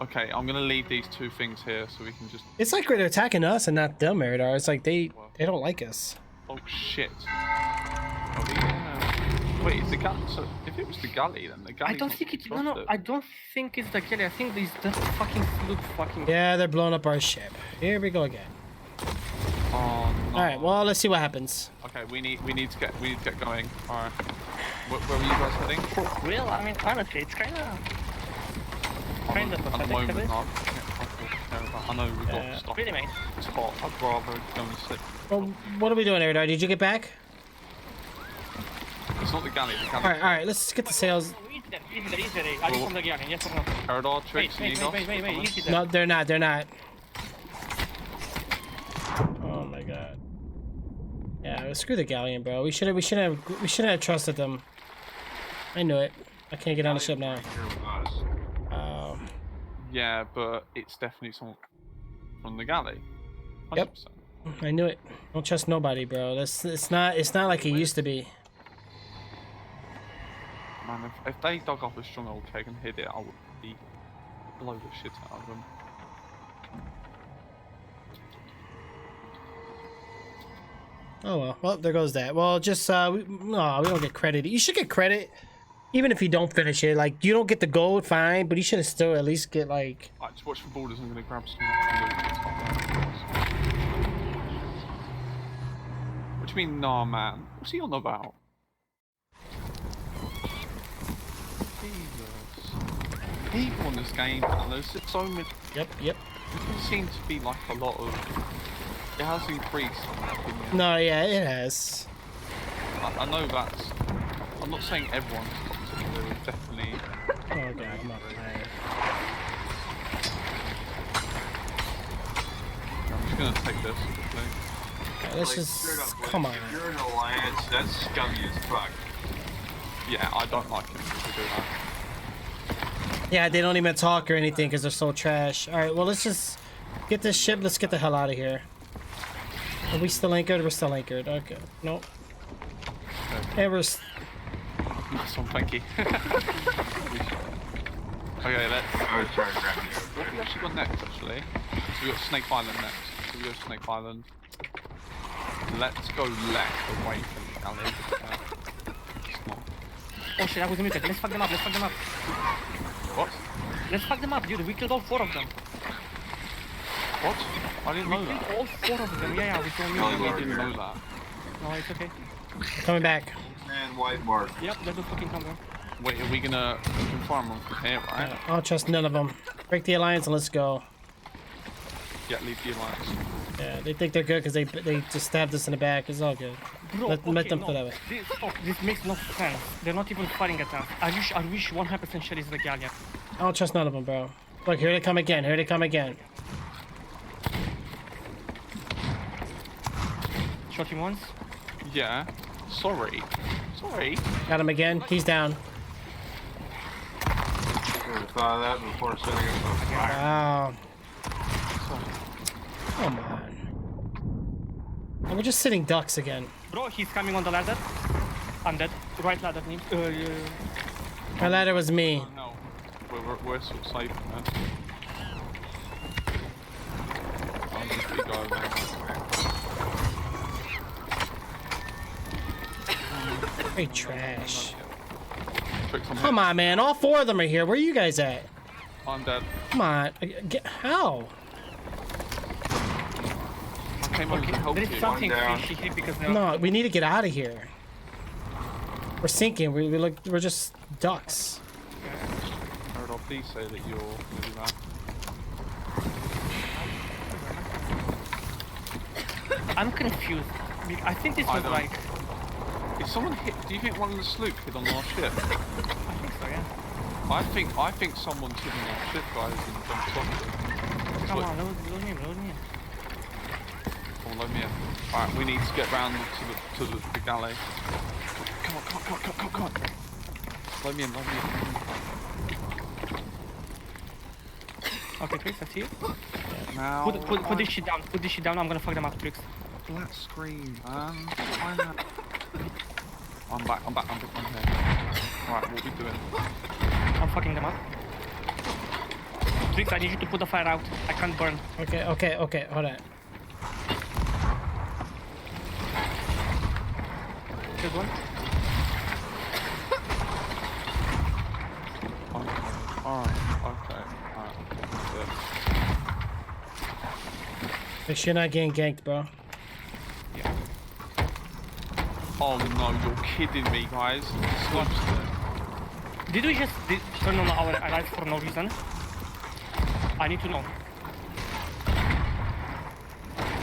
Okay, I'm gonna leave these 2 things here so we can just. It's like they're attacking us and not them, Eridar. It's like they don't like us. Oh shit. Oh, yeah. Wait, is the galley? So if it was the galley, then the galley. I don't think it's. No. I don't think it's the galley. I think these just fucking look fucking. Yeah, they're blowing up our ship. Here we go again. Oh no. All right, well, let's see what happens. Okay, we need to get going. All right. Where were you guys heading? Well, I mean, honestly, it's kind of At the pathetic. moment, a bit. I know we've got stuff. Really, mate. It's hot. I'd rather go and sleep. Well, what are we doing, Eridar? Did you get back? It's not the galley. The galley. All right, let's get the sails. Easy there. Are you from the galley? Yes or no? Eridar, Tricks, Wait, Nigos. easy there. No, they're not. They're not. Oh my god. Yeah, screw the galleon, bro. We should have trusted them. I knew it. I can't get on the ship now. Yeah, but it's definitely someone from the galley. 100%. Yep. I knew it. Don't trust nobody, bro. It's not like it used to be. Man, if they dug up a stronghold keg and hid it, I would be blow the shit out of them. Oh well. Well, there goes that. Well, just we don't get credit. You should get credit, even if you don't finish it. Like you don't get the gold, fine, but you should have still at least get like. Alright, just watch for borders. I'm gonna grab some. What do you mean, nah, man? What's he on about? Jesus. People in this game, man. There's so many. Yep. It seems to be like a lot of. It has increased, in my opinion. No, yeah, it has. I know that's. I'm not saying everyone's toxic. There is definitely. Oh god, I'm not playing. I'm just gonna take this. Quickly. Okay, let's Straight just up, come on. if you're an alliance, that's scummy as fuck. Yeah, I don't like it to do that. Yeah, they don't even talk or anything because they're so trash. All right, well let's just get this ship. Let's get the hell out of here. Are we still anchored? We're still anchored. Okay. Nope. Okay. And we're. Nice one, thank you. Okay, let's. I was trying to grab you. What have we actually got next, actually? So we got Snake Island next. So we go Snake Island. Let's go left away from the alley. It's not. Oh shit, I was muted. Let's fuck them up, let's fuck them up. What? Let's fuck them up, dude. We killed all 4 of them. What? I didn't know We that. killed all 4 of them. Yeah, we told Oh, you. Lord. I didn't know that. No, it's okay. Coming back. Man, white mark. Yep, let them fucking come there. Wait, are we gonna we can farm them from here, right? I don't trust none of them. Break the alliance and let's go. Yeah, leave the alliance. Yeah, they think they're good because they just stabbed us in the back. It's all good. Bro, Let them no. put that way. This makes no sense. They're not even fighting at us. I wish 100% sure is the Gallia. I don't trust none of them, bro. Look, here they come again. Here they come again. Shot him once. Yeah. Sorry. Sorry. Got him again. He's down. Should have thought of that before setting us on fire. Wow. Come on. And we're just sitting ducks again. Bro, he's coming on the ladder. I'm dead. Right ladder, Neem. My ladder was me. No. We're sort of safe, man. I'll just be going there. Very trash. Tricks on Come on, man. All 4 of them are here. Where are you guys at? I'm dead. Come on. How? I came over to help There is you. something down. fishy here because they're... No, we need to get out of here. We're sinking. We're just ducks. Heard of these say that you're gonna do that. I'm confused. I think this I was don't- like... If someone hit, do you think one of the sloops hit on our ship? I think so, yeah. I think someone's hitting our ship, guys, and jumped off it. Come on, load me in. Come on, let me in. Alright, we need to get round to the galley. Come on. Let me in. Okay, Trix, I see you. Now. Put this shit down. I'm gonna fuck them up, Trix. Black screen, man. Why not? I'm back. I'm here. Alright, what are we doing? I'm fucking them up. Trix, I need you to put the fire out. I can't burn. Okay. Hold on. There's one. Alright. Make sure you're not getting ganked, bro. Oh no, you're kidding me, guys. Sloops there. Did we just turn on our allies for no reason? I need to know.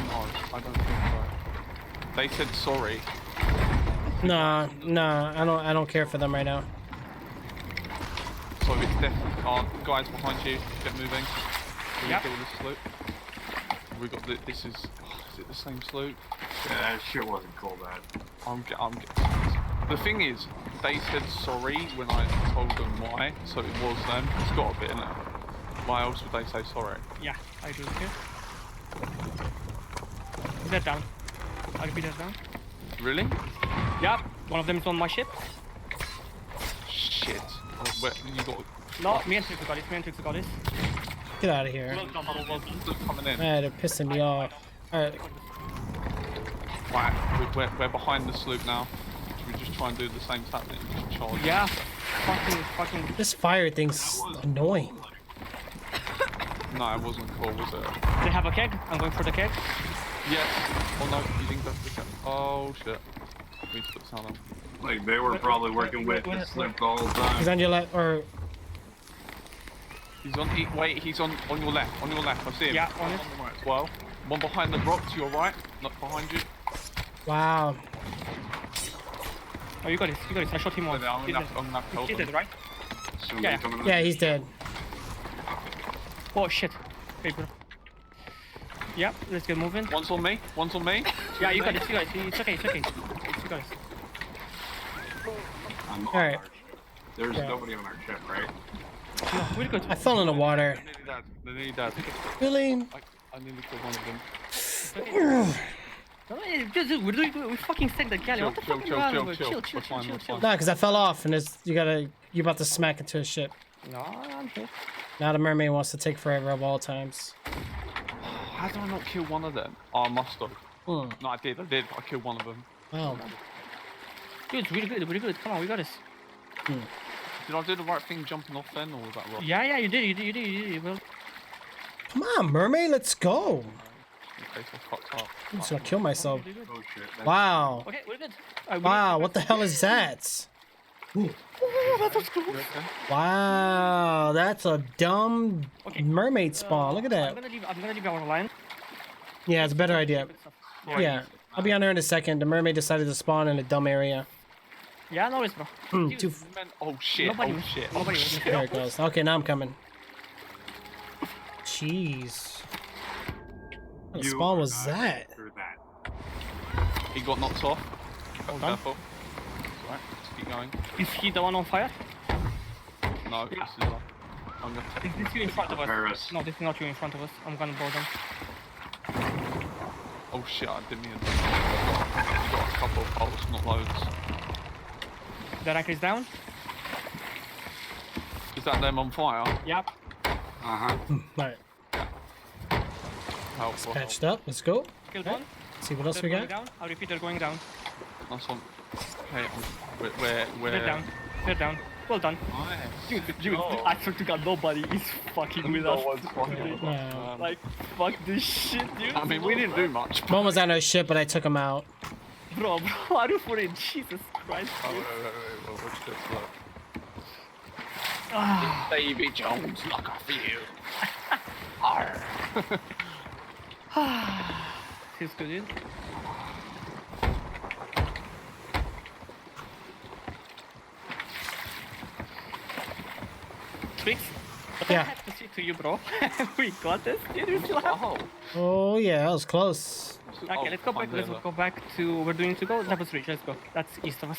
No, I don't think so. They said sorry. No, I don't care for them right now. So it's definitely guys behind you, get moving. Can we Yep. kill this sloop? We got this is it the same sloop? Yeah, that shit wasn't cool, man. The thing is, they said sorry when I told them why, so it was them. It's got a bit in it. Why else would they say sorry? Yeah, I do here. They're down. I'll be down. Really? Yeah, one of them is on my ship. Shit. Oh, where, you got No, me and Trix got this. Get out of here. Well done, well done. sloop coming in. Ah, they're pissing me off. All right. Right, we're behind the sloop now. Should we just try and do the same tactic and just charge? Yeah, fucking. This fire thing's annoying. No, it wasn't cool, was it? They have a keg. I'm going for the keg. Yes. Oh no, you think that's the Oh shit. We need to put sound on. Like, they were probably working with the slip the whole He's time. on your left, or He's on. Wait, he's on your left. On your left. I see him. Yeah, on it. the right as well. One behind the rock to your right, not behind you. Wow. Oh, you got it. You got it. I shot him once. I'm He's gonna dead. have to help He's him. dead, right? Somebody Yeah. coming up. Yeah, he's dead. Oh shit. Okay, bro. Yeah, let's get moving. One's on me. One's on me. Yeah, you got it. You got it. It's okay. It's okay. You got it. I'm on Alright. our ship. There's Yeah. nobody on our ship, right? No, we're good. I fell in the water. They're nearly dead. They're nearly dead. Really? I nearly killed one of them. No, dude, we're doing good. We fucking sank the galley. What the fuck are you on about? Chill, chill, We're fine, chill, we're chill. fine. Nah, because I fell off and it's, you're about to smack into a ship. No, I'm here. Now the mermaid wants to take forever of all times. How did I not kill one of them? Oh, I must have. Hmm. No, I did. I killed one of them. Wow. Dude, it's really good. Really good. Come on, we got this. Did I do the right thing jumping off then, or was that wrong? Yeah, you did. You did. Well, Come on, mermaid, let's go. In case I fucked up. I'm just gonna kill myself. really good. Oh shit. That's Wow. Okay, we're good. Wow, what the hell is that? Wow, that's a dumb Okay. mermaid spawn. Look at I'm that. gonna leave our line. Yeah, it's a better idea. Yeah, I'll be on there in a second. The mermaid decided to spawn in a dumb area. Yeah, no worries, bro. Hmm, Dude, too Oh shit! Nobody Oh was- shit! nobody Oh was- shit! There it goes. Okay, now I'm coming. Jeez. What you spawn are was not that? through that. He got knocked off. Hold on. Careful. Right, let's keep going. Is he the one on fire? No, this is like. I'm gonna take Is this you in front of Prepare us? us. No, this is not you in front of us. I'm gonna blow them. Oh shit! I didn't mean. You got a couple of bolts, not loads. The rank is down. Is that them on fire? Yep. Uh-huh. Alright, Helpful. patched up. Let's go. Killed one. See what else They're we going got. down. I repeat, they're going down. Nice one. Okay, where? They're down. They're down. Well done. Dude, I swear to God, nobody is fucking with us. No. Like, fuck this shit, dude. I mean, we didn't do much. One was on our ship, but I took him out. Bro, are you for it? Jesus Christ, Oh, dude. wait, watch this, look. Ah, Davy Jones, look after you. feels good, dude. Tricks? But Yeah. I have to say to you, bro. We got this, dude. We still have. Oh, Oh yeah, that was close. Okay, let's go back. Let's go back to we're doing to go. Devil's Reach. Let's go. That's east of us.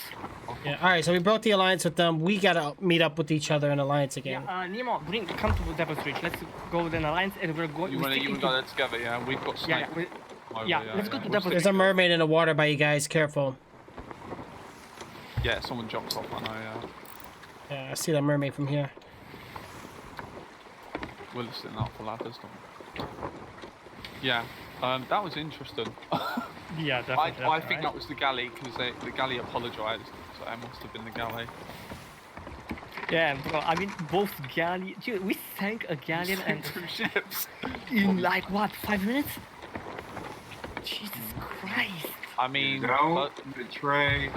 Yeah. All right, so we broke the alliance with them. We gotta meet up with each other in alliance again. Yeah, Nemo, come to Devil's Reach. Let's go with an alliance, and we're going. you we're wanna sticking go to- there together, yeah? We've got Yeah, Snake. over, yeah, let's go to We're Devil's There's Reach. a mermaid in the water by you guys. Careful. Yeah, someone jumps off, I know, yeah. Yeah, I see that mermaid from here. We're listening up for ladders, don't we? Yeah, that was interesting. Yeah, I definitely. think that was the galley, because the galley apologised, so that must have been the galley. Yeah, bro. I mean, both galley. Dude, we sank a galleon and Two ships. in like what, 5 minutes? Jesus Christ. I mean, Don't betray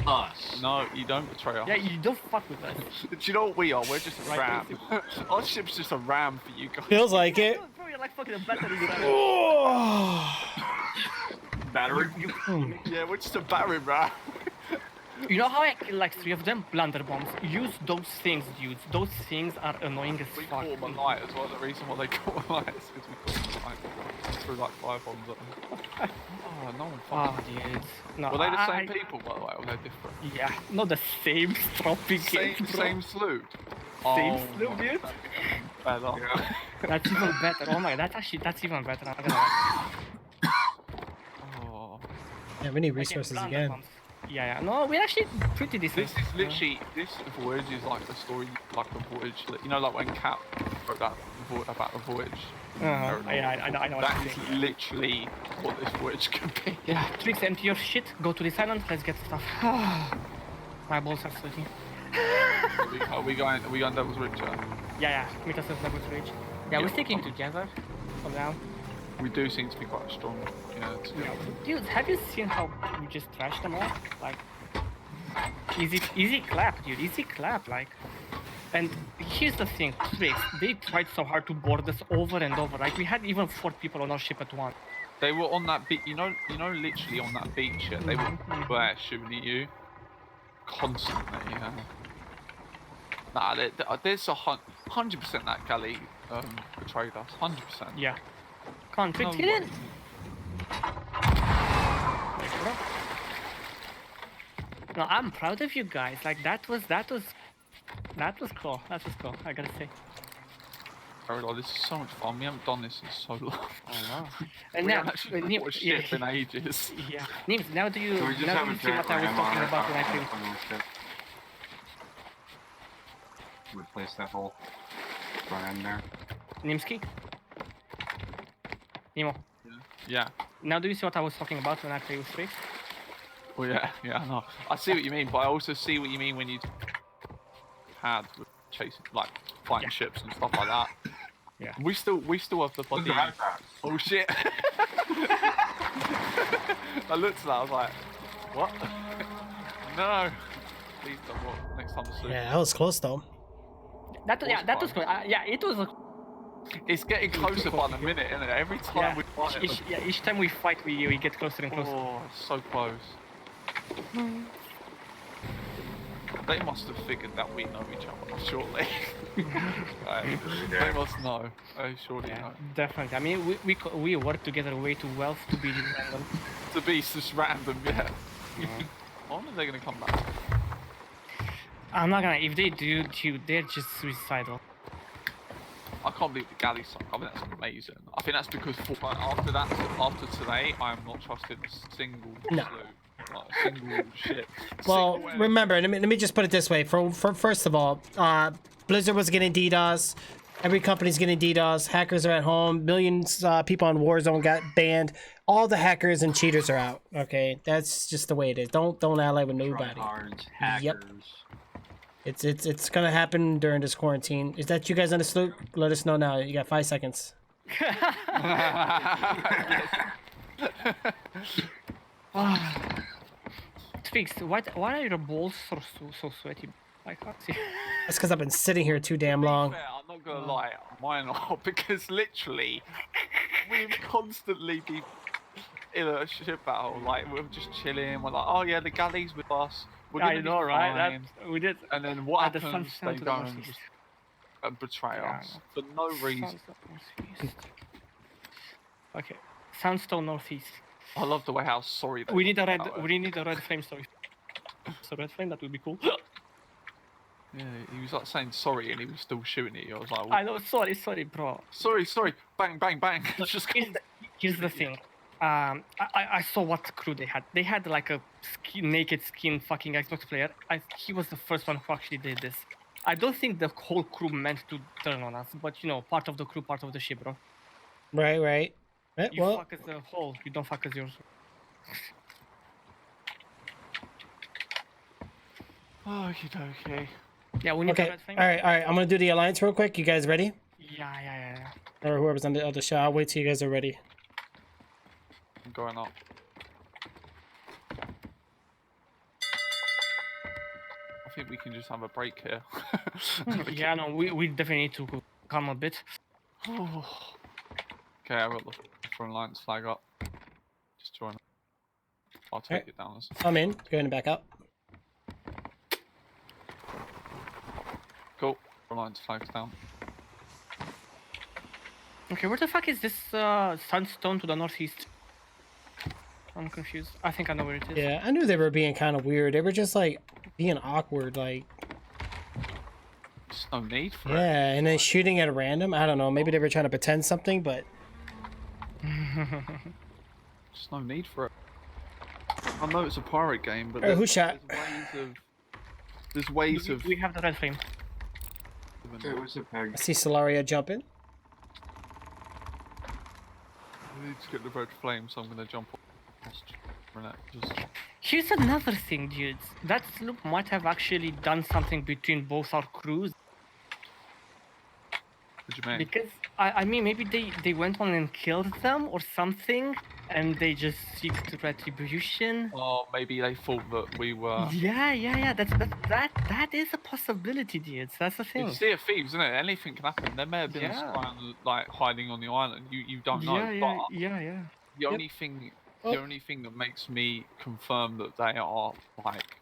us. no, you don't betray us. Yeah, you don't fuck with us. Do you know what we are? We're just a Right, ram. Our ship's just a ram for you guys. Feels like it. Bro, you're like fucking a battery. Battery? Yeah, we're just a battering ram. You know how I kill like 3 of them? Blunder bombs. Use those things, dudes. Those things are annoying as We fuck. caught them at night as well. The reason why they caught them at night is because we caught them at night. Threw like 5 bombs at them. Oh, no one Oh, fucking. dude. No, Were they the I- same people, by the way, or were they different? Yeah, not the same tropic Same, games, bro. same sloop. Same Oh sloop, my dude. God. Better. Yeah. That's even better. Oh my, that's even better. I'm not gonna lie. Oh. Yeah, we need Okay, resources blunder again. bombs. Yeah. No, we're actually pretty decent. This is literally, this voyage is like a story, like a voyage, you know, like when Cap wrote that about the voyage. Yeah, I know what That you're is saying. literally what this voyage could be. Yeah, Tricks, empty your shit. Go to this island. Let's get stuff. My balls are sweaty. Are we going Devil's Reach? Yeah. Meet us at Devil's Reach. Yeah, we're sticking together for now. We do seem to be quite strong. Yeah, together. Dude, have you seen how we just trashed them all? Like, easy clap, dude. Easy clap, like. And here's the thing, Tricks, they tried so hard to board us over and over. Like we had even 4 people on our ship at once. They were on that beach, you know, literally on that beach. Yeah, they were there shooting at you constantly. Yeah. Nah, there's 100% that galley betrayed us. 100%. Yeah. Come on, Tricks, No get in. way. No, I'm proud of you guys. Like that was cool. That was cool, I gotta say. Caroline, this is so much fun. We haven't done this in so long. I know. And We now, haven't actually Nim, bought a ship in ages. yeah. Nims, now do you So we just now have do a you see what I giant was ram talking on about when I our came? ship. Replace that whole front end there. Nimski? Nemo. Yeah. Now do you see what I was talking about when I play with Tricks? Well, yeah, I know. I see what you mean, but I also see what you mean when you had with chasing, like fighting ships and stuff like that. Yeah. We still have the bloody. Oh shit! I looked at that. I was like, what? No. Please don't. What? Next time the suit. Yeah, that was close though. That was fun. cool. Yeah, it was. It's getting closer by the minute, isn't it? Every time Yeah. we fight. Each time we fight, we get closer and closer. Oh, it's so close. They must have figured that we know each other, surely. Right. They must know. They surely Yeah, know. definitely. I mean, we work together way too well to be random. To be just random, yeah. When are they gonna come back? I'm not gonna. If they do, they're just suicidal. I can't believe the galley sunk. I think that's amazing. I think that's because after today, I am not trusting a single No. sloop, like a single ship. Well, Single whale. remember, let me just put it this way. For first of all, Blizzard was getting DDoS. Every company's getting DDoS. Hackers are at home. Millions people on Warzone got banned. All the hackers and cheaters are out. Okay, that's just the way it is. Don't ally with nobody. Tryhards, hackers. Yep. It's gonna happen during this quarantine. Is that you guys on the sloop? Let us know now. You got 5 seconds. Tricks, why are your balls so sweaty? I can't see. That's because I've been sitting here too damn long. Fair, I'm not gonna lie, mine are because literally we've constantly been in a ship battle. Like we're just chilling. We're like, oh yeah, the galley's with us. We're gonna I be know, right? fine. We did. And then what at the happens? sunset They to the go and northeast. just betray Yeah, us for no reason. Okay, Sandstone Northeast. I love the way how sorry they We need a look red. that way. We need a red flame story. So red flame, that would be cool. Yeah, he was like saying sorry and he was still shooting at you. I was like, I know. Sorry, bro. sorry, bang, bang, bang. It's just Here's the thing. I saw what crew they had. They had like a naked skin fucking Xbox player. He was the first one who actually did this. I don't think the whole crew meant to turn on us, but you know, part of the crew, part of the ship, bro. Right. You Well, fuck as the whole. You don't fuck as yours. Okie dokie. Yeah, we need a okay. red flame. All right. I'm gonna do the alliance real quick. You guys ready? Yeah. Or whoever's on the other show. I'll wait till you guys are ready. I'm going up. I think we can just have a break here. Yeah, no, we definitely need to calm a bit. Okay, I've got the front alliance flag up. Just join. I'll take Alright. it down. I'm in. Go ahead and back up. Cool. Front alliance flag's down. Okay, where the fuck is this sandstone to the northeast? I'm confused. I think I know where it is. Yeah, I knew they were being kind of weird. They were just like being awkward, like There's no need for it. yeah, and then shooting at random. I don't know. Maybe they were trying to pretend something, but There's no need for it. I know it's a pirate game, but who shot? there's ways of. We have the red flame. Okay, what's the peg? I see Solaria jumping. I need to get the red flame, so I'm gonna jump on. Just Here's another thing, dudes. That sloop might have actually done something between both our crews. what do you mean? Because, I mean, maybe they went on and killed them or something. and they just seek retribution. Or maybe they thought that we were. Yeah. That is a possibility, dude. That's the thing. It's Sea of Thieves, isn't it? Anything can happen. There may have been a Yeah. spy like hiding on the island. You don't know. But Yeah. the only thing, the only thing that makes me confirm that they are like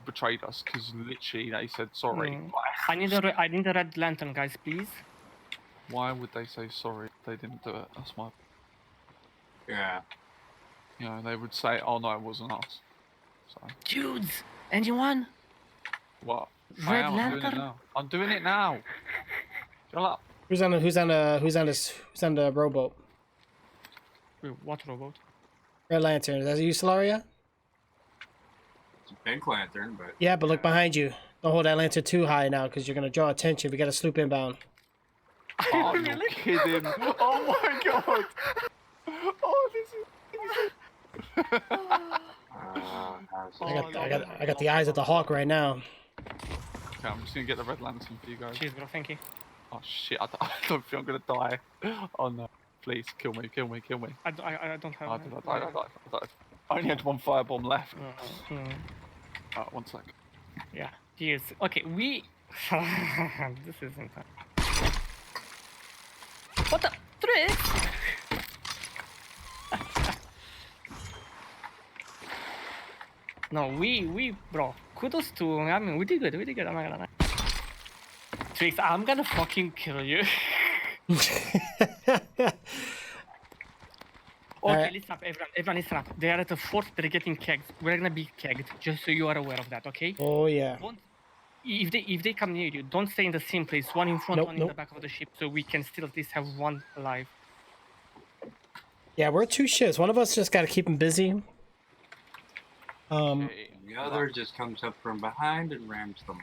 betrayed us, because literally they said sorry. Mm. Like, I need a red lantern, guys, please. why would they say sorry if they didn't do it? That's my. Yeah. You know, they would say, "Oh no, it wasn't us." So Dudes, anyone? what? Red I'm doing it Lantern? now. I'm doing it now. Shut up. Who's on the rowboat? Wait, what robot? Red Lantern. Is that you, Solaria? It's a pink lantern, but Yeah, but look behind you. Don't hold that lantern too high now, because you're gonna draw attention. We got a sloop inbound. Oh, you're kidding. Oh my god. Oh, this is. I got the eyes of the hawk right now. Okay, I'm just gonna get the red lantern for you guys. Cheers, bro. Thank you. Oh shit, I don't think I'm gonna die. Oh no. Please, kill me. I don't have. I died. I only had one firebomb left. Mm. One sec. Yeah. Cheers. Okay, we. This isn't. What the? Trick? No, bro, kudos to, I mean, we did good, I'm not gonna lie. Trix, I'm gonna fucking kill you. Okay, Alright. listen up, everyone listen up. They are at the fort, they're getting kegged. We're gonna be kegged, just so you are aware of that, okay? Oh yeah. Don't, if they come near you, don't stay in the same place, one in front, Nope, one in the back of the ship, so we can still at least have one alive. Yeah, we're two ships. One of us just gotta keep him busy. Okay. the other just comes up from behind and rams them.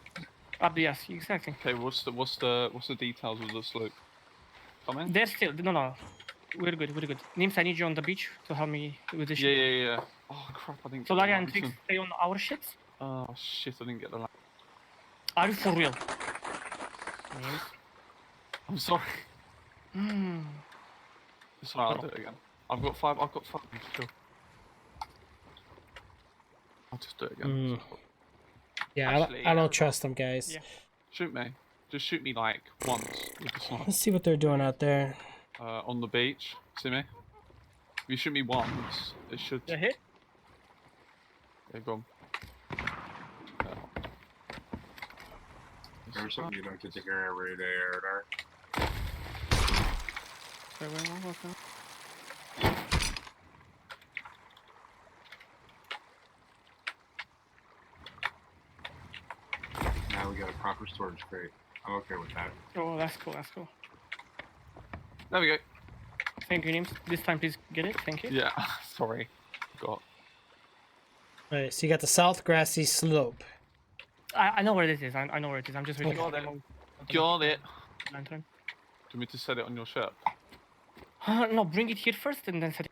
Yes, exactly. Okay, what's the details of the sloop? Come in? They're still, no. We're good. Nims, I need you on the beach to help me with the ship. Yeah. Oh crap, I didn't get Solaria the and Trix lantern. stay on our ships. Oh shit, I didn't get the lantern. Are you for real? Nims. I'm sorry. Hmm. Sorry, I'll do it again. I've got five. Chill. I'll just do it again. Yeah, Actually, I don't trust them, guys. Yeah. Shoot me. Just shoot me like once with the sniper. Let's see what they're doing out there. On the beach. See me? If you shoot me once, it should. You hit? Yeah, go on. There's something you don't get to hear every day, Erdar. Now we got a proper storage crate. I'm okay with that. Oh, that's cool. There we go. Thank you, Nims. This time, please get it. Thank you. Yeah, sorry. Got. Alright, so you got the South Grassy Slope. I know where this is. I know where it is. I'm just waiting for Got it. the Got it. lantern. Do you want me to set it on your shirt? No, bring it here first and then set it.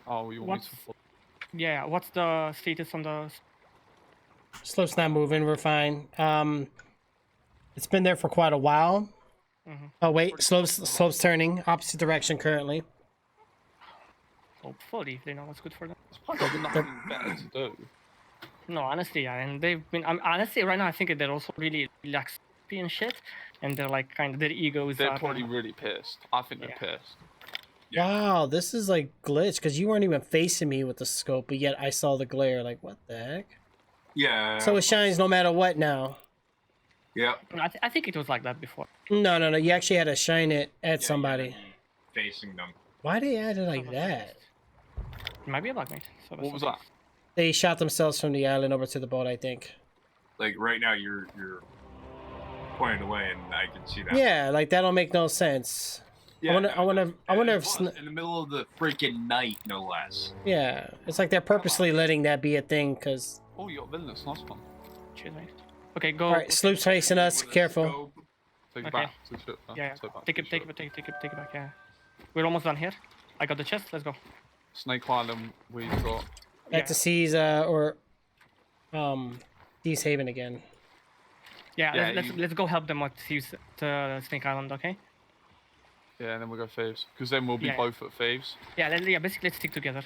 Oh, you want me to? Yeah, what's the status on the... Slope's not moving, we're fine. It's been there for quite a while. Oh wait, slope's turning opposite direction currently. Hopefully, if they know what's good for them. There's nothing better to do. No, honestly, yeah, and they've been... honestly, right now, I think they're also really relaxed and shit, and they're like kind of their egos. They're are, probably really pissed. I think they're Yeah. pissed. Wow, this is like glitch because you weren't even facing me with the scope, but yet I saw the glare. Like, what the heck? Yeah. So it shines no matter what now. Yep. I think it was like that before. No. You actually had to shine it at somebody. Facing them. Why they add it like that? It might be a bug, mate. So What was that? They shot themselves from the island over to the boat, I think. Like right now, you're pointed away, and I can see that. Yeah, like that don't make no sense. Yeah, I wonder if in the middle of the freaking night, no less. yeah, it's like they're purposely letting that be a thing. Cause Oh, you got villainous. Nice one. Cheers, mate. Okay, go. all right, sloop's facing us. Careful. Take it Okay. back to the ship. Yeah, Take it back take to it the ship. back. Yeah, we're almost done here. I got the chest. Let's go. Snake Island, we've got. Back to Seas or Seas Haven again. Yeah, Yeah, let's go help them at Snake Island, okay? Yeah, and then we'll go thieves. Because then we'll be Yeah. both at thieves. Yeah, basically let's stick together.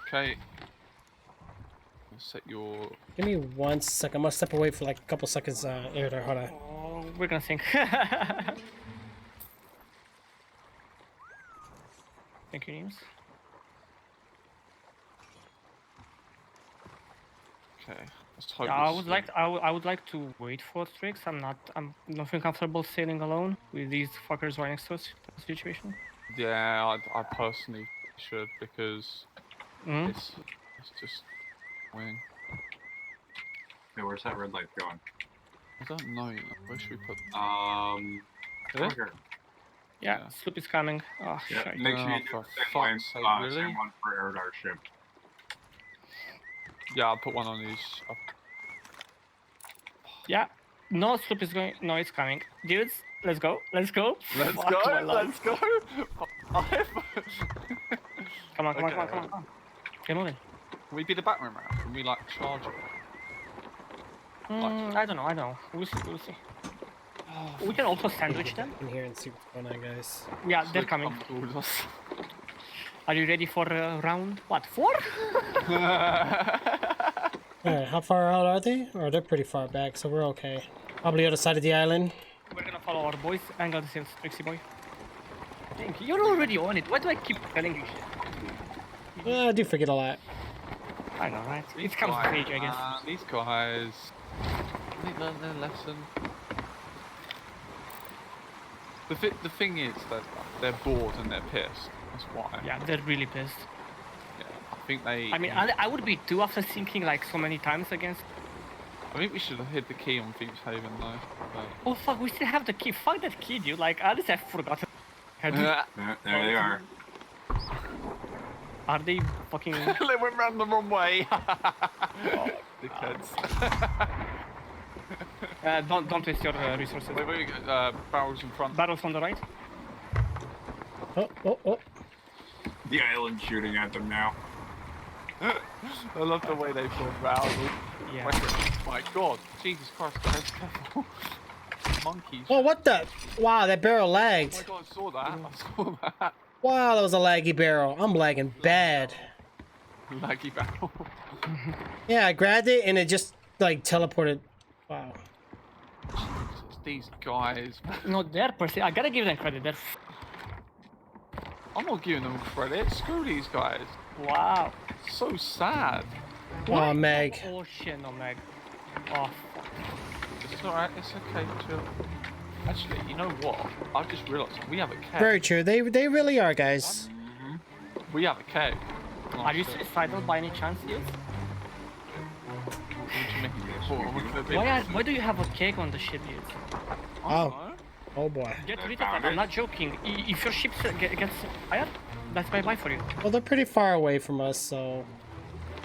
Okay. Set your. Give me 1 second. I'm gonna step away for like a couple seconds. Hold on. Oh, we're gonna sink. Thank you, James. Okay. Let's hope Yeah, I this- would like I would like to wait for Strix. I'm not feeling comfortable sailing alone with these fuckers right next to us. Situation. Yeah, I personally should because Mm? it's just annoying. Hey, where's that red light going? I don't know. Where should we put? Over here. Yeah, Yeah. sloop is coming. Oh, Yeah, shit. make sure Oh, you do for the same one, fuck's sake, really? same one for Eridar ship. Yeah, I'll put one on these. Yeah. No, sloop is going. No, it's coming. Dudes, let's go. Let's go. Let's Fuck go. my life. Let's go. Come on, come on, come on, Okay. come on, come on. Get moving. Can we be the Batman round? Can we like charge it? I don't know. We'll see. We'll see. We can also sandwich them. In here and see what's going on, guys. Yeah, they're Sleep coming. come towards us. Are you ready for round what? 4? Alright, how far out are they? Oh, they're pretty far back, so we're okay. Probably other side of the island. We're gonna follow our boys. Angle the sales, Trixie boy. Thank you. You're already on it. Why do I keep telling you shit? Yeah, I do forget a lot. I know, right? It comes with age, I guess. These guys. They learned their lesson. The thing is that they're bored and they're pissed. That's why. Yeah, they're really pissed. Yeah, I think they. I mean, I would be too after sinking like so many times against. I think we should have hid the key on Thieves Haven though. Oh fuck, we still have the key. Fuck that key, dude. Like, honestly, I forgot. But... There they are. Are they fucking? they went round the wrong way. Dickheads. Don't waste your resources. Wait, barrels in front. Barrels on the right. Oh. The island shooting at them now. I love the way they pulled round. Yeah. My God, Jesus Christ, guys, careful. Monkeys. Oh, what the? Wow, that barrel Oh my lagged. God, I saw that. I saw that. Wow, that was a laggy barrel. I'm lagging bad. Laggy barrel. Yeah, I grabbed it and it just like teleported. Wow. It's these guys. No, they're persistent. I gotta give them credit. They're. I'm not giving them credit. Screw these guys. Wow. So sad. Oh, Meg. Oh shit, no Meg. Oh fuck. It's alright. It's okay. Chill. Actually, you know what? I've just realised we have a cave. Very true. They really are, guys. We have a cave. Oh, Are you shit. suicidal by any chance, dude? What do you mean? Why do you have a cake on the ship, dude? Oh. Oh boy. Get rid of that. I'm not joking. If your ship gets fired, that's bye-bye for you. Well, they're pretty far away from us, so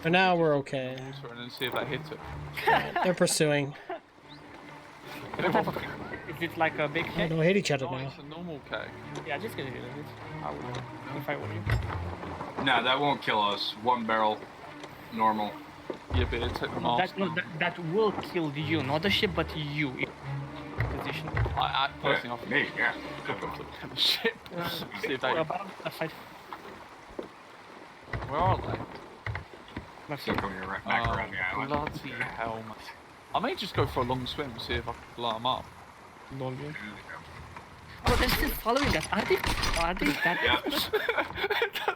for now we're okay. And then see if that hits it. They're pursuing. What type of cake? Is it like a big They cake? don't hate each other No, now. it's a normal cake. Yeah, just get rid of it. I would, if I were you. No, that won't kill us. 1 barrel. Normal. Yeah, but it took them off. That will kill you, not the ship, but you. In position. I personally, I Me, think yeah. could look at the ship. See if they. That side. Where are they? Left Still side. coming right back around the island. Bloody hell, man. I may just go for a long swim and see if I can blow them up. Don't do. There they Oh, they're still following us. Are they that? Yeah.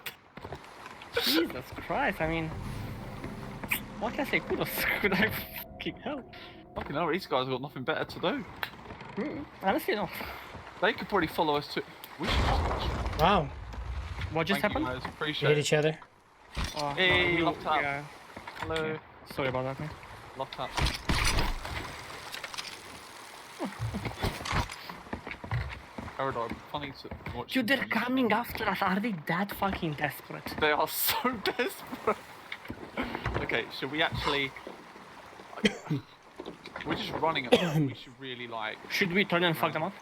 Jesus Christ, I mean... What can I say? Kudos. Could I fucking help? Fucking hell, these guys have got nothing better to do. Honestly, no. They could probably follow us too. We should just Wow. What just Thank you happened? guys, They appreciate hate it. each other. Oh, Hey, no, locked up. yeah. Hello. Sorry about that, man. Locked up. Eridar, funny to watch. Dude, them they're use- coming after us. Are they that fucking desperate? They are so desperate. Okay, should we actually? We're just running at them. We should really like. Should we turn and fuck them up?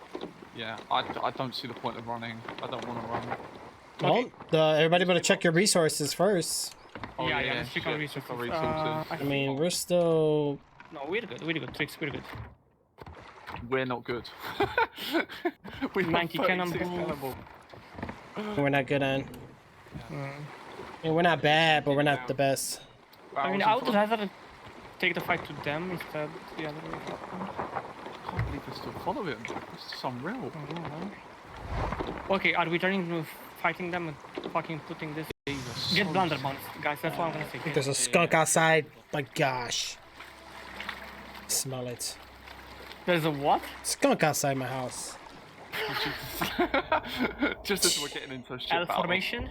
Yeah, I don't see the point of running. I don't want to run. Well, everybody better check your resources first. Oh, yeah, yeah, let's check our shit, resources. check our resources. I mean, we're still. No, we're good. Tricks, we're good. We're not good. We have 90 36 cannonballs. We're not good on. Mm. I mean, we're not bad, but we're not the best. I mean, I would rather take the fight to them instead the other way. I can't believe they're still following. It's just unreal. Okay, are we turning to fighting them and fucking putting this? Get blunderbuss, guys. That's what I'm gonna say. There's a skunk outside. My gosh. Smell it. There's a what? Skunk outside my house. Just as we're getting into a shit L battle. formation.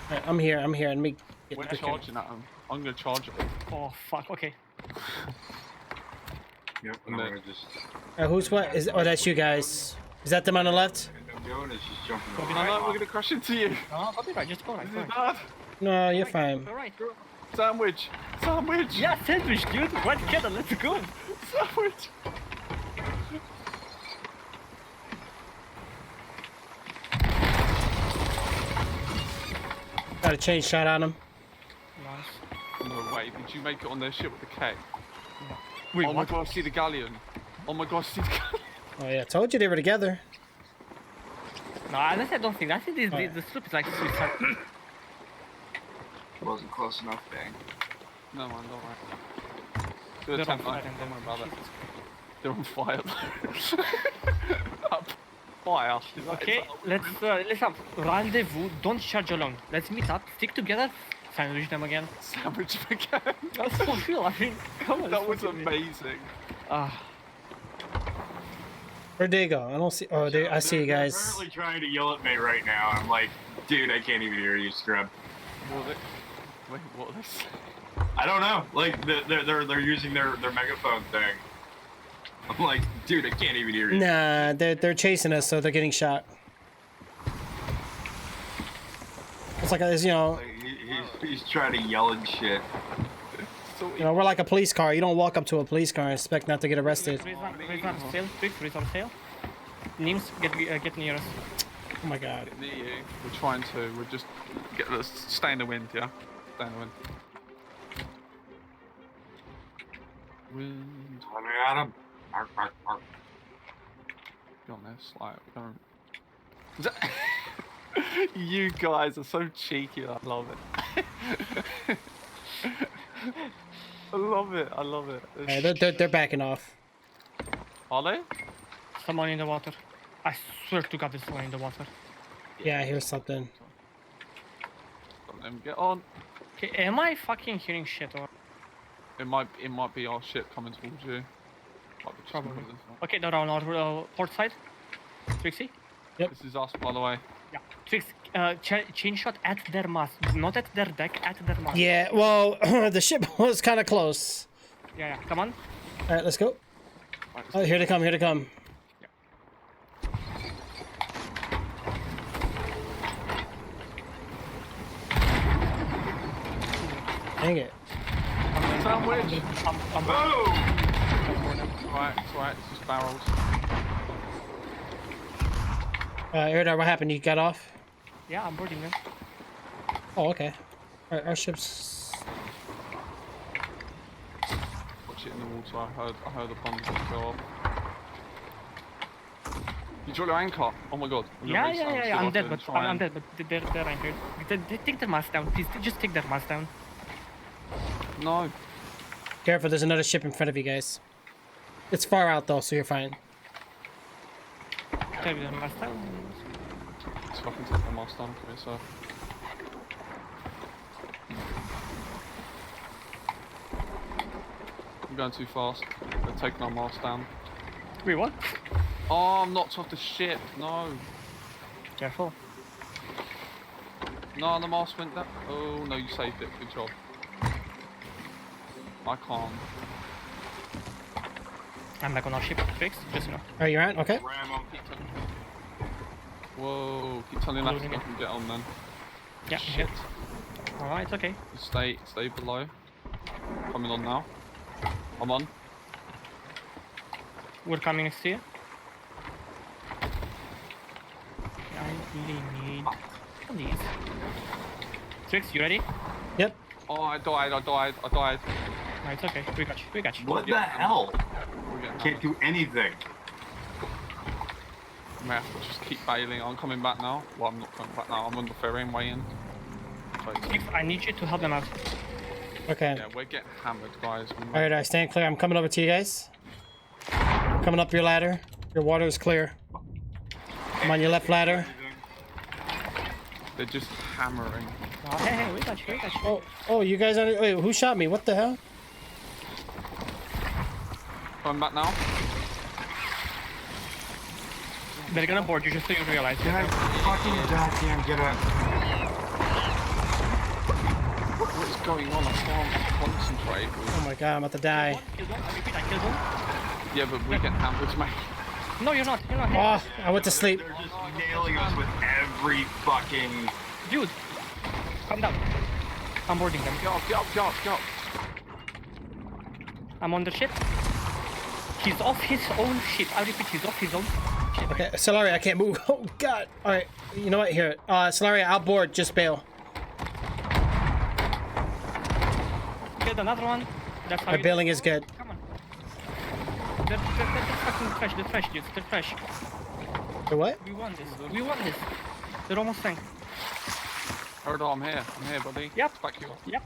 Alright, I'm here. Let me get We're the charging at them. I'm gonna charge them. Oh fuck. Okay. Yep, And no, then- I just. who's what? Oh, that's you guys. Is that them on the left? I'm doing is just jumping Copy over. that. No, we're gonna crash into you. No, copy right. Just go right. This Go is right. bad. No, you're fine. All right. Sandwich. Sandwich. Yeah, sandwich, dude. Right together. Let's go. Sandwich. Got a chain shot on him. Nice. No way. Did you make it on their ship with the K? Wait, Oh my what? god, I see the galleon. Oh my god, I see the galleon. Oh yeah, told you they were together. No, honestly, I don't think. I think Alright. the sloop is like suicide. Wasn't close enough, dang. No, man, don't worry. Do They're a on 10 fire, line. and Don't then- worry about it. Jesus. They're on fire. Up fire. Is that- Okay, is that- let's have rendezvous. Don't charge alone. Let's meet up, stick together, sandwich them again. Sandwich again. That's so real. I mean, come on. That it's was fucking real. amazing. Ah, Where'd they go? I don't see. Oh, I see you They're guys. apparently trying to yell at me right now. I'm like, dude, I can't even hear you, scrub. What are they? Wait, what are they saying? I don't know. Like they're using their megaphone thing. I'm like, dude, I can't even hear you. Nah, they're chasing us, so they're getting shot. It's like you know, Like, he's trying to yell and shit. So we're like a police car. You don't walk up to a police car and expect not to get arrested. raise our sail, quick, raise our sail. Nims, get near us. Oh my god. near you. We're trying to. We're just stay in the wind, yeah. Stay in the wind. Wind. Coming at him. Ark, ark, ark. Be honest, like we're gonna. You guys are so cheeky. I love it. I love it. I love it. Alright, they're backing off. Are they? Someone in the water. I swear to God, there's someone in the water. Yeah, I hear something. Let them get on. Okay, am I fucking hearing shit or? It might be our ship coming towards you. Might be just Probably. noise, isn't Okay, they're on our port side. Trixie? it? This is us, by the way. Yeah. Trix, chain shot at their mast, not at their deck, at their mast. Yeah, well, the ship was kind of close. Yeah, yeah. Come on. All right, let's go. Right, Oh, here they come. Here they come. Dang it. Sandwich! I'm Boom! It's alright, it's just barrels. Iridar, what happened? You got off? yeah, I'm boarding them. Oh, okay. All right, our ship's. Watch it in the water. I heard the bombs go off. You draw your anchor. Oh my god. I'm gonna race down, see if I I'm dead, can but try I'm and- dead, but they're anchored. They take their mast down, please. Just take their mast down. No. Careful, there's another ship in front of you guys. It's far out though, so you're fine. Take their mast down. Let's fucking take the mast down for yourself. I'm going too fast. They're taking our mast down. Wait, what? Oh, I'm knocked off the ship. No. Careful. No, the mast went down. Oh, no, you saved it. Good job. I can't. I'm back on our ship. Fixed, just know. Are you on? Okay. Ram him. Whoa, keep telling that Loading stuff it. and get on then. Yeah, Shit. Alright, it's okay. You stay below. Coming on now. I'm on. We're coming next to you. need these. Trix, you ready? Yep. Oh, I died. No, it's okay. We got you. We got you. What the hell? We're getting Can't do anything. I may have to just keep bailing. I'm coming back now. Well, I'm not coming back now. I'm on the ferry and way in. So, Trix, I need you to help them out. Okay. yeah, we're getting hammered, guys. We All right, stand clear. I'm coming over to you guys. Coming up your ladder. Your water is clear. I'm on your left ladder. They're just hammering. Oh, hey, we got you. We got you. Oh, you guys are. Wait, who shot me? What the hell? Coming back now. They're gonna board you just so you realize. Fucking goddamn get up. What's going on? I can't concentrate. Oh my god, I'm about to die. Killed one. I repeat, I killed one. Yeah, but we get hammered, mate. No, you're not. You're not. Oh, I went to sleep. They're just nailing us with every fucking. Dude, calm down. I'm boarding them. Get up, get up, get up, get up. I'm on the ship. He's off his own ship. I repeat, he's off his own ship. Okay, Solari, I can't move. Oh god. All right, you know what? Here, Solari, I'll board. Just bail. Get another one. That's how My you bailing is good. Come on. They're fucking fresh. They're fresh, dudes. They're fresh. The what? We won this. We won this. They're almost sank. Hold on, I'm here. I'm here, buddy. Yep. Back you up. Yep.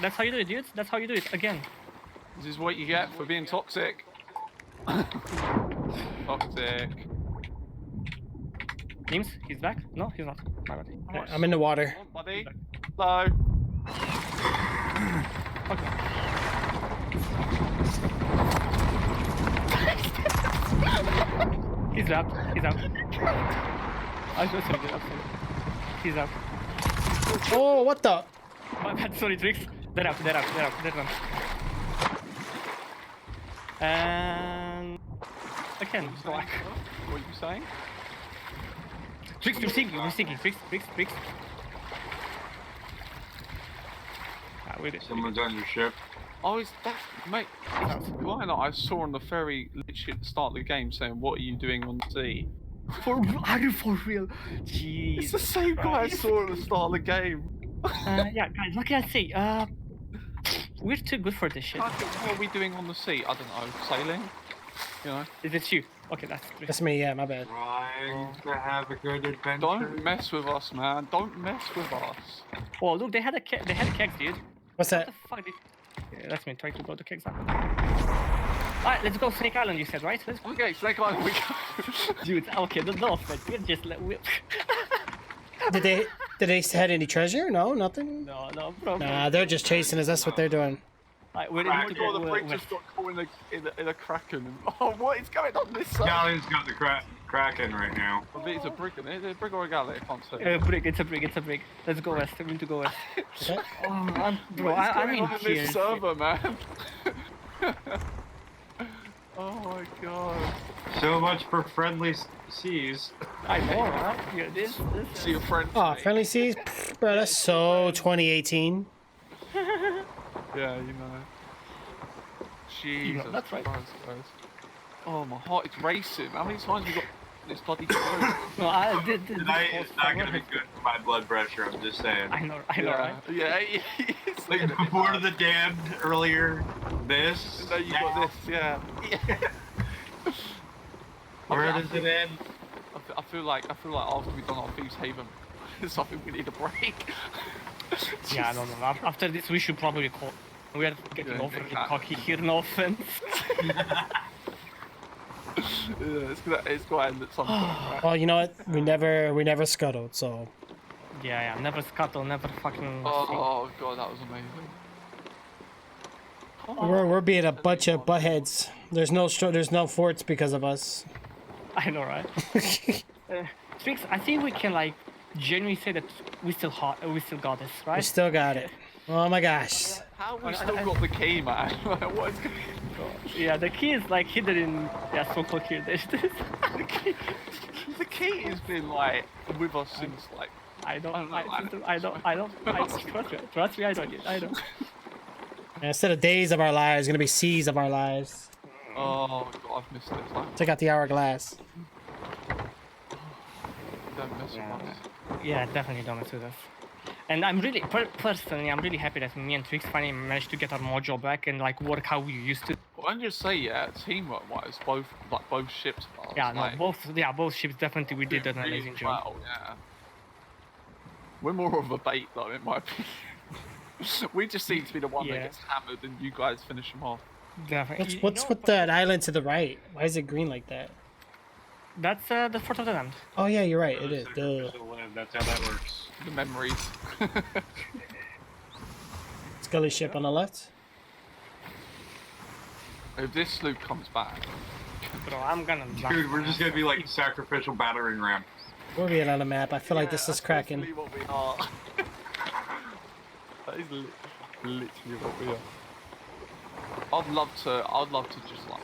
That's how you do it, dudes. That's how you do it. Again. This is what you get for being toxic. Toxic. Nims, he's back? No, he's not. My bad. I'm in the water. Come on, buddy. Hello. He's out. He's out. I was just saying it. He's out. Oh, what the? My bad. Sorry, Trix. They're out. They're out. They're out. They're done. And again, black. What are you saying? Trix, you're sinking. You're sinking. Trix. Ah, wait. Someone's on your ship. Oh, is that, mate? That's the guy that I saw on the ferry literally at the start of the game saying, "What are you doing on the sea?" Are you for real? Jeez. It's the same guy I saw at the start of the game. Yeah, guys, what can I say? We're too good for this shit. What are we doing on the sea? I don't know, sailing? You know? Is it you? Okay, that's Trix. That's me. Yeah, my bad. Trying to have a good adventure. Don't mess with us, man. Don't mess with us. Oh, look, they had a kegs, dude. What's What that? the fuck did... Yeah, that's me trying to go to kegs. Alright, let's go Snake Island, you said, right? Let's go. Okay, Snake Island we go. Dude, okay, no offense. We're just like... Did they had any treasure? No, nothing. No, bro. Nah, they're just chasing us. That's what they're doing. Alright, we're Oh going to my god, the go brig west. just got caught in a kraken. Oh, what is going on this side? Scallion's got the Kraken right now. I think it's a brig, isn't it? Is it a brig or a galley? I can't say. Brig, it's a brig. Let's go west. We're going to go west. Okay. Oh, bro, What is I'm going in on here. this server, man? Oh my god. So much for friendly seas. I know, right? Yeah, this See your friend. Oh, friendly seas, Pfft, bro. That's so 2018. Yeah, you know. Jesus that's right. Christ, guys. Oh, my heart is racing. How many times have you got this bloody through? No, I did. Tonight is not gonna be good for my blood pressure, I'm just saying. I know, right? Yeah, it's Like before the damned earlier, this. No, you got this, yeah. Where does it end? I feel like after we've done our Thieves Haven, it's something we need a break. Yeah, no. After this, we should probably call. We are getting Yeah, overly exactly. cocky here, no offense. Yeah, it's gonna end at some point, right? Well, you know what? We never scuttled. So Yeah, never scuttle, never fucking. Oh god, that was amazing. we're being a bunch of buttheads. There's no forts because of us. I know, right? Trix, I think we can like genuinely say that we still got this, We right? still got it. Oh my gosh. How have we still got the key, man? What is going Yeah, the key is like hidden in so-called here. There's this. The key has been like with us since like I don't. Trust me, I don't. And instead of days of our lives, it's gonna be seas of our lives. oh god, I've missed it. Like, Check out the hourglass. mess with us. Yeah, definitely don't mess with us. And I'm really, personally, I'm really happy that me and Twix finally managed to get our mojo back and like work how we used to. Well, I'm just say, yeah, teamwork-wise, both ships of ours. Yeah, no, like, both ships definitely we did an really amazing job. well, yeah. We're more of a bait, though, in my opinion. We just seem to be the one that Yeah. gets hammered, and you guys finish them off. Definitely. What's with that island to the right? Why is it green like that? That's the Fort of the Damned. Oh yeah, you're right. It is. Duh. Sacrificial land, that's how that works. The memories. Scully ship on the left. If this sloop comes back, Bro, I'm gonna. Dude, we're just gonna be like sacrificial battering ram. We'll be on the map. I feel like this is that's cracking. literally what we are. That is literally what we are. I'd love to just like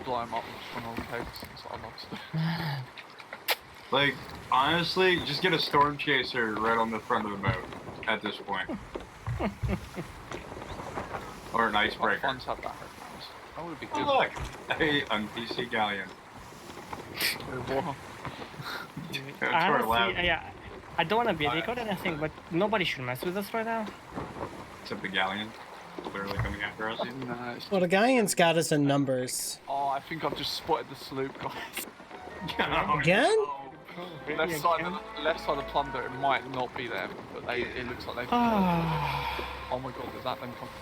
blow them up with just one old kegs. That's what I'd love to do. Like, honestly, just get a storm chaser right on the front of the boat at this point. Or an Quite icebreaker. fun to have that around. That would be good. Oh, look! Hey, NPC galleon. Wow. Honestly, yeah, I don't want to be a dick or anything, but nobody should mess with us right now. Except the galleon. Clearly coming after us. Nice. Well, the Guardian's got us in numbers. Oh, I think I've just spotted the sloop, guys. Again? left side of the plunder, it might not be them, but it looks like they. Oh my god, is that them coming?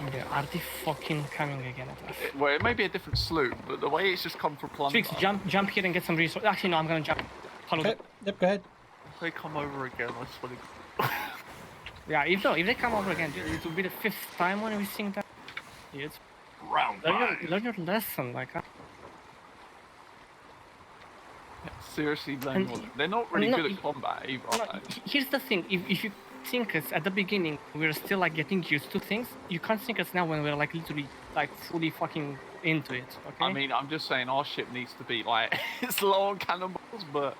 Okay, are they fucking coming again at us? Well, it may be a different sloop, but the way it's just come from plunder. Twix, jump here and get some resources. Actually, no, I'm gonna jump. Follow Okay. Yep. Go ahead. If they come over again, I swear to God. Yeah, if they come over again, dude, it will be the 5th time when we sing that. Dude, Round learn your lesson, like. Seriously, And- they're not really no, good at combat either, No, are they? here's the thing. If you think us at the beginning, we're still like getting used to things. You can't think us now when we're like literally like fully fucking into it. Okay. I mean, I'm just saying our ship needs to be like it's low on cannonballs, but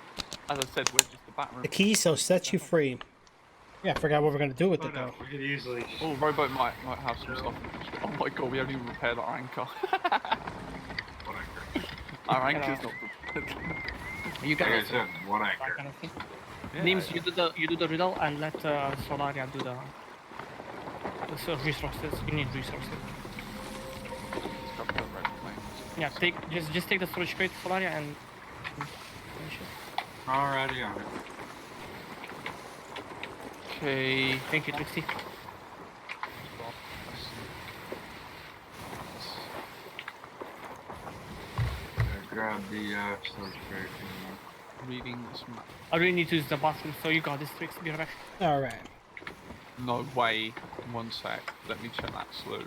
as I said, we're just a battering. The key so sets you free. Yeah, I forgot what we're gonna do with Oh it no, though. we could easily. Oh, rowboat might have some stuff. Oh my god, we haven't even repaired our anchor. Our anchor's not prepared. You Like I guys. said, one That anchor. kind of thing. Yeah, Names, you do the riddle and let Solaria do the resources. You need resources. Let's grab the red flames. Yeah, just take the storage crate, Solaria, and finish it. Alrighty, on it. Okay. Thank you, Trixie. Grab the storage crate. Reading this map. I really need to use the bathroom, so you got this, Trixie. Be right back. All right. No way. One sec. Let me check that sloop.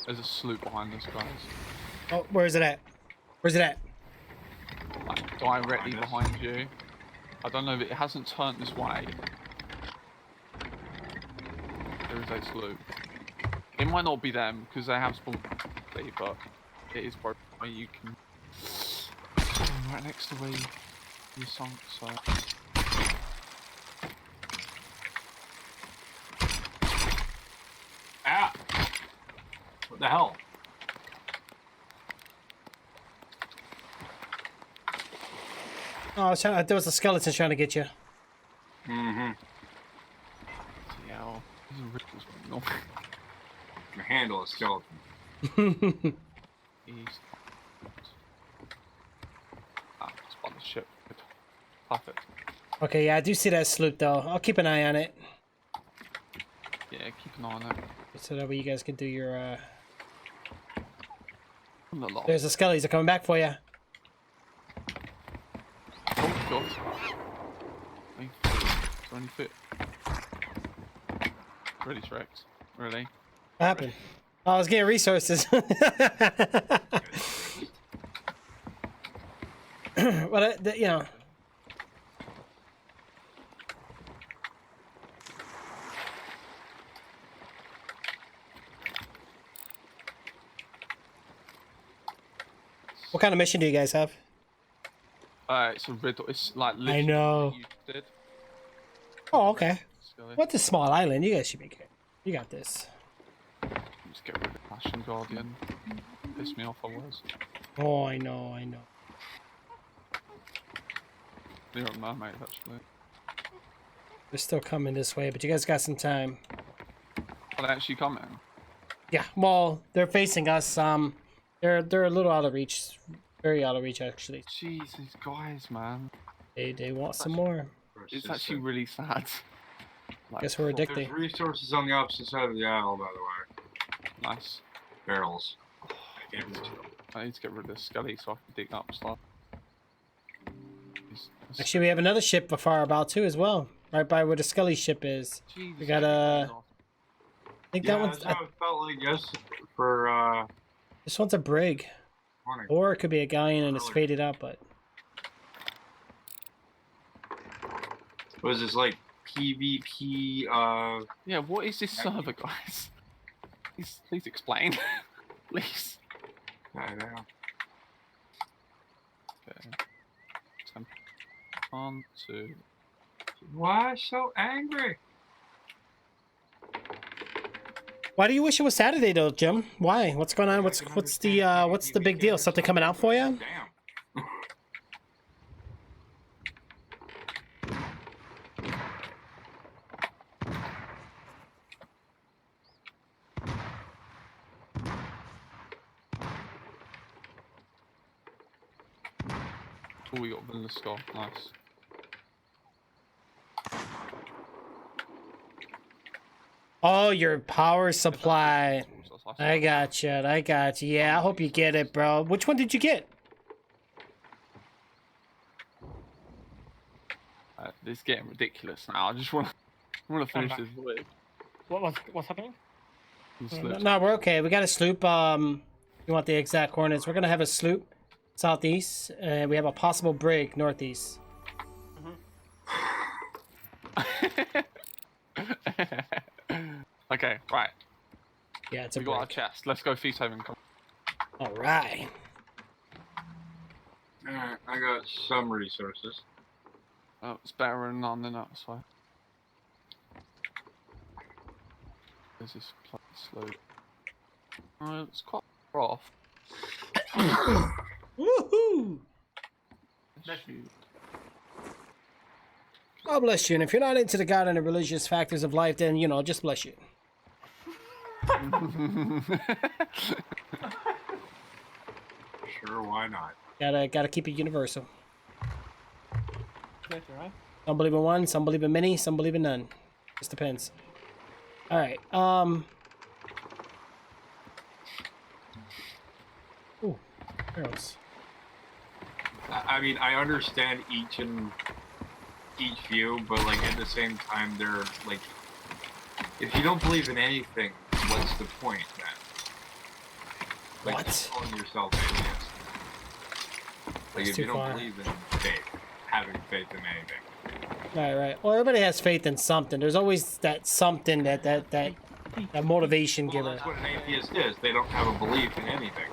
There's a sloop behind us, guys. Oh, where is it at? Where's it at? Like, directly behind you. I don't know if it hasn't turned this way. There is a sloop. It might not be them because they have spawned, but it is probably where you can. Right next to where you sunk, so. Ah! What the hell? Oh, I was trying, there was a skeleton trying to get you. Mm-hmm. Yeah, these are ripples, no. Can handle a skeleton. East. Ah, spot the ship. Good. Perfect. Okay, yeah, I do see that sloop though. I'll keep an eye on it Yeah, keep an eye on it. so that way you guys can do your. A lot. There's the skellies. They're coming back for you. Oh god. 20 foot. Really, Trex? Really? What happened? Oh, I was getting resources. Well, you know. What kind of mission do you guys have? It's a riddle. It's like I literally know. what you did. Oh, okay. Skelly. What's a small island? You guys should be good. You got this. Just get rid of Ashen Guardian. Pissed me off, I was. Oh, I know, I know. You're a mermaid, actually. They're still coming this way, but you guys got some time. Are they actually coming? Yeah, well, they're facing us. They're a little out of reach, very out of reach actually. Jeez, these guys, man. They want some more. It's actually really sad. Like, Guess we're fuck. addicted. There's resources on the opposite side of the aisle, by the way. Nice. Barrels. I can't reach them. I need to get rid of the skelly so I can dig up stuff. Actually, we have another ship far about too as well, right by where the Scully ship is. Jesus, We got I think that one's. That's how it felt like yesterday for This one's a brig, morning. or it could be a galleon and it's faded out. But Was this like PvP? Yeah, what is this server, guys? Please explain. Please. I don't know. Okay. 1, 2. Why so angry? why do you wish it was Saturday though, Jim? Why? What's going on? What's the big deal? Something coming out for you? Damn. Oh, we got Vanilla Scar. Nice. Oh, your power supply. I got you. I got you. Yeah, I hope you get it, bro. Which one did you get? This is getting ridiculous now. I just want to finish this voyage. What's happening? No, we're okay. We got a sloop. You want the exact coordinates? We're gonna have a sloop southeast, and we have a possible brig northeast. Okay, right. Yeah, it's a We got our brig. chest. Let's go feast haven. Come. All right. Alright, I got some resources. Oh, it's better than none than that. That's why. There's this slow. It's quite far off. Woohoo! God bless you. And if you're not into the God and the religious factors of life, then you know, just bless you. Sure, why not? Gotta keep it universal. That's right. Some believe in one, some believe in many, some believe in none. Just depends. All right. Ooh, arrows. I mean, I understand each view, but like at the same time, they're like, if you don't believe in anything, what's the point then? Like, What? calling yourself atheist. Like, That's if too you don't far. believe in faith, having faith in anything. Right. Well, everybody has faith in something. There's always that something that motivation Well, giver. that's what an atheist is. They don't have a belief in anything.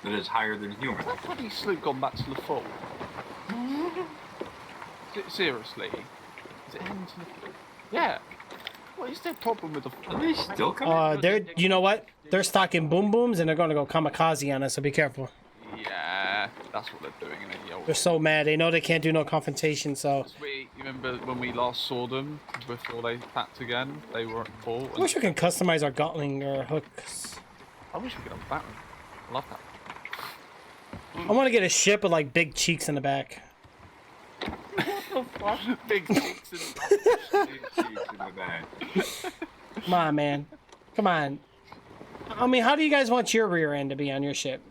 That is higher than human. Has that bloody sloop gone back to the full? Seriously? Is it heading to the full? Yeah. What is their problem with the Are they still coming? They're, you know what? They're stocking boom booms and they're gonna go kamikaze on us. So be careful. Yeah, that's what they're doing. They're so mad. They know they can't do no confrontation. So You remember when we last saw them before they attacked again? They were at full. I wish we can customize our Gatling or hooks. I wish we could have that one. I love that. I want to get a ship with like big cheeks in the back. Big cheeks and Big cheeks in the bag. Come on, man. Come on. I mean, how do you guys want your rear end to be on your ship?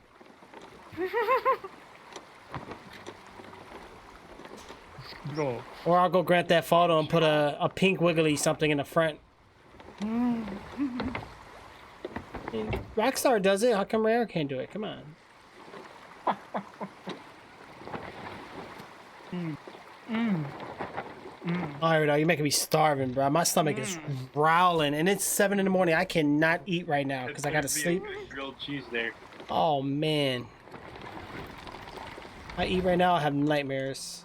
Bro. Or I'll go Grand Theft Auto and put a pink wiggly something in the front. Rockstar does it. How come Rare can't do it? Come on. Alright, you're making me starving, bro. My stomach is growling, and it's 7 in the morning. I cannot eat right now because I gotta sleep. Grilled cheese there. Oh man. I eat right now, I have nightmares.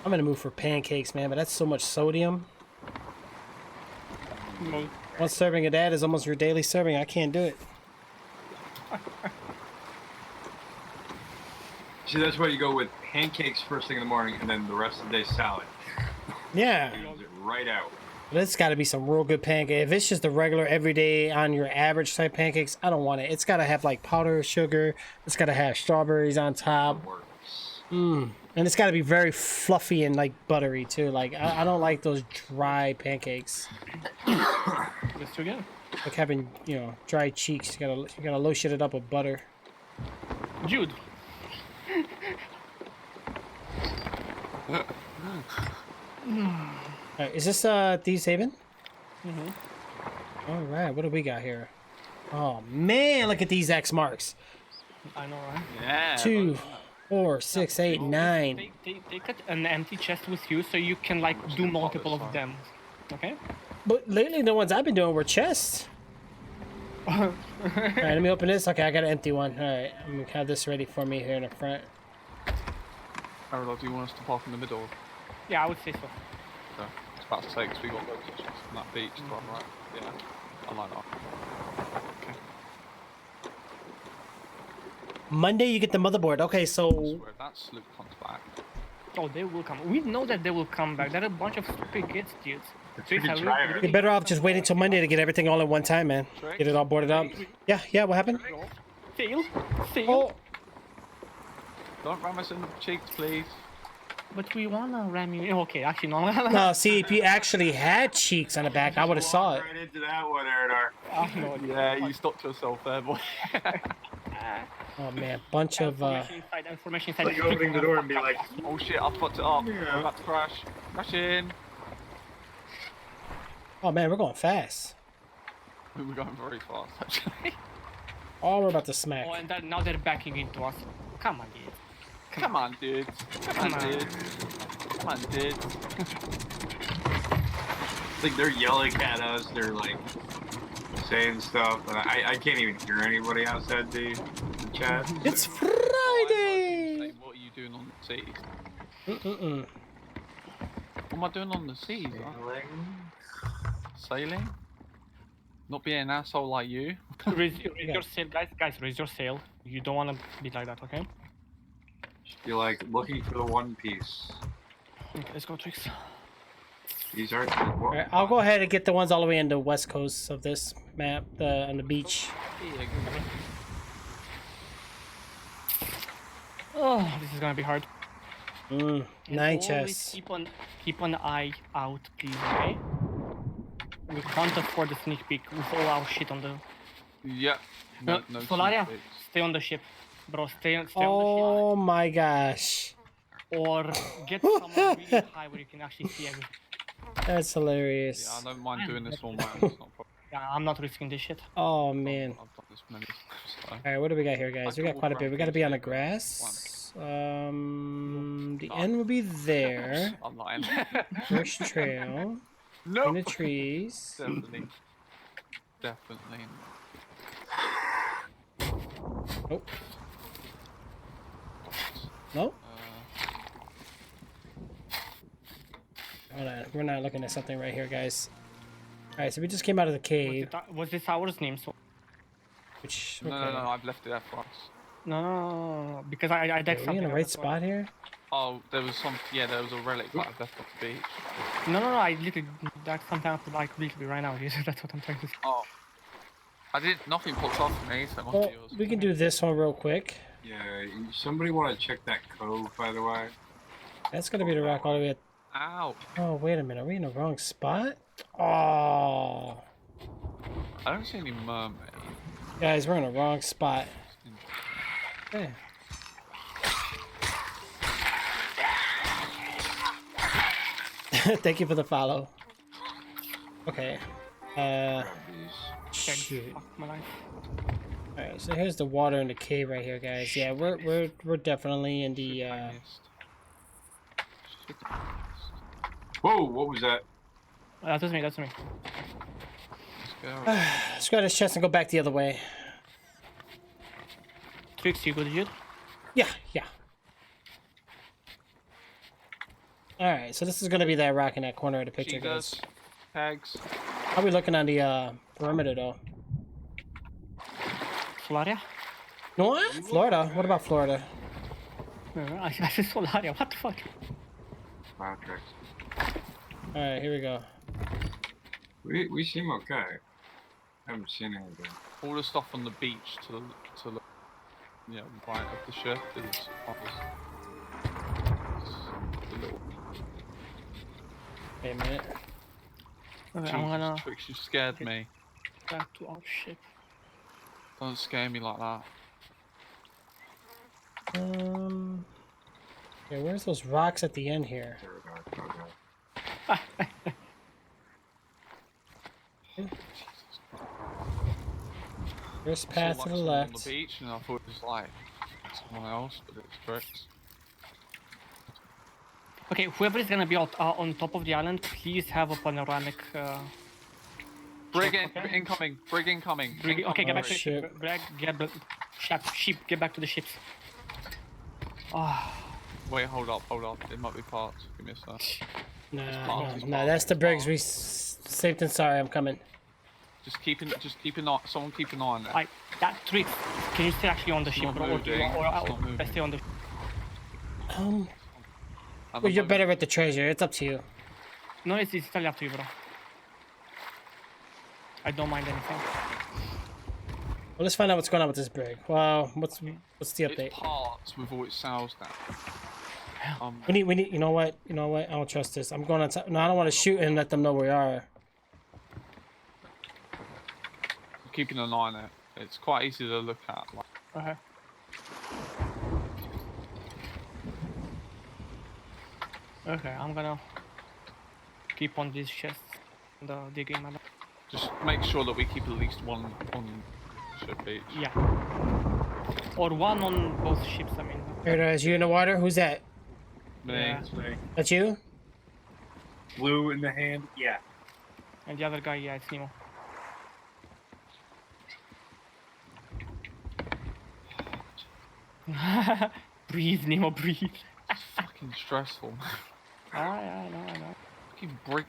I'm gonna move for pancakes, man, but that's so much sodium. No. One serving of that is almost your daily serving. I can't do it. See, that's why you go with pancakes first thing in the morning, and then the rest of the day salad. Yeah. Cleans it right out. But it's got to be some real good pancake. If it's just the regular everyday on your average type pancakes, I don't want it. It's got to have like powdered sugar. It's got to have strawberries on top. Works. And it's got to be very fluffy and like buttery too. Like I don't like those dry pancakes. Let's do again. Like having, you know, dry cheeks. You gotta lotion it up with butter. Jude. Alright, is this Thieves Haven? All right, what do we got here? Oh man, look at these X marks. I know, right? Yeah. 2, 4, 6, 8, 9. Take an empty chest with you so you can like do multiple of them. Okay? But lately, the ones I've been doing were chests. All right, let me open this. Okay, I got an empty one. All right, I'm gonna have this ready for me here in the front. Harold, do you want us to park in the middle? Yeah, I would say so. So, it's about to say, because we got loads of shots from that beach to our right. Yeah, I like that. Okay. Monday, you get the motherboard. Okay, so Swear, that's Luke comes back. Oh, they will come. We know that they will come back. There are a bunch of stupid kids, dudes. Pretty driver. you're better off just waiting till Monday to get everything all at one time, man. Get it all boarded up. Yeah, what happened? Fail. Oh, Don't ram us in the cheeks, please. But we wanna ram you. Okay, actually, no. no, see, if you actually had cheeks on the back, I would have saw it. Right into that one, Erdar. No, Yeah, you stopped yourself there, boy. Oh man, bunch of Information inside. Like opening the door and be like, Oh shit, I fucked it up. Yeah. We're about to crash. Crash in. Oh man, we're going fast. We were going very fast, actually. Oh, we're about to smack. Oh, and now they're backing into us. Come on, dude. Come on, dude. Come on, dude. Come on, dude. It's like they're yelling at us. They're like saying stuff, and I can't even hear anybody outside the chat. It's Friday. What are you doing on the seas? Mm-mm. What am I doing on the seas? Sailing? Not being an asshole like you. Raise your sail, guys. Guys, raise your sail. You don't wanna be like that, okay? Should be like looking for the One Piece. Okay, let's go, Trix. These aren't. All right, I'll go ahead and get the ones all the way in the west coast of this map, on the beach. Oh, this is gonna be hard. And 9 always chests. Keep an eye out, please, okay? We can't afford a sneak peek with all our shit on the. Yeah. No, no Solaria, sneak peeks. stay on the ship, bro. Stay on Oh my gosh, the ship, or get somewhere really high where you can actually see everything. that's hilarious. Yeah, I don't mind doing this all man. It's not a problem. Yeah, I'm not risking this shit. Oh man. I've done this many times. So. All right, what do we got here, guys? We got quite a bit. We got to be on the grass. The end will be there. I'm lying. First trail. No. In the trees. Definitely. Definitely. Oh. No. Hold on, we're not looking at something right here, guys. All right, so we just came out of the cave. Was this ours name? So Which No, I've left it there for us. no, because I Are did we something. in the right that's why. spot here? Oh, there was some. Yeah, there was a relic that I've left on the beach. No, I literally that's something I have to like literally right now. That's what I'm trying to say. Oh. I did. Nothing popped off for me, so it must Well, be yours. we can do this one real quick. Yeah, somebody want to check that cove, by the way? That's gonna be the rock all the way. Ow. Oh, wait a minute. Are we in the wrong spot? Oh, I don't see any mermaid. guys, we're in the wrong spot. Okay. Thank you for the follow. Okay. Shoot. Fuck my life. All right. So here's the water in the cave right here, guys. Yeah, we're definitely in the. Whoa, what was that? That's me. Let's go. Let's grab this chest and go back the other way. Tricks, you good, dude? Yeah. All right. So this is gonna be that rock in that corner of the picture, guys. Cheetahs, tags. How are we looking on the perimeter though? Solaria? You know what? Florida. What about Florida? I said Solaria. What the fuck? Patrick. All right, here we go. We seem okay. Haven't seen anything. All the stuff on the beach to the right of the ship is the little Wait a minute. Okay, I'm gonna Trix, you scared me. back to our ship. Don't scare me like that. Yeah, where's those rocks at the end here? There we go. Okay. First I saw, path like, to the someone on left. the beach, and I thought it was like someone else, but it's Trix. Okay, whoever is gonna be on top of the island, please have a panoramic. Brig Okay. incoming! Brig incoming! Okay, get back to the shit. ship. Brag, sheep, get back to the ships. Ah, Wait, hold up. It might be parts. Give me a sec. Nah, that's the Briggs. We safe and sorry. I'm coming. Just keep an eye. Someone keep an eye on that. I that trick. Can you stay actually on the ship, not bro? moving, it's not Or moving. stay on the. And Well, I'm you're not better with the treasure. It's up to you. No, it's totally up to you, bro. I don't mind anything. Well, let's find out what's going on with this Brig. Wow, what's the update? It's parts with all its sails down. We need. You know what? I don't trust this. I'm going on top. No, I don't want to shoot and let them know where we are. Keeping an eye on it. It's quite easy to look at. Like, Okay. Okay, I'm gonna keep on these chests. The digging map. just make sure that we keep at least one on ship each. Yeah. Or one on both ships. I mean. Here it is. You in the water? Who's that? Me. Yeah. That's you? Blue in the hand. Yeah. And the other guy, yeah, it's Nemo. Breathe, Nemo, breathe. It's fucking stressful. I know. Fucking break.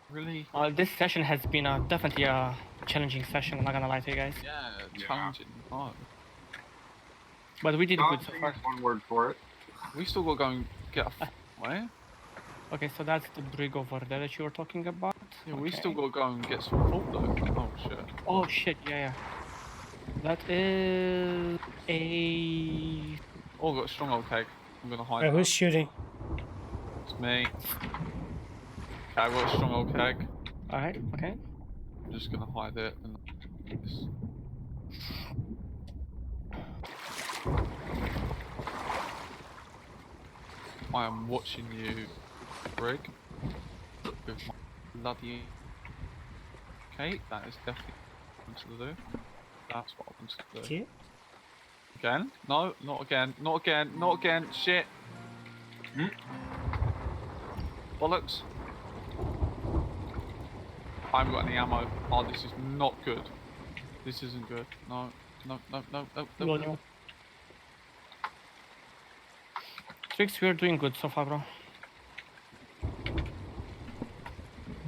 Really? This session has been definitely a challenging session, I'm not gonna lie to you guys. Yeah, challenging. Hard. But we did good so Daunting far. is one word for it. We still got to go and get a where? Okay, so that's the brig over there that you were talking about. Yeah, we Okay. still got to go and get some fault though. Oh shit. Oh shit, yeah. That is a... Oh, got a stronghold keg. I'm gonna hide. Alright, that. who's shooting? It's me. Okay, I got a stronghold keg. Alright, okay. I'm just gonna hide it and this. I am watching you, Brig. With my bloody. Okay, that is definitely what I want to do. That's what I want to do. Okay. Again? No, not again. Not again. Not again. Shit. Bollocks. I haven't got any ammo. Oh, this is not good. This isn't good. No. Well, no. Trix, we're doing good so far, bro.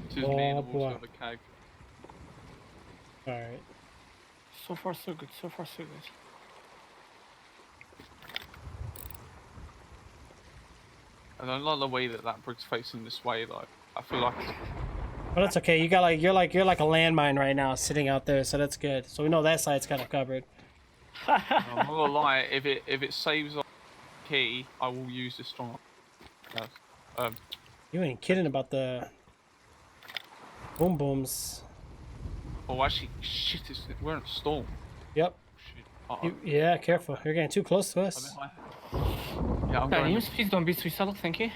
This is me and Oh, the boy. water of a keg. Alright. So far so good, so far so good. I don't like the way that brig's facing this way though. I feel like Well, that's okay. You're like a landmine right now, sitting out there, so that's good. So we know that side's kind of covered. I'm not gonna lie. If it saves our key, I will use this strong. Yes. You ain't kidding about the boom booms. Oh, actually, shit! We're in a storm. Yep. Shit. Uh-oh. Yeah, careful. You're getting too close to I'm us. Yeah, I'm Can going. you please don't be suicidal, thank you.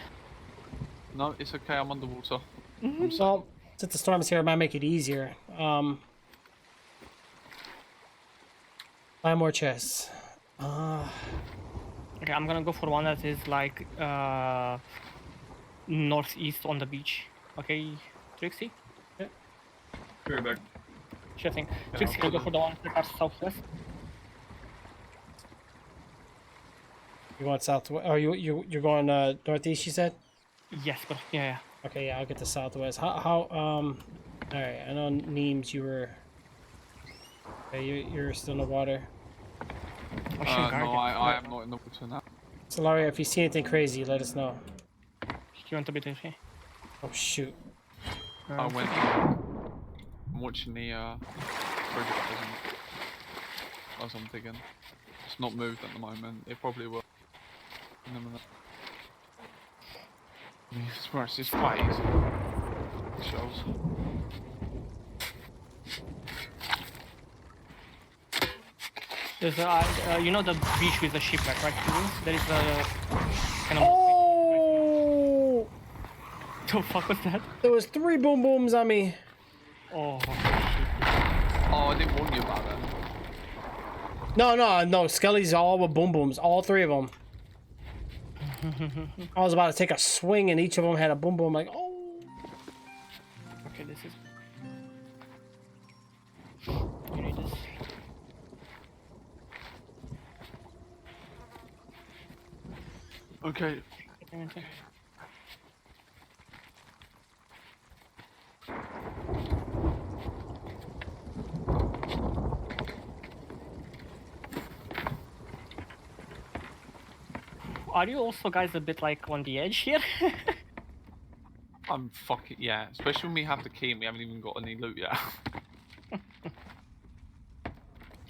No, it's okay. I'm underwater. Well, since the storm's here, it might make it easier. 5 more chests. Okay, I'm gonna go for one that is like northeast on the beach. Okay, Trixie? Very back. Sure thing. Trixie, can you go for the one that are southwest? You going south? Oh, you're going northeast? You said. Yes, but yeah. Okay, yeah, I'll get the southwest. All right, I know Neems, you were... Okay, you're still in the water. No, I am not in the water now. Solaria, if you see anything crazy, let us know. You want to be there? Oh, shoot. I went. I'm watching the project as I'm digging. It's not moved at the moment. It probably will. In a minute. It's quite easy. Shells. There's you know the beach with the shipwreck, right? There is a kind of. Oh! The fuck was that? There was 3 boom booms on me. Oh. Oh, I didn't warn you about that. No. Skelly's all with boom booms. All 3 of them. I was about to take a swing and each of them had a boom boom. Like, oh. Okay, this is. You need this. Okay. Are you also guys a bit like on the edge here? I'm fucking yeah. Especially when we have the key and we haven't even got any loot yet.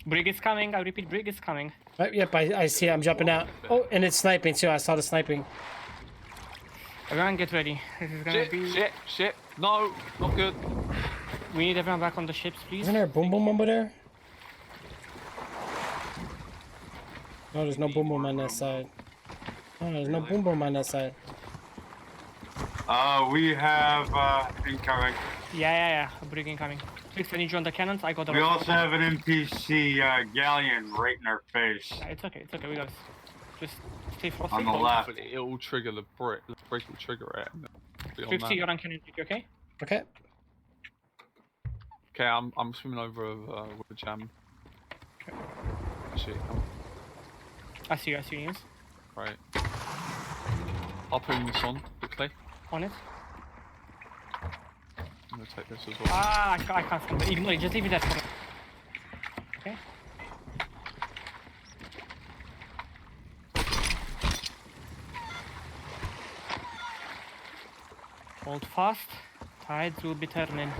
Brig is coming. I repeat, Brig is coming. Yep, I see it. I'm jumping out. Oh, and it's sniping too. I saw the sniping. Everyone get ready. This is gonna be... Shit. No, not good. We need everyone back on the ships, please. Isn't there a boom boom over there? No, there's no boom boom on that side. No, there's no boom boom on that side. We have incoming. Yeah. A Brig incoming. Please, I need you on the cannons. I got the... We also have an NPC galleon right in our face. Yeah, it's okay. We got this. Just stay frosty. On the left. It will trigger the brick. The brick will trigger it. And it'll be on 50, that. you're on cannon, okay? Okay. Okay, I'm swimming over with a jam. Actually, I see you, News. right. I'll put this on quickly. On it. I'm gonna take this as well. Ah, I can't find it. Ignore it, just leave it there for now. Okay. Hold fast. Tides will be turning.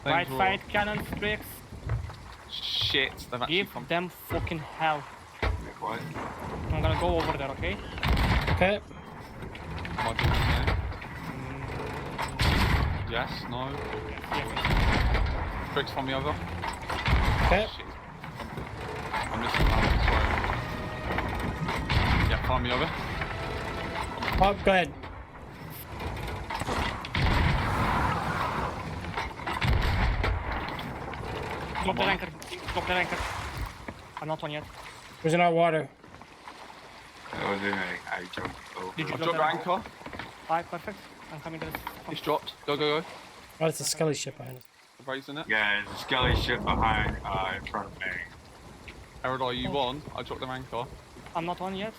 Right Raw. side cannons, tricks. Shit, they've actually Give come. them fucking hell. What? I'm gonna go over there, okay? Okay. Am I doing it now? Yes, no. Yes. Bricks from the other. Okay. Shit. I'm missing that, sorry. Yeah, find me over. Oh, go ahead. Drop the anchor. Drop the anchor. I'm not on yet. Who's in our water? That was in I jumped over. Did you I've drop dropped the your anchor. Alright, perfect. I'm coming to this. It's dropped. Go. Oh, it's a Skelly ship behind us. I'm raising it. Yeah, there's a skelly ship behind, in front of me. Errol, are you on? I dropped their anchor. I'm not on yet.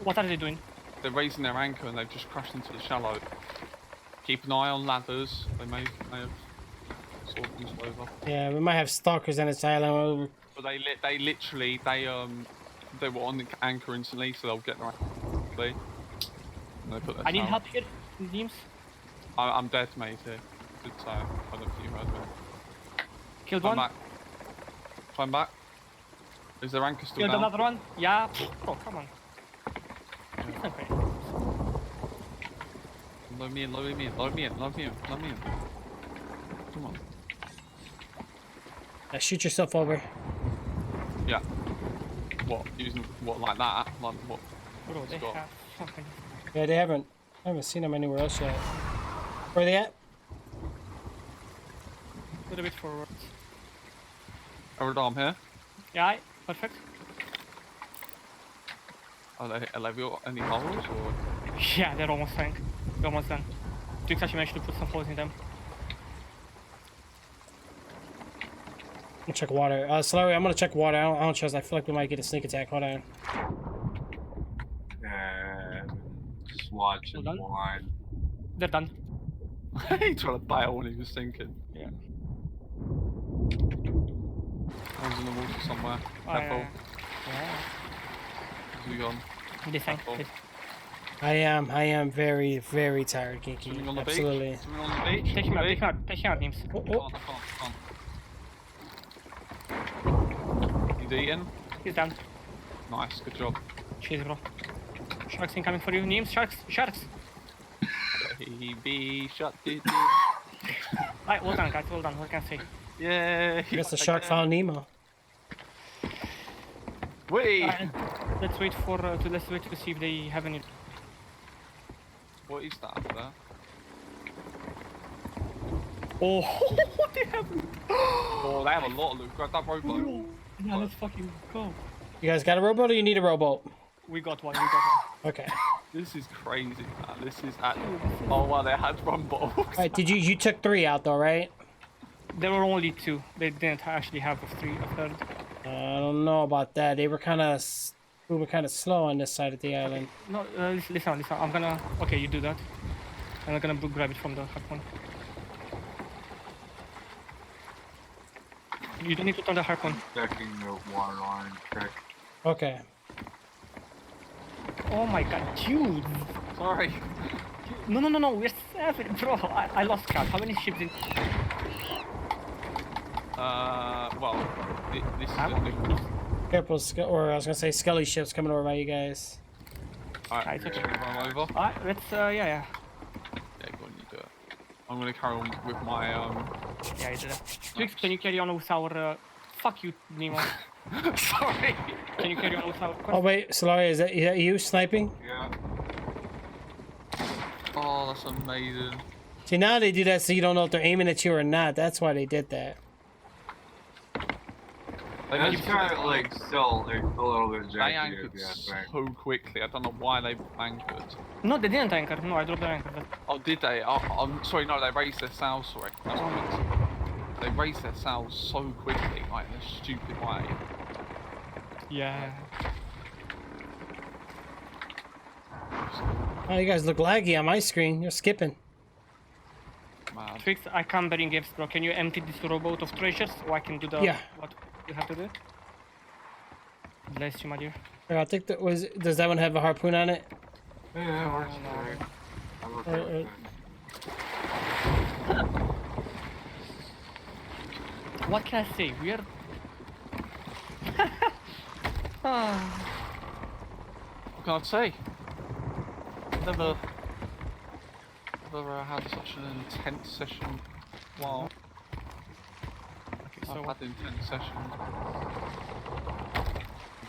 What are they doing? They're raising their anchor and they've just crashed into the shallow. Keep an eye on ladders. They may have sort of used over. Yeah, we might have stalkers on this island. But they literally they were on the anchor instantly, so they'll get their anchor quickly. And they put their I need sail. help here, Deems. I'm dead, mate. Here. Good sail. I don't think you heard me. Killed Climb one. back. Climb back. Is their anchor still Killed down? another one. Yeah. Oh, come on. It's okay. Load me in. Come on. Shoot yourself over. Yeah. What? Using what like that? Like what? Bro, they Scott. have something. Yeah, I haven't seen them anywhere else yet. Where are they at? A little bit forward. Errol, I'm here. Yeah, perfect. Are they got any holes or? Yeah, they're almost done. They're almost done. Twix actually managed to put some holes in them. I'm gonna check water. Solaria, I'm gonna check water. I don't trust. I feel like we might get a sneak attack. Hold on. Just watching Hold on. one. They're done. He tried to bail when he was sinking. Yeah. One's in the water somewhere. Careful. Yeah. Where's he gone? This thing. Careful. I am very, very tired, Kinky. Swimming on the Absolutely. beach? Swimming on the beach? Take him out, take him out, take him out, Nims. Oh, I oh. can't. He's eating. He's down. Nice, good job. Cheers, bro. Sharks incoming for you. Nims, sharks, sharks. Baby shut it. Alright, well done, guys, well done. What can I say? Yeah. I guess the shark found Nemo. Wait. Alright, let's wait to see if they have any. What is that up there? Oh, they have. Oh, they have a lot of loot. Grab that rowboat. Yeah, let's fucking go. You guys got a rowboat or you need a rowboat? We got one. Okay. This is crazy, man. This is at. Oh wow, they had rum bottles. Alright, you took 3 out though, right? There were only 2. They didn't actually have a third. I don't know about that. They were kind of moving kind of slow on this side of the island. No, listen. I'm gonna. Okay, you do that. And I'm gonna grab it from the harpoon. You don't need to turn the harpoon. Checking the water line. Check. Okay. Oh my god, dude! Sorry. No, we're 7, bro. I lost count. How many ships did... Well, this is How? a new. Careful, or I was gonna say Scully ship's coming over by you guys. Alright, It's okay. run over. Alright, let's, yeah. Yeah, go on, you do it. I'm gonna carry on with my Yeah, you did it. Twix, can you carry on with our, fuck you, Nemo. Sorry. Can you carry on with our Oh quest? wait, Solaria, is that you sniping? Yeah. Oh, that's amazing. See, now they do that so you don't know if they're aiming at you or not. That's why they did that. They That's anchored, kind of like still like a little bit they janky. anchored Yeah, so quickly. I don't know why they anchored. No, they didn't anchor. No, I dropped the anchor. But... Oh, did they? I'm sorry, no, they raised their sails, sorry. That's what I meant to. They raised their sails so quickly, like in a stupid way. Yeah. Oh, you guys look laggy on my screen. You're skipping. Mad. Twix, I can't bring gifts, bro. Can you empty this rowboat of treasures so I can do the... Yeah. What you have to do? Bless you, my dear. I think that was. Does that one have a harpoon on it? Yeah, works great. I'm okay with that. What can I say? We're... What can I say? Never had such an intense session. Wow. Okay, so I've had intense sessions.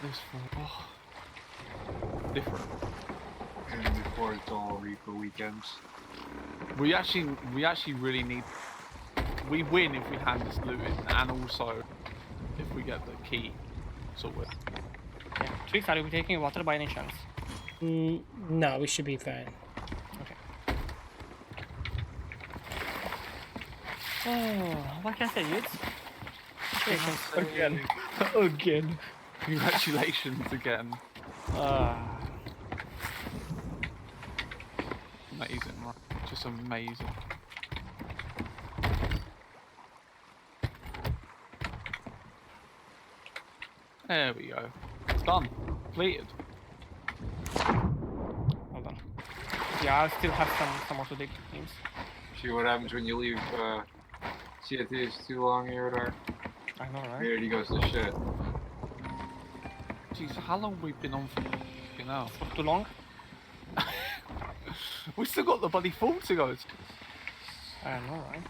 This one, oh, different. And before it's all Reaper weekends. We actually really need. We win if we hand this loot in, and also if we get the key sorted. yeah. Twix, are you taking water by any chance? No, we should be fine. Okay. Oh, what can I say, dudes? Again. Again. Congratulations again. Amazing, right? Just amazing. There we go. It's done. Completed. Hold on. Yeah, I still have some more to dig names. See what happens when you leave CFTs too long here at our. I know, right? Here he goes to shit. Jeez, how long have we been on for? You know. For too long? We still got the bloody fall to go. I know, right?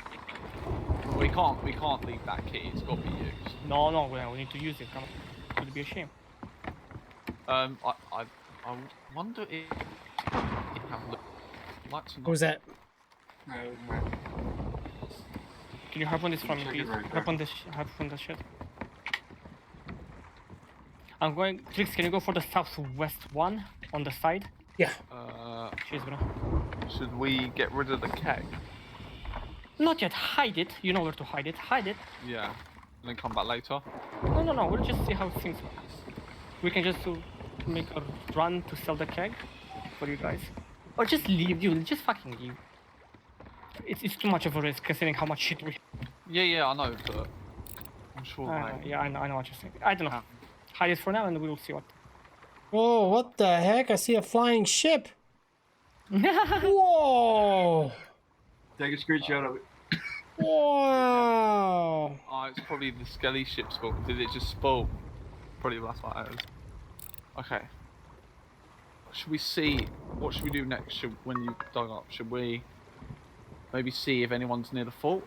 We can't leave that key. It's got to be used. No, we need to use it. Come on. It would be a shame. I wonder if it have lights or not. What was that? Can you harpoon this from me, Check it please? right there. Harpoon this shit. I'm going. Trix, can you go for the southwest one on the side? Yeah. Cheers, bro. Should we get rid of the keg? Not yet. Hide it. You know where to hide it. Hide it. Yeah. And then come back later. No. We'll just see how things work. We can just make a run to sell the keg for you guys, or just leave. You just fucking leave. It's too much of a risk considering how much shit we. Yeah, I know, but I'm sure. Like, Yeah, I know what you're saying. I don't know. Hide it for now, and we will see what. Oh, what the heck? I see a flying ship. Whoa! Take a screenshot of it. Wow! oh, it's probably the Skelly ship's fault. Did it just spoil? Probably that's what it is. Okay. Should we see? What should we do next? When you dug up, should we maybe see if anyone's near the fort?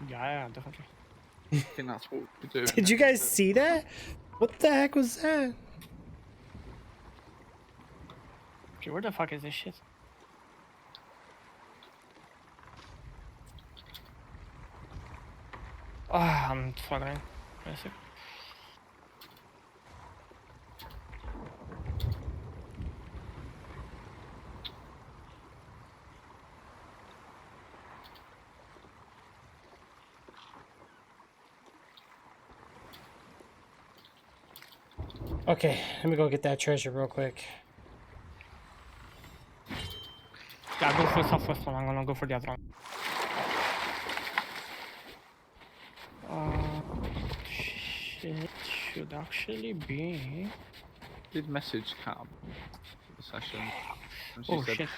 Yeah, definitely. I think that's what we do. Did you guys see that? What the heck was that? Okay, where the fuck is this shit? Ah, I'm struggling. Wait a sec. Okay, let me go get that treasure real quick. Yeah, go for the southwest one. I'm gonna go for the other one. Shit should actually be. Did message Cam the session? And she Oh said, shit.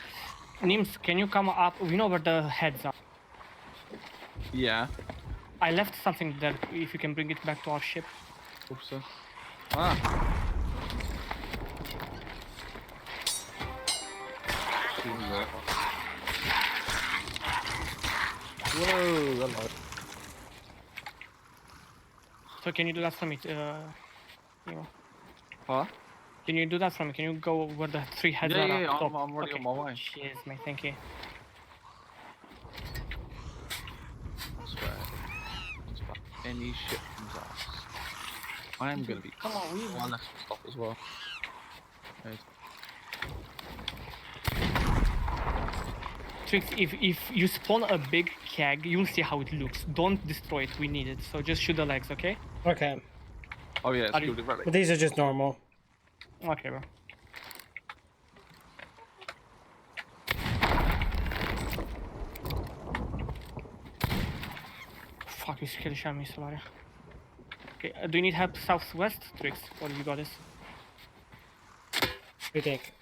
Nims, can you come up? We know where the heads are. Yeah. I left something there. If you can bring it back to our ship. Also. Ah. Whoa, hello. So can you do that for me? Nemo? Huh? Can you do that for me? Can you go where the three heads are? Yeah, up top? I'm already Okay. on my way. Cheers, mate. Thank you. I swear. It's about any ship comes out. I am gonna be. Come on, we. One less stop as well. Okay. Tricks, if you spawn a big keg, you'll see how it looks. Don't destroy it. We need it. So just shoot the legs, okay? Okay, Oh yeah, it's Are you- good relic. but these are just normal. Okay, bro. Fuck, you scared the shit out of me, Solaria. Okay, do you need help southwest, Tricks? Or you got this? What do you think?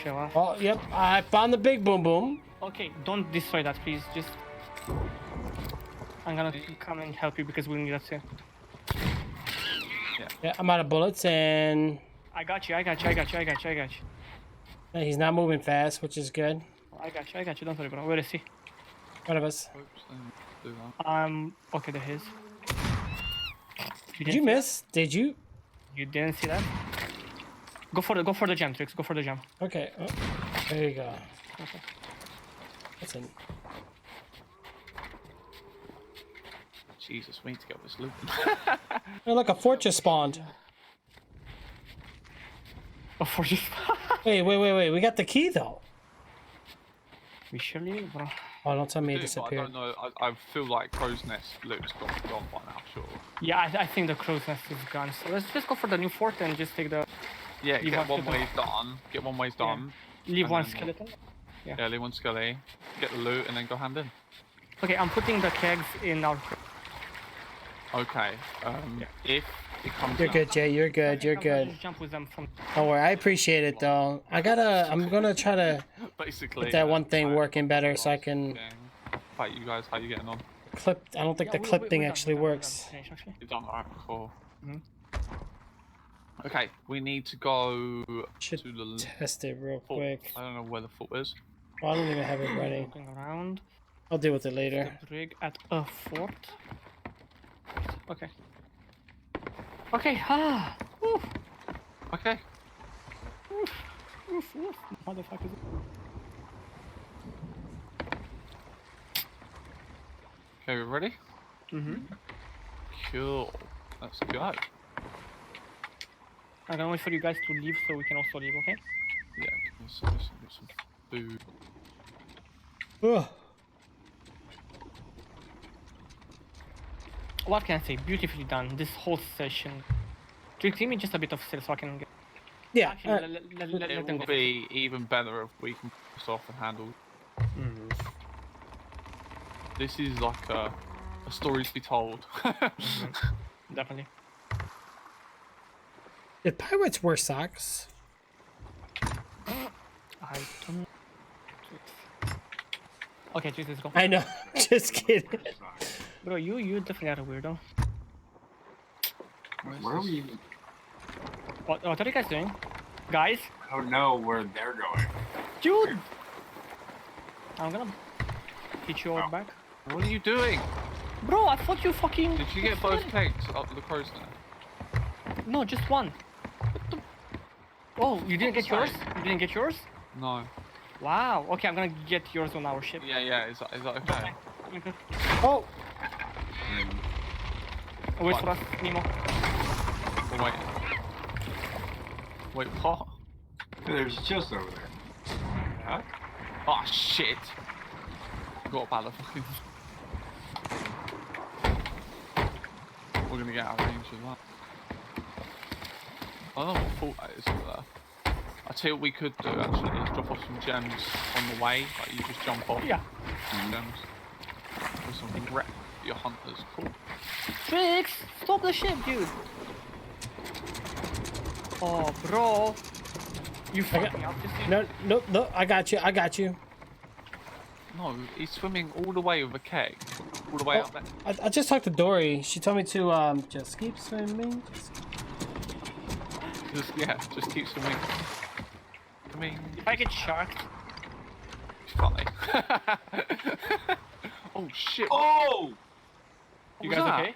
Show off. Oh, yep, I found the big boom boom. Okay, don't destroy that, please. Just. I'm gonna come and help you because we'll need that too. Yeah, I'm out of bullets, and I got you. he's not moving fast, which is good. I got you. Don't worry, bro. Where is he? One of us. Oops, do that. Okay, there he is. Did you miss? Did you? You didn't see that? Go for the gem, Tricks. Go for the gem. Okay. Oh, there you go. Okay. Listen. Jesus, we need to get this loot. Oh, look, a fortress spawned. Oh, for just. Wait. We got the key though. We surely, bro. Oh, don't tell me it Dude, but I disappeared. don't know. I feel like Crow's Nest loot's gone by now, sure. Yeah, I think the crow's nest is gone. So let's just go for the new fort and just take the. Yeah, Leave get one one to ways done. Get one ways done. Leave And one then- skeleton. Yeah, leave one skelly. Get the loot and then go hand in. Okay, I'm putting the kegs in our. Okay. If it comes You're out- good, Jay. You're good. You're I'm gonna good. just jump with them from. Don't worry. I appreciate it though. I'm gonna try to basically get that one thing like, working better so I can yeah. Fight you guys. How you getting on? clip. I don't think the clip thing actually works. You've done alright before. Mhm. Okay, we need to go Should to the test it real fort. quick. I don't know where the fort is. Oh, I don't even have it ready. Looking around. I'll deal with it later. The brig at a fort. Okay. Okay. Ah. Oof. Okay. Oof. Motherfuckers. Okay, we ready? Mhm. Cool. Let's go. I'm gonna wait for you guys to leave so we can also leave. Okay. Yeah, give me some food. Ugh. What can I say? Beautifully done. This whole session. Give me just a bit of stealth so I can get. Yeah. Actually, let It them will go. be even better if we can piss off and handle. This is like a story to be told. Definitely. Did pirates wear socks? I don't know. Okay, Twix, let's go. I know. Just kidding. Bro, you definitely are a weirdo. Where are we even? What are you guys doing? Guys? I don't know where they're going. Dude! I'm gonna hit you all back. What are you doing? Bro, I thought you fucking... Did you get both kegs up the crow's nest? No, just one. Oh, you didn't get yours? You didn't get yours? No. Wow. Okay, I'm gonna get yours on our ship. Yeah. Is that okay? Okay. Oh, Wait What? for us, Nemo. Oh, wait, what? There's just over there. Huh? Oh shit! Forgot about the fucking. We're gonna get out of range of that. I don't know what fault that is over there. I tell you what we could do actually, is drop off some gems on the way, like you just jump off. Yeah. Some gems. Or something wreck your hunters. Cool. Trix! Stop the ship, dude! Oh, bro. You fucked me up just no, I got you. No, he's swimming all the way with a keg. All the way up there. I just talked to Dory. She told me to just keep swimming. Just keep swimming. I mean, If I get sharked... it's funny. Oh shit. Oh! You What guys was that? okay?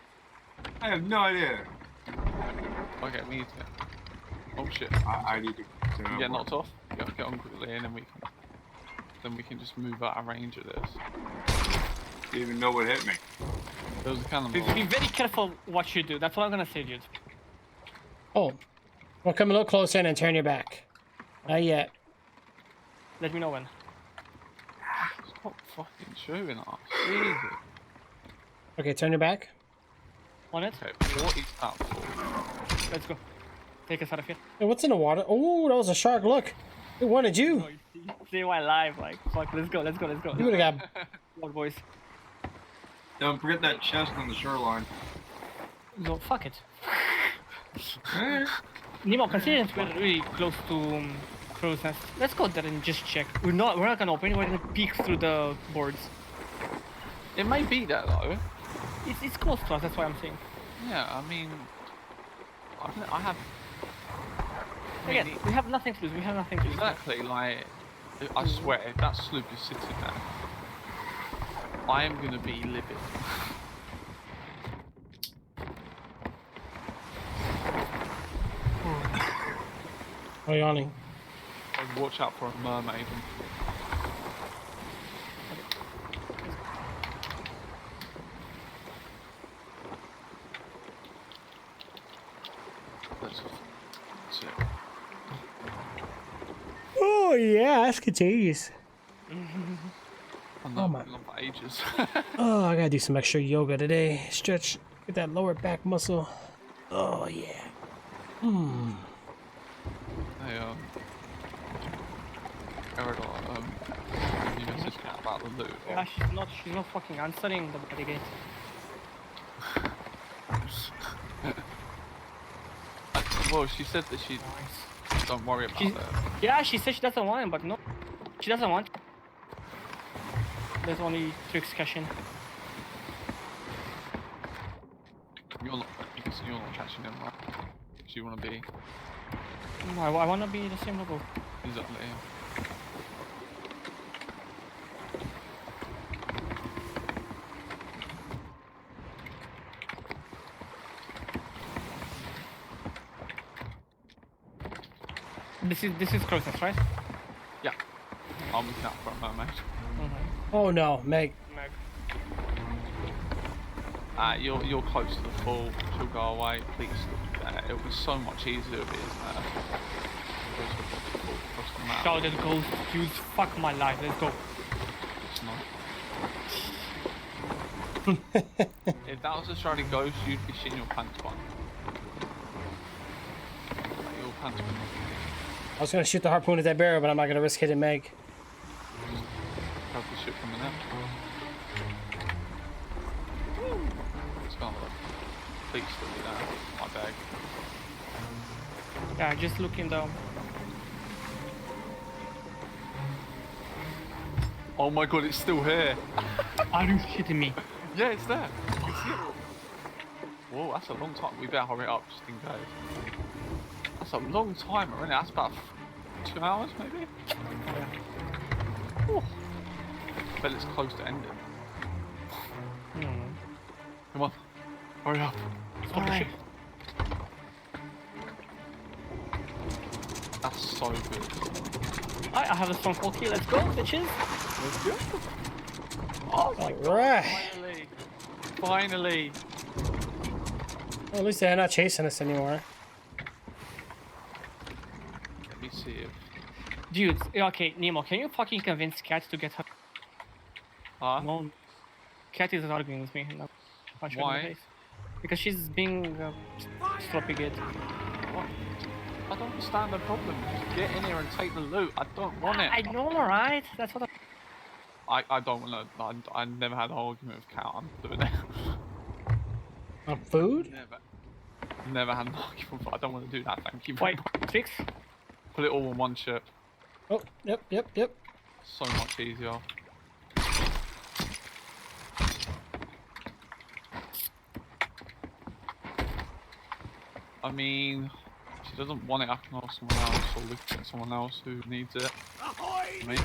I have no idea. Okay, me too. Oh shit. I need to You get knocked off? Get on quickly and then we can just move out of range of this. Didn't even know what hit me. There was a cannonball. Be very careful what you do. That's what I'm gonna say, dude. Oh, well, come a little closer and then turn your back. Not yet. Let me know when. Stop fucking shooting us. Jesus. Okay, turn your back. On it? Okay, what is that for? Let's go. Take us out of here. Hey, what's in the water? Oh, that was a shark. Look, it wanted you. See why live, like, fuck, let's go. You would have got. What, boys? Don't forget that chest on the shoreline. No, fuck it. Nemo, considering we're really close to crow's nest, let's go there and just check. We're not gonna open it, we're gonna peek through the boards. It may be that though. It's close to us, that's why I'm saying. Yeah, I mean, I have. I Again, mean, we have nothing to lose, exactly, like, I swear, if that sloop is sitting there, I am gonna be livid. Oh, yawning. I'd watch out for a mermaid. That's it. Oh yeah, that's contagious. I know, Oh my- I've been on for ages. Oh, I gotta do some extra yoga today. Stretch, get that lower back muscle. Oh yeah. Hey, Eridor, you messaged me about the loot. Yeah, she's not fucking answering the bloody gate. Well, she said that she don't worry about She's- it. Yeah, she said she doesn't want it, but no. She doesn't want it. There's only Trix cashing. You're not catching him, right? Do you want to be No, I wanna be the same level. exactly? This is closest, right? Yeah. I'm looking out for a mermaid. Oh no, Meg. Meg. You're close to the pool. She'll go away. Please. It'll be so much easier if it is there. Close to the pool, across the map. Shouted ghost, dude. Fuck my life. Let's go. It's not. If that was a shiny ghost, you'd be shitting your pants one. Like, your pants would not be I was gonna shoot the harpoon at that barrel, but I'm not gonna risk hitting Meg. How's the ship coming out? It's gone. Please still be down. My bag. Yeah, just looking down. Oh my god, it's still here. Are you shitting me? Yeah, it's there. You can see it. Whoa, that's a long time. We better hurry up just in case. That's a long time, isn't it? That's about 2 hours, maybe? Yeah. Bet it's close to ending. Come on. Hurry up. Stop the ship. That's so good. I have a strong 4 kill. Let's go, bitches. Let's go. Oh my god. Right. Finally. Finally. Well, at least they're not chasing us anymore. Let me see if... Dude, okay, Nemo, can you fucking convince Cat to get her? Huh? No, Cat is arguing with me. No, punch her in the Why? face. Because she's being stropping it. What? I don't understand the problem. Just get in here and take the loot. I don't want it. I know, right? That's what I don't want to. I never had an argument with Cat. I'm doing it. On food? Never had an argument. But I don't want to do that. Thank you. Wait, Trix? Put it all on one ship. Oh, yep. So much easier. I mean, if she doesn't want it, I can ask someone else, or look at someone else who needs it. I mean,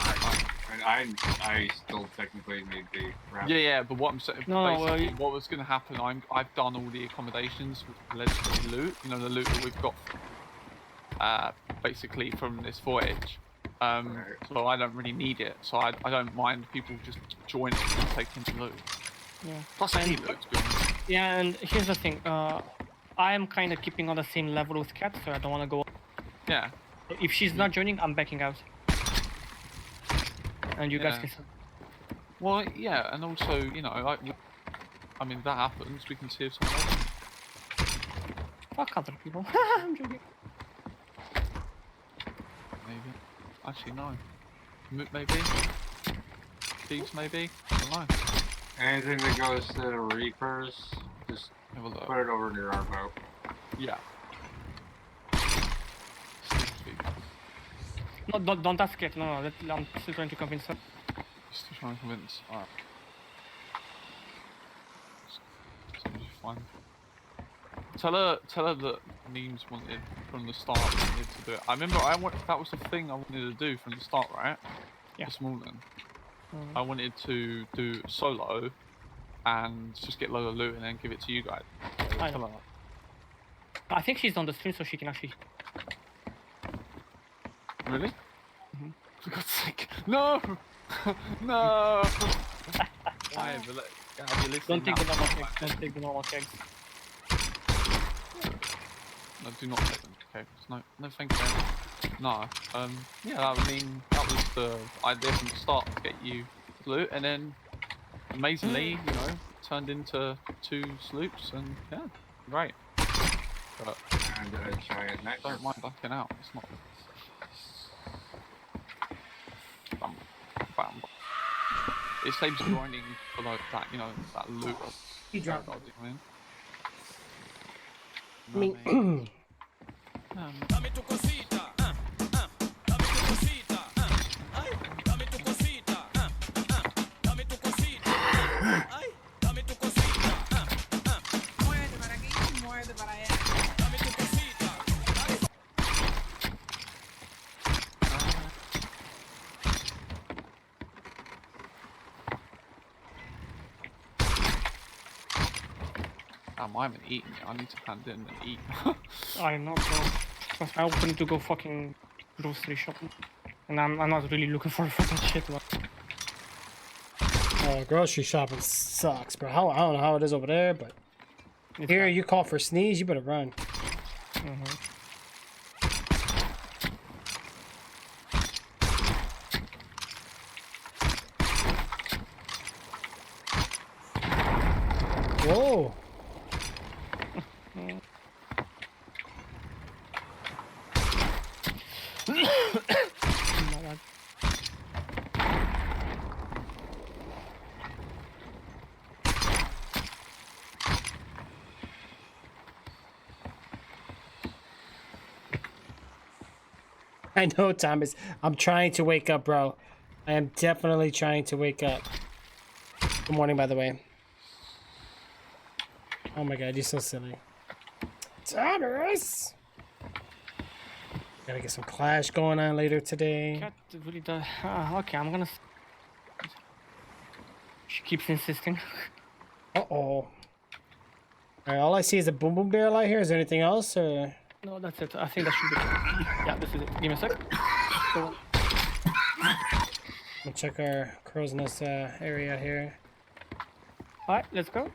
I still technically need the wrap. yeah, but what I'm saying, No, basically, what was going to happen? I've done all the accommodations with the legendary loot. You know, the loot that we've got, basically from this voyage. So I don't really need it. So I don't mind people just joining and taking the loot. Yeah. Plus, any loot, to be honest. Yeah, and here's the thing. I am kind of keeping on the same level with Cat, so I don't want to go. Yeah. If she's not joining, I'm backing out. And you guys Yeah. can. Well, yeah, and also, you know, like, I mean, if that happens, we can see if someone else. Fuck other people. I'm joking. Maybe. Actually, no. Maybe. Thieves, maybe. I don't know. Anything that goes to the Reapers, just Have a look. put it over near our boat. Yeah. No, don't ask it. No, I'm still trying to convince her. Still trying to convince. Alright. Fine. Tell her that memes wanted from the start wanted to do it. I remember that was the thing I wanted to do from the start, right? Yeah. This morning. I wanted to do solo and just get a load of loot and then give it to you guys. So I tell know. her that. I think she's on the stream, so she can actually. Really? For God's sake. No! No! Why? But look, have you listened Don't take the now? normal kegs. Don't take the normal kegs. No, do not take them. Okay, no, thank you very much. No, yeah, that would mean that was the idea from the start to get you loot, and then amazingly, you know, turned into 2 sloops, and yeah, great. But And a giant neck. don't mind backing out. It's not. Bam. It saves grinding for like that, you know, that loot. He dropped. I mean, Dame tu cosita, dame tu cosita, ay, dame tu cosita, dame tu cosita, ay, dame tu cosita, muerde para aquí, muerde para allá, dame tu cosita, I haven't eaten yet. I need to hand in and eat. I know, bro. Trust me, I also need to go fucking grocery shopping. And I'm not really looking for that shit, but. Grocery shopping sucks, bro. I don't know how it is over there, but It's here fine. you call for sneeze, you better run. Whoa. My bad. I know, Thomas. I'm trying to wake up, bro. I am definitely trying to wake up. Good morning, by the way. Oh my god, you're so silly. Thomas! Gotta get some Clash going on later today. Cat really does. Okay, I'm gonna. She keeps insisting. Uh-oh. Alright, all I see is a Boom Boom Barrel out here. Is there anything else, or...? No, that's it. I think that should be. Yeah, this is it. Give me a sec. So, We'll check our crow's nest area here. alright, let's go.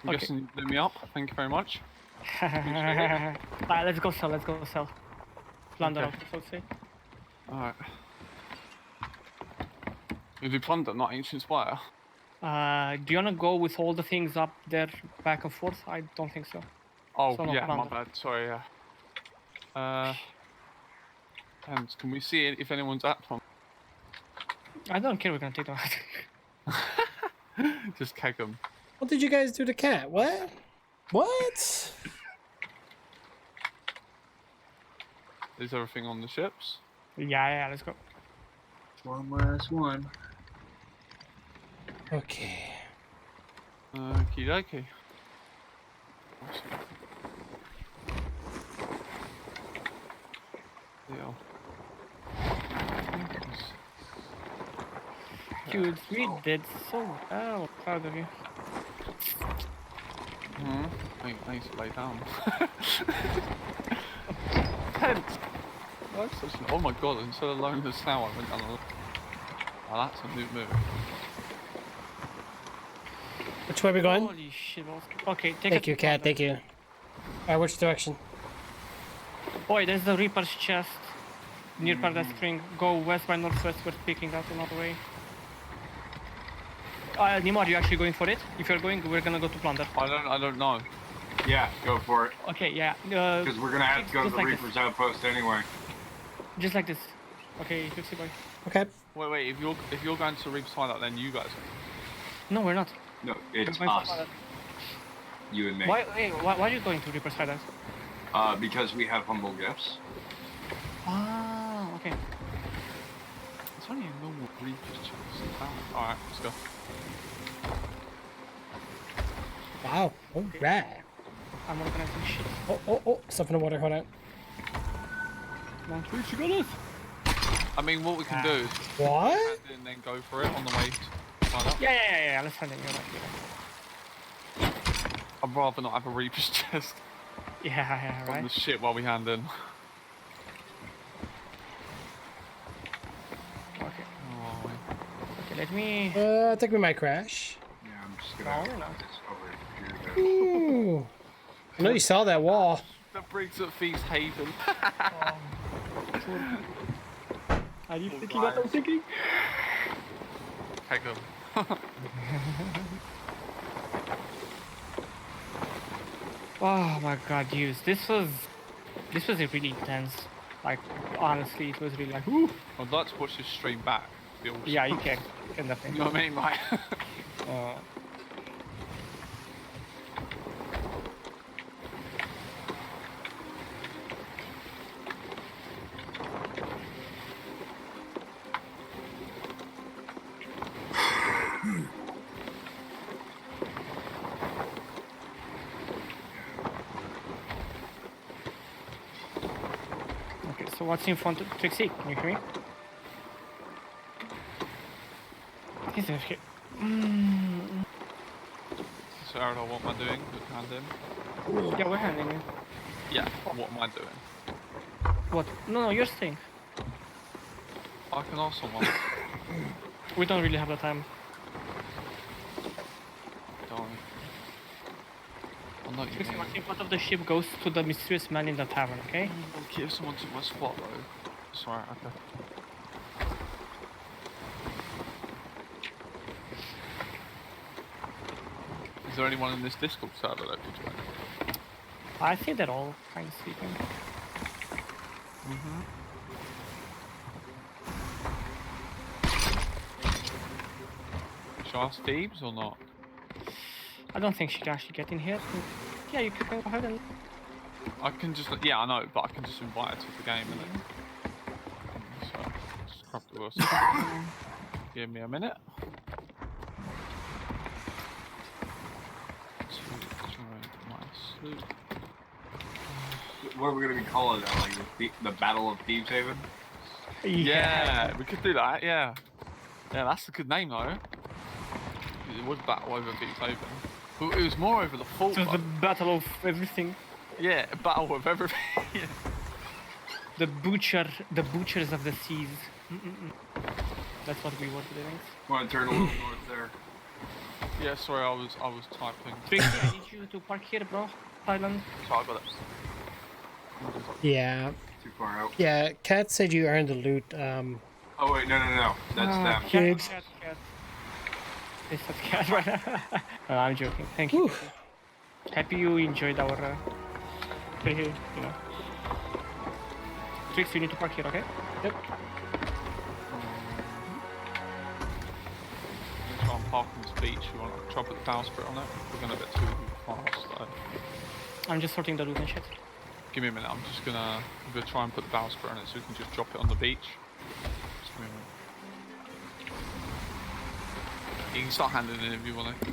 I'm guessing you blew me up. Thank you very much. Alright, let's go sell. Let's go sell. Plunder Okay. out, so to say. Alright. You do plunder, not ancient spire. Do you wanna go with all the things up there back and forth? I don't think so. Oh, So not yeah, my plunder. bad. Sorry, yeah. And can we see if anyone's at one? I don't care. We're gonna take them. Just keg them. What did you guys do to Cat? What? What? Is everything on the ships? Yeah, let's go. One last one. Okay. Okie dokie. Awesome. Deal. Dude, we did so well. Proud of you. I need to lay down. Tense. That's such an, oh my god, instead of lowering the snow, I went down the... Oh, that's a new move. Which way are we going? Holy shit. Okay, take Thank you, Cat. Thank you. Alright, which direction? Boy, there's the Reaper's chest near Paradise Spring. Go west by northwest. We're picking out another way. Nemo, are you actually going for it? If you're going, we're gonna go to Plunder. I don't know. Yeah, go for it. Okay, yeah. Because we're gonna have to go to just the like this. Reaper's outpost anyway. Just like this. Okay, Pixie boy. Okay. Wait, if you're going to Reaper's Hideout, then you guys. No, we're not. No, it's We're going to us. Plunder. You and me. Why are you going to Reaper's Hideout? Because we have humble gifts. Ah, okay. It's only a normal Reaper's chest. Alright, let's go. Wow. Alright. I'm organizing shit. Oh. Stuff in the water. Hold on. Come on, you got it. I mean, what we can do is What? land in and then go for it on the way to find out. Yeah. Let's find it. You're right. I'd rather not have a Reaper's chest Yeah, on right. the ship while we hand in. Okay. Oh, Okay, let me. I think we might crash. Yeah, I'm just gonna No, no. put this over here. Ooh. I know you saw that wall. the brig's at Feast Haven. Are you thinking what I'm thinking? Keg them. Oh my god, dude, this was really intense. Like, honestly, it was really like, whew. I'd like to watch this stream back. Feels- Yeah, you can definitely. You know what I mean, right? Okay, so what's in front of Trixie? Can you hear me? He's okay. Sarah, what am I doing? With hand in? Yeah, we're handling it. Yeah, what am I doing? What? No, you're staying. I can ask someone. We don't really have the time. Don't. I'm not Trixie, even. Martin, part of the ship goes to the mysterious man in the tavern, okay? Okay, if someone took my spot though. Sorry, okay. Is there anyone in this Discord server that could join? I think they're all kind of sleeping. Should I ask Thebes or not? I don't think she can actually get in here. Yeah, you can go ahead and... I can just, yeah, I know, but I can just invite her to the game, innit? So, just grab the worst. Give me a minute. What are we gonna be calling that? Like the Battle of Thieves Haven? Yeah, we could do that, yeah. Yeah, that's a good name though. It was battle over Thieves Haven. But it was more over the fault. It was the battle of everything. Yeah, a battle of everything. Yeah. The butchers of the seas. That's what we were doing. Want to turn a little north there? Yeah, sorry, I was typing. Trixie, I need you to park here, bro. Thailand. So I got it. Yeah. Too far out. Yeah, Kat said you earned the loot. Oh wait, no. That's them. Kids. Cat. It's a cat right now. No, I'm joking. Thank you. Happy you enjoyed our, you know. Trixie, you need to park here, okay? Yep. I'm gonna try and park on this beach. You want to try and put the bowsprit on it? We're going a bit too fast though. I'm just sorting the loot and shit. Give me a minute, I'm gonna try and put the bowsprit on it so we can just drop it on the beach. Just give me a minute. You can start handling it if you want to.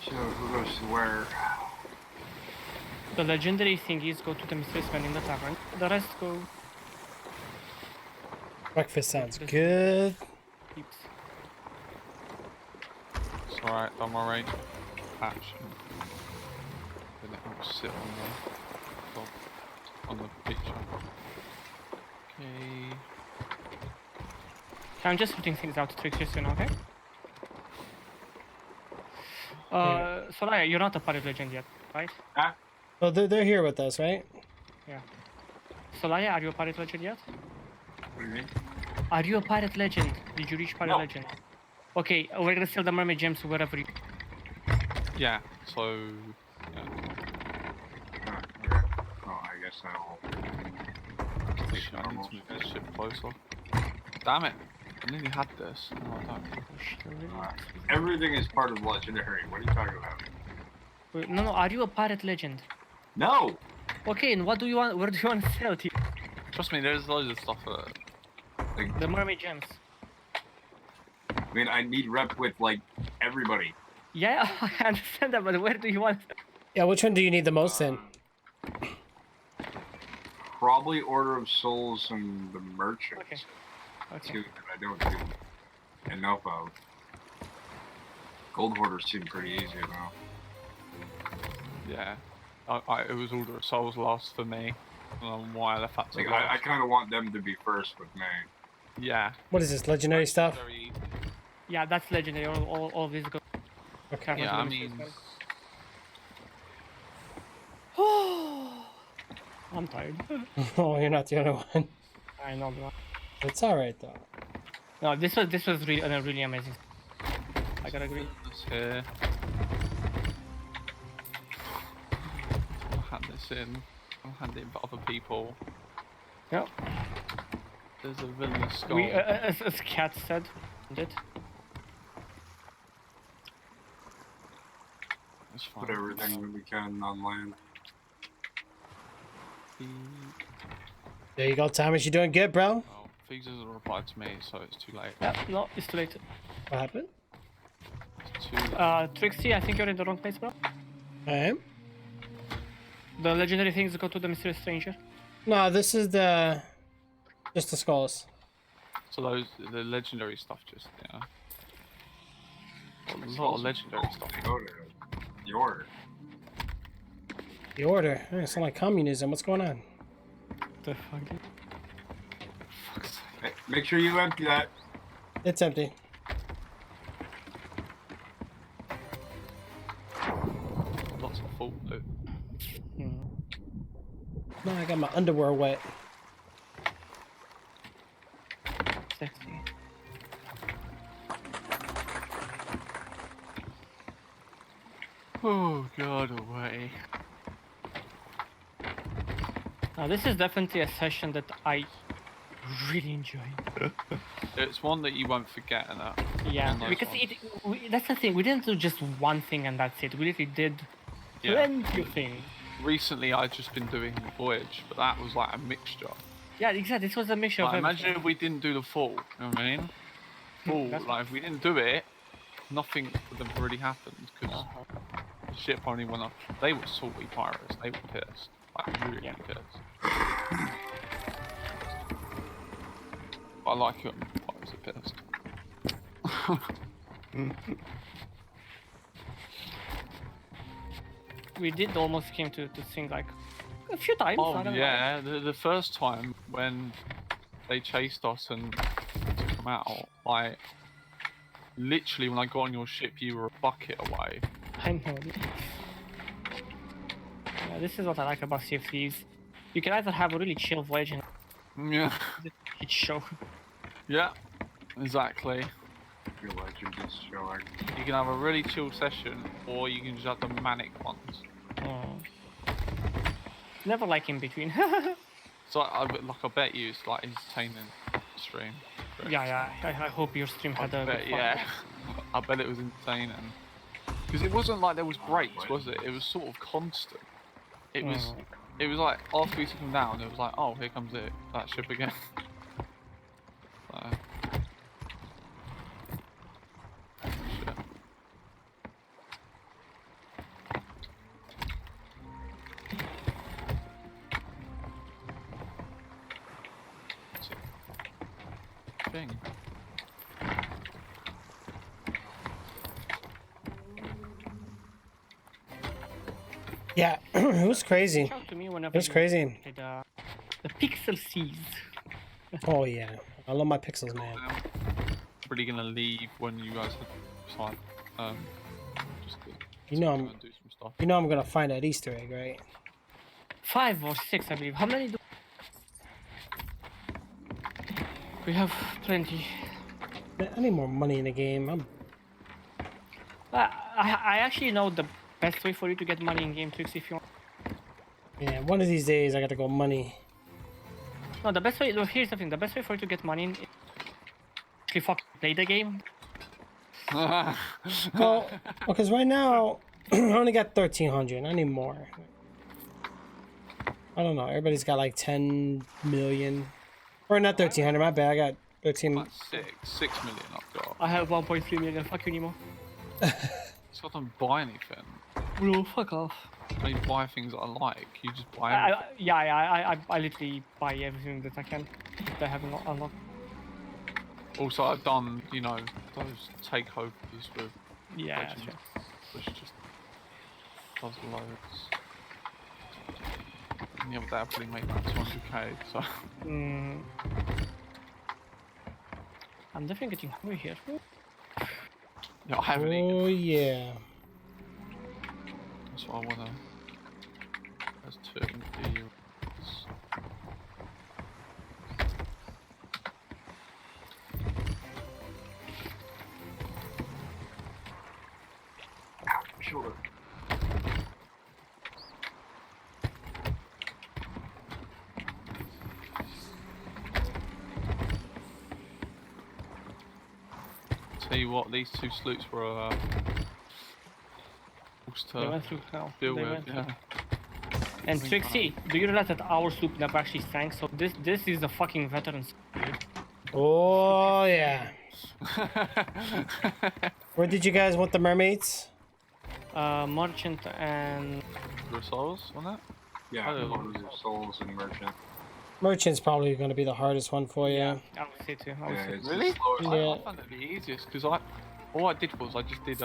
So who goes to where? The legendary thingies go to the mysterious man in the tavern. The rest go Breakfast sounds good. peeps. It's alright, don't worry. Action. Then it will sit on the picture. Okay. I'm just putting things out to Trixie soon, okay? Soraya, you're not a pirate legend yet, right? Oh, they're here with us, right? Yeah. Solaya, are you a pirate legend yet? What do you mean? Are you a pirate legend? Did you reach pirate No. legend? Okay, we're gonna sell the mermaid gems wherever you... Yeah, so... Yeah. Okay. Oh, I guess I'll... I need to move this ship closer. Damn it! I nearly had this. No, I don't. Everything is part of Legendary. What are you talking about? Wait, no, are you a pirate legend? No! Okay, and what do you want? Where do you want to sell it? Trust me, there's loads of stuff Like, The mermaid gems. I mean, I need rep with, like, everybody. Yeah, I understand that, but where do you want? Yeah, which one do you need the most in? Probably Order of Souls and the Merchants. Okay. Okay. Two that I don't do enough of. Gold Hoarders seem pretty easy though. Yeah. It was Order of Souls last for me. I don't know why I left that to Like, last. I kind of want them to be first with me. Yeah. What is this, legendary stuff? Very, Yeah, that's legendary. All of these go. Okay. yeah, I mean... I'm tired. Oh, you're not the only one. I know, bro. It's alright though. No, this was really amazing. I gotta agree. This here. I'll hand this in. I'll hand it in for other people. Yep. There's a villain skull. We, as Kat said, did. That's fine. Put everything that we can on land. There you go, Thomas. You're doing good, bro. Oh, Thieves hasn't replied to me, so it's too late. Yeah, no, it's too late. What happened? It's too late. Trixie, I think you're in the wrong place, bro. I am? The legendary things go to the mysterious stranger. No, this is just the skulls. So the legendary stuff just, yeah. A lot of legendary stuff. Go to the Order. The order. It's not like communism. What's going on? The fuck? Hey, make sure you empty that. It's empty. Lots of full loot. No, I got my underwear wet. Sexy. Oh god almighty. Now this is definitely a session that I really enjoyed. It's one that you won't forget and that. Yeah, Nice because one. that's the thing. We didn't do just one thing and that's it. We literally did plenty of things. Recently I've just been doing the voyage, but that was like a mixture. Yeah, exactly. This was a mixture Like, of imagine everything. if we didn't do the fall, you know what I mean? Fall, That's- like if we didn't do it, nothing would have really happened because the ship only went up. They were salty pirates, they were pissed. Like really pissed. I like it when pirates are pissed. We did almost came to sing like a few times. I Oh don't know. yeah, the first time when they chased us and took them out, like literally when I got on your ship, you were a bucket away. I know. Yeah, this is what I like about Sea of Thieves. You can either have a really chill voyage and Yeah, it show. yeah, exactly. Your legend is showing. You can have a really chill session, or you can just have the manic ones. Never like in between. So I bet you it's like entertaining stream. yeah. I hope your stream had a Bet, good fun. yeah. I bet it was entertaining. Because it wasn't like there was breaks, was it? It was sort of constant. It was like after we took them down, it was like, oh, here comes that ship again. So, shit. Thing. Yeah, it was crazy. Reach out to me whenever It was you crazy. did, the Pixel Seas. Oh yeah, I love my pixels, man. Really gonna leave when you guys have time. Just to You know go I'm- and do some stuff. You know I'm gonna find that Easter egg, right? 5 or 6, I believe. How many do we have? Plenty. Man, I need more money in the game. I actually know the best way for you to get money in game tricks if you want. Yeah, one of these days I gotta go money. No, the best way. Well, here's the thing. The best way for you to get money in is actually fucking play the game. Well, because right now I only got 1,300. I need more. I don't know. Everybody's got like 10 million, or not 1,300. My bad. I got 13. Like 6 million I've got. I have 1.3 million. Fuck you, Nemo. So I don't buy anything. Bro, fuck off. I don't buy things that I like. You just buy everything. I literally buy everything that I can. That I haven't unlocked. Also, I've done, you know, those takeovers with Yeah, Legends, sure. which just does loads. And the other day I probably made like 200k, so I'm definitely getting hungry here. yeah, I haven't eaten. Oh yeah. That's what I wanna. There's 2 deals. Shoulder. Tell you what, these 2 sloops were They went through hell. deal They with, went through. yeah. And Trixie, do you realize that our sloop never actually sank? So this is the fucking veterans. Oh yeah. Where did you guys want the mermaids? Merchant and Your souls on that? Yeah, Oh. Lord of Souls and Merchant. Merchant's probably going to be the hardest one for you. I would say too. I would Yeah, say. it's Really? the slowest. Yeah. I found it the easiest because all I did was I just did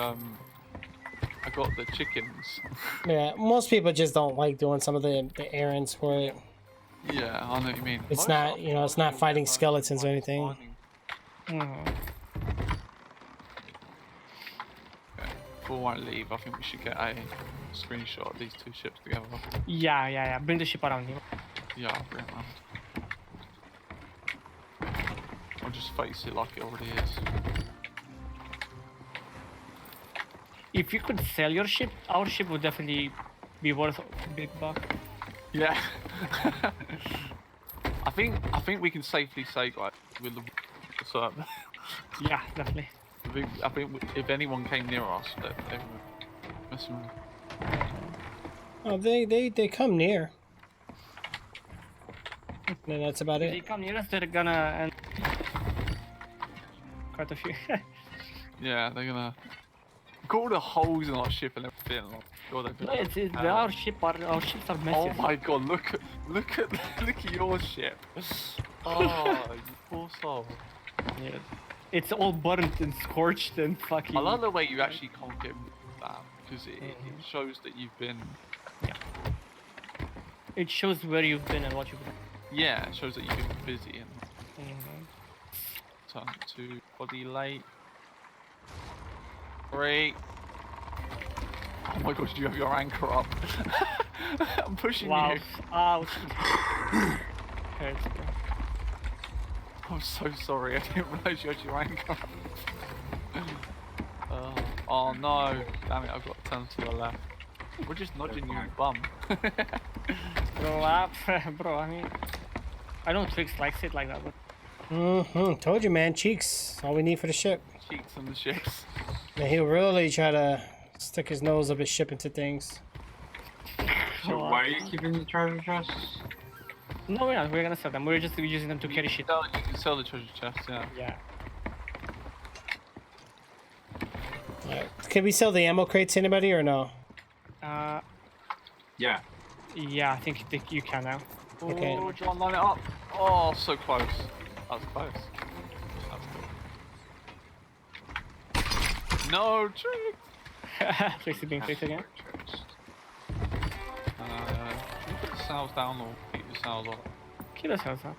I got the chickens. Yeah, most people just don't like doing some of the errands for it. Yeah, I know what you mean. It's not, you know, it's not fighting skeletons or anything. Mhm. Okay. Before I leave, I think we should get a screenshot of these two ships together. Yeah. Bring the ship around here. Yeah, I'll bring it around. I'll just face it like it already is. If you could sell your ship, our ship would definitely be worth a big buck. Yeah. I think we can safely say, guys, with the server. Yeah, definitely. I think if anyone came near us, that they would mess with. Oh, they come near. And that's about If they it. come near us, they're gonna end quite a few. Yeah, they're gonna go all the holes in our ship and everything. Like, God, they'd be No, like, it's our ships are oh massive. my God! Look at your ship. Oh, you poor soul. Yeah. It's all burnt and scorched and fucking. I like the way you actually can't get that because it shows that you've been. It shows where you've been and what you've done. Yeah, it shows that you've been busy and Mhm. turn to body late. 3. Oh my God! You have your anchor up. I'm pushing Wow. you. Ouch. Hurts, bro. I'm so sorry. I didn't realise you had your anchor. Oh no! Damn it! I've got to turn to the left. We're just nudging you, bum. Bro, I mean, I know Trix likes it like that, but Told you, man. Cheeks. All we need for the ship. Cheeks on the ships. And he'll really try to stick his nose up his ship into things. So why are you keeping the treasure chests? no, we're not. We're gonna sell them. We're just using them to carry shit. You can sell the treasure chest, yeah. Yeah. Alright. Can we sell the ammo crates to anybody or no? Yeah. Yeah, I think you can now. Okay. Oh, John, line it up. Oh, so close. That was close. That was cool. No, Trix! Trix is being tricked again. Can you put the sails down or keep the sails up? Keep the cells up.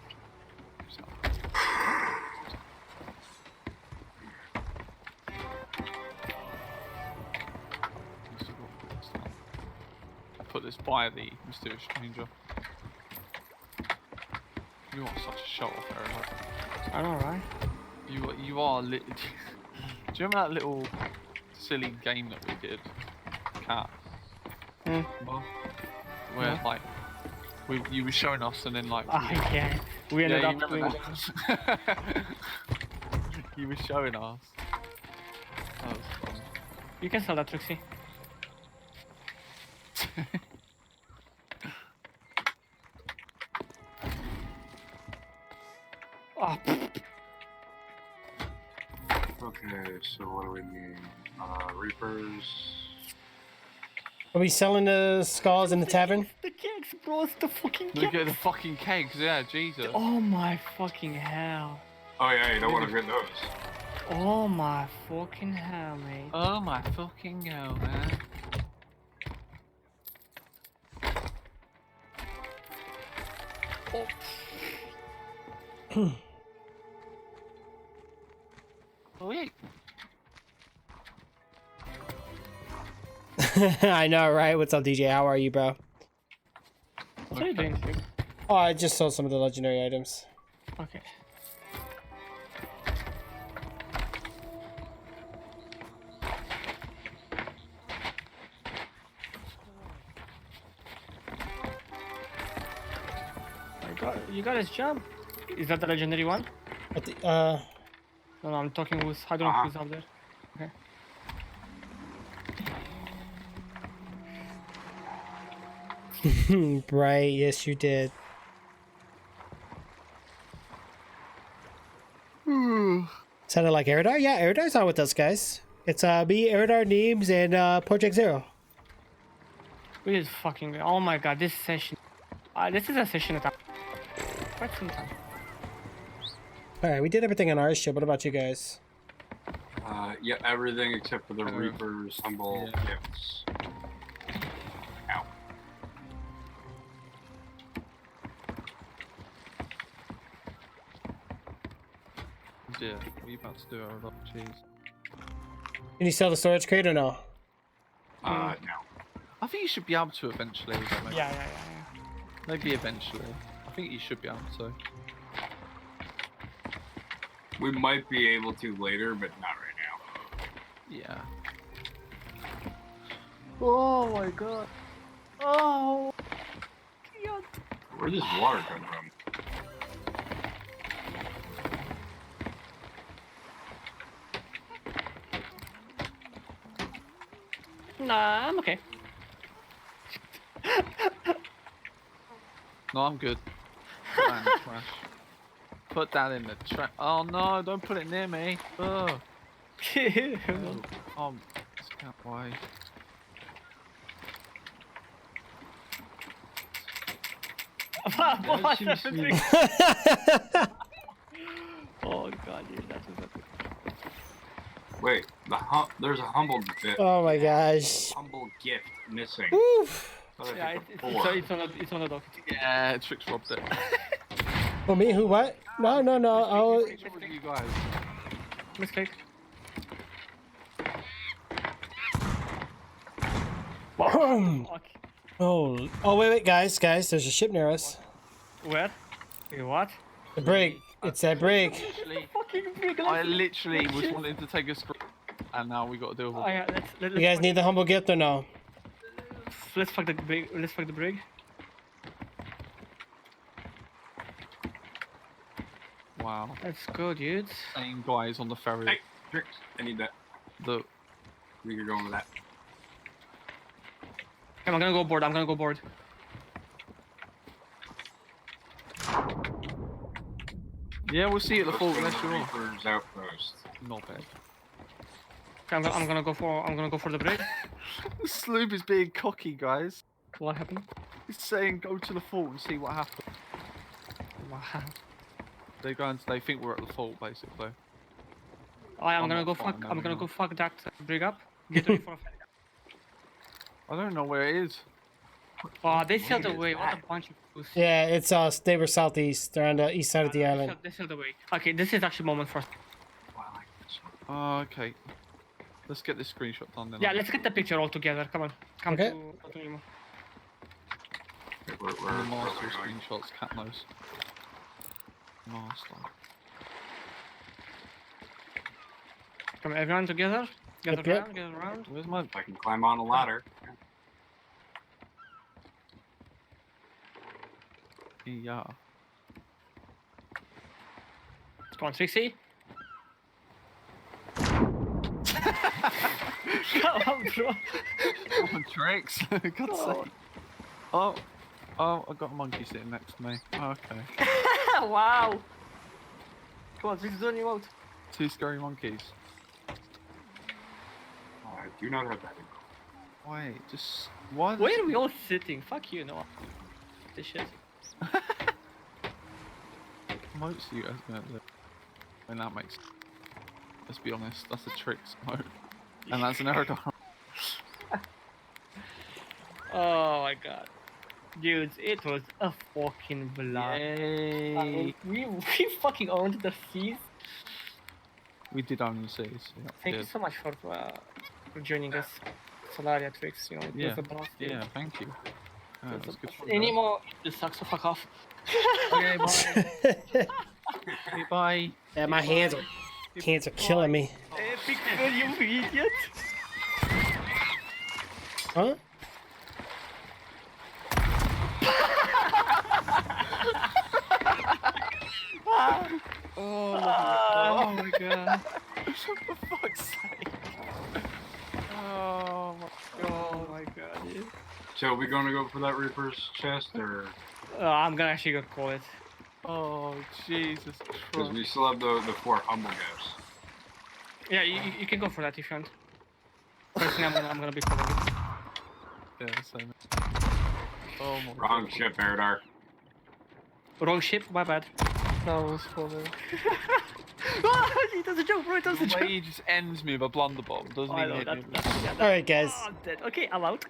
I put this by the mysterious stranger. You are such a show off, Eric. I know, right? You are lit. Do you remember that little silly game that we did? Cat. Where like you were showing us and then like Yeah. We ended you up remember doing that? You were showing us. That was fun. You can sell that, Trixie. Oh, Okay, so what do we need? Reapers. Are we selling the skulls in the tavern? the kegs, bro. It's the fucking kegs. Look at the fucking kegs, yeah, Jesus. Oh my fucking hell. Oh yeah, you don't want to get those. Oh my fucking hell, mate. Oh my fucking hell, man. Oh wait. I know, right? What's up, DJ? How are you, bro? What are you doing, Trix? Oh, I just sold some of the legendary items. Okay. You got his jump. Is that the legendary one? No, I'm talking with. I don't know who's up there. Okay. Right, yes, you did. Sounded like Eridar? Yeah, Eridar's on with us, guys. It's me, Eridar, Neebs, and Project Zero. We is fucking. Oh my god, this session. This is a session that quite some time. Alright, we did everything on our ship. What about you guys? Yeah, everything except for the Reaper's humble Yeah. gifts. Ow. Yeah, what are you about to do? I love cheese. Can you sell the storage crate or no? No. I think you should be able to eventually. But maybe, Yeah. maybe eventually. I think you should be able to. We might be able to later, but not right now. Yeah. Oh my god. Oh. Where does water come from? Nah, I'm okay. No, I'm good. Put that in the trash. Put that in the trash. Oh no, don't put it near me. Ugh. This can't wait. What Yeah, happened? Oh god, dude, that was epic. Wait, there's a humble gift. Oh my gosh. Humble gift missing. Woof. Thought I Yeah, picked up 4. it's on the dock. Yeah, Tricks robbed it. For me, who, what? No. Oh, Tricks robbed you guys. Mistake. oh, Okay. wait, guys, there's a ship near us. Where? Wait, what? The brig. It's that brig. Literally, Fucking big. I literally was wanting to take a screen, and now we got to deal with Oh, it. yeah, let's You guys need the humble gift or no? let's fuck the brig. Let's fuck the brig. Wow. Let's go, dudes. Same guys on the ferry. Hey, Tricks, I need that. The We could go with that. Come, I'm gonna go board. I'm gonna go board. yeah, we'll see you at the Let's fort go to unless the you're off. Reaper's outpost. Not bad. Okay, I'm gonna go for the brig. The sloop is being cocky, guys. What happened? He's saying go to the fort and see what happens. Wow. They think we're at the fort, basically. I'm I'm gonna not go fine, fuck. no, I'm we're gonna not. go fuck that brig up. Get ready for. I don't know where it is. Oh, they sailed away. What a bunch of pussies. Yeah, it's they were southeast. They're on the east side of the island. They sailed away. Okay, this is actually moment for us. Wow, I like this one. Oh, okay. Let's get this screenshot done then. Yeah, let's get the picture all together. Come on. Come Okay. to Nemo. Where The are master we going? screenshots, cat nose. Master. Come on, everyone together. Gather Yep, yep. around. Gather around. Where's my... I can climb on a ladder. Yeah. Come on, Trixie. Come on, bro. Oh, Tricks! God's sake. Oh, I got a monkey sitting next to me. Oh, okay. Wow. Come on, Trixie, zoning you out. 2 scary monkeys. Oh, I do not have that. Wait, just... Why Where are we all sitting? Fuck you, no. This shit. Most of you guys gonna live. I mean, that makes... Let's be honest, that's a Tricks mode. And that's an Eridon. Oh my god. Dudes, it was a fucking blast. Yay! We fucking owned the seas. We did own the seas. Yeah, Thank we you did. so much for joining us, Solaria Tricks. You know, it Yeah, was a blast. dude. Yeah, thank you. Yeah, It that was was good fun. Any more? It sucks, so fuck off. Okay, bye. Okay, bye. Yeah, my hands are killing me. Epic fail, you idiot. Huh? Oh my god. For fuck's sake. Oh my god, dude. So are we going to go for that Reaper's chest, or I'm gonna actually go call it. Oh, Jesus because Christ. we still have the 4 humble gifts? Yeah, you can go for that if you want. Personally, I'm gonna be calling it. Yeah, same. Oh my Wrong god. ship, Eridar. Wrong ship, my bad. That was funny. It was a joke, bro. It was a The joke. way he just ends me with a blunderbomb doesn't Oh, I even know, hit me. All right, guys. Oh, I'm dead. Okay, I'm out.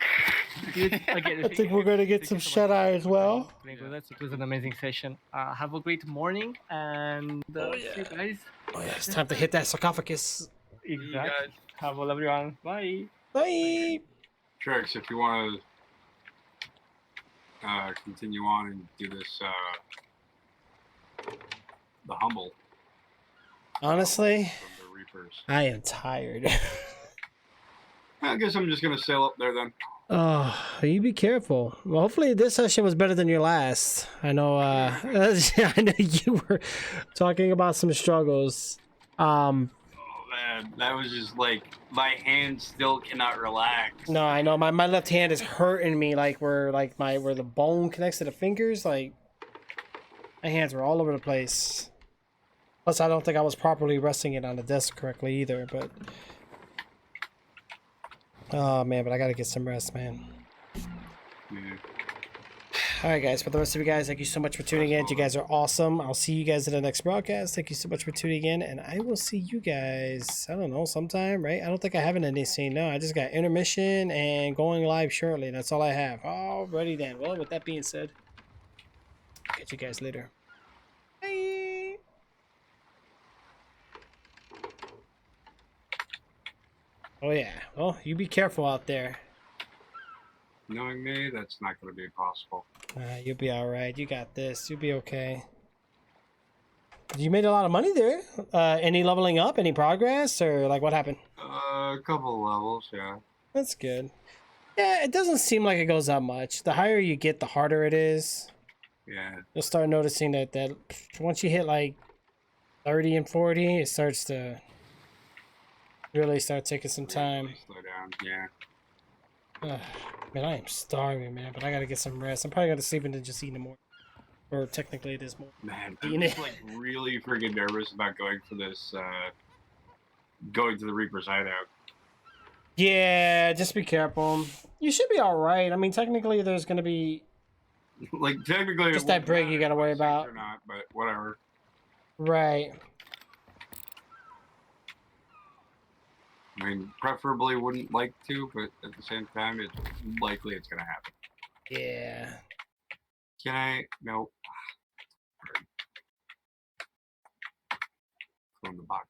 Dude, again, I think we're gonna get some shut eye as well. It was an amazing session. Have a great morning and see you guys. Oh yeah, it's time to hit that sarcophagus. Exactly. Have a lovely one. Bye. Bye. Trix, if you want to continue on and do this, the humble Honestly, from the Reapers. I am tired. I guess I'm just gonna sail up there then. Oh, you be careful. Well, hopefully this session was better than your last. I know. I know you were talking about some struggles. Oh man, that was just like my hand still cannot relax. No, I know. My left hand is hurting me. Like where the bone connects to the fingers. Like my hands were all over the place. Plus, I don't think I was properly resting it on the desk correctly either. But oh man, but I gotta get some rest, man. Yeah. All right, guys. For the rest of you guys, thank you so much for tuning in. You guys are awesome. I'll see you guys in the next broadcast. Thank you so much for tuning in, and I will see you guys, I don't know, sometime, right? I don't think I have an ending scene. No, I just got intermission and going live shortly. That's all I have. Alrighty then. Well, with that being said, catch you guys later. Bye. Oh yeah. Well, you be careful out there. Knowing me, that's not going to be possible. You'll be all right. You got this. You'll be okay. You made a lot of money there. Any leveling up? Any progress? Or like what happened? A couple of levels, yeah. That's good. Yeah, it doesn't seem like it goes up much. The higher you get, the harder it is. Yeah. You'll start noticing that once you hit like 30 and 40, it starts to really start taking some time. Really slow down, yeah. Man, I am starving, man, but I gotta get some rest. I'm probably gonna sleep and then just eat more. Or technically it is more. Man, I'm just like really freaking nervous about going for this, going to the Reaper's hideout. Yeah, just be careful. You should be alright. I mean, technically there's gonna be Like, technically, just that break you gotta worry about. Or not, but whatever. Right. I mean, preferably wouldn't like to, but at the same time, it's likely it's gonna happen. Yeah. Can I? Nope. From the box.